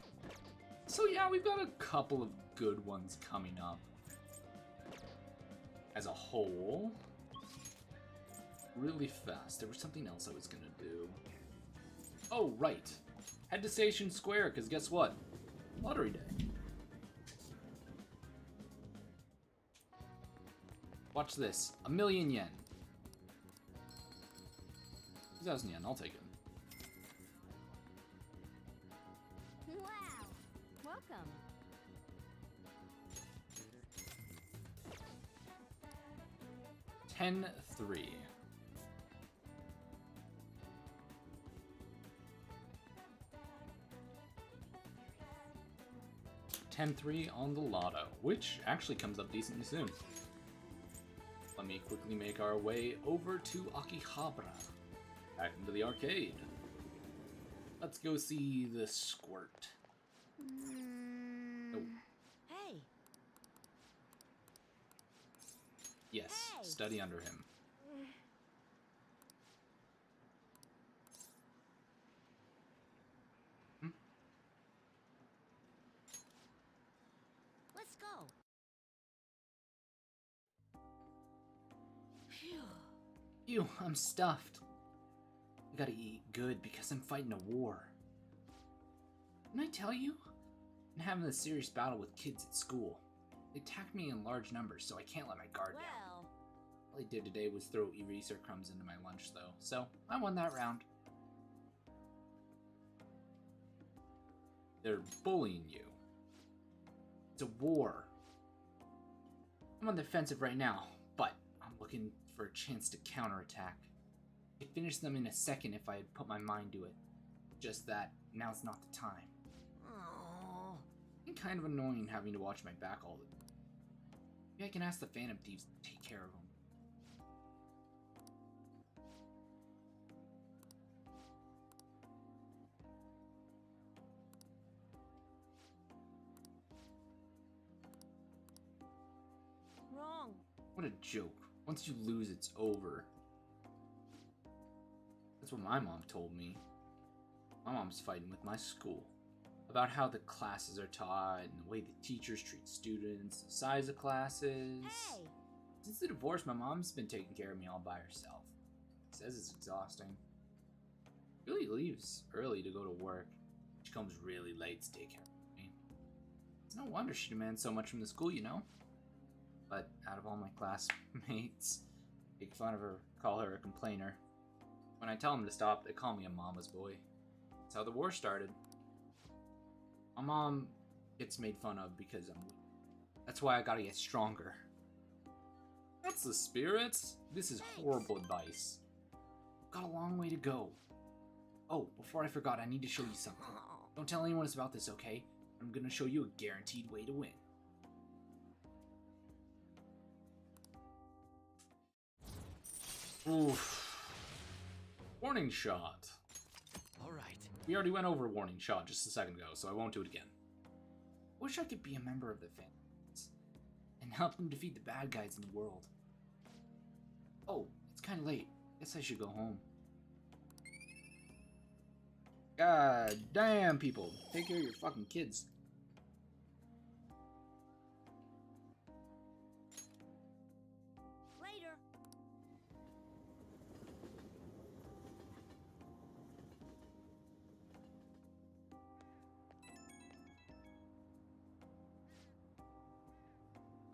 A: So yeah, we've got a couple of good ones coming up. As a whole. Really fast. There was something else I was gonna do. Oh, right. Head to Station Square, because guess what? Lottery day. Watch this. 1,000,000 yen. 2,000 yen, I'll take it.
H: Wow. Welcome.
A: $10,300. 10-3 on the lotto, which actually comes up decently soon. Let me quickly make our way over to Akihabara, back into the arcade. Let's go see the squirt. Oh, Yes, study under him.
H: Let's go.
E: Phew, I'm stuffed. I gotta eat good because I'm fighting a war. Didn't I tell you? I'm having a serious battle with kids at school. They attack me in large numbers, so I can't let my guard down. All I did today was throw eraser crumbs into my lunch, though, so I won that round. They're bullying you. It's a war. I'm on the defensive right now, but I'm looking for a chance to counterattack. I could finish them in a second if I had put my mind to it. Just that, now's not the time.
H: Oh.
E: It's kind of annoying having to watch my back all the time. Maybe I can ask the Phantom Thieves to take care of them.
H: Wrong.
E: What a joke. Once you lose, it's over. That's what my mom told me. My mom's fighting with my school about how the classes are taught and the way the teachers treat students, the size of classes.
H: Hey.
E: Since the divorce, my mom's been taking care of me all by herself. Says it's exhausting. Really leaves early to go to work. She comes really late to take care of me. It's no wonder she demands so much from the school, you know? But out of all my classmates, make fun of her, call her a complainer. When I tell them to stop, they call me a mama's boy. That's how the war started. My mom gets made fun of because I'm weak. That's why I gotta get stronger. That's the spirit. This is horrible advice. Got a long way to go. Oh, before I forgot, I need to show you something. Don't tell anyone else about this, okay? I'm gonna show you a guaranteed way to win. Oof. Warning shot.
T: Alright.
E: We already went over warning shot just a second ago, so I won't do it again. Wish I could be a member of the Phantoms and help them defeat the bad guys in the world. Oh, it's kind of late. Guess I should go home. God damn, people. Take care of your fucking kids.
H: Later.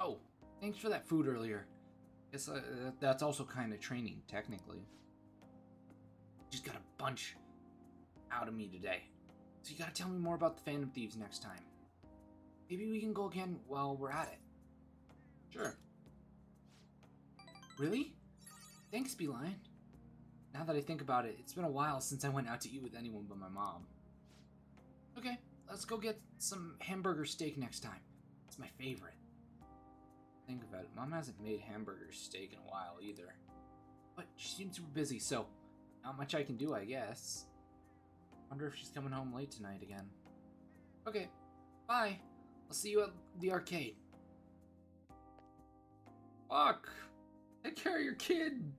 E: Oh, thanks for that food earlier. Guess that's also kind of training, technically. Just got a bunch out of me today. So you gotta tell me more about the Phantom Thieves next time. Maybe we can go again while we're at it. Sure. Really? Thanks, Beeline. Now that I think about it, it's been a while since I went out to eat with anyone but my mom. Okay, let's go get some hamburger steak next time. It's my favorite. Think about it, Mom hasn't made hamburger steak in a while either. But she seems super busy, so not much I can do, I guess. Wonder if she's coming home late tonight again. Okay, bye. I'll see you at the arcade. Fuck! Take care of your kid!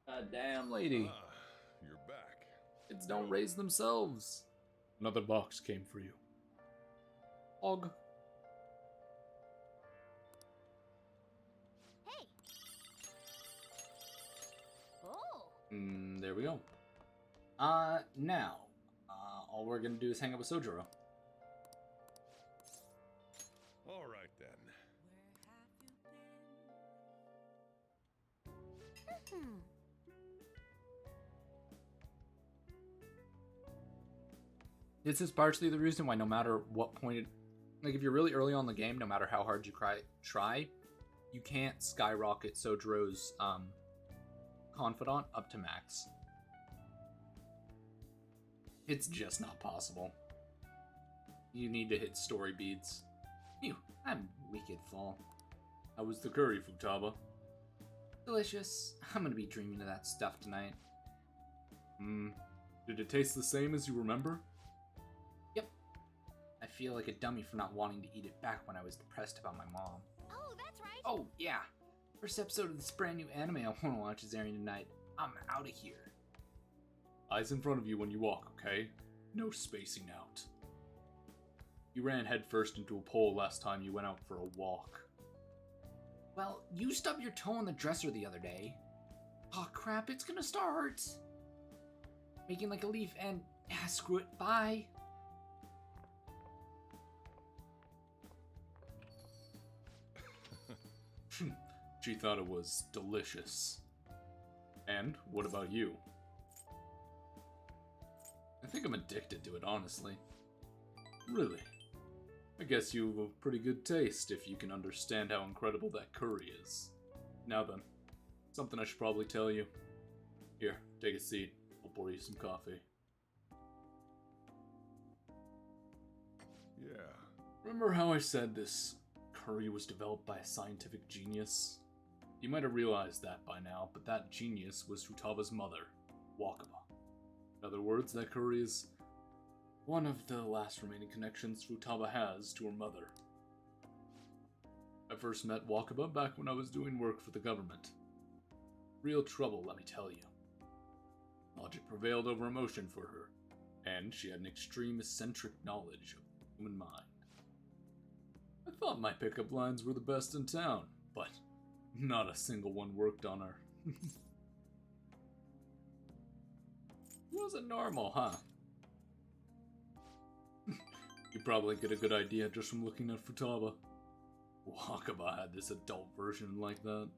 E: God damn, lady.
K: You're back.
E: Kids don't raise themselves. Another box came for you. Og.
D: Hey. Oh.
E: There we go. Now, all we're gonna do is hang out with Sojiro.
K: All right then. This is partially the reason why no matter what point, like if you're really early on in the game, no matter how hard you try, you can't skyrocket Sojiro's confidant up to max. It's just not possible. You need to hit story beats. Ew, I'm weak at fall. How was the curry, Futaba? Delicious. I'm gonna be dreaming of that stuff tonight. Did it taste the same as you remember? Yep. I feel like a dummy for not wanting to eat it back when I was depressed about my mom.
D: Oh, that's right.
E: Oh, yeah. First episode of this brand new anime I want to watch is airing tonight. I'm out of here.
K: Eyes in front of you when you walk, okay? No spacing out. You ran headfirst into a pole last time you went out for a walk.
E: Well, you stubbed your toe on the dresser the other day. Aw, crap, it's gonna start. Making like a leaf and... screw it, bye.
K: She thought it was delicious. And what about you? I think I'm addicted to it, honestly. Really? I guess you have a pretty good taste if you can understand how incredible that curry is. Now then, something I should probably tell you. Here, take a seat. I'll pour you some coffee. Yeah. Remember how I said this curry was developed by a scientific genius? You might have realized that by now, but that genius was Futaba's mother, Wakaba. In other words, that curry is one of the last remaining connections Futaba has to her mother. I first met Wakaba back when I was doing work for the government. Real trouble, let me tell you. Logic prevailed over emotion for her, and she had an extreme eccentric knowledge of the human mind. I thought my pickup lines were the best in town, but not a single one worked on her. Wasn't normal, huh? You probably get a good idea just from looking at Futaba. Wakaba had this adult version like that.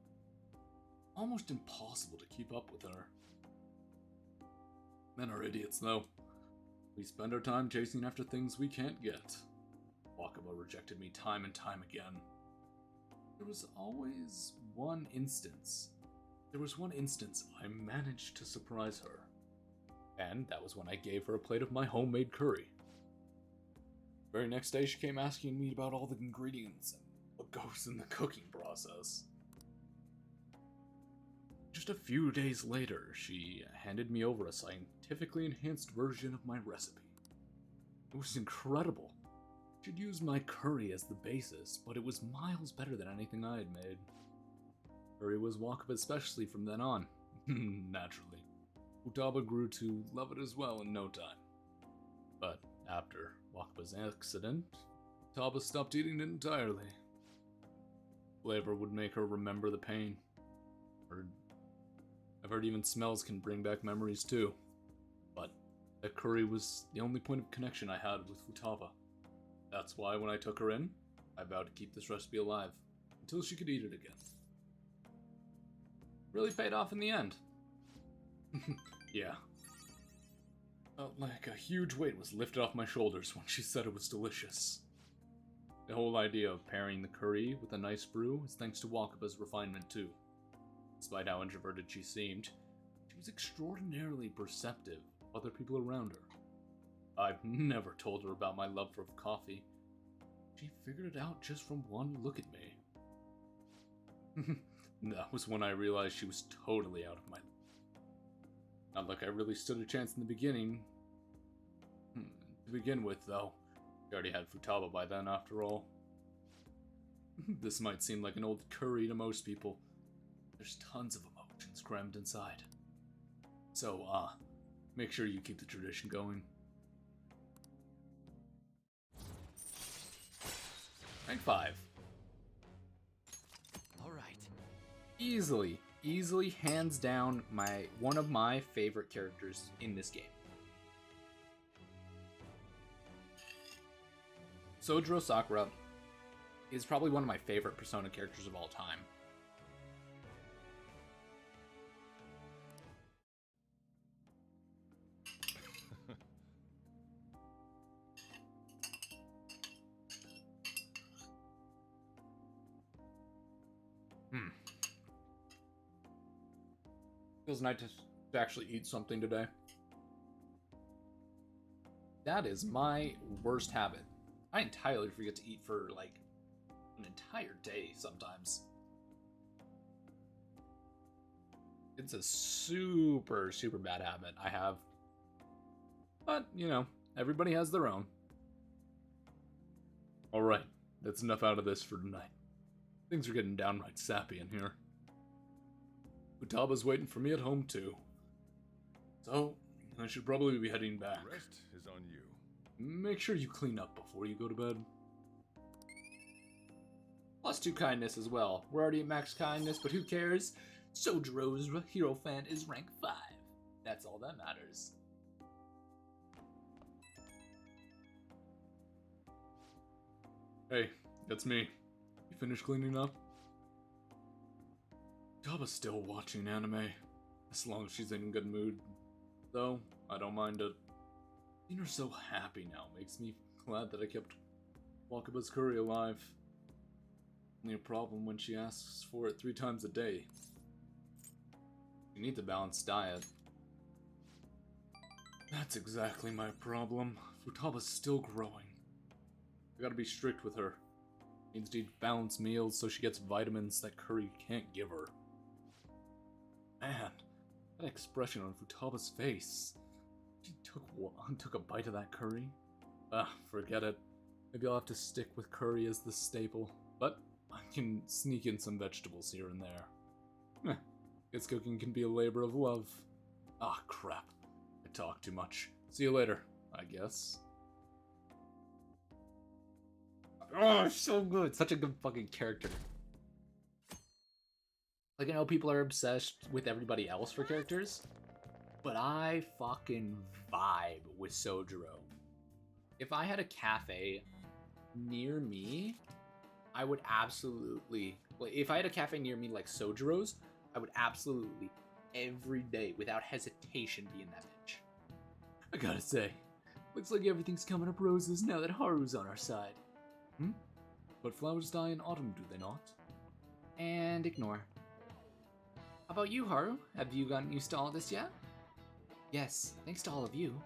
K: Almost impossible to keep up with her. Men are idiots, though. We spend our time chasing after things we can't get. Wakaba rejected me time and time again. There was one instance I managed to surprise her. And that was when I gave her a plate of my homemade curry. Very next day, she came asking me about all the ingredients and what goes in the cooking process. Just a few days later, she handed me over a scientifically enhanced version of my recipe. It was incredible. She'd used my curry as the basis, but it was miles better than anything I had made. Curry was Wakaba's specialty from then on, naturally. Futaba grew to love it as well in no time. But after Wakaba's accident, Futaba stopped eating it entirely. Flavor would make her remember the pain. I've heard even smells can bring back memories too. But that curry was the only point of connection I had with Futaba. That's why when I took her in, I vowed to keep this recipe alive until she could eat it again. Really paid off in the end. Yeah. Felt like a huge weight was lifted off my shoulders when she said it was delicious. The whole idea of pairing the curry with a nice brew is thanks to Wakaba's refinement too. Despite how introverted she seemed, she was extraordinarily perceptive of other people around her. I've never told her about my love for coffee. She figured it out just from one look at me. That was when I realized she was totally out of my league. Not like I really stood a chance in the beginning. To begin with, though, she already had Futaba by then, after all. This might seem like an old curry to most people. There's tons of emotions crammed inside. So, make sure you keep the tradition going. Rank 5.
T: Alright.
E: Easily, hands down, one of my favorite characters in this game. Sojiro Sakura is probably one of my favorite Persona characters of all time. Feels nice to actually eat something today. That is my worst habit. I entirely forget to eat for like an entire day sometimes. It's a super, super bad habit I have. But, you know, everybody has their own. Alright, that's enough out of this for tonight. Things are getting downright sappy in here.
K: Futaba's waiting for me at home too. So, I should probably be heading back.
I: The rest is on you.
K: Make sure you clean up before you go to bed.
A: +2 kindness as well. We're already at max kindness, but who cares? Sojiro's hero fan is rank 5. That's all that matters.
K: Hey, that's me. You finished cleaning up? Futaba's still watching anime, as long as she's in a good mood. Though, I don't mind it. Seeing her so happy now makes me glad that I kept Wakaba's curry alive. Only a problem when she asks for it 3 times a day.
A: You need a balanced diet.
K: That's exactly my problem. Futaba's still growing. I gotta be strict with her. Needs to eat balanced meals so she gets vitamins that curry can't give her. Man, that expression on Futaba's face. She took a bite of that curry. Forget it. Maybe I'll have to stick with curry as the staple. But I can sneak in some vegetables here and there. Guess cooking can be a labor of love. Ah, crap. I talk too much. See you later, I guess.
A: Oh, so good. Such a good fucking character. Like, I know people are obsessed with everybody else for characters, but I fucking vibe with Sojiro. If I had a cafe near me, I would absolutely... Like, if I had a cafe near me like Sojiro's, I would absolutely, every day, without hesitation, be in that bitch.
K: I gotta say, looks like everything's coming up roses now that Haru's on our side. But flowers die in autumn, do they not?
N: And ignore. How about you, Haru? Have you gotten used to all this yet? Yes, thanks to all of you.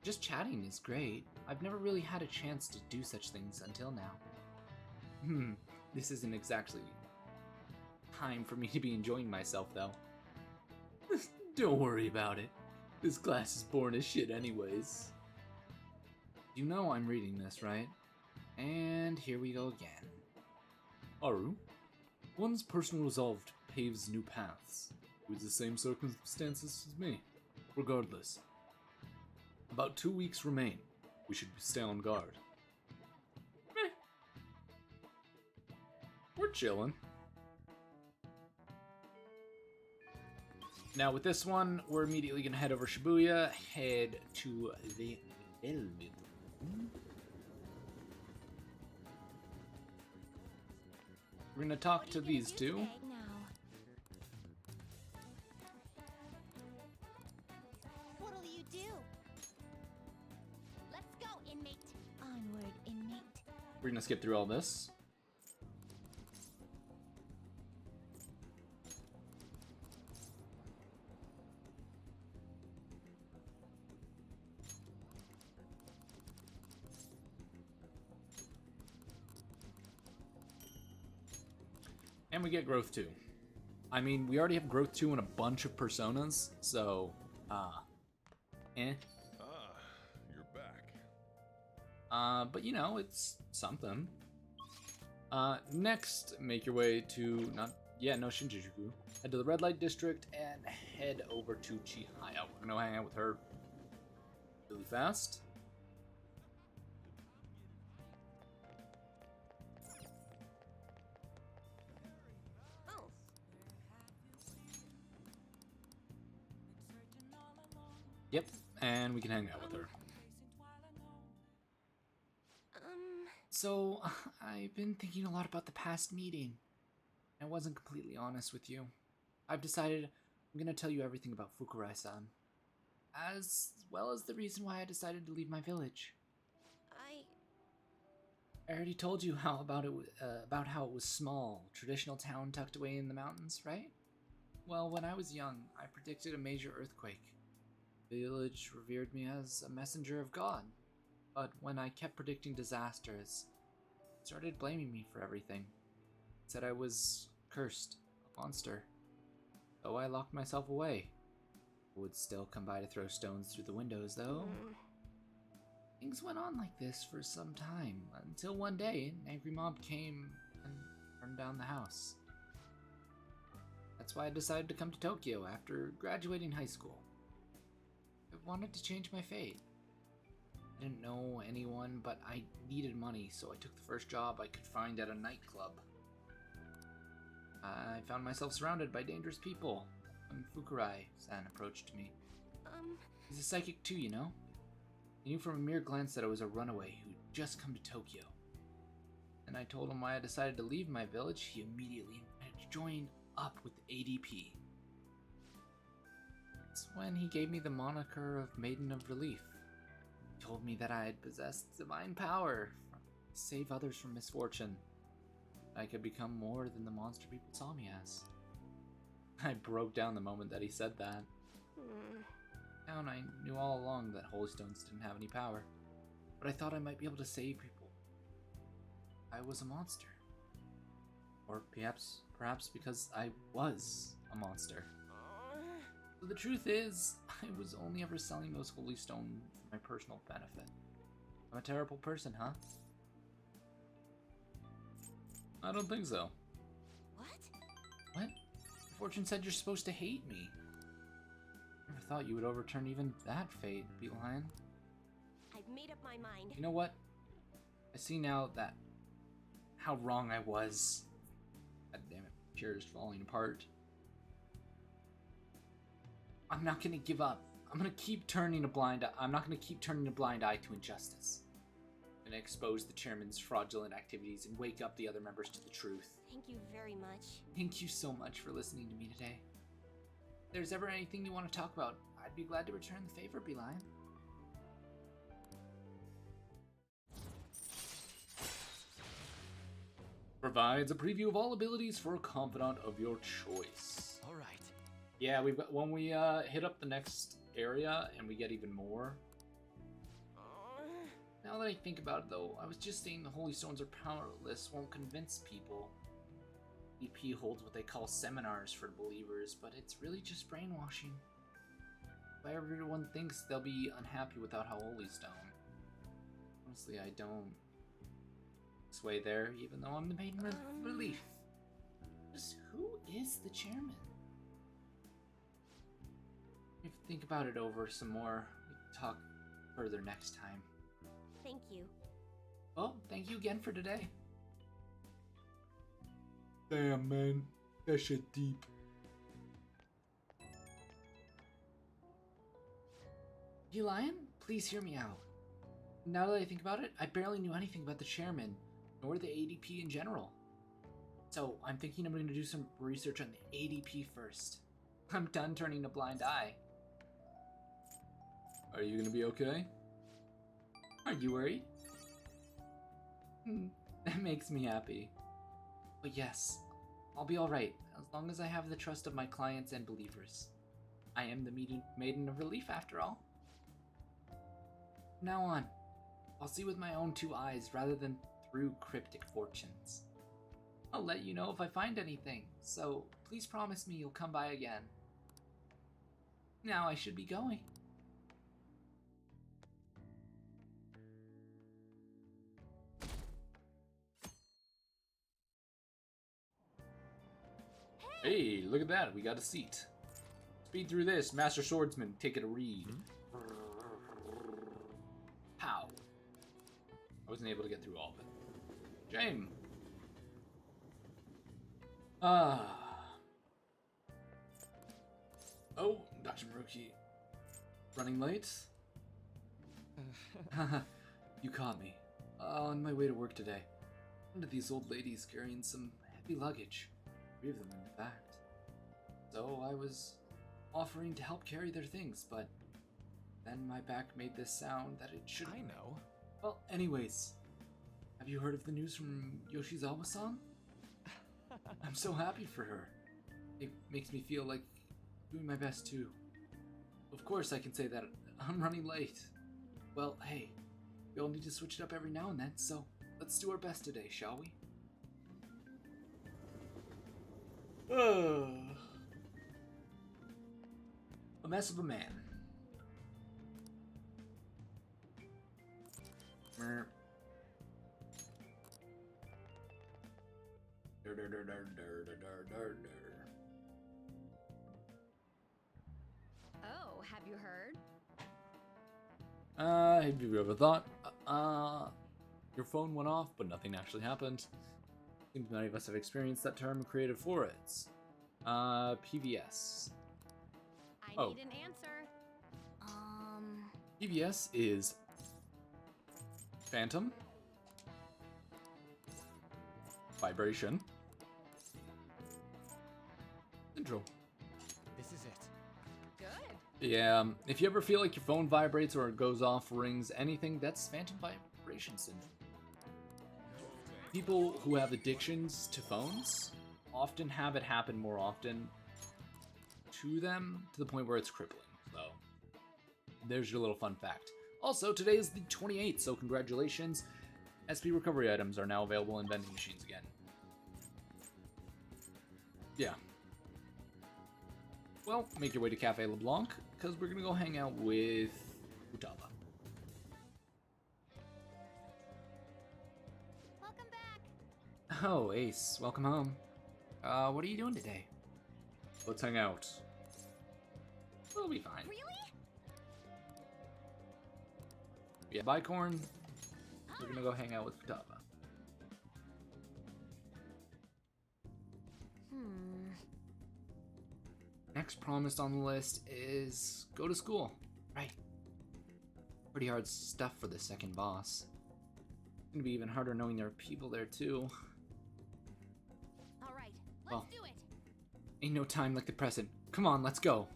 N: Just chatting is great. I've never really had a chance to do such things until now. This isn't exactly time for me to be enjoying myself, though.
K: Don't worry about it. This class is boring as shit anyways.
N: You know I'm reading this, right? And here we go again.
K: Haru, one's personal resolve paves new paths, with the same circumstances as me. Regardless. About 2 weeks remain. We should stay on guard.
A: We're chilling. Now with this one, we're immediately gonna head over Shibuya, head to the Velvet. We're gonna talk to these two.
H: What'll you do? Let's go, inmate. Onward, inmate.
A: We're gonna skip through all this. And we get growth 2. I mean, we already have growth 2 in a bunch of personas, so,
I: you're back.
A: but you know, it's something. Next, make your way to, no Shinjuku. Head to the Red Light District and head over to Chihaya. We're gonna hang out with her really fast. Yep, and we can hang out with her. So, I've been thinking a lot about the past meeting. I wasn't completely honest with you. I've decided I'm gonna tell you everything about Fukurai-san. As well as the reason why I decided to leave my village. I already told you about how it was small, traditional town tucked away in the mountains, right? Well, when I was young, I predicted a major earthquake. The village revered me as a messenger of God, but when I kept predicting disasters, they started blaming me for everything. Said I was cursed, a monster. So I locked myself away. Would still come by to throw stones through the windows, though. Things went on like this for some time, until one day an angry mob came and burned down the house.
N: That's why I decided to come to Tokyo after graduating high school. I wanted to change my fate. I didn't know anyone, but I needed money, so I took the first job I could find at a nightclub. I found myself surrounded by dangerous people when Fukurai-san approached me. He's a psychic too, you know? He knew from a mere glance that I was a runaway who'd just come to Tokyo. And I told him why I decided to leave my village. He immediately invited to join up with the ADP. That's when he gave me the moniker of Maiden of Relief. He told me that I had possessed divine power to save others from misfortune. I could become more than the monster people saw me as. I broke down the moment that he said that. Down, I knew all along that Holy Stones didn't have any power, but I thought I might be able to save people. I was a monster. Or perhaps because I was a monster. So the truth is, I was only ever selling those Holy Stones for my personal benefit. I'm a terrible person, huh?
A: I don't think so.
N: What? Fortune said you're supposed to hate me. Never thought you would overturn even that fate, Beeline.
F: I've made up my mind.
N: You know what? I see now that how wrong I was. God damn it, chair is falling apart. I'm not gonna give up. I'm gonna keep turning a blind eye. I'm not gonna keep turning a blind eye to injustice. I'm gonna expose the chairman's fraudulent activities and wake up the other members to the truth.
F: Thank you very much.
N: Thank you so much for listening to me today. If there's ever anything you want to talk about, I'd be glad to return the favor, Beeline.
A: Provides a preview of all abilities for a confidant of your choice.
T: All right.
A: Yeah, we've got, when we hit up the next area and we get even more. Now that I think about it though, I was just saying the Holy Stones are powerless won't convince people. EP holds what they call seminars for believers, but it's really just brainwashing. If everyone thinks they'll be unhappy without how Holy Stone. Honestly, I don't sway there, even though I'm the main relief. Just who is the chairman? If you think about it over some more, we can talk further next time.
F: Thank you.
N: Well, thank you again for today.
A: Damn, man. That shit deep.
N: You lion? Please hear me out. Now that I think about it, I barely knew anything about the chairman, nor the ADP in general. So I'm thinking I'm going to do some research on the ADP first. I'm done turning a blind eye.
A: Are you going to be okay?
N: Are you worried? That makes me happy. But yes, I'll be alright, as long as I have the trust of my clients and believers. I am the maiden of relief after all. From now on, I'll see with my own two eyes rather than through cryptic fortunes. I'll let you know if I find anything, so please promise me you'll come by again. Now I should be going.
A: Hey, look at that. We got a seat. Speed through this. Master Swordsman, take it a read.
N: How?
A: I wasn't able to get through all of it. Shame. Oh, Dr. Maruki. Running late?
N: You caught me. On my way to work today. One of these old ladies carrying some heavy luggage. 3 of them, in fact. So I was offering to help carry their things, but then my back made this sound that it shouldn't.
T: I know.
N: Well, anyways, have you heard of the news from Yoshizawa-san? I'm so happy for her. It makes me feel like doing my best too. Of course I can say that I'm running late. Well, hey, we all need to switch it up every now and then, so let's do our best today, shall we?
A: A mess of a man.
J: have you heard?
A: Have you ever thought, your phone went off, but nothing actually happened? I think many of us have experienced that term and created for it. PVS.
J: I need an answer.
A: PVS is Phantom, Vibration, Intro.
P: This is it.
J: Good.
A: Yeah, if you ever feel like your phone vibrates or it goes off, rings, anything, that's Phantom Vibration Syndrome. People who have addictions to phones often have it happen more often to them, to the point where it's crippling. So, there's your little fun fact. Also, today is the 28th, so congratulations. SP recovery items are now available in vending machines again. Yeah. Well, make your way to Cafe LeBlanc, because we're going to go hang out with Futaba.
J: Welcome back.
N: Oh, Ace, welcome home. What are you doing today?
A: Let's hang out. We'll be fine.
J: Really?
A: Yeah, bye, Corn. We're gonna go hang out with Futaba.
N: Next promised on the list is go to school. Right. Pretty hard stuff for the second boss. It's gonna be even harder knowing there are people there too.
J: All right, let's do it.
N: Ain't no time like the present. Come on, let's go.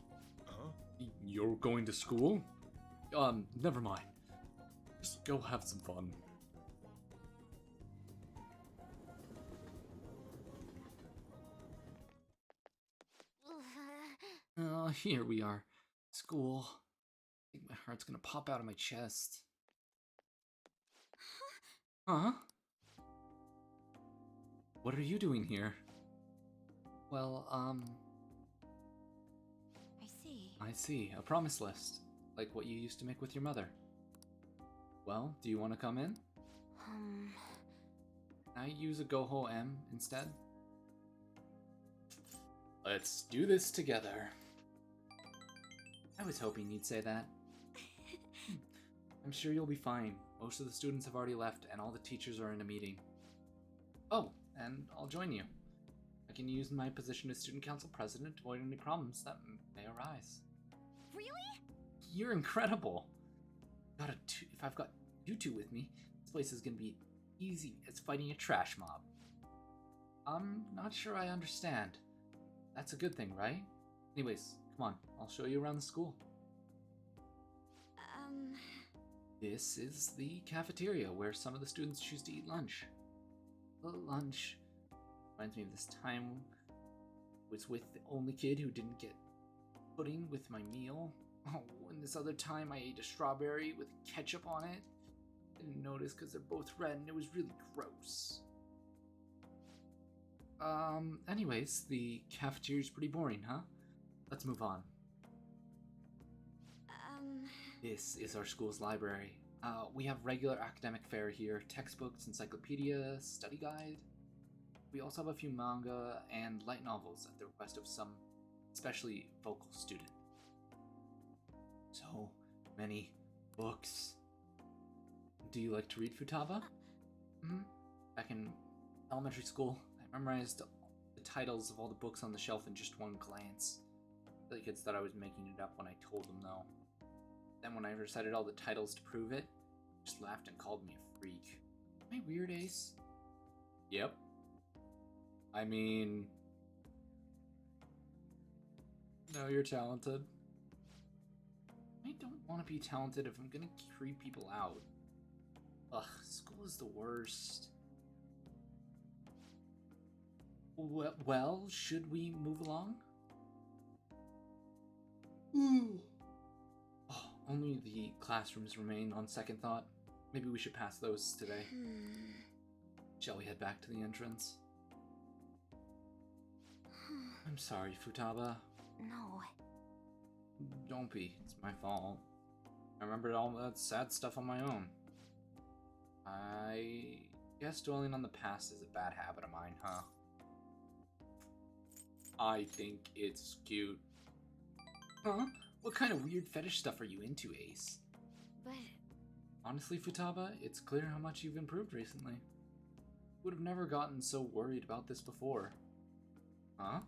I: Huh?
A: You're going to school? Never mind. Just go have some fun.
N: Oh, here we are. School. I think my heart's gonna pop out of my chest. Huh?
A: What are you doing here?
N: Well,
B: I see.
A: I see. A promise list. Like what you used to make with your mother. Well, do you want to come in? Can I use a Goho M instead? Let's do this together.
N: I was hoping you'd say that. I'm sure you'll be fine. Most of the students have already left, and all the teachers are in a meeting. Oh, and I'll join you. I can use my position as student council president to avoid any problems that may arise.
J: Really?
N: You're incredible. If I've got you two with me, this place is gonna be easy as fighting a trash mob. I'm not sure I understand. That's a good thing, right? Anyways, come on, I'll show you around the school. This is the cafeteria where some of the students choose to eat lunch. The lunch reminds me of this time I was with the only kid who didn't get pudding with my meal. Oh, and this other time I ate a strawberry with ketchup on it. Didn't notice because they're both red and it was really gross. Anyways, the cafeteria's pretty boring, huh? Let's move on. This is our school's library. We have regular academic fare here, textbooks, encyclopedia, study guide. We also have a few manga and light novels at the request of some especially vocal student. So many books. Do you like to read, Futaba? Back in elementary school, I memorized the titles of all the books on the shelf in just one glance. The kids thought I was making it up when I told them, though. Then when I recited all the titles to prove it, just laughed and called me a freak. Am I weird, Ace?
A: Yep. I mean... No, you're talented.
N: I don't want to be talented if I'm gonna creep people out. Ugh, school is the worst. Well, should we move along? Oh, only the classrooms remain on second thought. Maybe we should pass those today. Shall we head back to the entrance? I'm sorry, Futaba.
B: No.
N: Don't be. It's my fault. I remembered all that sad stuff on my own. I guess dwelling on the past is a bad habit of mine, huh?
A: I think it's cute.
N: Huh? What kind of weird fetish stuff are you into, Ace?
F: But
N: Honestly, Futaba, it's clear how much you've improved recently. Would have never gotten so worried about this before. Huh?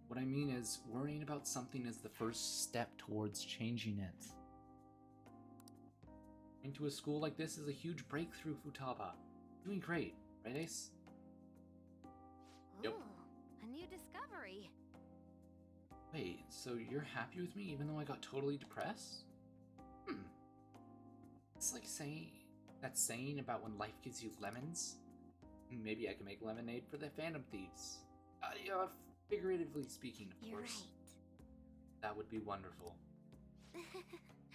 N: What I mean is, worrying about something is the first step towards changing it. Going to a school like this is a huge breakthrough, Futaba. Doing great, right, Ace? Yep.
F: Ooh, a new discovery.
N: Wait, so you're happy with me even though I got totally depressed? It's like saying about when life gives you lemons. Maybe I can make lemonade for the Phantom Thieves. Yeah, figuratively speaking, of
F: You're
N: course.
F: right.
N: That would be wonderful.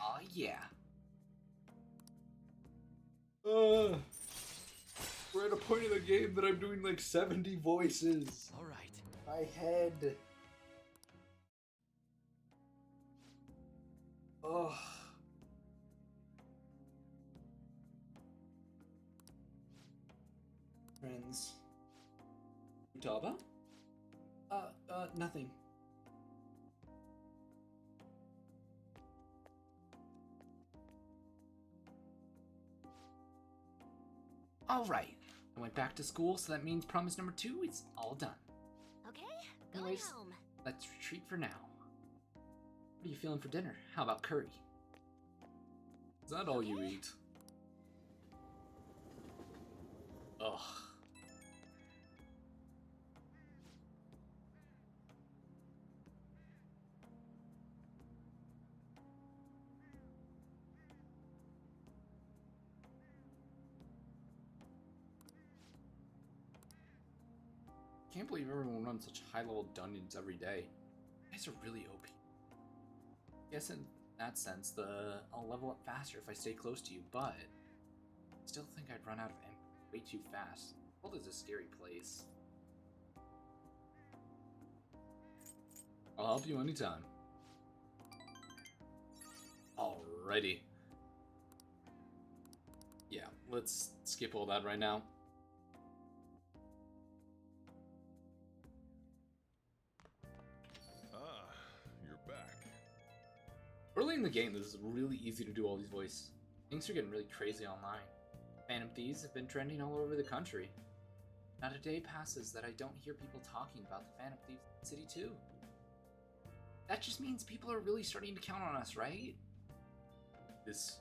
N: Aw, yeah. We're at a point in the game that I'm doing like 70 voices.
T: All right.
N: My head. Oh. Friends. Futaba? Nothing. Alright. I went back to school, so that means promise number 2 is all done.
F: Okay, going
N: Anyways,
F: home.
N: let's retreat for now. What are you feeling for dinner? How about curry? Is that all you eat? Ugh. Can't believe everyone runs such high-level dungeons every day. You guys are really OP. Guess in that sense, I'll level up faster if I stay close to you, but I still think I'd run out of ammo way too fast. The world is a scary place. I'll help you anytime. Alrighty. Yeah, let's skip all that right now.
I: You're back.
N: Early in the game, this is really easy to do all these voices. Things are getting really crazy online. Phantom Thieves have been trending all over the country. Not a day passes that I don't hear people talking about the Phantom Thieves City 2. That just means people are really starting to count on us, right? This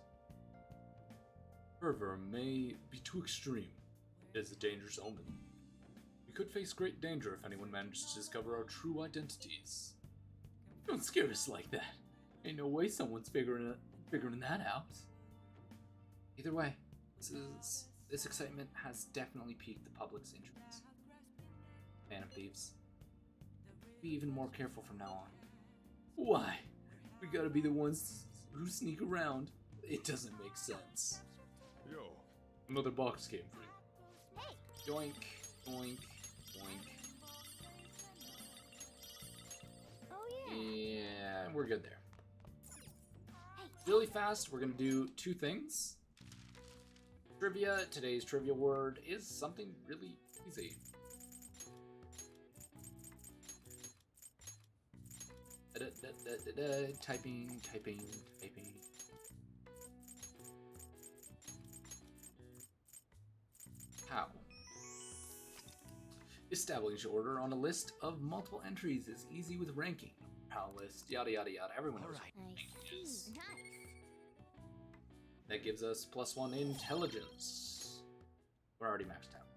N: fervor may be too extreme. It is a dangerous omen. We could face great danger if anyone managed to discover our true identities. Don't scare us like that. Ain't no way someone's figuring that out. Either way, this excitement has definitely piqued the public's interest. Phantom Thieves. Be even more careful from now on. Why? We gotta be the ones who sneak around. It doesn't make sense.
I: Yo.
N: Another box came free. Yoink, yoink, yoink.
F: Oh
N: Yeah, we're good there. Really fast, we're gonna do 2 things. Trivia. Today's trivia word is something really easy. Typing. How? Establish order on a list of multiple entries is easy with ranking. How list, yada yada yada. Everyone knows what ranking is. That gives us +1 intelligence. We're already maxed out.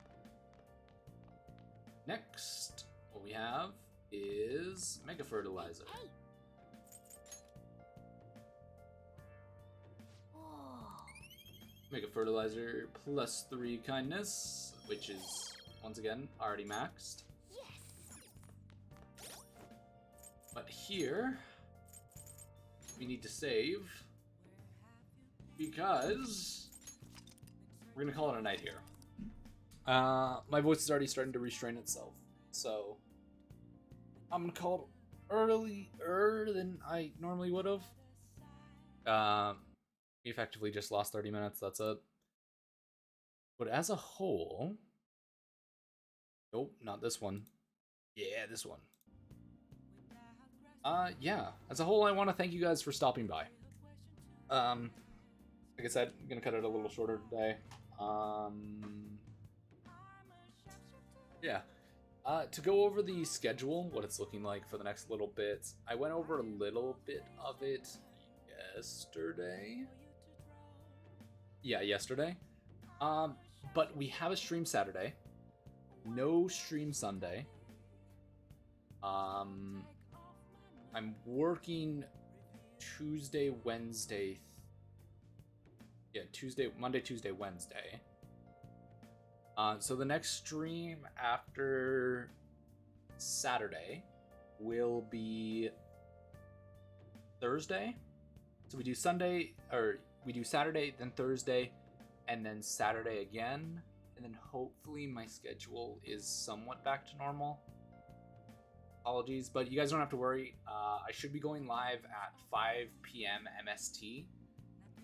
N: Next, what we have is Mega Fertilizer. Mega Fertilizer +3 kindness, which is, once again, already maxed. But here, we need to save, because we're gonna call it a night here. My voice is already starting to restrain itself, so I'm gonna call it earlier than I normally would have. We effectively just lost 30 minutes, that's it. But as a whole, nope, not this one. Yeah, this one.
A: Yeah. As a whole, I want to thank you guys for stopping by. Like I said, I'm gonna cut it a little shorter today. Yeah. To go over the schedule, what it's looking like for the next little bit, I went over a little bit of it yesterday. Yeah, yesterday. But we have a stream Saturday. No stream Sunday. I'm working Tuesday, Wednesday. Yeah, Monday, Tuesday, Wednesday. So the next stream after Saturday will be Thursday. So we do Sunday, or we do Saturday, then Thursday, and then Saturday again. And then hopefully my schedule is somewhat back to normal. Apologies, but you guys don't have to worry. I should be going live at 5 p.m. MST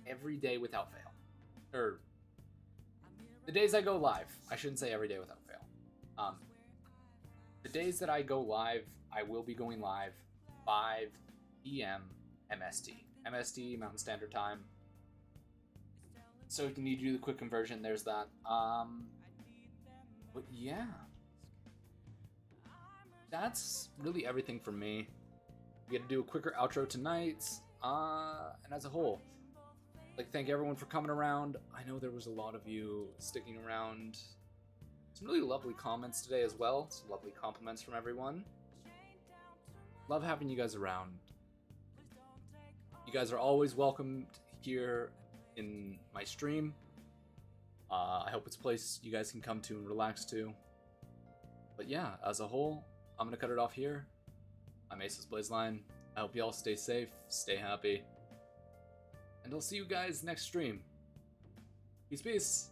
A: every day without fail. Or the days I go live. I shouldn't say every day without fail. The days that I go live, I will be going live 5 p.m. MST. MST, Mountain Standard Time. So if you need to do the quick conversion, there's that. But yeah. That's really everything from me. We got to do a quicker outro tonight. And as a whole, like, thank everyone for coming around. I know there was a lot of you sticking around. Some really lovely comments today as well. Some lovely compliments from everyone. Love having you guys around. You guys are always welcomed here in my stream. I hope it's a place you guys can come to and relax to. But yeah, as a whole, I'm gonna cut it off here. I'm Aces Blazeline. I hope you all stay safe, stay happy. And I'll see you guys next stream. Peace, peace.